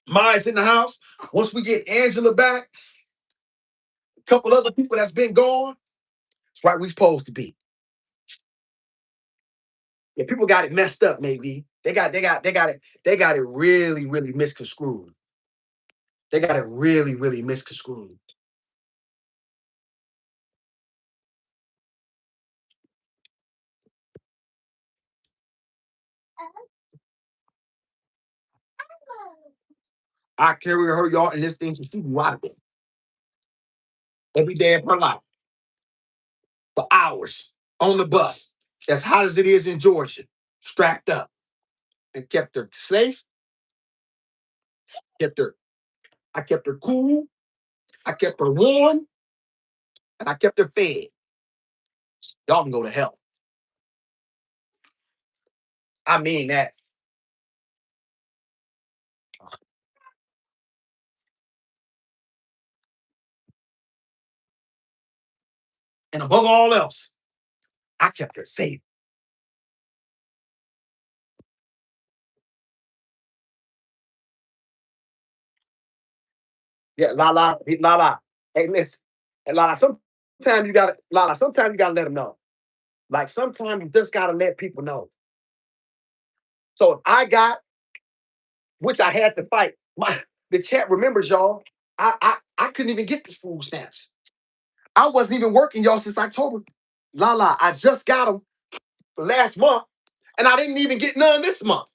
Maya's in the house. Once we get Angela back, a couple other people that's been gone, it's right we supposed to be. Yeah, people got it messed up, maybe. They got it really, really misconstrued. They got it really, really misconstrued. I carry her, y'all, and this thing to shoot you out of it every day of her life for hours on the bus, as hot as it is in Georgia, strapped up, and kept her safe, kept her, I kept her cool, I kept her warm, and I kept her fed. Y'all can go to hell. I mean that. And above all else, I kept her safe. Yeah, la. Hey, listen. And sometimes you gotta let them know. Like sometimes you just gotta let people know. So if I got which I had to fight. The chat remembers, y'all. I couldn't even get this food stamps. I wasn't even working, y'all, since October. I just got them for last month, and I didn't even get none this month.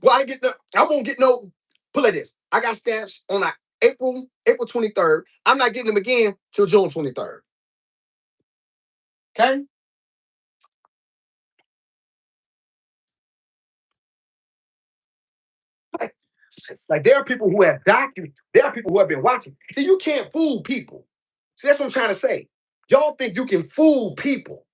Well, I didn't get I won't get no. Put like this. I got stamps on like April 23rd. I'm not getting them again till June 23rd. Okay? Like there are people who have documented, there are people who have been watching. See, you can't fool people. See, that's what I'm trying to say. Y'all think you can fool people.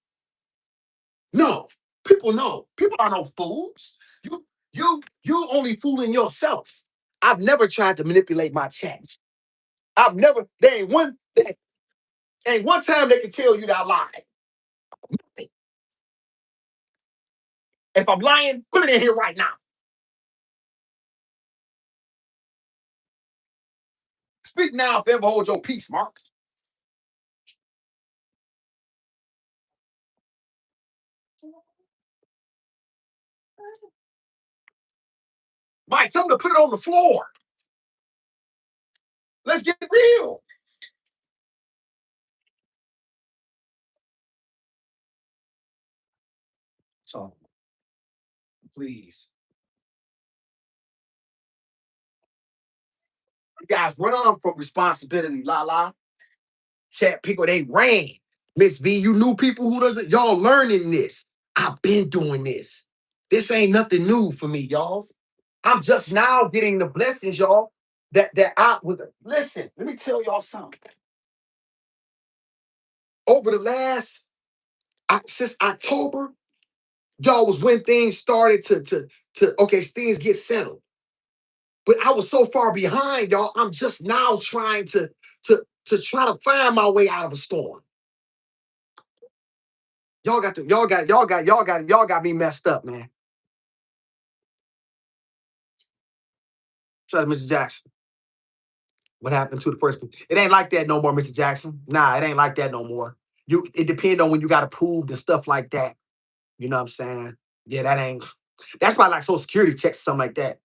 No, people know. People are no fools. You only fooling yourself. I've never tried to manipulate my chats. I've never, there ain't one time they can tell you that I lied. If I'm lying, put it in here right now. Speak now if ever hold your peace, Mark. Mike, tell them to put it on the floor. Let's get real. So please. You guys run from responsibility, Chat people, they ran. Miss V, you knew people who doesn't, y'all learning this. I've been doing this. This ain't nothing new for me, y'all. I'm just now getting the blessings, y'all. That I with listen, let me tell y'all something. Over the last since October, y'all was when things started to okay, things get settled. But I was so far behind, y'all. I'm just now trying to try to find my way out of a storm. Y'all got me messed up, man. Shout out to Mr. Jackson. What happened to the first? It ain't like that no more, Mr. Jackson. Nah, it ain't like that no more. It depends on when you got approved and stuff like that. You know what I'm saying? Yeah, that ain't. That's probably like Social Security checks or something like that.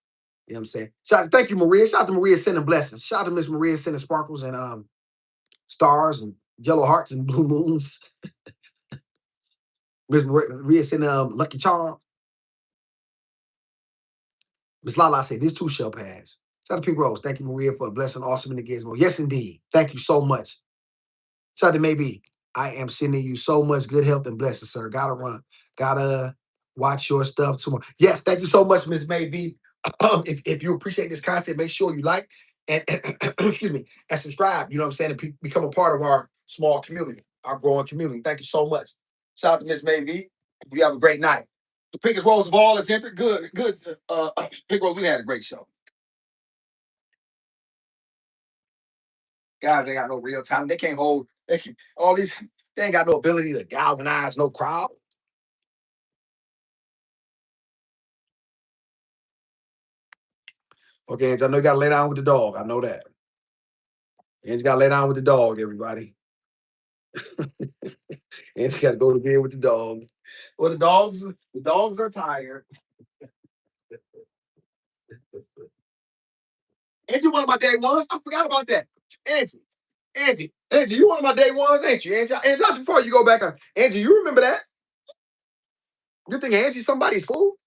You know what I'm saying? Thank you, Maria. Shout out to Maria sending blessings. Shout out to Miss Maria sending sparkles and stars and yellow hearts and blue moons. Miss Maria sending lucky charm. Miss Lala say this too shall pass. Shout out to Pink Rose. Thank you, Maria, for the blessing. Awesome in the gizmo. Yes, indeed. Thank you so much. Shout out to maybe. I am sending you so much good health and blessings, sir. Gotta run. Gotta watch your stuff tomorrow. Yes, thank you so much, Miss Maybe. If you appreciate this content, make sure you like and excuse me and subscribe. You know what I'm saying? And become a part of our small community, our growing community. Thank you so much. Shout out to Miss Maybe. You have a great night. The Pinkest Rose of all is entered. Good. Pink Rose, we had a great show. Guys ain't got no real time. They can't hold. All these. They ain't got no ability to galvanize no crowd. Okay, Angie, I know you got to lay down with the dog. I know that. Angie got to lay down with the dog. Everybody. Angie got to go to bed with the dog. Well, the dogs are tired. Angie, one of my day ones. I forgot about that. Angie, you one of my day ones, ain't you? Angie, before you go back on, Angie, you remember that? You think Angie somebody's fool?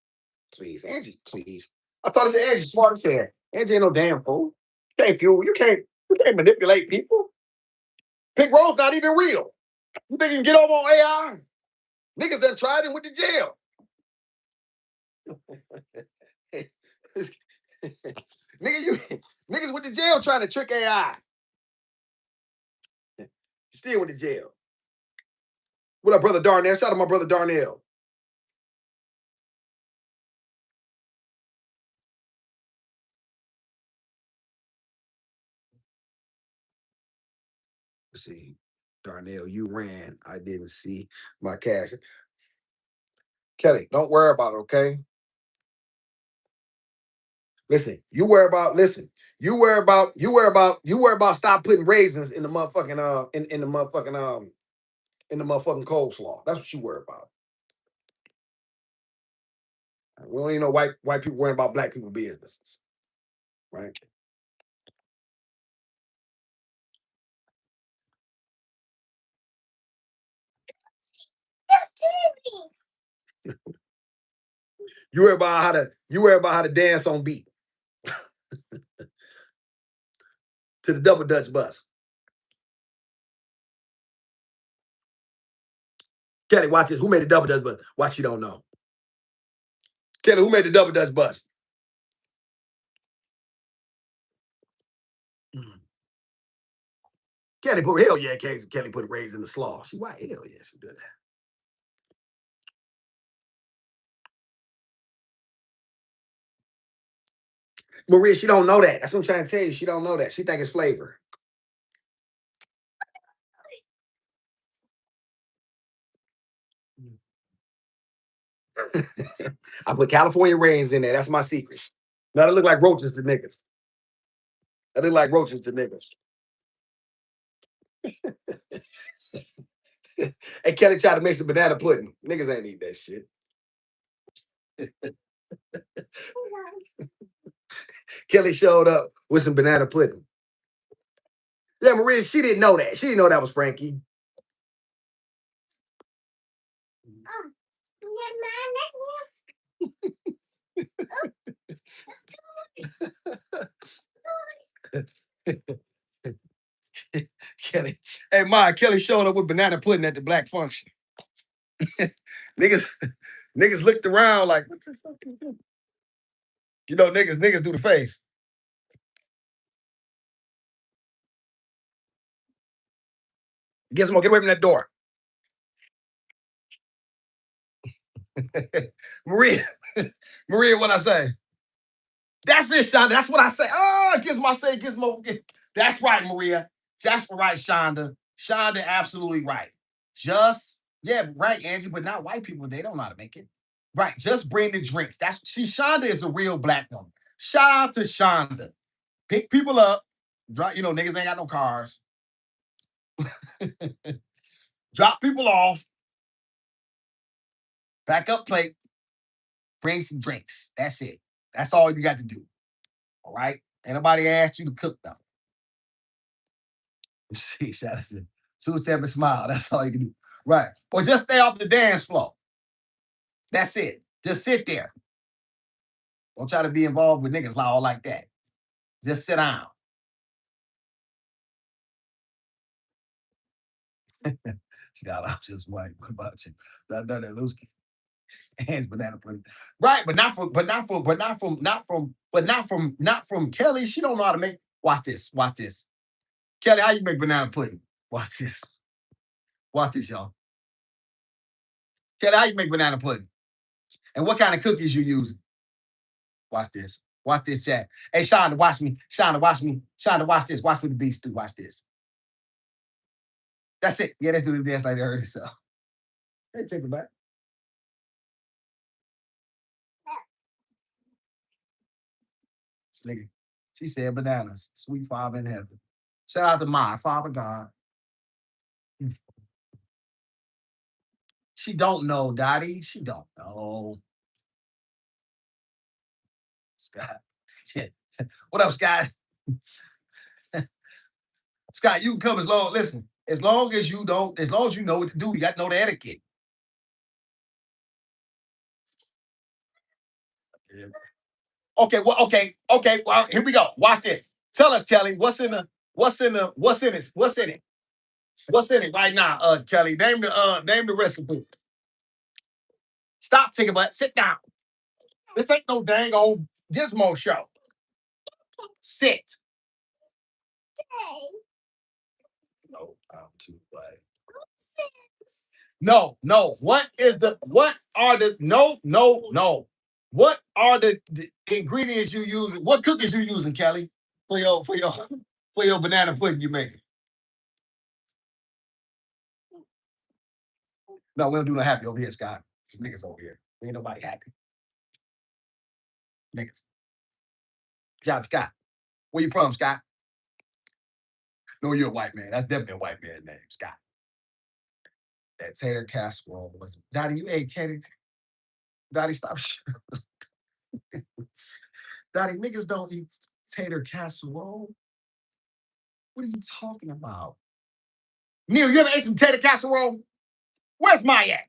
Please, Angie, please. I thought it said Angie smart as hell. Angie ain't no damn fool. You can't fool. You can't manipulate people. Pink Rose not even real. You think you can get over on AI? Niggas done tried and went to jail. Niggas went to jail trying to trick AI. You still went to jail. What up, brother Darnell? Shout out to my brother Darnell. Let's see. Darnell, you ran. I didn't see my cash. Kelly, don't worry about it, okay? Listen, you worry about stop putting raisins in the motherfucking in the motherfucking coleslaw. That's what you worry about. We don't even know white people worrying about black people businesses, right? You worry about how to dance on beat to the double Dutch bus. Kelly, watch this. Who made the double Dutch bus? Watch, you don't know. Kelly, who made the double Dutch bus? Kelly put hell yeah, Kelly put raised in the slaw. She white, hell yeah, she did that. Maria, she don't know that. That's what I'm trying to tell you. She don't know that. She think it's flavor. I put California rains in there. That's my secret. Now they look like roaches to niggas. They look like roaches to niggas. And Kelly tried to make some banana pudding. Niggas ain't eat that shit. Kelly showed up with some banana pudding. Yeah, Maria, she didn't know that. She didn't know that was Frankie. Kelly. Hey, Ma, Kelly showed up with banana pudding at the black function. niggas, niggas looked around like, what the fuck is this? You know, niggas do the face. Gizmo, get away from that door. Maria, Maria, what I say? That's it, Shonda. That's what I say. Oh, Gizmo, I say Gizmo. That's right, Maria. That's right, Shonda. Shonda, absolutely right. Just, yeah, right, Angie, but not white people. They don't know how to make it. Right, just bring the drinks. Shonda is a real black woman. Shout out to Shonda. Pick people up. Drop, niggas ain't got no cars. Drop people off. Back up plate. Bring some drinks. That's it. That's all you got to do. All right? Ain't nobody asked you to cook nothing. See, shout out to 2-step and smile. That's all you can do. Right. Or just stay off the dance floor. That's it. Just sit there. Don't try to be involved with niggas all like that. Just sit down. Shout out just white. What about you? That Lewski. Hands banana pudding. Right, but not from Kelly. She don't know how to make. Watch this. Watch this. Kelly, how you make banana pudding? Watch this. Watch this, y'all. Kelly, how you make banana pudding? And what kind of cookies you using? Watch this. Watch this, chat. Hey, Shonda, watch me. Shonda, watch me. Shonda, watch this. Watch what the beast do. Watch this. That's it. Yeah, let's do the dance like they heard it. So, hey, take it back. Nigga. She said bananas. Sweet Father in heaven. Shout out to my Father God. She don't know, Dottie. She don't know. Scott. Yeah. What up, Scott? Scott, you can come listen, as long as you know what to do, you got to know the etiquette. Yeah. Okay, well, okay. Well, here we go. Watch this. Tell us, Kelly, what's in it? What's in it? What's in it right now, Kelly? Name the recipe. Stop, Tinker Butt. Sit down. This ain't no dang old Gizmo show. Sit. No, I'm too white. No. What are the no. What are the ingredients you use? What cookies you using, Kelly, for your banana pudding you making? No, we don't do no happy over here, Scott. There's niggas over here. Ain't nobody happy. Niggas. John Scott. Where you from, Scott? No, you're a white man. That's definitely a white man name, Scott. That tater casserole was Daddy, you ate Kenny. Daddy, stop. Daddy, niggas don't eat tater casserole. What are you talking about? Neil, you ever ate some tater casserole? Where's my at?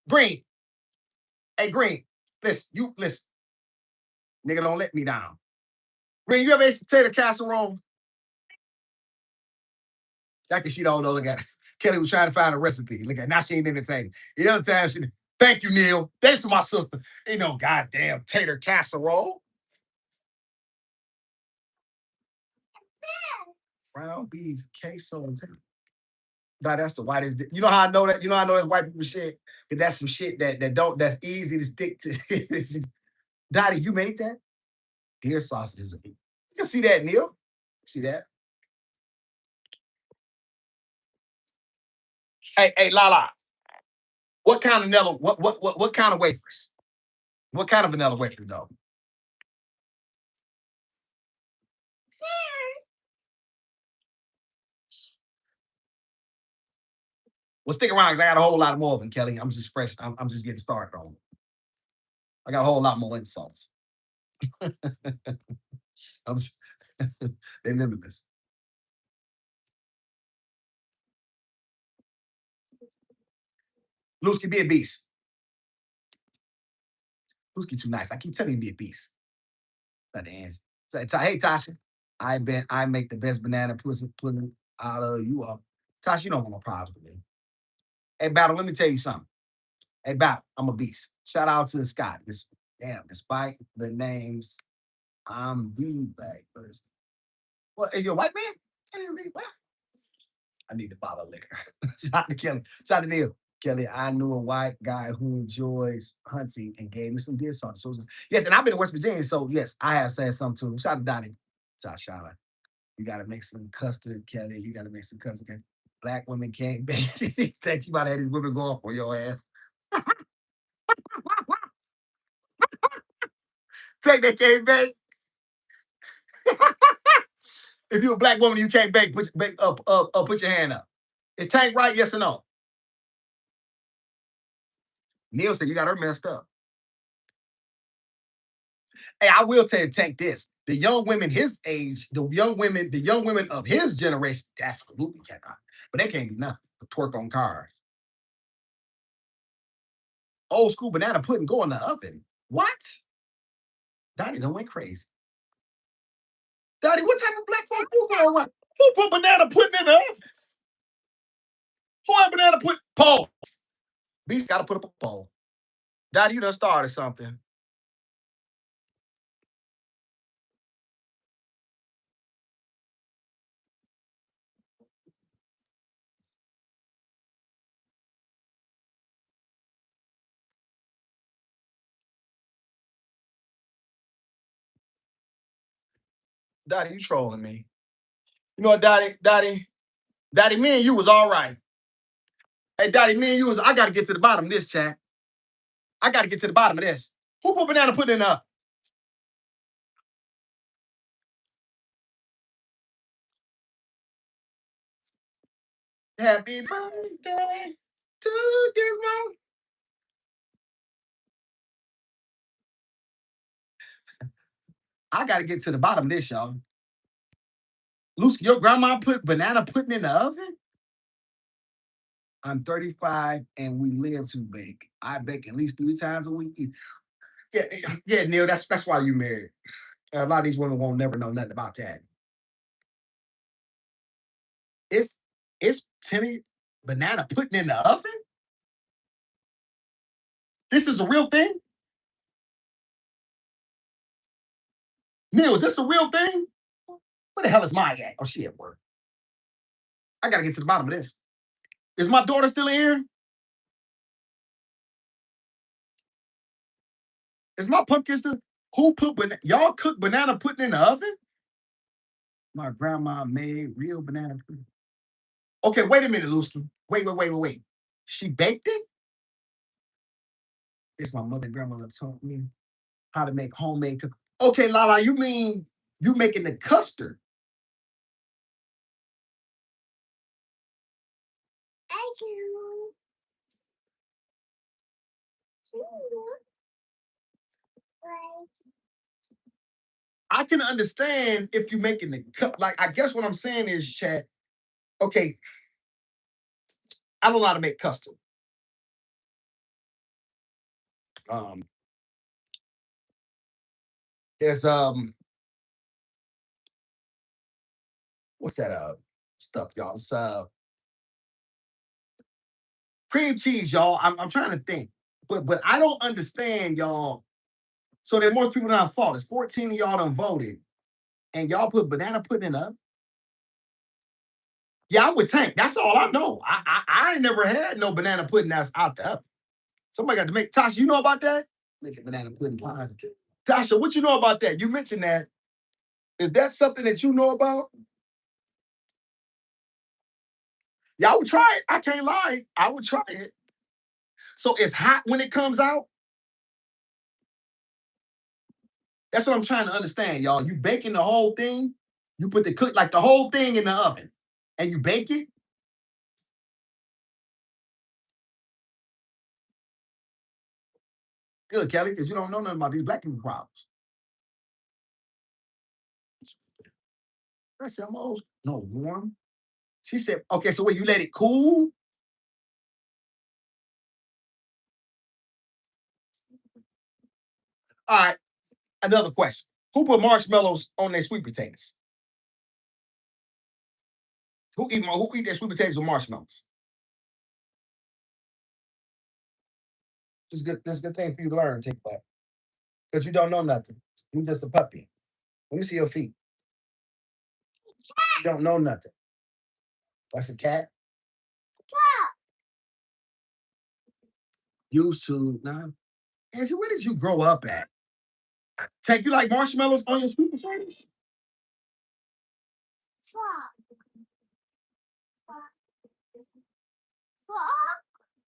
Green. Hey, Green. Listen. Nigga, don't let me down. Green, you ever ate some tater casserole? That cause she don't know. Look at it. Kelly was trying to find a recipe. Look at now she ain't entertaining. The other time she thank you, Neil. Thanks for my sister. Ain't no goddamn tater casserole. Brown beef, queso, and tater. Nah, that's the whitest. You know how I know that? You know how I know that's white people shit? Cause that's some shit that's easy to stick to. Dottie, you made that? Deer sausages. You can see that, Neil. See that? Hey, Lala. What kind of vanilla? What kind of wafers? What kind of vanilla wafers though? Well, stick around because I got a whole lot more of them, Kelly. I'm just fresh. I'm just getting started on them. I got a whole lot more insults. I'm just, they're limitless. Lusky, be a beast. Lusky too nice. I keep telling you be a beast. Not the answer. Hey, Tasha. I make the best banana pudding out of you all. Tasha, you don't want no problems with me. Hey, Battle, let me tell you something. Hey, Battle, I'm a beast. Shout out to Scott. Despite the names, I'm the black person. What, are you a white man? What? I need to bottle of liquor. Shout out to Kelly. Shout out to Neil. Kelly, I knew a white guy who enjoys hunting and gave me some deer sauce. So, yes, and I've been in West Virginia, so yes, I have said something too. Shout out to Donnie. Shout out. You gotta make some custard, Kelly. You gotta make some custard. Okay? Black women can't bake. Text you about to have these women go off for your ass. Take that can't bake. If you're a black woman, you can't bake. Put your hand up. Is Tank right? Yes or no? Neil said you got her messed up. Hey, I will tell you, Tank, this. The young women his age, the young women of his generation, absolutely cannot. But they can't do nothing but twerk on cars. Old school banana pudding go in the oven. What? Daddy done went crazy. Daddy, what type of black folk you going with? Who put banana pudding in the oven? Who had banana pudding? Paul. Beast got to put up a poll. Daddy, you done started something. Daddy, you trolling me. You know what, Daddy, me and you was all right. Hey, Daddy, me and you was, I got to get to the bottom of this, chat. I got to get to the bottom of this. Who put banana pudding in the oven? Happy birthday to Gizmo. I got to get to the bottom of this, y'all. Lucy, your grandma put banana pudding in the oven? I'm 35 and we live to bake. I bake at least 3 times a week. Yeah, Neil, that's why you married. A lot of these women won't never know nothing about that. It's Timmy banana pudding in the oven? This is a real thing? Neil, is this a real thing? Where the hell is my at? Oh, she at work. I gotta get to the bottom of this. Is my daughter still in here? Is my pumpkin still? Who put y'all cook banana pudding in the oven? My grandma made real banana pudding. Okay, wait a minute, Lusky. Wait. She baked it? It's my mother and grandmother taught me how to make homemade. Okay, Lala, you mean you making the custard? I can understand if you're making the cut. Like, I guess what I'm saying is, Chad, okay, I don't know how to make custom. Um, there's what's that stuff, y'all? It's cream cheese, y'all. I'm trying to think, but I don't understand, y'all. So there are more people than I thought. It's 14 of y'all done voted, and y'all put banana pudding up. Yeah, I would tank. That's all I know. I ain't never had no banana pudding that's out the oven. Somebody got to make. Tasha, you know about that? Make a banana pudding pies. Tasha, what you know about that? You mentioned that. Is that something that you know about? Yeah, I would try it. I can't lie. I would try it. So it's hot when it comes out. That's what I'm trying to understand, y'all. You baking the whole thing. You put the whole thing in the oven, and you bake it. Good, Kelly, because you don't know nothing about these black people problems. I said, I'm old. No, warm. She said, okay, so wait, you let it cool? All right, another question. Who put marshmallows on their sweet potatoes? Who eat their sweet potatoes with marshmallows? This is a good thing for you to learn, take back. Because you don't know nothing. You just a puppy. Let me see your feet. You don't know nothing. That's a cat. Used to now. Angie, where did you grow up at? Take you like marshmallows on your sweet potatoes?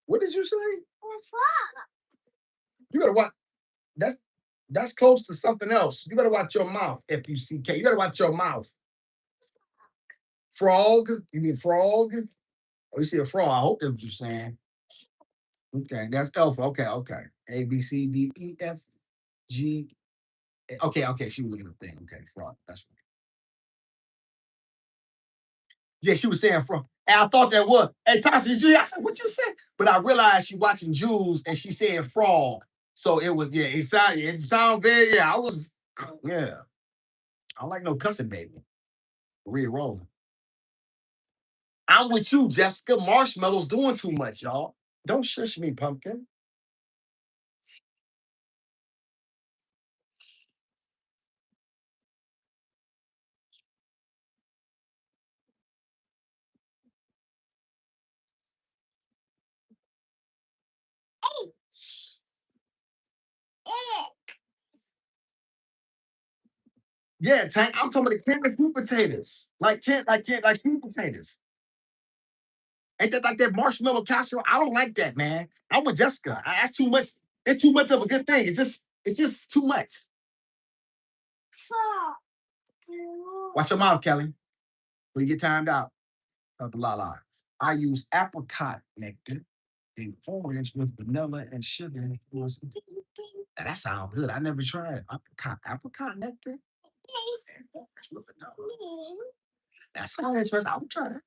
What did you say? You better watch. That's that's close to something else. You better watch your mouth. FUCK. You better watch your mouth. Frog. You mean frog? Oh, you see a frog. I hope that's what you're saying. Okay, that's alpha. Okay, okay. A B C D E F G. Okay, okay. She was looking at the thing. Okay, frog. That's right. Yeah, she was saying frog. And I thought that was. Hey, Tasha, did you hear? I said, what you say? But I realized she watching Jules and she saying frog. So it was, yeah, it sounded very, yeah, I was, yeah. I don't like no cussing, baby. Re-rolling. I'm with you, Jessica. Marshmallows doing too much, y'all. Don't shush me, pumpkin. Yeah, Tank. I'm talking about the canned sweet potatoes. Like sweet potatoes. Ain't that like that marshmallow casserole? I don't like that, man. I'm with Jessica. That's too much. It's too much of a good thing. It's just too much. Watch your mouth, Kelly. When you get timed out of the la. I use apricot nectar and orange with vanilla and sugar. Now, that sounds good. I never tried apricot nectar and orange with vanilla. That sounds interesting. I would try that.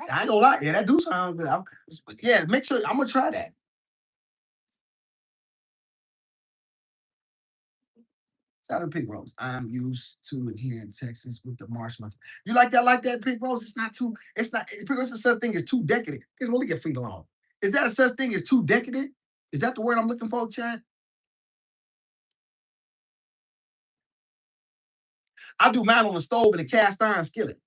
I ain't gonna lie. Yeah, that do sound good. Yeah, make sure I'm gonna try that. Salad pig roast. I'm used to it here in Texas with the marshmallows. You like that pig roast? It's not too, it's not, pig roast is such thing as too decadent. Because we'll leave your feet alone. Is that a such thing as too decadent? Is that the word I'm looking for, Chad? I do mine on the stove in a cast iron skillet.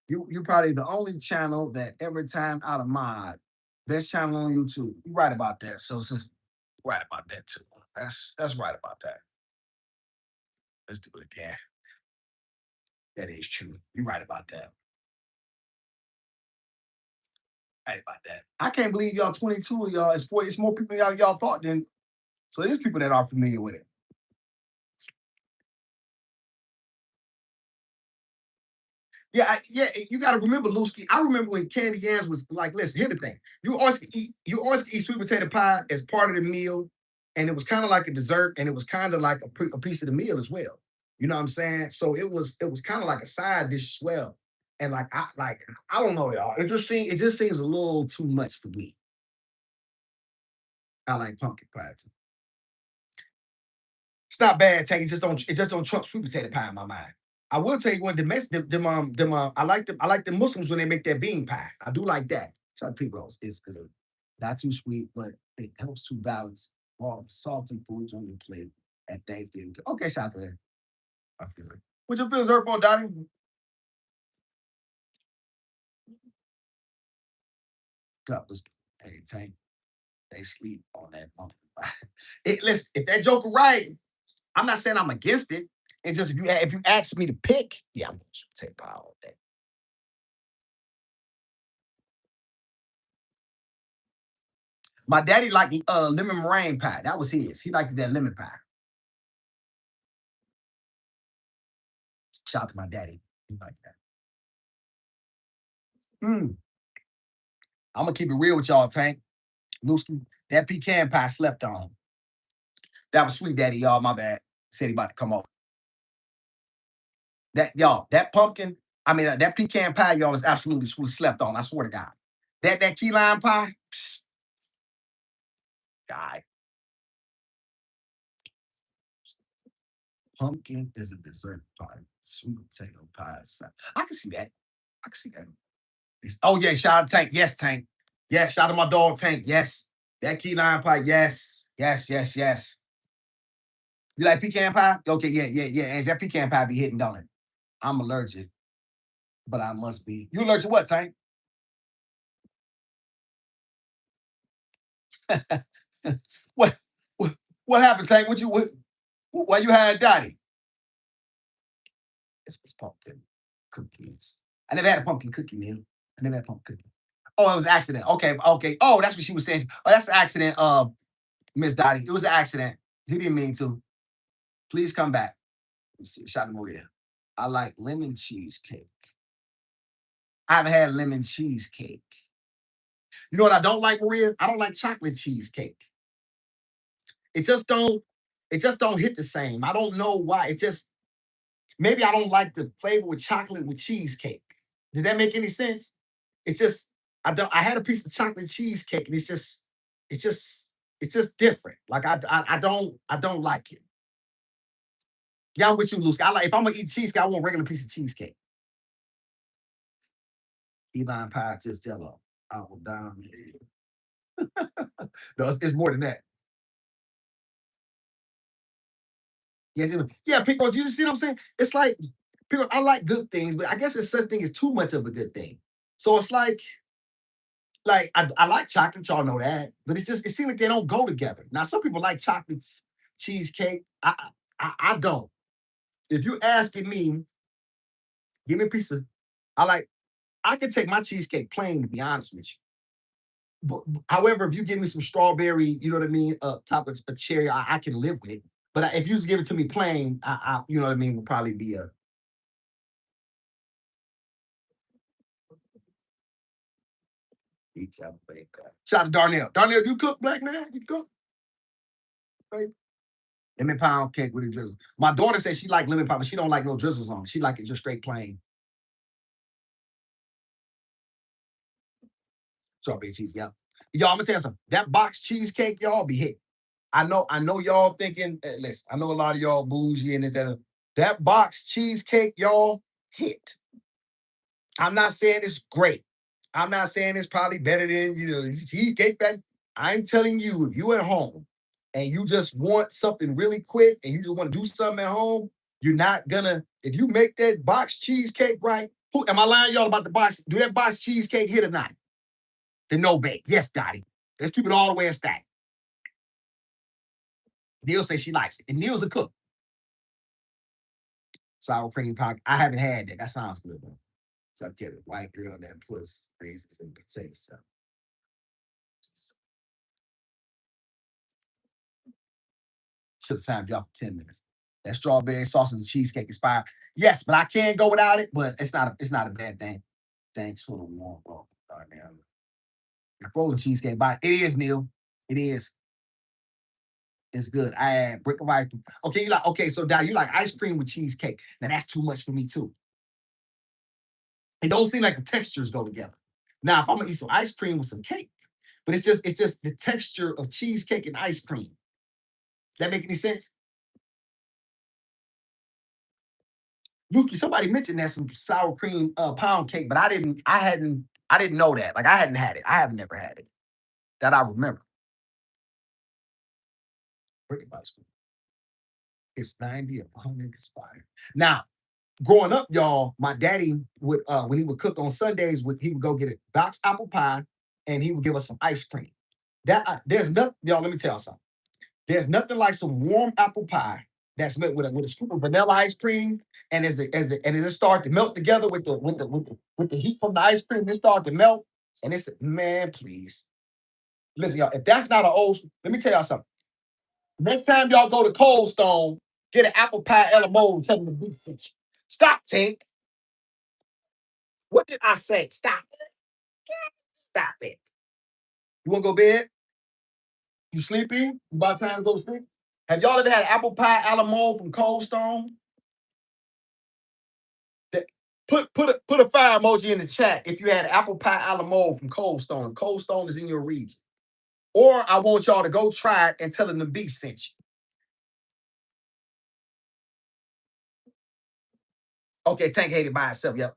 You probably the only channel that every time out of mod, best channel on YouTube. You right about that. So since right about that too. That's right about that. Let's do it again. That is true. You're right about that. Right about that. I can't believe y'all 22 of y'all. It's 40. It's more people y'all thought than. So there's people that are familiar with it. Yeah, you got to remember, Lusky. I remember when candy yams was like, listen, here's the thing. You always eat sweet potato pie as part of the meal, and it was kind of like a dessert, and it was kind of like a piece of the meal as well. You know what I'm saying? So it was kind of like a side dish as well. And I don't know, y'all. It just seems a little too much for me. I like pumpkin pie too. It's not bad, Tank. It just don't trump sweet potato pie in my mind. I will tell you what, I like the Muslims when they make their bean pie. I do like that. Try pea rolls. It's good. Not too sweet, but it helps to balance all the salt and foods on your plate at Thanksgiving. Okay, shout out to that. I feel it. What your feelings hurt for, Donnie? God, listen, hey, Tank, they sleep on that pumpkin pie. Listen, if that joker right, I'm not saying I'm against it. It's just if you ask me to pick, yeah, I'm going to take pie all day. My daddy liked lemon meringue pie. That was his. He liked that lemon pie. Shout out to my daddy. He liked that. Mm. I'm gonna keep it real with y'all, Tank. Lusky, that pecan pie slept on. That was sweet daddy, y'all. My bad. Said he about to come over. That pumpkin, that pecan pie, y'all, is absolutely slept on. I swear to God. That key lime pie, psst, God, pumpkin is a dessert pie. Sweet potato pie. I can see that. I can see that. Oh yeah, shout out Tank. Yes, Tank. Yes, shout out to my dog Tank. Yes. That key lime pie. Yes. Yes, yes, yes. You like pecan pie? Okay, yeah, yeah, yeah. And that pecan pie be hitting, don't it? I'm allergic, but I must be. You allergic to what, Tank? what, what what happened, Tank? Why you had Dottie? It's pumpkin cookies. I never had a pumpkin cookie meal. I never had a pumpkin cookie. Oh, it was an accident. Okay, okay. Oh, that's what she was saying. Oh, that's an accident, Miss Dottie. It was an accident. He didn't mean to. Please come back. Shout out to Maria. I like lemon cheesecake. I haven't had lemon cheesecake. You know what I don't like, Maria? I don't like chocolate cheesecake. It just don't. It just don't hit the same. I don't know why. It just maybe I don't like the flavor with chocolate with cheesecake. Did that make any sense? It's just I don't. I had a piece of chocolate cheesecake and it's just it's just different. Like I don't like it. Yeah, I'm with you, Lucy. I like if I'm gonna eat cheesecake, I want a regular piece of cheesecake. Key lime pie, just jello. I will down. No, it's more than that. Yes, yeah, pickles. You see what I'm saying? It's like pickles. I like good things, but I guess it's such thing as too much of a good thing. So it's like I like chocolate, y'all know that, but it seems like they don't go together. Now some people like chocolate cheesecake. I don't. If you asking me, give me a piece of. I like. I can take my cheesecake plain, to be honest with you. However, if you give me some strawberry, you know what I mean, top of a cherry, I can live with it. But if you just give it to me plain, you know what I mean, would probably be a shout out to Darnell. Darnell, you cook black man? You cook? Babe? Lemon pound cake with a drizzle. My daughter says she like lemon pie, but she don't like no drizzles on it. She like it just straight plain strawberry cheese. Yeah. Y'all, I'm gonna tell you something. That box cheesecake, y'all be hit. I know y'all thinking, listen, I know a lot of y'all bougie and that box cheesecake, y'all hit. I'm not saying it's great. I'm not saying it's probably better than cheesecake. Better. I'm telling you, if you at home and you just want something really quick and you just want to do something at home, you're not gonna. If you make that box cheesecake right, am I lying y'all about the box? Do that box cheesecake hit or not? The no bake. Yes, Dottie. Let's keep it all the way a stack. Neil says she likes it, and Neil's a cook. Sour cream pie. I haven't had that. That sounds good though. So I get it. White girl that puts raisins and potato salad. Should have signed you off for 10 minutes. That strawberry sauce and the cheesecake is fire. Yes, but I can't go without it. But it's not a bad thing. Thanks for the warm welcome. The frozen cheesecake, but it is, Neil. It is. It's good. I add brick of ice. Okay, you like so Dad, you like ice cream with cheesecake. Now that's too much for me too. It don't seem like the textures go together. Now, if I'm gonna eat some ice cream with some cake, but it's just the texture of cheesecake and ice cream. That make any sense? Yuki, somebody mentioned that some sour cream pound cake, but I didn't know that. Like I hadn't had it. I have never had it. That I remember. Brick of ice cream. It's 90 or 100. It's fire. Now, growing up, y'all, my daddy would when he would cook on Sundays, he would go get a box apple pie and he would give us some ice cream. That there's nothing, y'all. Let me tell you something. There's nothing like some warm apple pie that's made with a scoop of vanilla ice cream, and as it start to melt together with the heat from the ice cream, it start to melt, and it's man, please listen, y'all. If that's not an old, let me tell y'all something. Next time y'all go to Cold Stone, get an apple pie a la mode and tell them to be sent. Stop, Tink. What did I say? Stop. Stop it. You want to go to bed? You sleepy? You about time to go to sleep? Have y'all ever had apple pie a la mode from Cold Stone? That- put a fire emoji in the chat if you had apple pie a la mode from Cold Stone. Cold Stone is in your region. Or I want y'all to go try it and tell them the beast sent you. Okay, Tank hated by itself. Yep.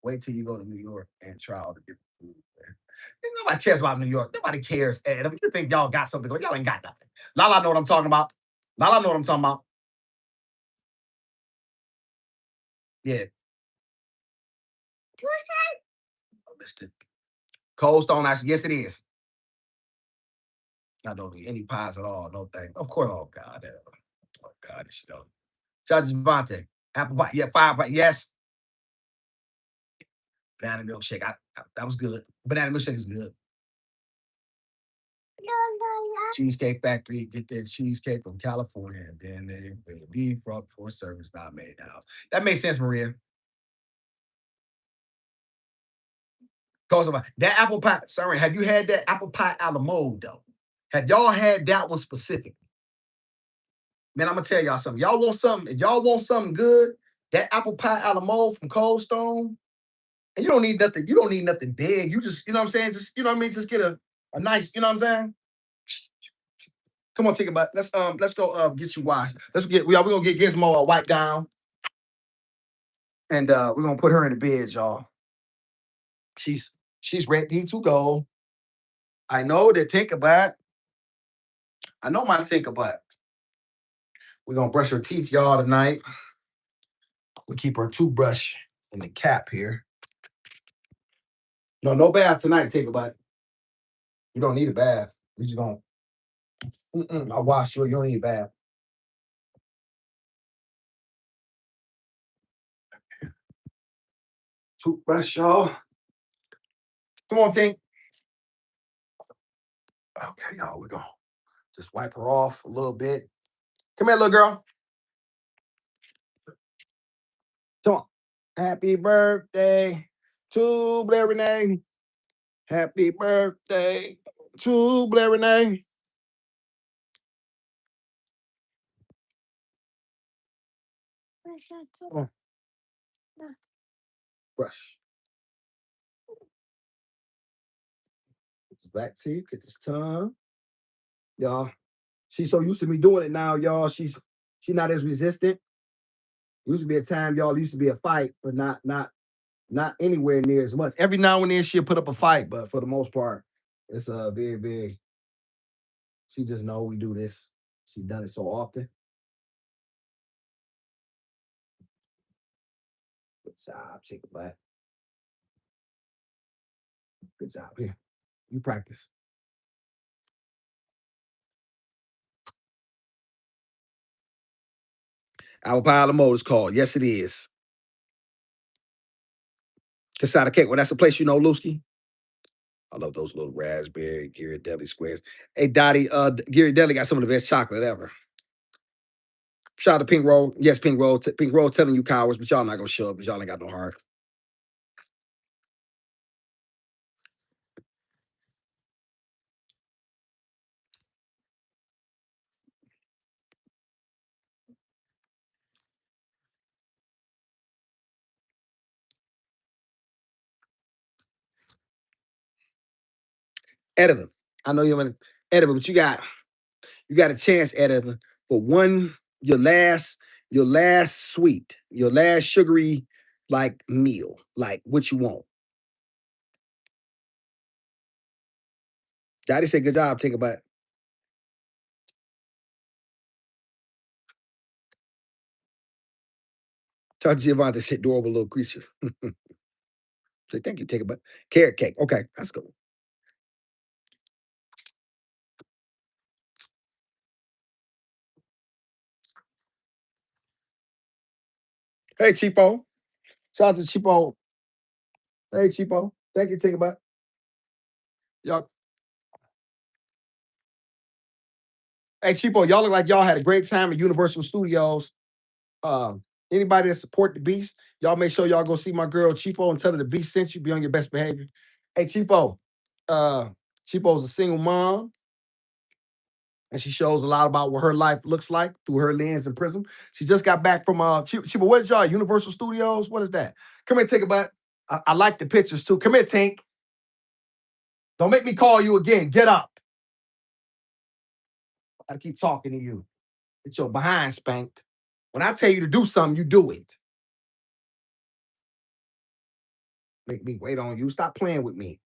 Wait till you go to New York and try all the different food. Nobody cares about New York. Nobody cares. Adam. You think y'all got something going? Y'all ain't got nothing. Lala know what I'm talking about. Lala know what I'm talking about. Yeah. Listen. Cold Stone Ice. Yes, it is. I don't need any pies at all. No thing. Of course. Oh God. Oh God. This shit. Shout out to Javante. Apple pie. Yeah, 5 pie. Yes. Banana milkshake. That was good. Banana milkshake is good. Cheesecake Factory, get their cheesecake from California, and then they will be brought for service not made in the house. That makes sense, Maria. Cause of that apple pie. Sorry, have you had that apple pie a la mode though? Have y'all had that one specific? Man, I'm gonna tell y'all something. Y'all want something? If y'all want something good, that apple pie a la mode from Cold Stone, and you don't need nothing. You don't need nothing big. You just, you know what I'm saying? Just, you know what I mean? Just get a nice, you know what I'm saying? Come on, take a bite. Let's go get you washed. We're gonna get Gizmo wiped down, and we're gonna put her in the bed, y'all. She's she's ready to go. I know that Tinkerbot. I know my Tinkerbot. We're gonna brush her teeth, y'all, tonight. We keep her toothbrush in the cap here. No bath tonight, Tinkerbot. You don't need a bath. We just gonna. I'll wash you. You don't need a bath. Toothbrush, y'all. Come on, Tink. Okay, y'all. We're gonna just wipe her off a little bit. Come here, little girl. Come on. Happy birthday to Blair Renee. Happy birthday to Blair Renee. Oh, brush. Get this back teeth. Get this tongue. Y'all. She's so used to me doing it now, y'all. She's not as resistant. Used to be a time, y'all. Used to be a fight, but not anywhere near as much. Every now and then she'll put up a fight, but for the most part, it's very, very. She just know we do this. She's done it so often. Good job, chicken butt. Good job. Here, you practice. Our pile of mode is called. Yes, it is. Casada Cake. Well, that's a place you know, Lusky. I love those little raspberry Gary Deli squares. Hey, Dottie, Gary Deli got some of the best chocolate ever. Shout out to Pink Roll. Yes, Pink Roll. Pink Roll telling you cowards, but y'all not gonna show up because y'all ain't got no heart. Editor. I know you're an editor, but you got a chance, editor, for one, your last sweet, your last sugary like meal. Like what you want. Daddy said good job, take a bite. Talk to Giovanni, this adorable little creature. Say thank you, take a bite. Carrot cake. Okay, that's good. Hey, Cheapo. Shout out to Cheapo. Hey, Cheapo. Thank you, take a bite. Y'all. Hey, Cheapo, y'all look like y'all had a great time at Universal Studios. Anybody that support the Beast, y'all make sure y'all go see my girl Cheapo and tell her the Beast sent you. Be on your best behavior. Hey, Cheapo. Uh, Cheapo's a single mom, and she shows a lot about what her life looks like through her lens and prism. She just got back from Cheapo. What is y'all? Universal Studios? What is that? Come here, take a bite. I like the pictures too. Come here, Tink. Don't make me call you again. Get up. I keep talking to you. Get your behind spanked. When I tell you to do something, you do it. Make me wait on you. Stop playing with me.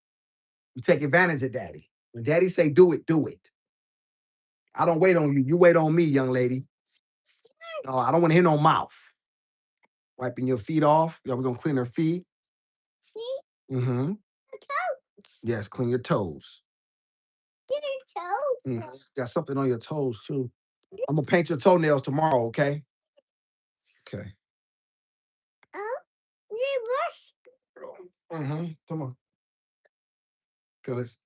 You take advantage of daddy. When daddy say do it, do it. I don't wait on you. You wait on me, young lady. No, I don't want to hear no mouth. Wiping your feet off. Y'all, we're gonna clean her feet. Feet? Mm-hmm. Toes. Yes, clean your toes. Toes. Got something on your toes too. I'm gonna paint your toenails tomorrow, okay? Okay. Oh, reverse. Mm-hmm. Come on. Okay, let's.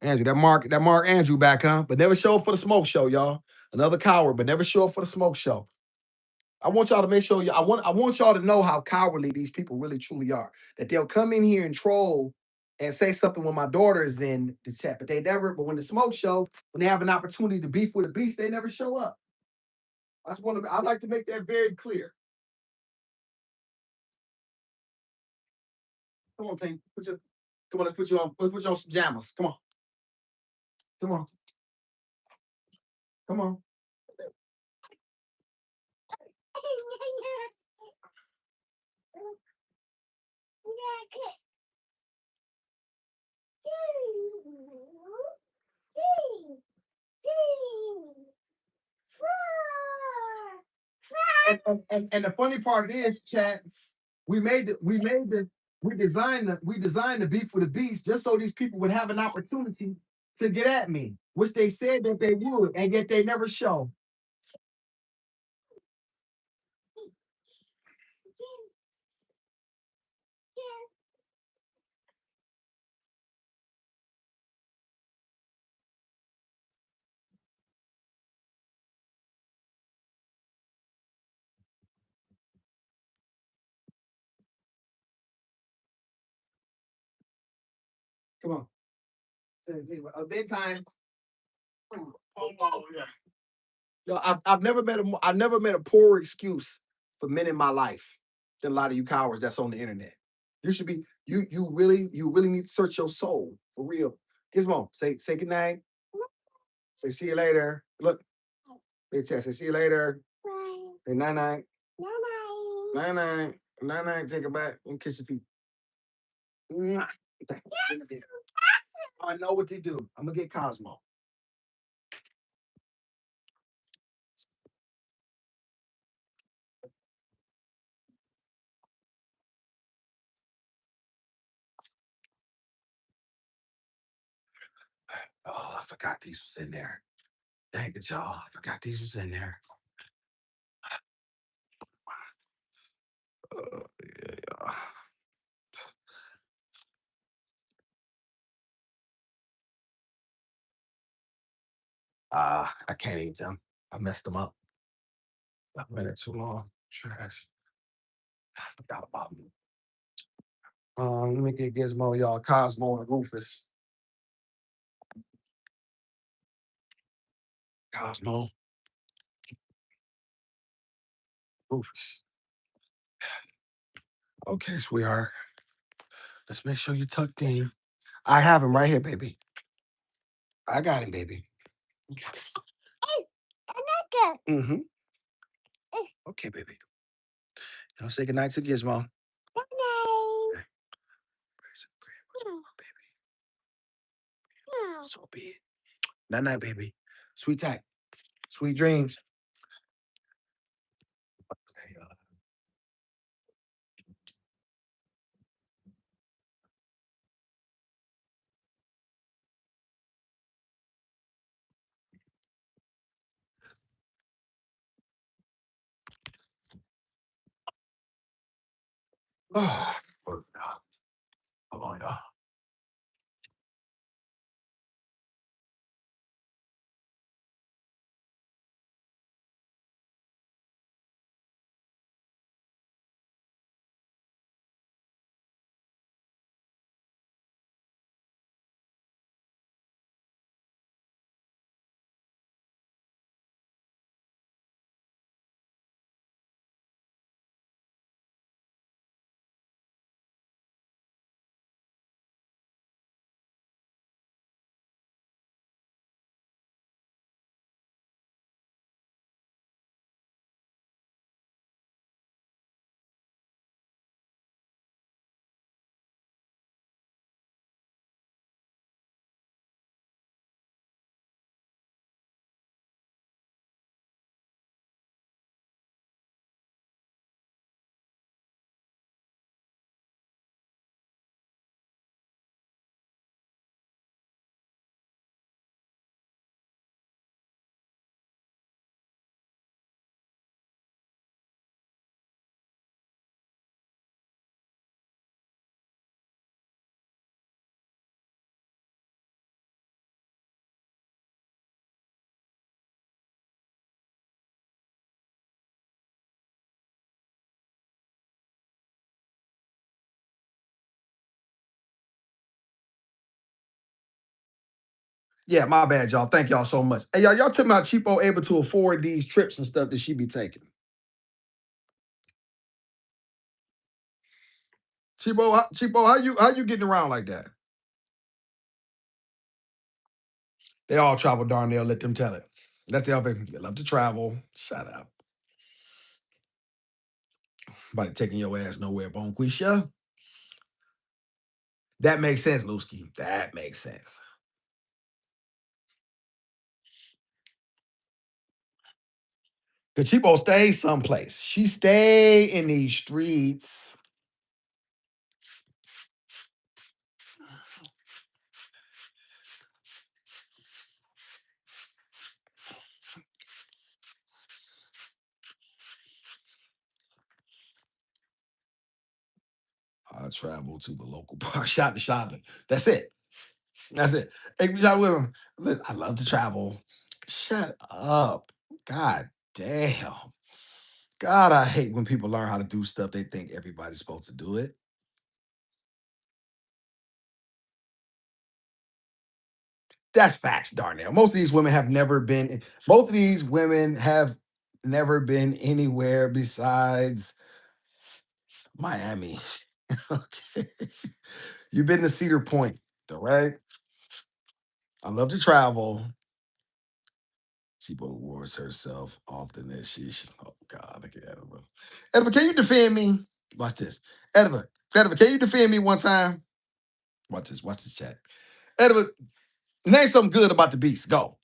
Andrew, that Mark Andrew back, huh? But never show up for the smoke show, y'all. Another coward, but never show up for the smoke show. I want y'all to make sure I want y'all to know how cowardly these people really truly are. That they'll come in here and troll and say something when my daughter is in the chat, but when the smoke show, when they have an opportunity to beef with a beast, they never show up. I'd like to make that very clear. Come on, team. Come on, let's put you on some jammers. Come on. Come on. Come on. And the funny part is, chat, we designed the beef for the beast just so these people would have an opportunity to get at me, which they said that they would, and yet they never show. Come on. A bedtime. Oh, yeah. Yo, I've never met a poorer excuse for men in my life than a lot of you cowards that's on the internet. You should be you really need to search your soul for real. Gizmo, say good night. Say see you later. Look, they test. Say see you later. Say night night. Night night. Night night. Take it back and kiss your feet. Mwah. I know what they do. I'm gonna get Cosmo. Oh, I forgot these was in there. Dang it, y'all. I forgot these was in there. Yeah. I can't eat them. I messed them up. I've been it too long. Trash. I forgot about them. Let me get Gizmo, y'all. Cosmo and Rufus. Cosmo, Rufus. Okay, sweetheart. Let's make sure you're tucked in. I have him right here, baby. I got him, baby. Mm-hmm. Okay, baby. Y'all say goodnight to Gizmo. Good night. Where's it? What's going on, baby? So be it. Night night, baby. Sweet tight. Sweet dreams. Oh, hold on, y'all. Yeah, my bad, y'all. Thank y'all so much. Hey, y'all tell me how Cheapo able to afford these trips and stuff that she be taking. Cheapo, how you getting around like that? They all travel, Darnell. Let them tell it. That's the other thing. They love to travel. Shut up. About taking your ass nowhere, Bonquisha. That makes sense, Lusky. That makes sense. The Cheapo stays someplace. She stay in these streets. I travel to the local park, shot to shopping. That's it. That's it. Hey, y'all with him. Listen, I love to travel. Shut up. God damn. God, I hate when people learn how to do stuff they think everybody's supposed to do it. That's facts, Darnell. Most of these women have never been anywhere besides Miami. Okay. You've been to Cedar Point, all right? I love to travel. She rewards herself often as oh God, look at Edward. Edward, can you defend me? Watch this. Edward, can you defend me one time? Watch this chat. Edward, name something good about the beast. Go.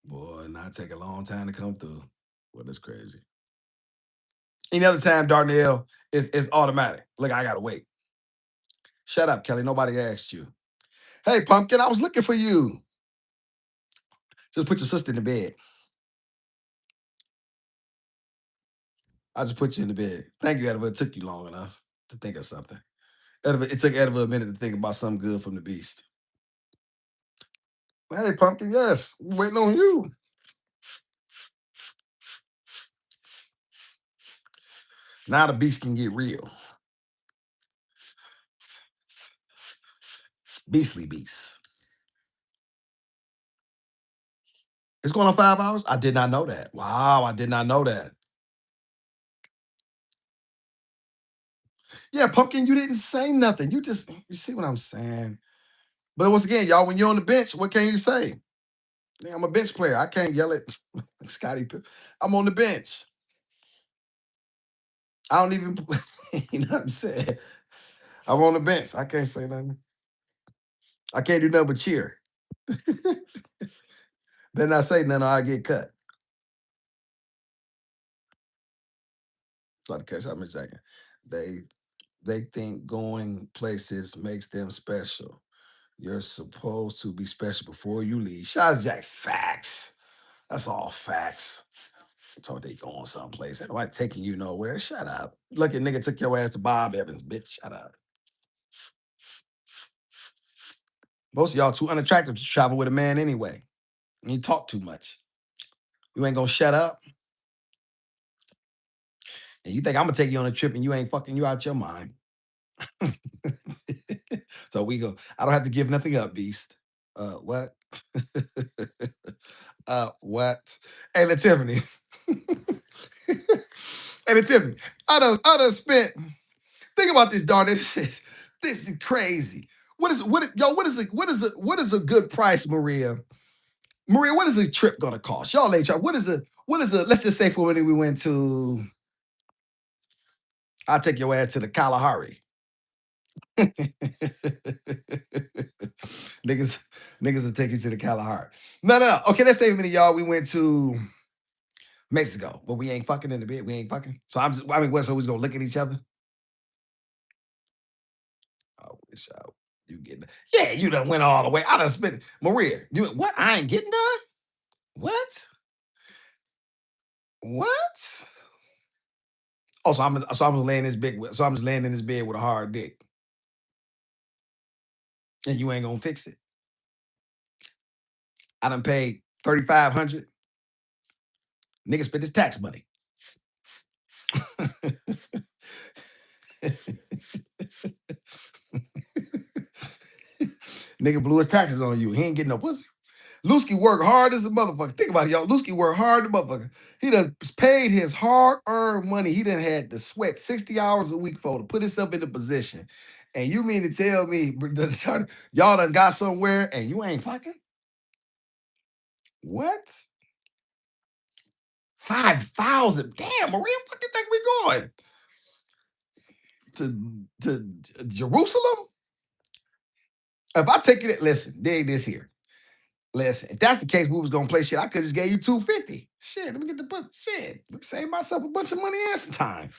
Boy, not take a long time to come through. Well, that's crazy. Any other time, Darnell, it's automatic. Look, I gotta wait. Shut up, Kelly. Nobody asked you. Hey, Pumpkin, I was looking for you. Just put your sister in the bed. I just put you in the bed. Thank you, Edward. It took you long enough to think of something. It took Edward a minute to think about something good from the beast. Hey, Pumpkin, yes. Waiting on you. Now the beast can get real. Beastly beast. It's going on 5 hours? I did not know that. Wow, I did not know that. Yeah, Pumpkin, you didn't say nothing. You see what I'm saying? But once again, y'all, when you're on the bench, what can you say? Yeah, I'm a bench player. I can't yell at Scotty. I'm on the bench. I don't even, you know what I'm saying? I'm on the bench. I can't say nothing. I can't do nothing but cheer. Then I say nothing, or I get cut. Try to catch up in a second. They they think going places makes them special. You're supposed to be special before you leave. Shout out Jack. Facts. That's all facts. Told they going someplace. Ain't nobody taking you nowhere. Shut up. Lucky nigga took your ass to Bob Evans, bitch. Shut up. Most of y'all too unattractive to travel with a man anyway. And you talk too much. You ain't gonna shut up. And you think I'm gonna take you on a trip and you ain't fucking you out your mind. So we go. I don't have to give nothing up, Beast. What? What? Hey, Tiffany. Hey, Tiffany. I done spent. Think about this, darn it. This is crazy. What is a good price, Maria? Maria, what is a trip gonna cost? Y'all ain't try. What is a let's just say for when we went to I'll take your ass to the Kalahari. niggas, niggas will take you to the Kalahari. No. Okay, let's say many y'all we went to Mexico, but we ain't fucking in the bed. We ain't fucking. So I mean, what? So we just gonna look at each other? I wish I you getting. Yeah, you done went all the way. I done spent it. Maria, you what? I ain't getting done. What? What? Oh, so I'm laying this big. So I'm just laying in this bed with a hard dick, and you ain't gonna fix it. I done paid 3,500. Nigga spent his tax money. Nigga blew his taxes on you. He ain't getting no pussy. Lusky worked hard as a motherfucker. Think about it, y'all. Lusky worked hard as a motherfucker. He done paid his hard-earned money. He done had to sweat 60 hours a week for to put himself in the position. And you mean to tell me y'all done got somewhere and you ain't fucking? What? 5,000. Damn, Maria, fucking think we going? To Jerusalem? If I take you that, listen, dig this here. Listen, if that's the case, we was gonna play shit. I could just gave you 250. Shit, let me get the book. Shit, save myself a bunch of money and some time.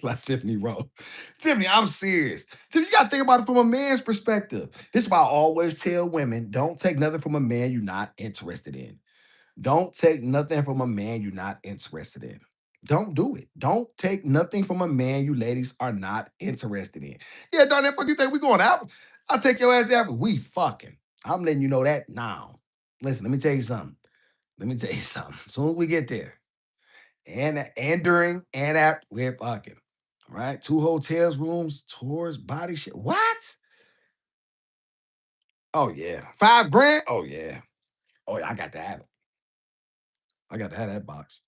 Like Tiffany wrote. Tiffany, I'm serious. Tiffany, you gotta think about it from a man's perspective. This is why I always tell women: don't take nothing from a man you're not interested in. Don't take nothing from a man you're not interested in. Don't do it. Don't take nothing from a man you ladies are not interested in. Yeah, darn that fuck you think we going out? I'll take your ass out. We fucking. I'm letting you know that now. Listen, let me tell you something. Let me tell you something. Soon as we get there, and during and after, we're fucking. All right? 2 hotels, rooms, tours, body shit. What? Oh yeah. 5 grand? Oh yeah. Oh yeah, I got to have it. I got to have that box.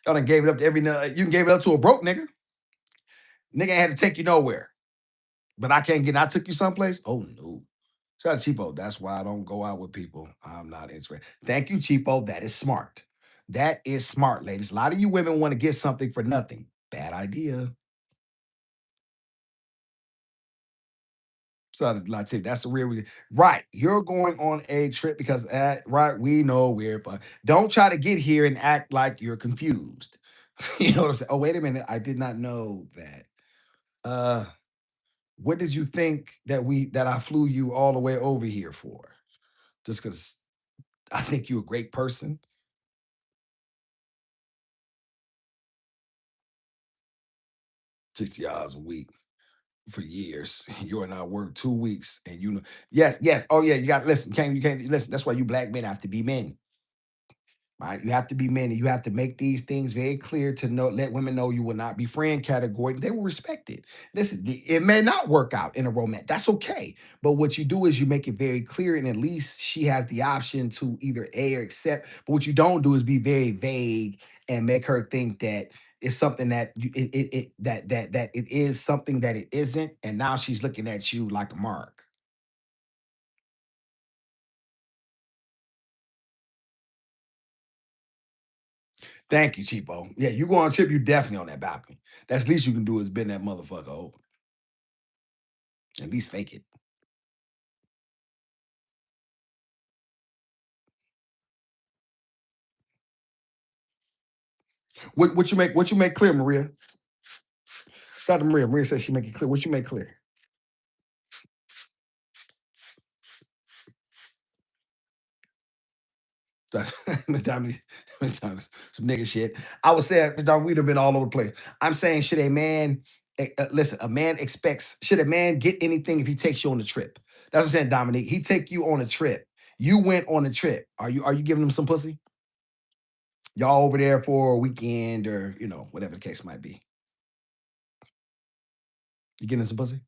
Y'all done gave it up to you can gave it up to a broke nigga. Nigga ain't had to take you nowhere. But I can't get I took you someplace? Oh no. Shout out to Cheapo. That's why I don't go out with people. I'm not interested. Thank you, Cheapo. That is smart. That is smart, ladies. A lot of you women want to get something for nothing. Bad idea. So that's the real reason. Right. You're going on a trip because right, we know we're fun. Don't try to get here and act like you're confused. You know what I'm saying? Oh, wait a minute. I did not know that. Uh what did you think that I flew you all the way over here for? Just because I think you're a great person? 60 hours a week. for years. You and I worked 2 weeks, and you know, yes, yes. Oh yeah, you got to listen. You can't listen. That's why you black men have to be men. Right? You have to be men, and you have to make these things very clear to know, let women know you will not be friend category. They will respect it. Listen, it may not work out in a romance. That's okay. But what you do is you make it very clear, and at least she has the option to either A or accept. But what you don't do is be very vague and make her think that it's something that that it is something that it isn't, and now she's looking at you like a mark. Thank you, Cheapo. Yeah, you go on a trip, you definitely on that balcony. That's the least you can do is bend that motherfucker over. At least fake it. What you make clear, Maria? Shout out to Maria. Maria says she make it clear. What you make clear? That's Miss Dominique, Miss Dominique, some nigga shit. I would say Miss Dominique, we'd have been all over the place. I'm saying, should a man listen? A man expects. Should a man get anything if he takes you on a trip? That's what I'm saying, Dominique. He take you on a trip. You went on a trip. Are you giving him some pussy? Y'all over there for a weekend or whatever the case might be. You getting him some pussy?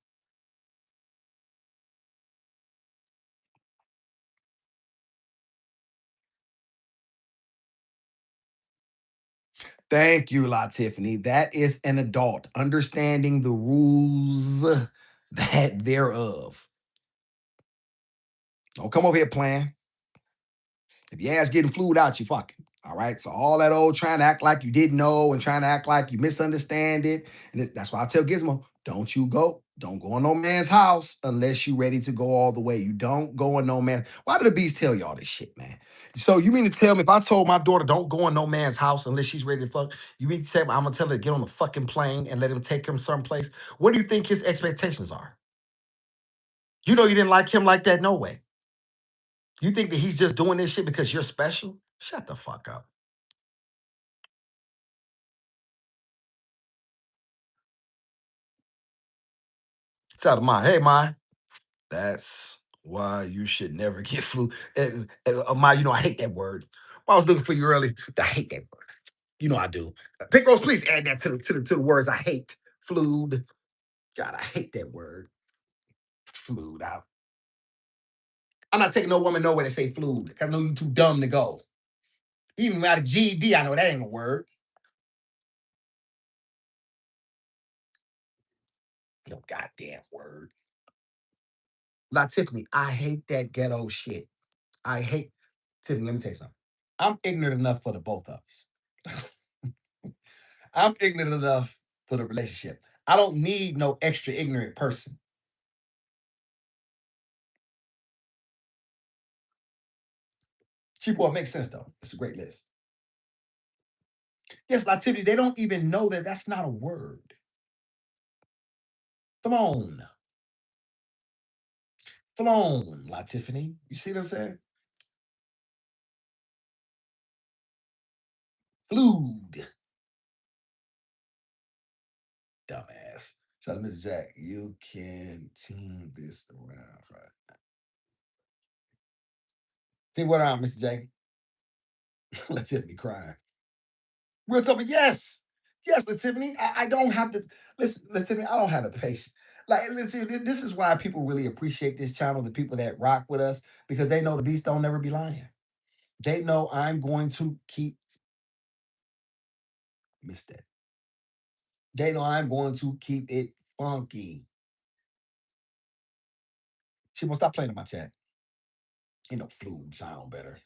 Thank you, La Tiffany. That is an adult understanding the rules that thereof. Don't come over here playing. If your ass getting flued out, you fucking. All right. So all that old trying to act like you didn't know and trying to act like you misunderstand it. And that's why I tell Gizmo, don't you go. Don't go in no man's house unless you ready to go all the way. You don't go in no man. Why do the bees tell y'all this shit, man? So you mean to tell me if I told my daughter don't go in no man's house unless she's ready to fuck, you mean to tell me I'm gonna tell her to get on the fucking plane and let him take him someplace? What do you think his expectations are? You know you didn't like him like that, no way. You think that he's just doing this shit because you're special? Shut the fuck up. Tell Ma, hey Ma, that's why you should never get flu. Ma, I hate that word. I was looking for you early. I hate that word. You know I do. Pink Rose, please add that to the words I hate. Flued. God, I hate that word. Flued out. I'm not taking no woman nowhere to say flued. I know you too dumb to go. Even without a GED, I know that ain't a word. No goddamn word. Now, Tiffany, I hate that ghetto shit. I hate Tiffany. Let me tell you something. I'm ignorant enough for the both of us. I'm ignorant enough for the relationship. I don't need no extra ignorant person. Cheap boy makes sense though. It's a great list. Yes, Lativity, they don't even know that that's not a word. Flown. Flown, Tiffany. You see what I'm saying? Flued. Dumbass. So, Mr. Jack, you can turn this around, right? See what around, Mr. Jack? Tiffany crying. Real talk, yes. Yes, Tiffany. I don't have to listen, Tiffany, I don't have the patience. Like, listen, this is why people really appreciate this channel, the people that rock with us, because they know the beast don't never be lying. They know I'm going to keep miss that. They know I'm going to keep it funky. She won't stop playing in my chat. Fluid sound better.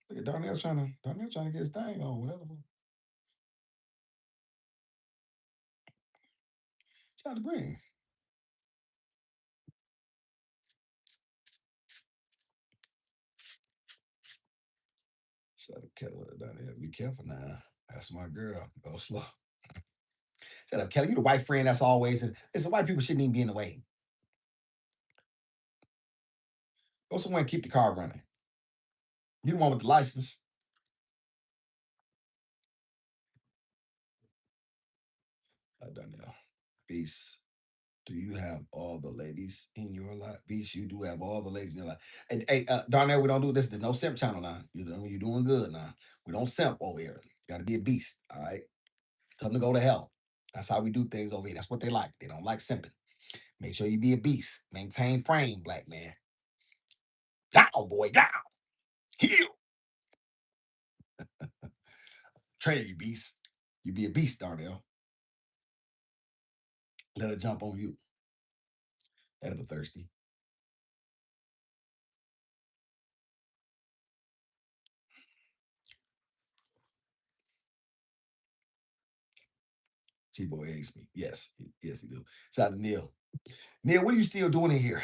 Look at Darnell trying to get his thing on, whatever. Trying to bring. Shout out to Kelly down there. Be careful now. That's my girl. Go slow. Shut up, Kelly. You the white friend that's always in. Listen, white people shouldn't even be in the way. Go somewhere and keep the car running. You the one with the license. Donnell. Beast. Do you have all the ladies in your life? Beast, you do have all the ladies in your life. And hey, Darnell, we don't do this. There's no simp channel now. You're doing good now. We don't simp over here. You gotta be a beast. All right. Tell them to go to hell. That's how we do things over here. That's what they like. They don't like simping. Make sure you be a beast. Maintain frame, black man. Down, boy, down. Heal. Train you, beast. You be a beast, Darnell. Let her jump on you. That ever thirsty. T-Boy hates me. Yes. Yes, he do. Shout out to Neil. Neil, what are you still doing in here?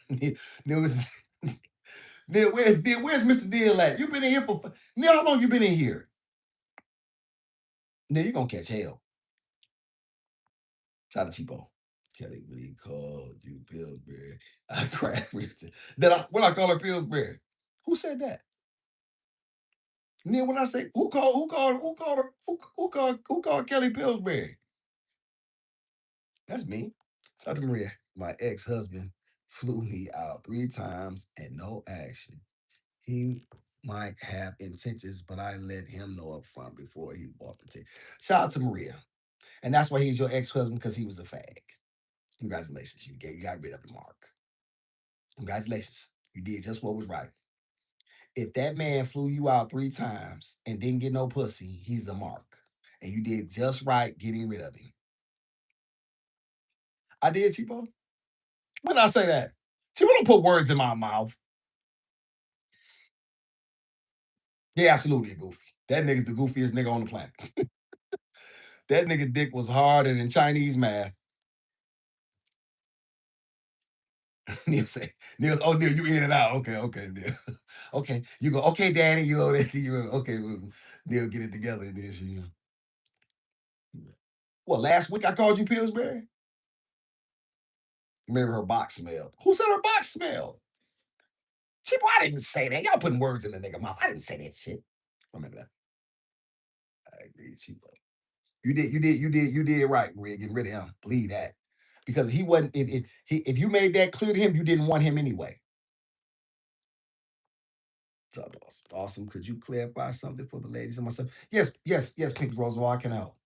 Neil, Neil, where's Mr. Neil at? You've been in here for Neil, how long you been in here? Neil, you gonna catch hell. Shout out to T-Boy. Kelly, when he called you Pillsbury, I cried. When I call her Pillsbury? Who said that? Neil, when I say who called Kelly Pillsbury? That's me. Shout out to Maria. My ex-husband flew me out 3 times and no action. He might have intentions, but I let him know up front before he bought the ticket. Shout out to Maria. And that's why he's your ex-husband, because he was a fag. Congratulations. You got rid of the mark. Congratulations. You did just what was right. If that man flew you out 3 times and didn't get no pussy, he's a mark. And you did just right getting rid of him. I did, Chipo. When did I say that? Chipo, don't put words in my mouth. Yeah, absolutely a goofy. That nigga's the goofiest nigga on the planet. That nigga dick was harder than Chinese math. Neil say, Neil, you in and out. Okay, Neil. Okay, you go, okay, Daddy, you over there, okay, well, Neil, get it together. And then she, what, last week I called you Pillsbury? Remember her box smelled. Who said her box smelled? Cheapo, I didn't say that. Y'all putting words in the nigga mouth. I didn't say that shit. Remember that. I agree, Cheapo. You did right, Maria, getting rid of him. Believe that. Because he wasn't, if you made that clear to him, you didn't want him anyway. So awesome. Awesome. Could you clarify something for the ladies and myself? Yes, Pink Roosevelt, I can help.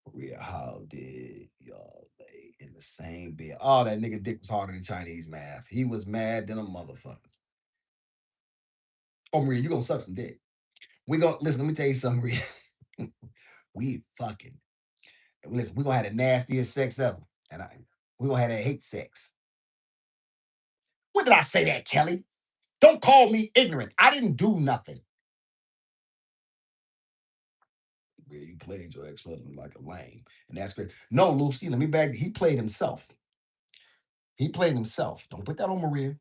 Maria, how did y'all lay in the same bed? Oh, that nigga dick was harder than Chinese math. He was mad than a motherfucker. Oh, Maria, you gonna suck some dick. We gonna listen, let me tell you something, Maria. We fucking listen, we gonna have the nastiest sex ever. And we gonna have that hate sex. When did I say that, Kelly? Don't call me ignorant. I didn't do nothing. Yeah, you played your ex-husband like a lame. And that's great. No, Lusky, let me back. He played himself. He played himself. Don't put that on Maria.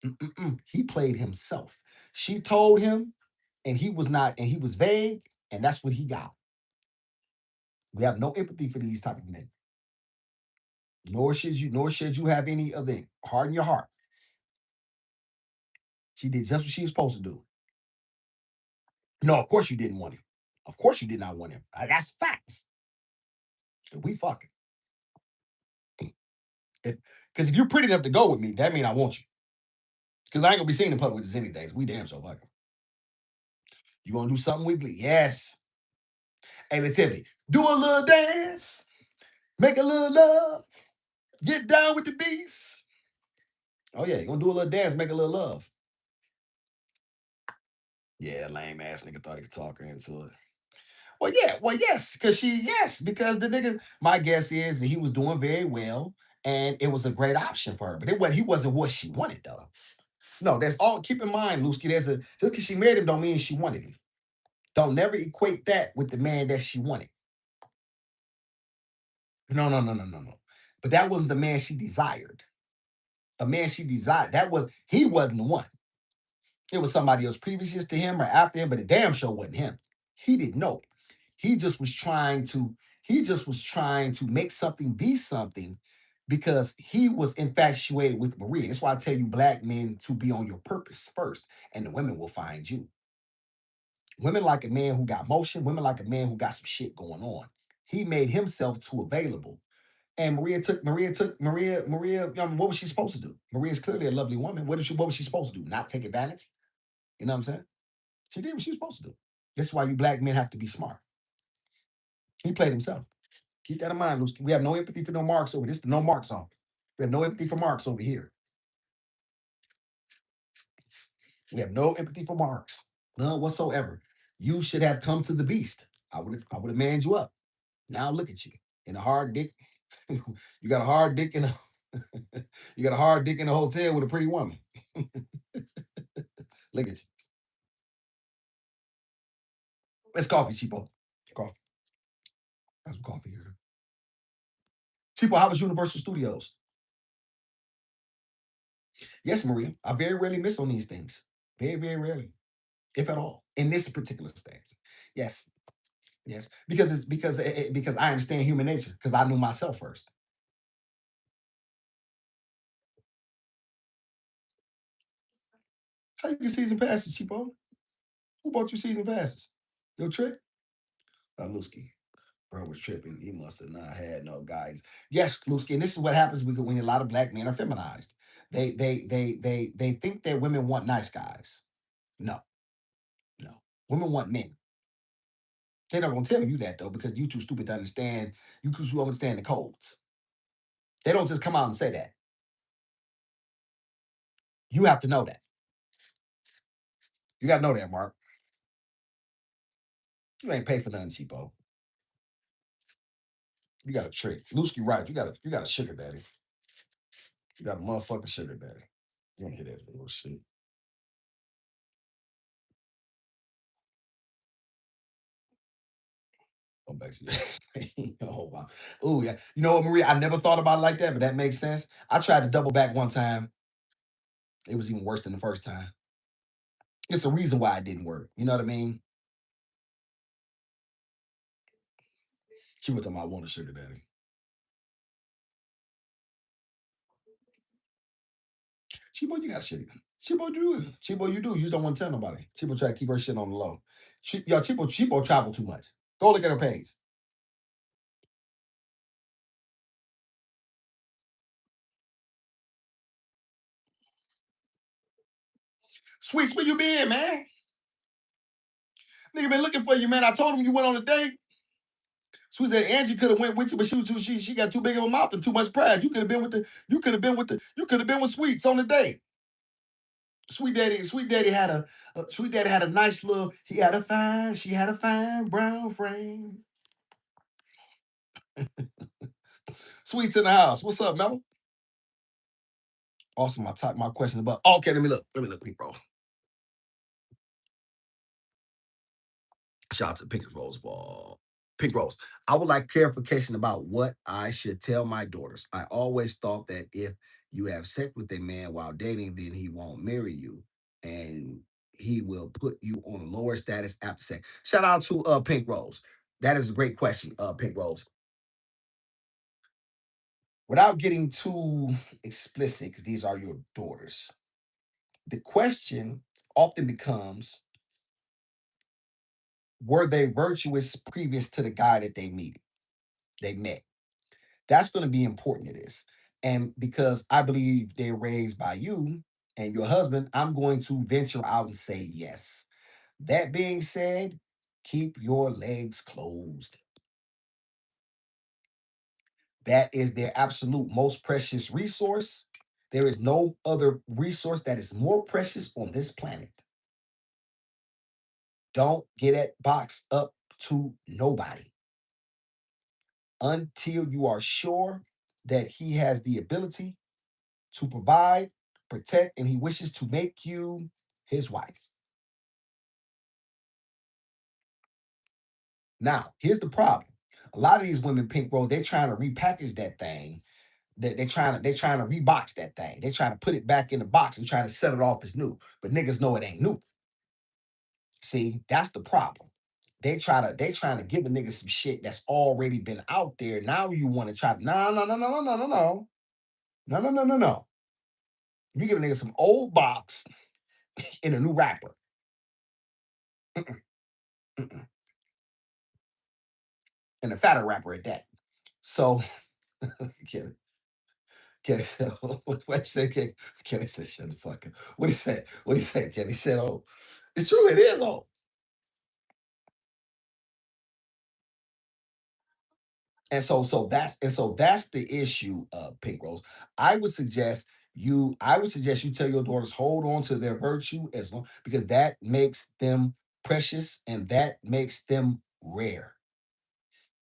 Mm-mm-mm. He played himself. She told him, and he was not, and he was vague, and that's what he got. We have no empathy for these type of men. Nor should you have any of them. Harden your heart. She did just what she was supposed to do. No, of course you didn't want him. Of course you did not want him. That's facts. We fucking. Because if you're pretty enough to go with me, that means I want you. Because I ain't gonna be seen in public with this anything. We damn so fucking. You gonna do something wiggly? Yes. Hey, but Tiffany, do a little dance, make a little love, get down with the beast. Oh yeah, you gonna do a little dance, make a little love. Yeah, lame ass nigga thought he could talk her into it. Yes, because the nigga, my guess is that he was doing very well and it was a great option for her. But he wasn't what she wanted though. No, that's all. Keep in mind, Lusky, just because she married him don't mean she wanted him. Don't never equate that with the man that she wanted. No. But that wasn't the man she desired. The man she desired, he wasn't the one. It was somebody else previous to him or after him, but the damn show wasn't him. He didn't know. He just was trying to make something be something because he was infatuated with Maria. That's why I tell you, black men, to be on your purpose first, and the women will find you. Women like a man who got motion. Women like a man who got some shit going on. He made himself too available. And Maria. What was she supposed to do? Maria's clearly a lovely woman. What was she supposed to do? Not take advantage? You know what I'm saying? She did what she was supposed to do. That's why you black men have to be smart. He played himself. Keep that in mind, Lucy. We have no empathy for no marks over this. Is the no marks on. We have no empathy for marks over here. We have no empathy for marks. None whatsoever. You should have come to the beast. I would have manned you up. Now look at you. In a hard dick. You got a hard dick in a you got a hard dick in a hotel with a pretty woman. Look at you. It's coffee, Cheapo. Coffee. Got some coffee here. Cheapo, how was Universal Studios? Yes, Maria. I very rarely miss on these things. Very, very rarely, if at all, in this particular stance. Yes, yes, because it's because I understand human nature because I knew myself first. How you get season passes, cheapo? Who bought you season passes? Your trick? Lusky. Bro was tripping. He must have not had no guidance. Yes, Lusky, and this is what happens when a lot of black men are feminized. They think that women want nice guys. No, no. Women want men. They're not gonna tell you that though, because you too stupid to understand. You too understand the codes. They don't just come out and say that. You have to know that. You gotta know that, Mark. You ain't pay for nothing, cheapo. You got a trick. Lusky, right. You got a sugar daddy. You got a motherfucking sugar daddy. You don't hear that little shit. Go back to you. Oh wow. Oh yeah. You know what, Maria? I never thought about it like that, but that makes sense. I tried to double back one time. It was even worse than the first time. It's a reason why it didn't work. You know what I mean? She was talking about I want a sugar daddy. Chibo, you got shit. Chibo, do. Chibo, you do. You just don't want to tell nobody. Chibo try to keep her shit on the low. Chibo travel too much. Go look at her page. Sweets, where you been, man? Nigga been looking for you, man. I told him you went on a date. Sweet said Angie could have went with you, but she got too big of a mouth and too much pride. You could have been with Sweets on the date. Sweet Daddy had a nice little. She had a fine brown frame. Sweets in the house. What's up, Mello? Also, my question about. Okay, let me look, people. Shout out to Pink Rose Ball. Pink Rose. I would like clarification about what I should tell my daughters. I always thought that if you have sex with a man while dating, then he won't marry you. And he will put you on a lower status after sex. Shout out to Pink Rose. That is a great question, Pink Rose. Without getting too explicit, because these are your daughters, the question often becomes, were they virtuous previous to the guy that they met? That's going to be important to this. And because I believe they're raised by you and your husband, I'm going to venture out and say yes. That being said, keep your legs closed. That is their absolute most precious resource. There is no other resource that is more precious on this planet. Don't get that box up to nobody until you are sure that he has the ability to provide, protect, and he wishes to make you his wife. Now, here's the problem. A lot of these women, Pink Road, they're trying to repackage that thing. They're trying to rebox that thing. They're trying to put it back in the box and trying to set it off as new. But niggas know it ain't new. See, that's the problem. They trying to give a nigga some shit that's already been out there. Now you want to try to no. No, no, no, no, no. You give a nigga some old box in a new wrapper. Mm-mm, mm-mm. And a fatter wrapper at that. So, Kenny, Kenny said, what say, Kenny said, shut the fuck up. What he say? What he say, Kenny? He said, oh, it's true, it is old. And so that's the issue of Pink Rose. I would suggest you tell your daughters hold on to their virtue as long because that makes them precious and that makes them rare.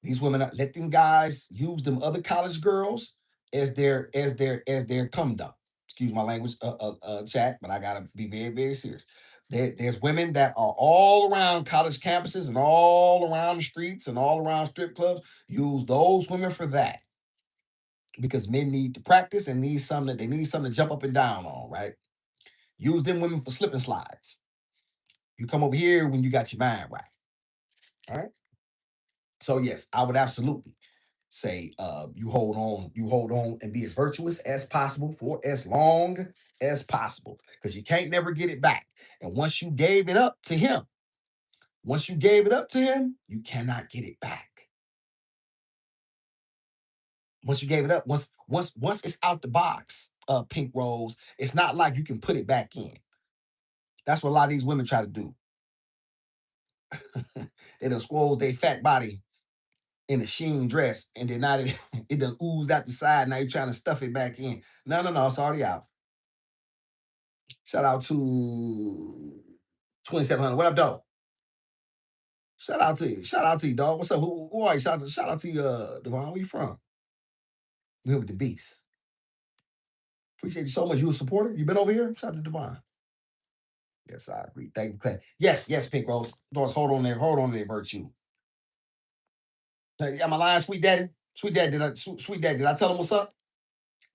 These women let them guys use them other college girls as their cum dump. Excuse my language, chat, but I gotta be very very serious. There's women that are all around college campuses and all around the streets and all around strip clubs. Use those women for that because men need to practice and they need something to jump up and down on, right? Use them women for slip and slides. You come over here when you got your mind right. All right. So yes, I would absolutely say you hold on and be as virtuous as possible for as long as possible because you can't never get it back. And once you gave it up to him, you cannot get it back. Once you gave it up, once it's out the box, Pink Rose, it's not like you can put it back in. That's what a lot of these women try to do. They done squoze their fat body in a sheen dress, and then now it done oozed out the side. Now you're trying to stuff it back in. No, no, no, it's already out. Shout out to 2700. What up, dog? Shout out to you. Shout out to you, dog. What's up? Who are you? Shout out to you, Devon. Where you from? You here with the beast. Appreciate you so much. You a supporter? You been over here? Shout out to Devon. Yes, I agree. Thank you, Clay. Yes, yes, Pink Rose. Doors, hold on there, virtue. Hey, am I lying, sweet daddy? Sweet daddy, did I tell him what's up?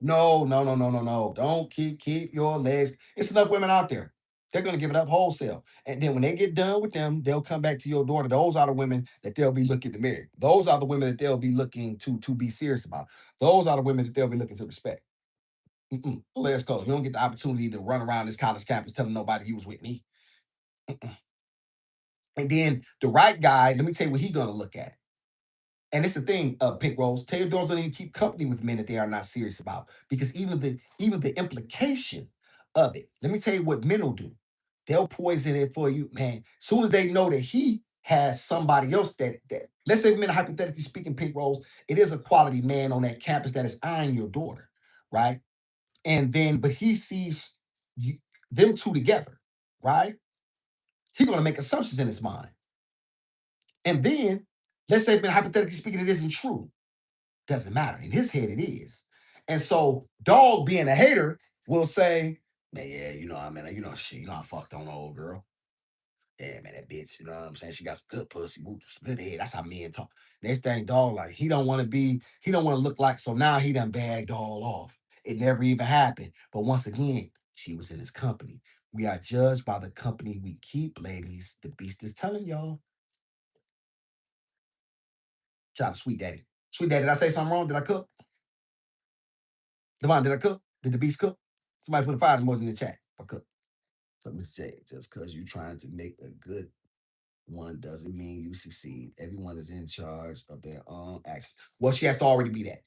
No, no, no, no, no, no. Don't keep your legs. It's enough women out there. They're gonna give it up wholesale. And then when they get done with them, they'll come back to your daughter. Those are the women that they'll be looking to marry. Those are the women that they'll be looking to be serious about. Those are the women that they'll be looking to respect. Let's go. You don't get the opportunity to run around this college campus telling nobody you was with me. Mm-mm. And then the right guy, let me tell you what he's gonna look at. And it's the thing, Pink Rose. Tell your daughters don't even keep company with men that they are not serious about. Because even the implication of it, let me tell you what men will do. They'll poison it for you, man. As soon as they know that he has somebody else that let's say men hypothetically speaking, Pink Rose, it is a quality man on that campus that is eyeing your daughter, right? And then, but he sees you, them two together, right? He's gonna make assumptions in his mind. And then, let's say, men hypothetically speaking, it isn't true. Doesn't matter. In his head, it is. And so, dog being a hater will say, man, yeah, I mean, shit, I fucked on the old girl. Yeah, man, that bitch, you know what I'm saying? She got some good pussy, some good head. That's how men talk. Next thing, dog, like, he don't want to look like, so now he done bagged all off. It never even happened. But once again, she was in his company. We are judged by the company we keep, ladies. The beast is telling y'all. Shout out to Sweet Daddy. Sweet Daddy, did I say something wrong? Did I cook? Devon, did I cook? Did the beast cook? Somebody put a fire emoji in the chat. I cook. Let me say, just because you're trying to make a good one doesn't mean you succeed. Everyone is in charge of their own actions. Well, she has to already be that.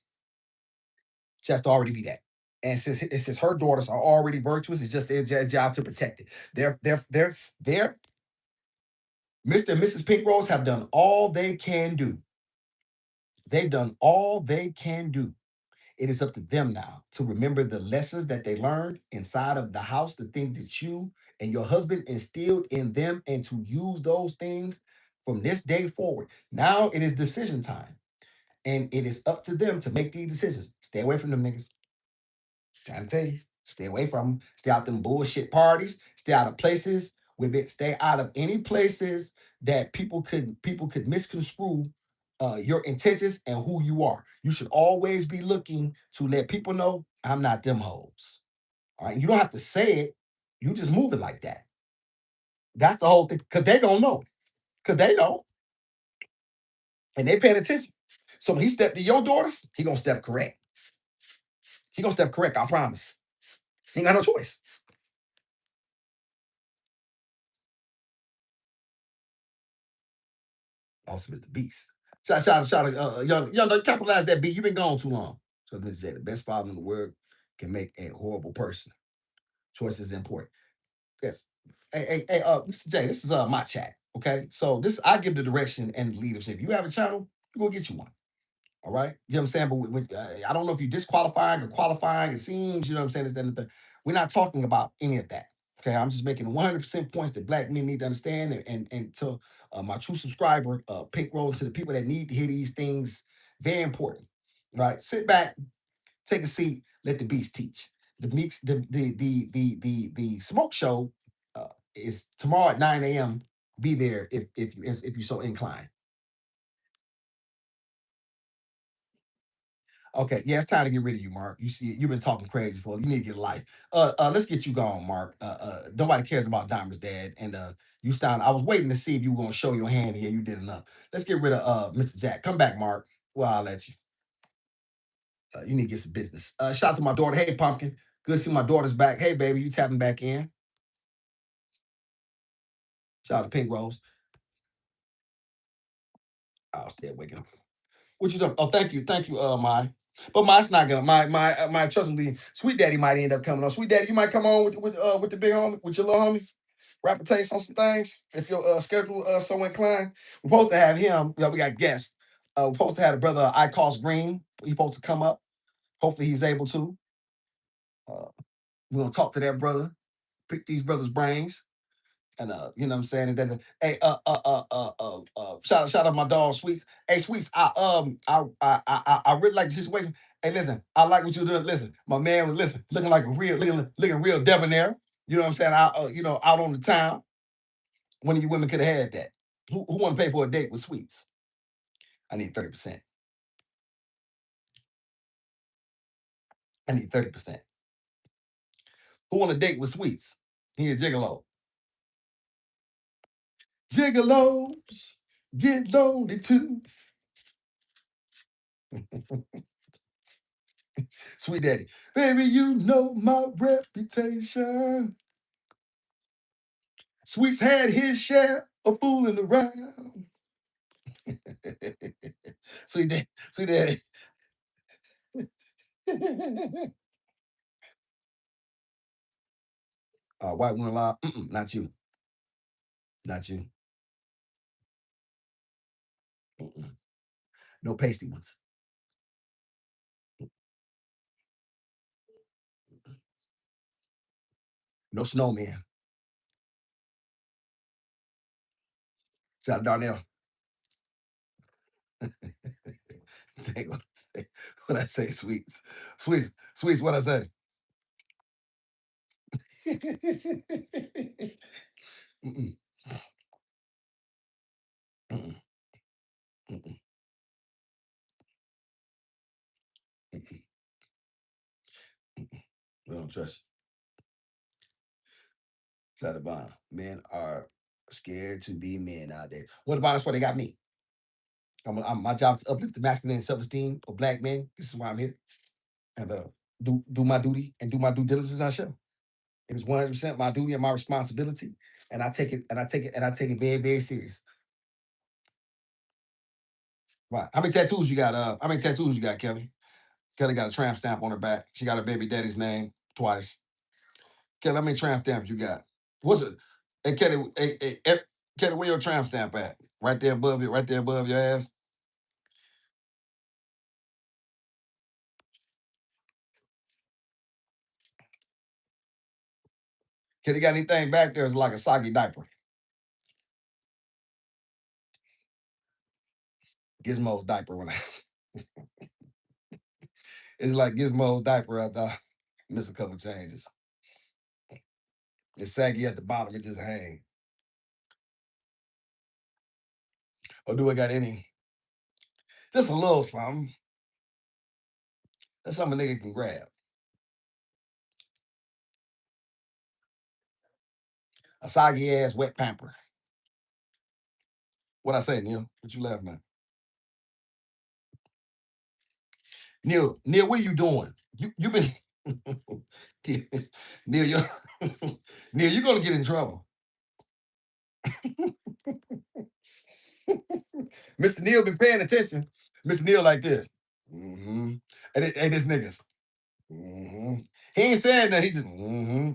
She has to already be that. And since her daughters are already virtuous, it's just their job to protect it. They're Mr. and Mrs. Pink Rose have done all they can do. They've done all they can do. It is up to them now to remember the lessons that they learned inside of the house, the things that you and your husband instilled in them, and to use those things from this day forward. Now it is decision time, and it is up to them to make these decisions. Stay away from them niggas. Trying to tell you, stay away from them. Stay out them bullshit parties. Stay out of places with it. Stay out of any places that people could misconstrue your intentions and who you are. You should always be looking to let people know I'm not them hoes. All right, you don't have to say it. You just move it like that. That's the whole thing. Because they gonna know. Because they know, and they paying attention. So when he step to your daughters, he gonna step correct. He gonna step correct, I promise. He ain't got no choice. Awesome is the beast. Shout young, capitalize that beat. You've been gone too long. So this is the best father in the world can make a horrible person. Choice is important. Yes. Hey, Mr. J, this is my chat. Okay. So this I give the direction and the leadership. You have a channel, you go get you one. All right. You know what I'm saying? But I don't know if you're disqualifying or qualifying. It seems, you know what I'm saying? This, that, and the third. We're not talking about any of that. Okay. I'm just making 100% points that black men need to understand. And to my true subscriber, Pink Roll, to the people that need to hear these things, very important. Right. Sit back, take a seat, let the beast teach. The mix, the smoke show is tomorrow at 9 a.m. Be there if you so inclined. Okay, yeah, it's time to get rid of you, Mark. You see, you've been talking crazy for. You need to get a life. Let's get you gone, Mark. Nobody cares about Diamond's dad, and you sound. I was waiting to see if you were gonna show your hand here. You did enough. Let's get rid of Mr. Jack. Come back, Mark. Well, I'll let you. You need to get some business. Shout out to my daughter. Hey, Pumpkin. Good to see my daughter's back. Hey, baby, you tapping back in. Shout out to Pink Rose. I'll stay awake. What you doing? Oh, thank you, my. But my, it's not gonna. My trust me, Sweet Daddy might end up coming on. Sweet Daddy, you might come on with the big homie, with your little homie. Rapper taste on some things if your schedule so inclined. We're supposed to have him. We got guests. We're supposed to have the brother I Cost Green. He's supposed to come up. Hopefully he's able to. Uh, we're gonna talk to that brother, pick these brothers' brains. And you know what I'm saying? And then hey, shout out my dog Sweets. Hey Sweets, I really like the situation. Hey, listen, I like what you're doing. Listen, my man was looking like a real, looking real debonair. You know what I'm saying? Out on the town. One of you women could have had that. Who want to pay for a date with Sweets? I need 30%. I need 30%. Who want a date with Sweets? He a gigolo. Gigolos get lonely too. Sweet Daddy. Baby, you know my reputation. Sweets had his share of fooling around. Sweet Daddy. Sweet Daddy. White woman law. Not you. Not you. Mm-mm. No pasty ones. No snowman. Shout out Darnell. Dang, what I say, sweets. Sweets, what I say. Mm-mm, mm-mm, mm-mm, mm-mm, mm-mm. We don't trust you. Shout out Bond. Men are scared to be men nowadays. What about that's why they got me? My job is to uplift the masculine self-esteem of black men. This is why I'm here. And do my duty and do my due diligence I shall. It is 100% my duty and my responsibility. And I take it very, very serious. Right. How many tattoos you got? How many tattoos you got, Kelly? Kelly got a tramp stamp on her back. She got her baby daddy's name twice. Kelly, how many tramp stamps you got? What's it? Hey, Kelly, Kelly, where your tramp stamp at? Right there above your ass. Kelly got anything back there? It's like a soggy diaper. Gizmo's diaper when I it's like Gizmo's diaper after I miss a couple changes. It's saggy at the bottom, it just hang. Or do I got any? Just a little something. That's something a nigga can grab. A soggy ass wet pamper. What I say, Neil? What you laughing at? Neil, what are you doing? You been Neil, you Neil, you're gonna get in trouble. Mr. Neil been paying attention. Mr. Neil like this. And this niggas. He ain't saying that. He just,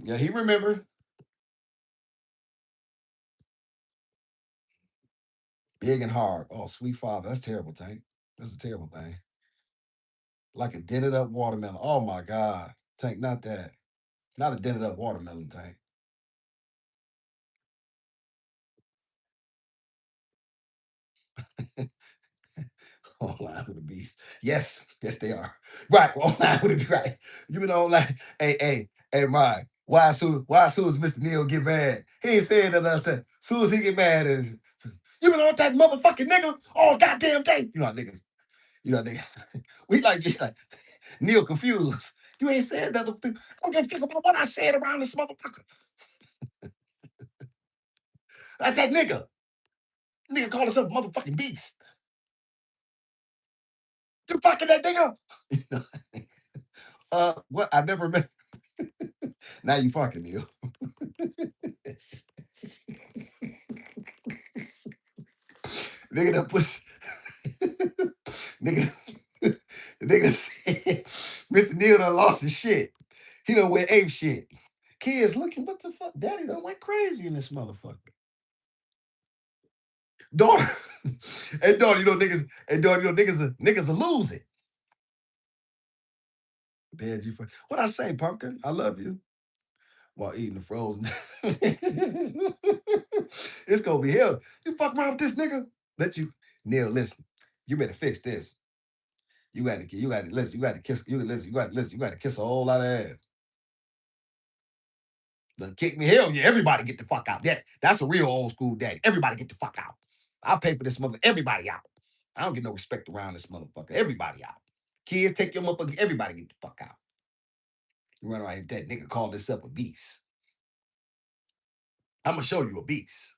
yeah, he remember. Big and hard. Oh, sweet father. That's terrible, Tank. That's a terrible thing. Like a dented up watermelon. Oh my God. Tank, not that. Not a dented up watermelon, Tank. Online with a beast. Yes, they are. Right, online with a right. You been online. Hey, Mike. Why as soon as Mr. Neil get mad? He ain't saying that other time. As soon as he get mad, you been on that motherfucking nigga all goddamn day. You know, niggas. we like Neil confused. You ain't said another thing. I don't give a fuck about what I said around this motherfucker. Like that nigga. Nigga call himself a motherfucking beast. You fucking that nigga. What? I never met. Now you fucking Neil. Nigga that puts nigga nigga said Mr. Neil done lost his shit. He done went ape shit. Kids looking, what the fuck? Daddy done went crazy in this motherfucker. Daughter, and daughter, niggas will lose it. Dad, you what I say, pumpkin? I love you. While eating the frozen. It's gonna be hell. You fuck around with this nigga. Let you Neil, listen. You better fix this. You gotta listen, you gotta kiss, you gotta kiss a whole lot of ass. Done kick me. Hell yeah, everybody get the fuck out. That's a real old school daddy. Everybody get the fuck out. I'll pay for this mother, everybody out. I don't get no respect around this motherfucker. Everybody out. Kids, take your motherfucker, everybody get the fuck out. You run around if that nigga called himself a beast. I'm gonna show you a beast.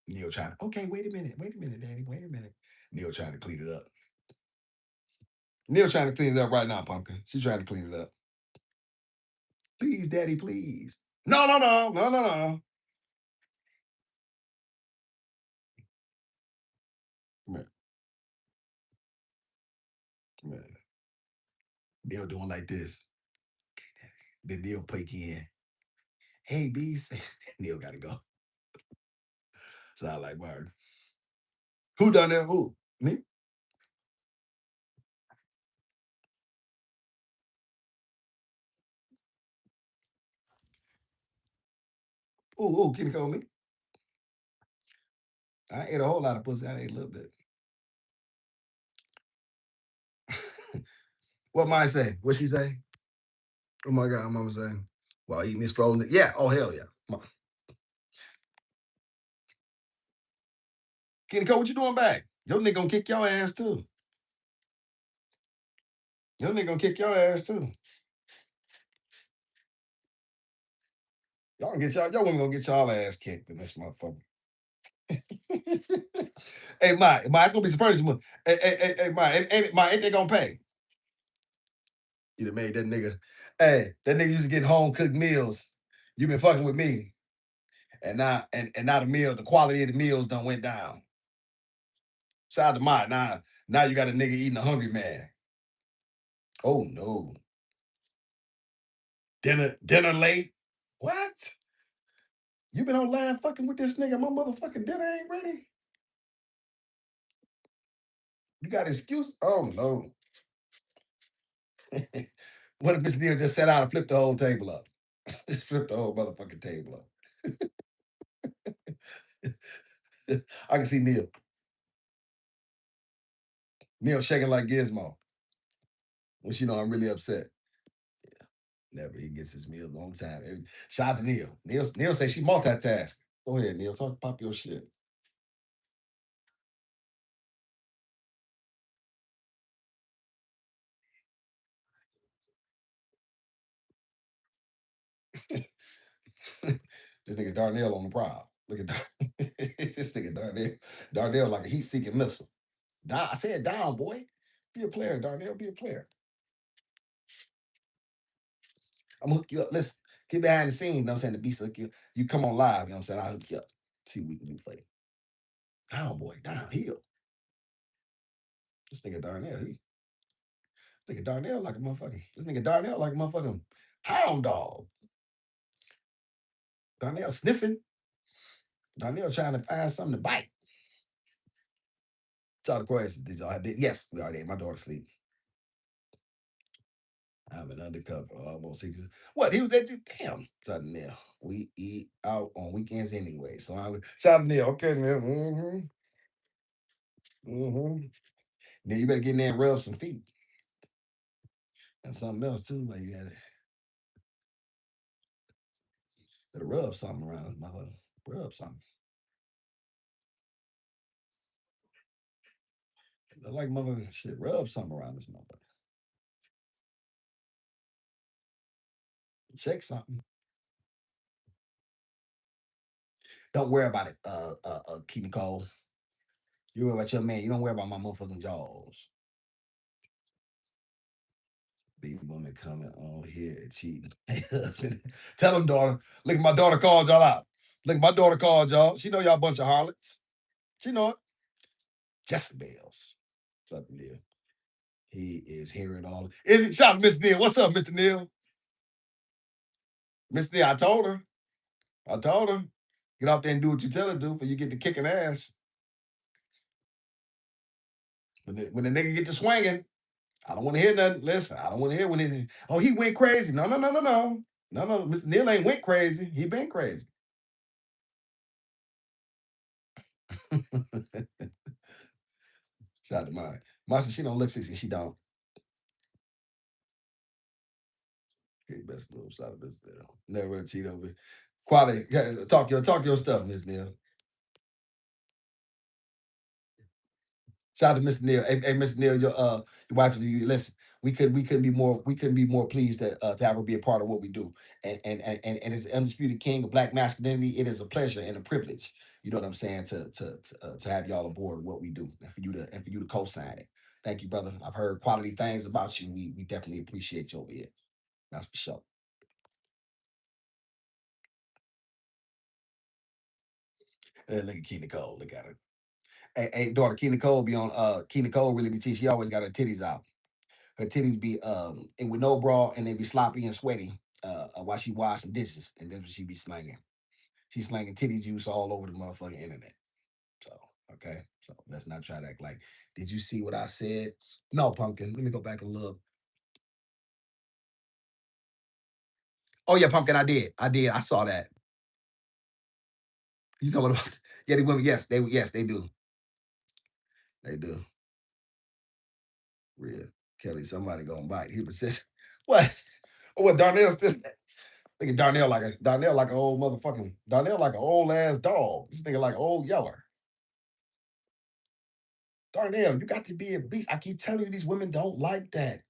Neil trying to, okay, wait a minute, daddy, wait a minute. Neil trying to clean it up. Neil trying to clean it up right now, pumpkin. She's trying to clean it up. Please, daddy, please. No. Come here, come here. Neil doing like this. Then Neil peek in. Hey, beast. Neil gotta go. Sound like Martin. Who done that? Who? Me? Can you call me? I ate a whole lot of pussy. I ate a little bit. What mine say? What she say? Oh my God, mama saying. While eating this frozen. Yeah. Oh hell yeah. Come on. Kenny Cole, what you doing back? Your nigga gonna kick your ass too. Your nigga gonna kick your ass too. Y'all gonna get y'all women gonna get y'all ass kicked in this motherfucker. Hey, Ma, it's gonna be some furniture. Hey, Ma, ain't they gonna pay? You done made that nigga. Hey, that nigga used to get home cooked meals. You been fucking with me. And now the quality of the meals done went down. Shout out to Ma. Now you got a nigga eating a hungry man. Oh no. Dinner late? What? You been online fucking with this nigga? My motherfucking dinner ain't ready. You got excuse? Oh no. What if Miss Neal just sat down and flipped the whole table up? Just flipped the whole motherfucking table up. I can see Neil. Neil shaking like Gizmo. When she know I'm really upset. Never. He gets his meals on time. Shout out to Neil. Neil say she multitask. Go ahead, Neil. Pop your shit. This nigga Darnell on the prowl. Look at this nigga Darnell. Darnell like a heat-seeking missile. Down, I said down, boy. Be a player, Darnell. Be a player. I'm gonna hook you up. Listen, get behind the scenes. You know what I'm saying? The beast hook you. You come on live. You know what I'm saying? I'll hook you up. See what we can do for you. Down, boy. Downhill. This nigga Darnell. Nigga Darnell like a motherfucking. This nigga Darnell like a motherfucking hound dog. Darnell sniffing. Darnell trying to find something to bite. Tell the question. Did y'all did? Yes, we already ate. My daughter sleep. I'm an undercover, almost 60. What? He was at you? Damn. Something there. We eat out on weekends anyway. So I'm something there. Okay, man. Now you better get in there and rub some feet. And something else too. Like you gotta rub something around this motherfucker. Rub something. I like motherfucker shit. Rub something around this motherfucker. Check something. Don't worry about it, Key Nicole. You worry about your man. You don't worry about my motherfucking jaws. These women coming on here and cheating. Hey, husband. Tell them, daughter. Look, my daughter called y'all out. Look, my daughter called y'all. She know y'all a bunch of harlots. She know it. Jezebels. Something there. He is hearing all. Is it? Shout out to Mr. Neal. What's up, Mr. Neal? Mr. Neal, I told her. Get out there and do what you tell her to do, before you get to kicking ass. When the nigga get to swinging, I don't want to hear nothing. Listen, I don't want to hear when he went crazy. No. No. Mr. Neal ain't went crazy. He been crazy. Shout out to mine. Marsha, she don't look 60. She don't. Okay, best little shout out to Miss Neal. Never cheat over. Quality. Talk your stuff, Miss Neal. Shout out to Mr. Neal. Hey, Mr. Neal, your wife, you listen. We couldn't be more pleased to have her be a part of what we do. And as undisputed king of black masculinity, it is a pleasure and a privilege. You know what I'm saying, to have y'all aboard what we do, and for you to co-sign it. Thank you, brother. I've heard quality things about you. We definitely appreciate you over here. That's for sure. Look at Key Nicole. Look at her. Hey, daughter, Key Nicole be on Key Nicole really be teach. She always got her titties out. Her titties be and with no bra, and they be sloppy and sweaty while she washing dishes, and that's what she be slanging. She's slanging titties juice all over the motherfucking internet. So okay, so let's not try to act like. Did you see what I said? No, pumpkin. Let me go back and look. Oh yeah, pumpkin. I did. I saw that. You talking about? Yeah, the women. Yes, they do. They do. Real Kelly. Somebody gonna bite. He persist. What? Oh, what? Darnell still. Look at Darnell like an old motherfucking Darnell like an old ass dog. This nigga like an old yeller. Darnell, you got to be a beast. I keep telling you, these women don't like that.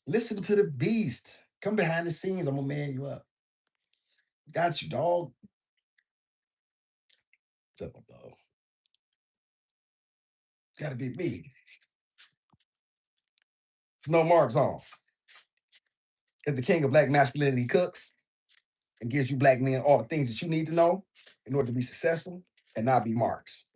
Listen to the beast. Come behind the scenes. I'm gonna man you up. Got you, dog. What's up, dog? Gotta be me. It's no marks on. As the king of black masculinity cooks and gives you black men all the things that you need to know in order to be successful and not be marks.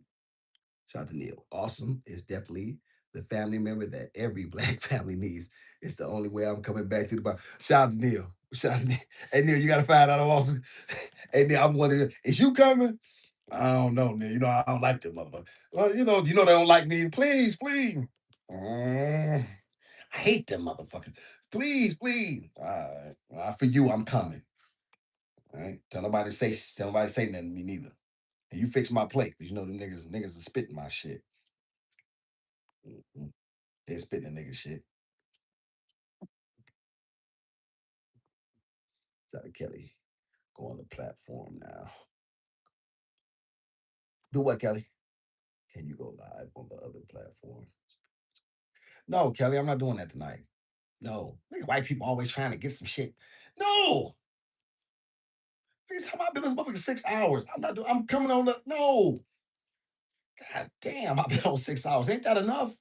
Shout out to Neil. Awesome is definitely the family member that every black family needs. It's the only way I'm coming back to the bar. Shout out to Neil. Shout out to Neil. Hey Neil, you gotta find out I'm awesome. Hey Neil, I'm wondering, is you coming? I don't know, Neil. You know, I don't like them motherfuckers. Well, you know they don't like me. Please. I hate them motherfuckers. Please. All right. For you, I'm coming. All right. Tell nobody say nothing to me neither. And you fix my plate, because you know them niggas are spitting my shit. Mhm. They're spitting the nigga shit. Shout out to Kelly. Go on the platform now. Do what, Kelly? Can you go live on the other platform? No, Kelly, I'm not doing that tonight. No. Look at white people always trying to get some shit. No. Look at time I've been this motherfucker 6 hours. I'm coming on the no. God damn, I've been on 6 hours. Ain't that enough?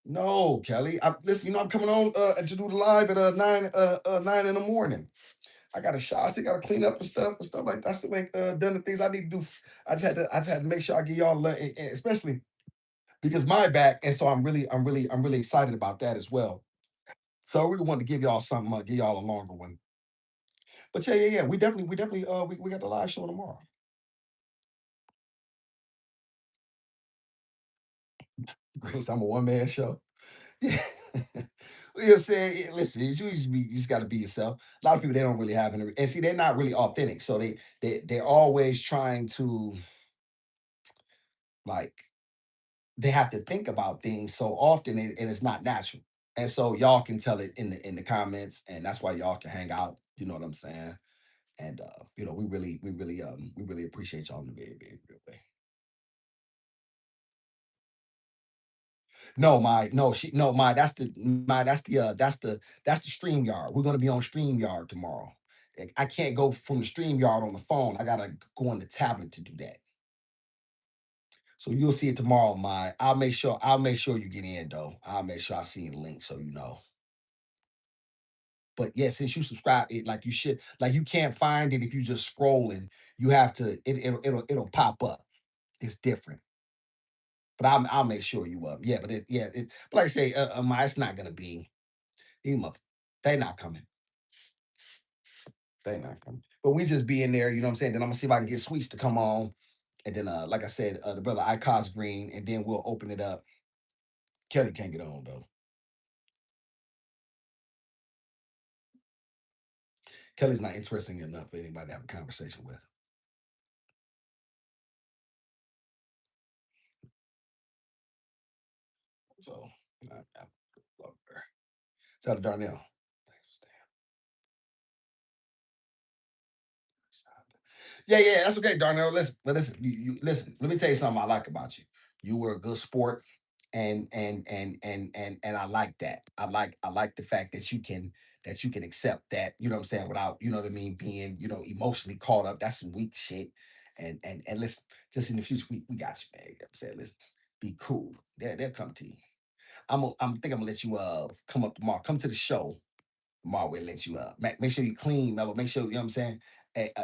No, Kelly. Listen, I'm coming on to do the live at 9 in the morning. I got a shower. I still got to clean up and stuff like that. I still ain't done the things I need to do. I just had to make sure I give y'all, especially because my back, and so I'm really excited about that as well. So I really wanted to give y'all something, give y'all a longer one. But yeah. We got the live show tomorrow. Grace, I'm a one man show. Yeah. You know what I'm saying? Yeah, listen, you just got to be yourself. A lot of people they don't really have any, and see they're not really authentic, so they're always trying to like they have to think about things so often, and it's not natural. And so y'all can tell it in the comments, and that's why y'all can hang out. You know what I'm saying? And we really appreciate y'all in a very very real way. No, my no, she no, my that's the stream yard. We're gonna be on stream yard tomorrow. Like, I can't go from the stream yard on the phone. I gotta go on the tablet to do that. So you'll see it tomorrow, my. I'll make sure you get in though. I'll make sure I see the link so you know. But yeah, since you subscribe, it like you should, like you can't find it if you just scrolling. You have to. It'll pop up. It's different. But I'll make sure you up. Yeah, but but like I say, my it's not gonna be. These mother, they not coming. They not coming. But we just be in there. You know what I'm saying? Then I'm gonna see if I can get Sweets to come on, and then like I said, the brother Icos Green, and then we'll open it up. Kelly can't get on though. Kelly's not interesting enough for anybody to have a conversation with. So, I love her. Shout out to Darnell. Thanks for staying. Yeah, that's okay, Darnell. Listen, you listen. Let me tell you something I like about you. You were a good sport, and I like that. I like the fact that you can accept that. You know what I'm saying without what I mean being emotionally caught up. That's some weak shit. And listen, just in the future we got you, man. You know what I'm saying listen, be cool. They'll come to you. I'm gonna let you come up tomorrow. Come to the show tomorrow. We'll let you make sure you clean, mellow. Make sure you know what I'm saying.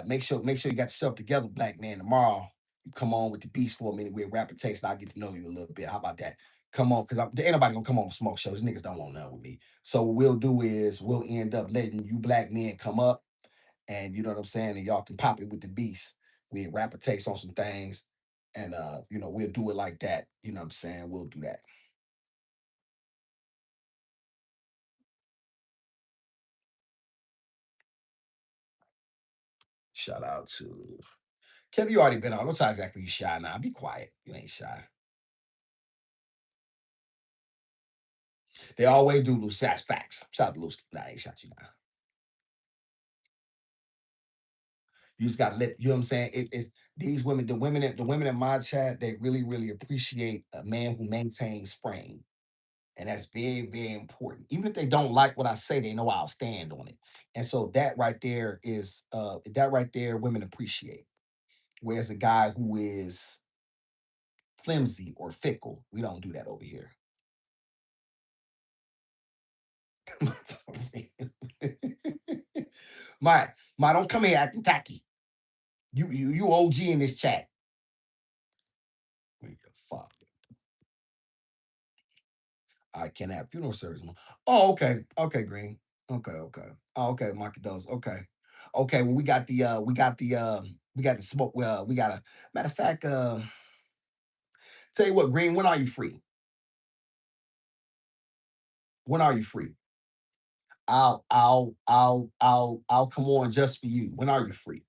Make sure you got yourself together, black man. Tomorrow you come on with the beast for a minute. We'll rapid taste. And I'll get to know you a little bit. How about that? Come on, because ain't nobody gonna come on smoke shows. Niggas don't want nothing with me. So what we'll do is we'll end up letting you black men come up, and you know what I'm saying, and y'all can pop it with the beast. We'll rapid taste on some things, and we'll do it like that. You know what I'm saying? We'll do that. Shout out to Kevin. You already been on. What's exactly you shy now? Be quiet. You ain't shy. They always do lose. That's facts. Shout out to Lucy. Nah, I ain't shot you now. You just gotta let you know what I'm saying. It's these women, the women in my chat, they really, really appreciate a man who maintains frame. And that's very, very important. Even if they don't like what I say, they know I'll stand on it. And so that right there, women appreciate. Whereas a guy who is flimsy or fickle, we don't do that over here. my, don't come here acting tacky. You OG in this chat. Fuck. I can't have funeral service. Oh, okay. Okay, Green. Okay. Oh, okay, Market Dose. Okay. Okay, well, we got the smoke. Well, we got a matter of fact, tell you what, Green, when are you free? When are you free? I'll come on just for you. When are you free?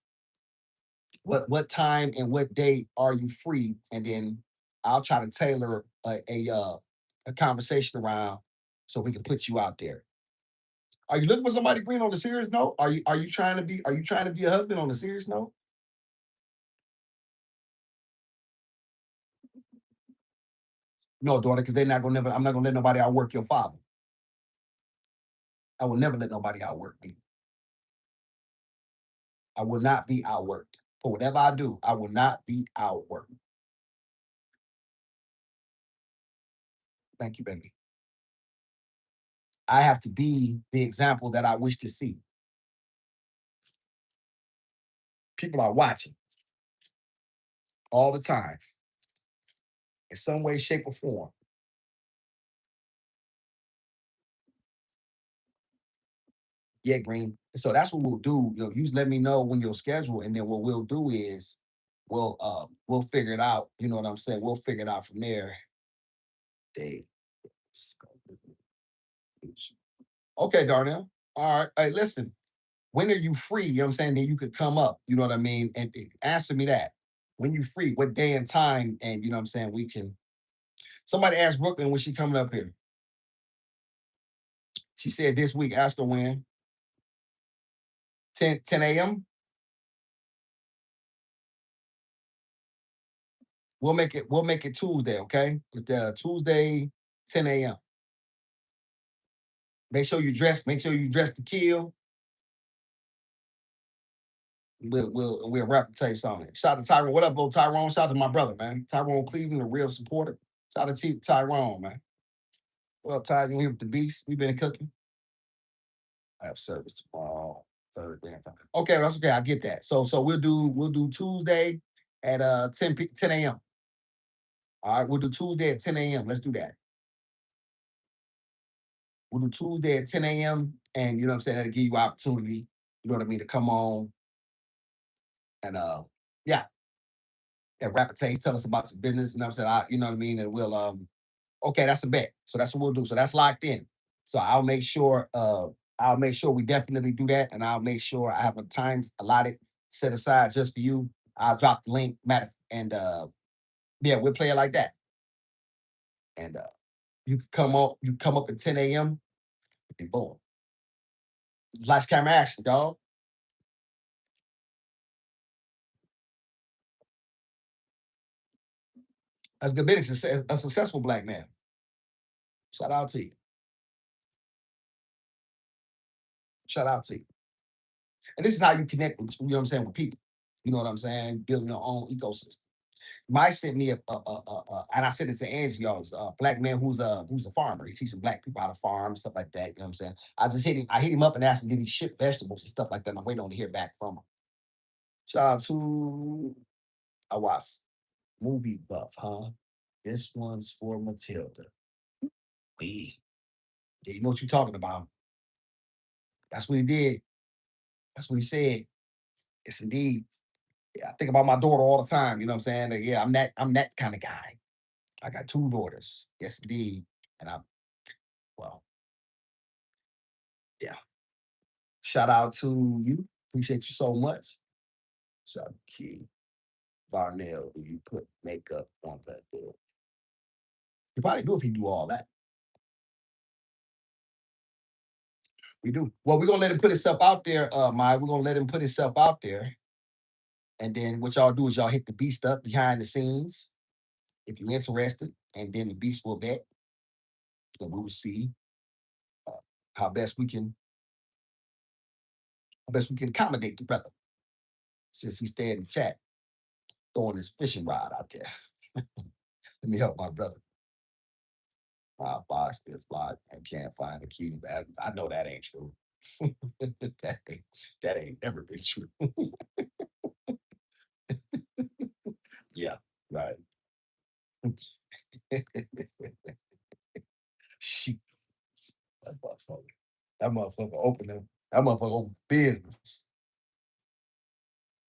What time and what date are you free? And then I'll try to tailor a conversation around so we can put you out there. Are you looking for somebody, Green, on the serious note? Are you trying to be a husband on the serious note? No, daughter, because they're not gonna never. I'm not gonna let nobody outwork your father. I will never let nobody outwork me. I will not be outworked for whatever I do. I will not be outworked. Thank you, baby. I have to be the example that I wish to see. People are watching all the time in some way, shape, or form. Yeah, Green. So that's what we'll do. You just let me know when you'll schedule, and then what we'll do is we'll figure it out. You know what I'm saying? We'll figure it out from there. They okay, Darnell. All right. Hey, listen. When are you free? You know what I'm saying? Then you could come up. You know what I mean? And answer me that. When you free, what day and time? And you know what I'm saying? We can. Somebody asked Brooklyn when she coming up here. She said this week. Ask her when. 10 a.m. We'll make it Tuesday, okay? Tuesday, 10 a.m. Make sure you dress to kill. We'll rap and tell you something. Shout out to Tyrone. What up, bro? Tyrone? Shout out to my brother, man. Tyrone Cleveland, a real supporter. Shout out to Tyrone, man. Well, Ty, you here with the beast? We been cooking. I have service tomorrow. Thursday. Okay, that's okay. I get that. So we'll do Tuesday at 10 a.m. All right, we'll do Tuesday at 10 a.m. Let's do that. We'll do Tuesday at 10 a.m. And you know what I'm saying? That'll give you opportunity, you know what I mean, to come on and yeah, and rapid taste, tell us about your business, you know what I'm saying? You know what I mean? And we'll okay, that's a bet. So that's what we'll do. So that's locked in. So I'll make sure we definitely do that, and I'll make sure I have a time allotted set aside just for you. I'll drop the link, matter, and yeah, we'll play it like that. And you come up at 10 a.m. and boom. Lights, camera, action, dog. That's good business. A successful black man. Shout out to you. Shout out to you. And this is how you connect with, you know what I'm saying, with people. You know what I'm saying? Building your own ecosystem. Mike sent me and I sent it to Angie, y'all, a black man who's a farmer. He teaches black people how to farm, stuff like that. You know what I'm saying? I hit him up and asked him, did he ship vegetables and stuff like that? And I'm waiting on to hear back from him. Shout out to Awas. Movie buff, huh? This one's for Matilda. We, yeah, you know what you're talking about. That's what he did. That's what he said. Yes, indeed. Yeah, I think about my daughter all the time. You know what I'm saying? Like, yeah, I'm that kind of guy. I got two daughters. Yes, indeed. And well, yeah. Shout out to you. Appreciate you so much. Shout out to Key. Varnell, do you put makeup on that bill? You probably do if you do all that. We do. Well, we're gonna let him put himself out there, Maya. We're gonna let him put himself out there. And then what y'all do is y'all hit the beast up behind the scenes if you're interested. And then the beast will vet. And we will see uh, how best we can accommodate the brother since he stayed in the chat throwing his fishing rod out there. Let me help my brother. My box is locked and can't find the key. I know that ain't true. that, ain't, that ain't never been true. Yeah, right. Shit, that motherfucker. That motherfucker opening. That motherfucker open business.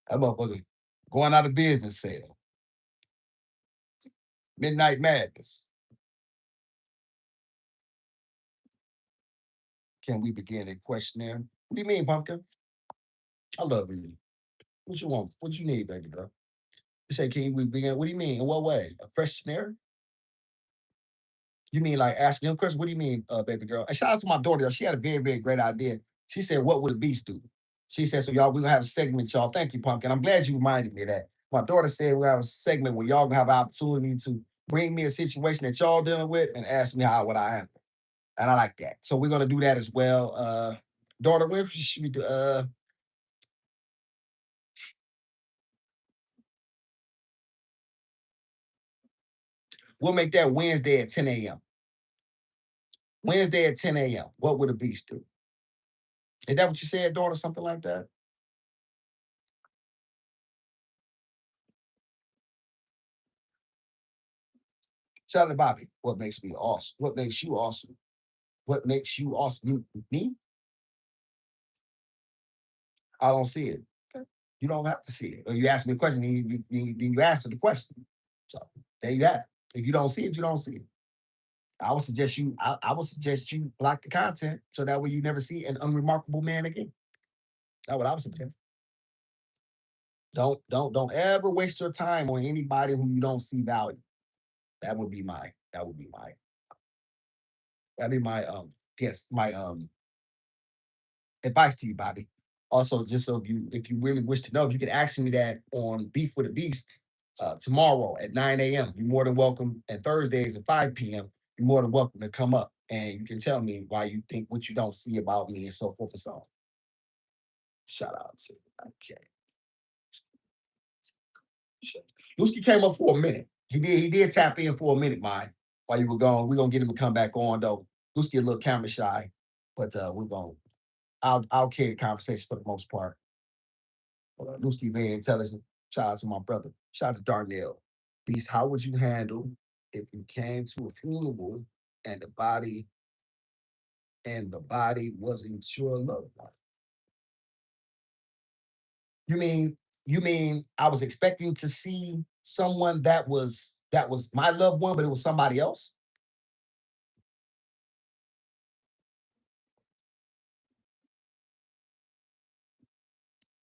That motherfucker going out of business sale. Midnight Madness. Can we begin a questionnaire? What do you mean, Pumpkin? I love you. What you want? What you need, baby girl? You say, can we begin? What do you mean? In what way? A questionnaire? You mean like asking him questions? What do you mean, baby girl? And shout out to my daughter. She had a very, very great idea. She said, what would a beast do? She said, so y'all, we're gonna have a segment, y'all. Thank you, Pumpkin. I'm glad you reminded me of that. My daughter said we're gonna have a segment where y'all gonna have an opportunity to bring me a situation that y'all dealing with and ask me how would I handle it. And I like that. So we're gonna do that as well. Daughter, when should we do we'll make that Wednesday at 10 a.m. Wednesday at 10 a.m. What would a beast do? Is that what you said, daughter? Something like that? Shout out to Bobby. What makes me awesome? What makes you awesome? What makes you awesome? Me? I don't see it. Okay. You don't have to see it. Or you ask me a question, then you answer the question. So there you have it. If you don't see it, you don't see it. I would suggest you block the content so that way you never see an unremarkable man again. That's what I would suggest. Don't ever waste your time on anybody who you don't see value. That'd be my my advice to you, Bobby. Also, just so if you really wish to know, if you can ask me that on Beef with a Beast tomorrow at 9 a.m. You're more than welcome. And Thursdays at 5 p.m. You're more than welcome to come up and you can tell me why you think what you don't see about me and so forth and so on. Shout out to okay. Lusky came up for a minute. He did tap in for a minute, Mike, while you were gone. We're gonna get him to come back on though. Lusky a little camera shy, but we're gonna I'll carry the conversation for the most part. Lusky very intelligent. Shout out to my brother. Shout out to Darnell. Beast, how would you handle if you came to a funeral and the body wasn't your loved one? You mean I was expecting to see someone that was my loved one, but it was somebody else?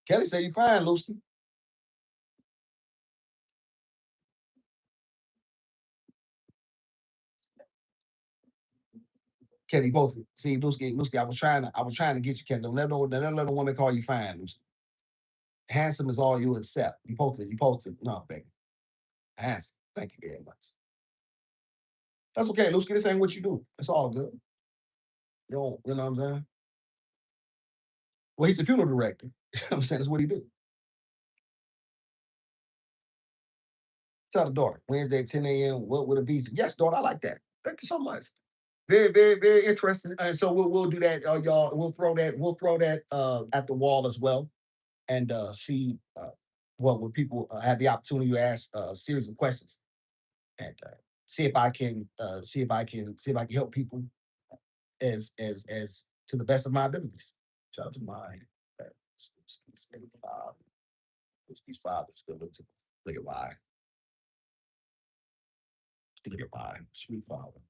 Kelly said you fine, Lucy. Kelly posted. See, Lucy, I was trying to get you, Kelly. Don't let a woman call you fine, Lucy. Handsome is all you accept. You posted. No, baby. Handsome. Thank you very much. That's okay, Lucy. This ain't what you do. It's all good. You know what I'm saying? Well, he's a funeral director. I'm saying that's what he do. Tell the daughter, Wednesday, 10 a.m. What would it be? Yes, daughter, I like that. Thank you so much. Very, very, very interesting. And so we'll do that, y'all. We'll throw that at the wall as well, and see what would people have the opportunity to ask a series of questions, and see if I can help people as to the best of my abilities. Shout out to my these fathers. Good look at why. Look at why. Sweet father.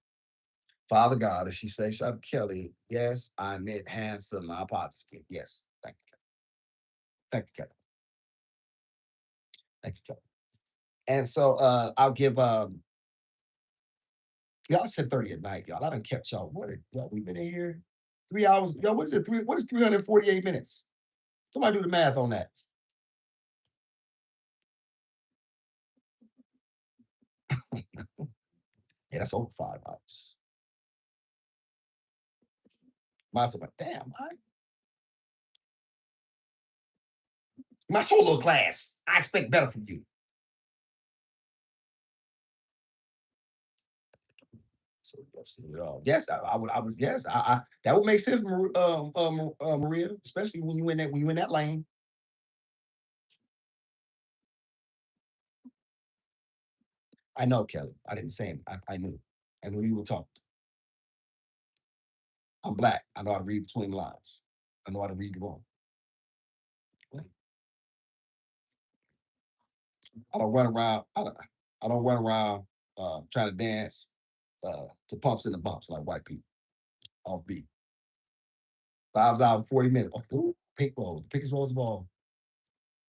Father God, as she says, shout out to Kelly. Yes, I meant handsome. My apologies, kid. Yes. Thank you, Kelly. Thank you, Kelly. Thank you, Kelly. And so I'll give y'all said 30 at night, y'all. I done kept y'all. Y'all, we've been in here 3 hours. Y'all, what is it? What is 348 minutes? Somebody do the math on that. Yeah, that's over 5 hours. Mine's like, damn, my solo class. I expect better from you. So you've seen it all. Yes, I would. Yes, that would make sense, Maria, especially when you in that lane. I know, Kelly. I didn't say it. I knew. I knew you were talking. I'm black. I know how to read between the lines. I know how to read the room. I don't run around. I don't run around trying to dance to pumps and the bumps like white people off beat. 5 hours, 40 minutes. Oh, ooh, pink roll. The pickest rolls of all.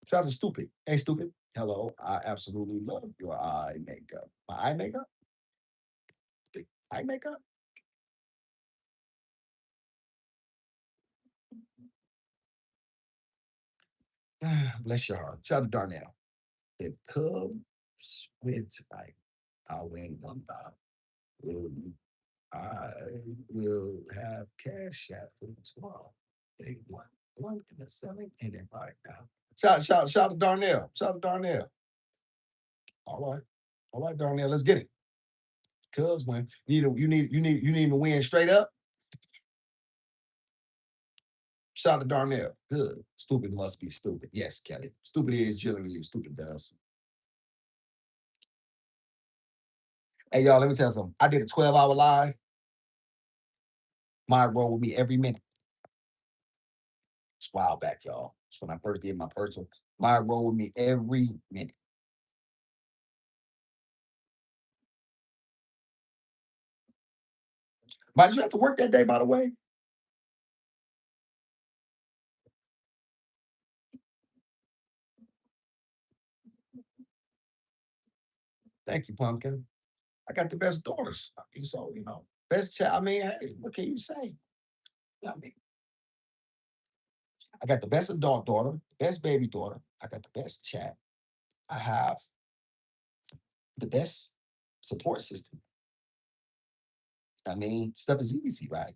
Shout out to stupid. Hey, stupid. Hello. I absolutely love your eye makeup. My eye makeup? The eye makeup? Bless your heart. Shout out to Darnell. If Cubs win tonight, I'll win 1,000. I will have cash out for tomorrow. They won one in the seventh inning right now. Shout to Darnell. Shout to Darnell. All right. All right, Darnell, let's get it. Cuz when you need to win straight up. Shout out to Darnell. Good. Stupid must be stupid. Yes, Kelly. Stupid is generally stupid does. Hey, y'all, let me tell you something. I did a 12-hour live. My roll with me every minute. It's a while back, y'all. It's when I first did my personal. My roll with me every minute. But did you have to work that day, by the way? Thank you, Pumpkin. I got the best daughters. So, best child. I mean, hey, what can you say? I mean, I got the best adult daughter, best baby daughter. I got the best chat. I have the best support system. I mean, stuff is easy, right?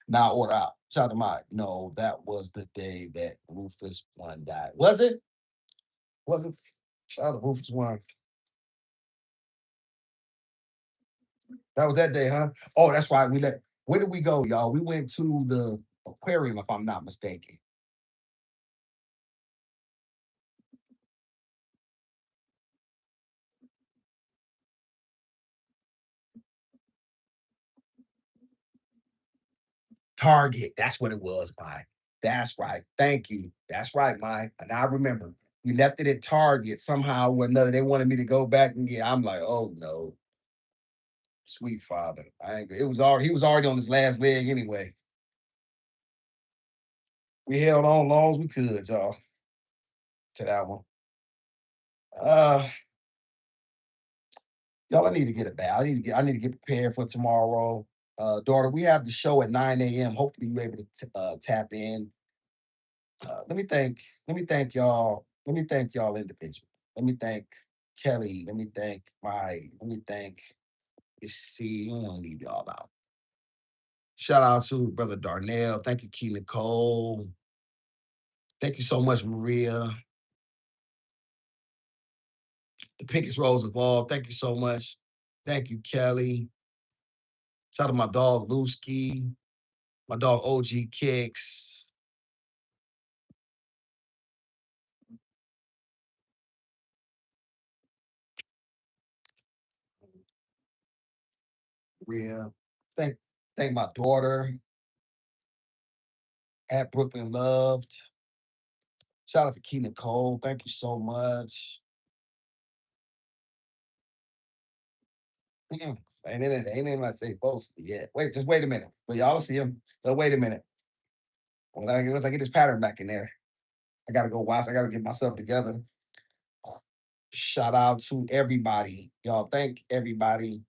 Now order out. Shout out to Mike. No, that was the day that Rufus one died. Was it? Was it? Shout out to Rufus one. That was that day, huh? Oh, that's right. Where did we go, y'all? We went to the aquarium, if I'm not mistaken. Target. That's what it was, Mike. That's right. Thank you. That's right, Mike. And I remember we left it at Target somehow or another. They wanted me to go back and get. I'm like, oh no, sweet father. I ain't, it was already he was already on his last leg anyway. We held on long as we could, y'all, to that one. Uh y'all, I need to get it back. I need to get prepared for tomorrow. Daughter, we have the show at 9 a.m. Hopefully you're able to tap in. Let me thank y'all. Let me thank y'all individually. Let me thank Kelly. Let me thank let me thank see, I don't want to leave y'all out. Shout out to Brother Darnell. Thank you, Key Nicole. Thank you so much, Maria. The Pickets Rose Evolved. Thank you so much. Thank you, Kelly. Shout out to my dog Lusky, my dog OG Kicks. Maria. Thank thank my daughter at Brooklyn Loved. Shout out to Key Nicole. Thank you so much. Mm-mm. Ain't in my face both yet. Wait, just wait a minute. But y'all see him. But wait a minute. Once I get this pattern back in there, I gotta go watch. I gotta get myself together. Shout out to everybody. Y'all thank everybody.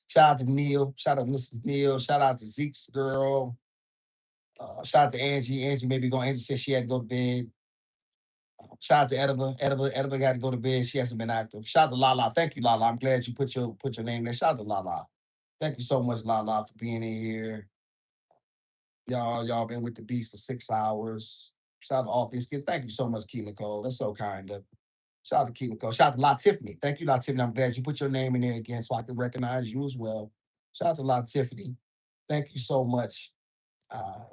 Shout out to Neil. Shout out to Mrs. Neil. Shout out to Zeke's girl. Shout out to Angie. Angie maybe going. Angie said she had to go to bed. Shout out to Ediva. Ediva got to go to bed. She hasn't been active. Shout out to Lala. Thank you, Lala. I'm glad you put your name there. Shout out to Lala. Thank you so much, Lala, for being in here. Y'all been with the beast for 6 hours. Shout out to all things. Thank you so much, Key Nicole. That's so kind of. Shout out to Key Nicole. Shout out to La Tiffany. Thank you, La Tiffany. I'm glad you put your name in there again so I can recognize you as well. Shout out to La Tiffany. Thank you so much, uh,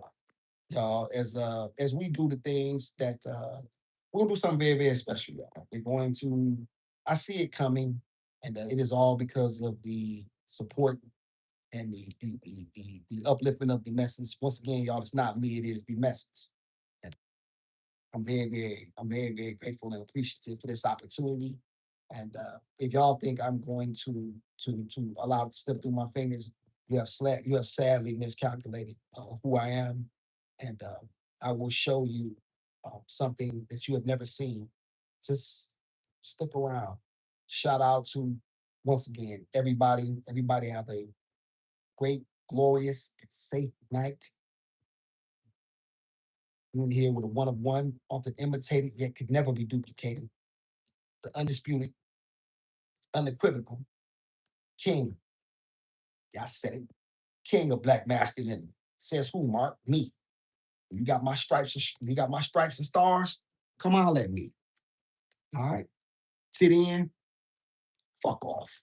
y'all. As we do the things that we're gonna do something very, very special, y'all. We're going to, I see it coming, and it is all because of the support and the upliftment of the message. Once again, y'all, it's not me, it is the message. And I'm very grateful and appreciative for this opportunity. And if y'all think I'm going to allow it to slip through my fingers, you have sadly miscalculated who I am, and I will show you something that you have never seen. Just stick around. Shout out to once again everybody. Everybody have a great, glorious, and safe night. You're in here with a one of one, often imitated yet could never be duplicated. The undisputed, unequivocal king. Yeah, I said it. King of black masculinity. Says who, Mark? Me. You got my stripes. You got my stripes and stars. Come on, let me. All right. Sit in. Fuck off.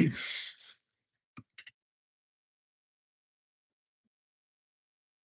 Peace.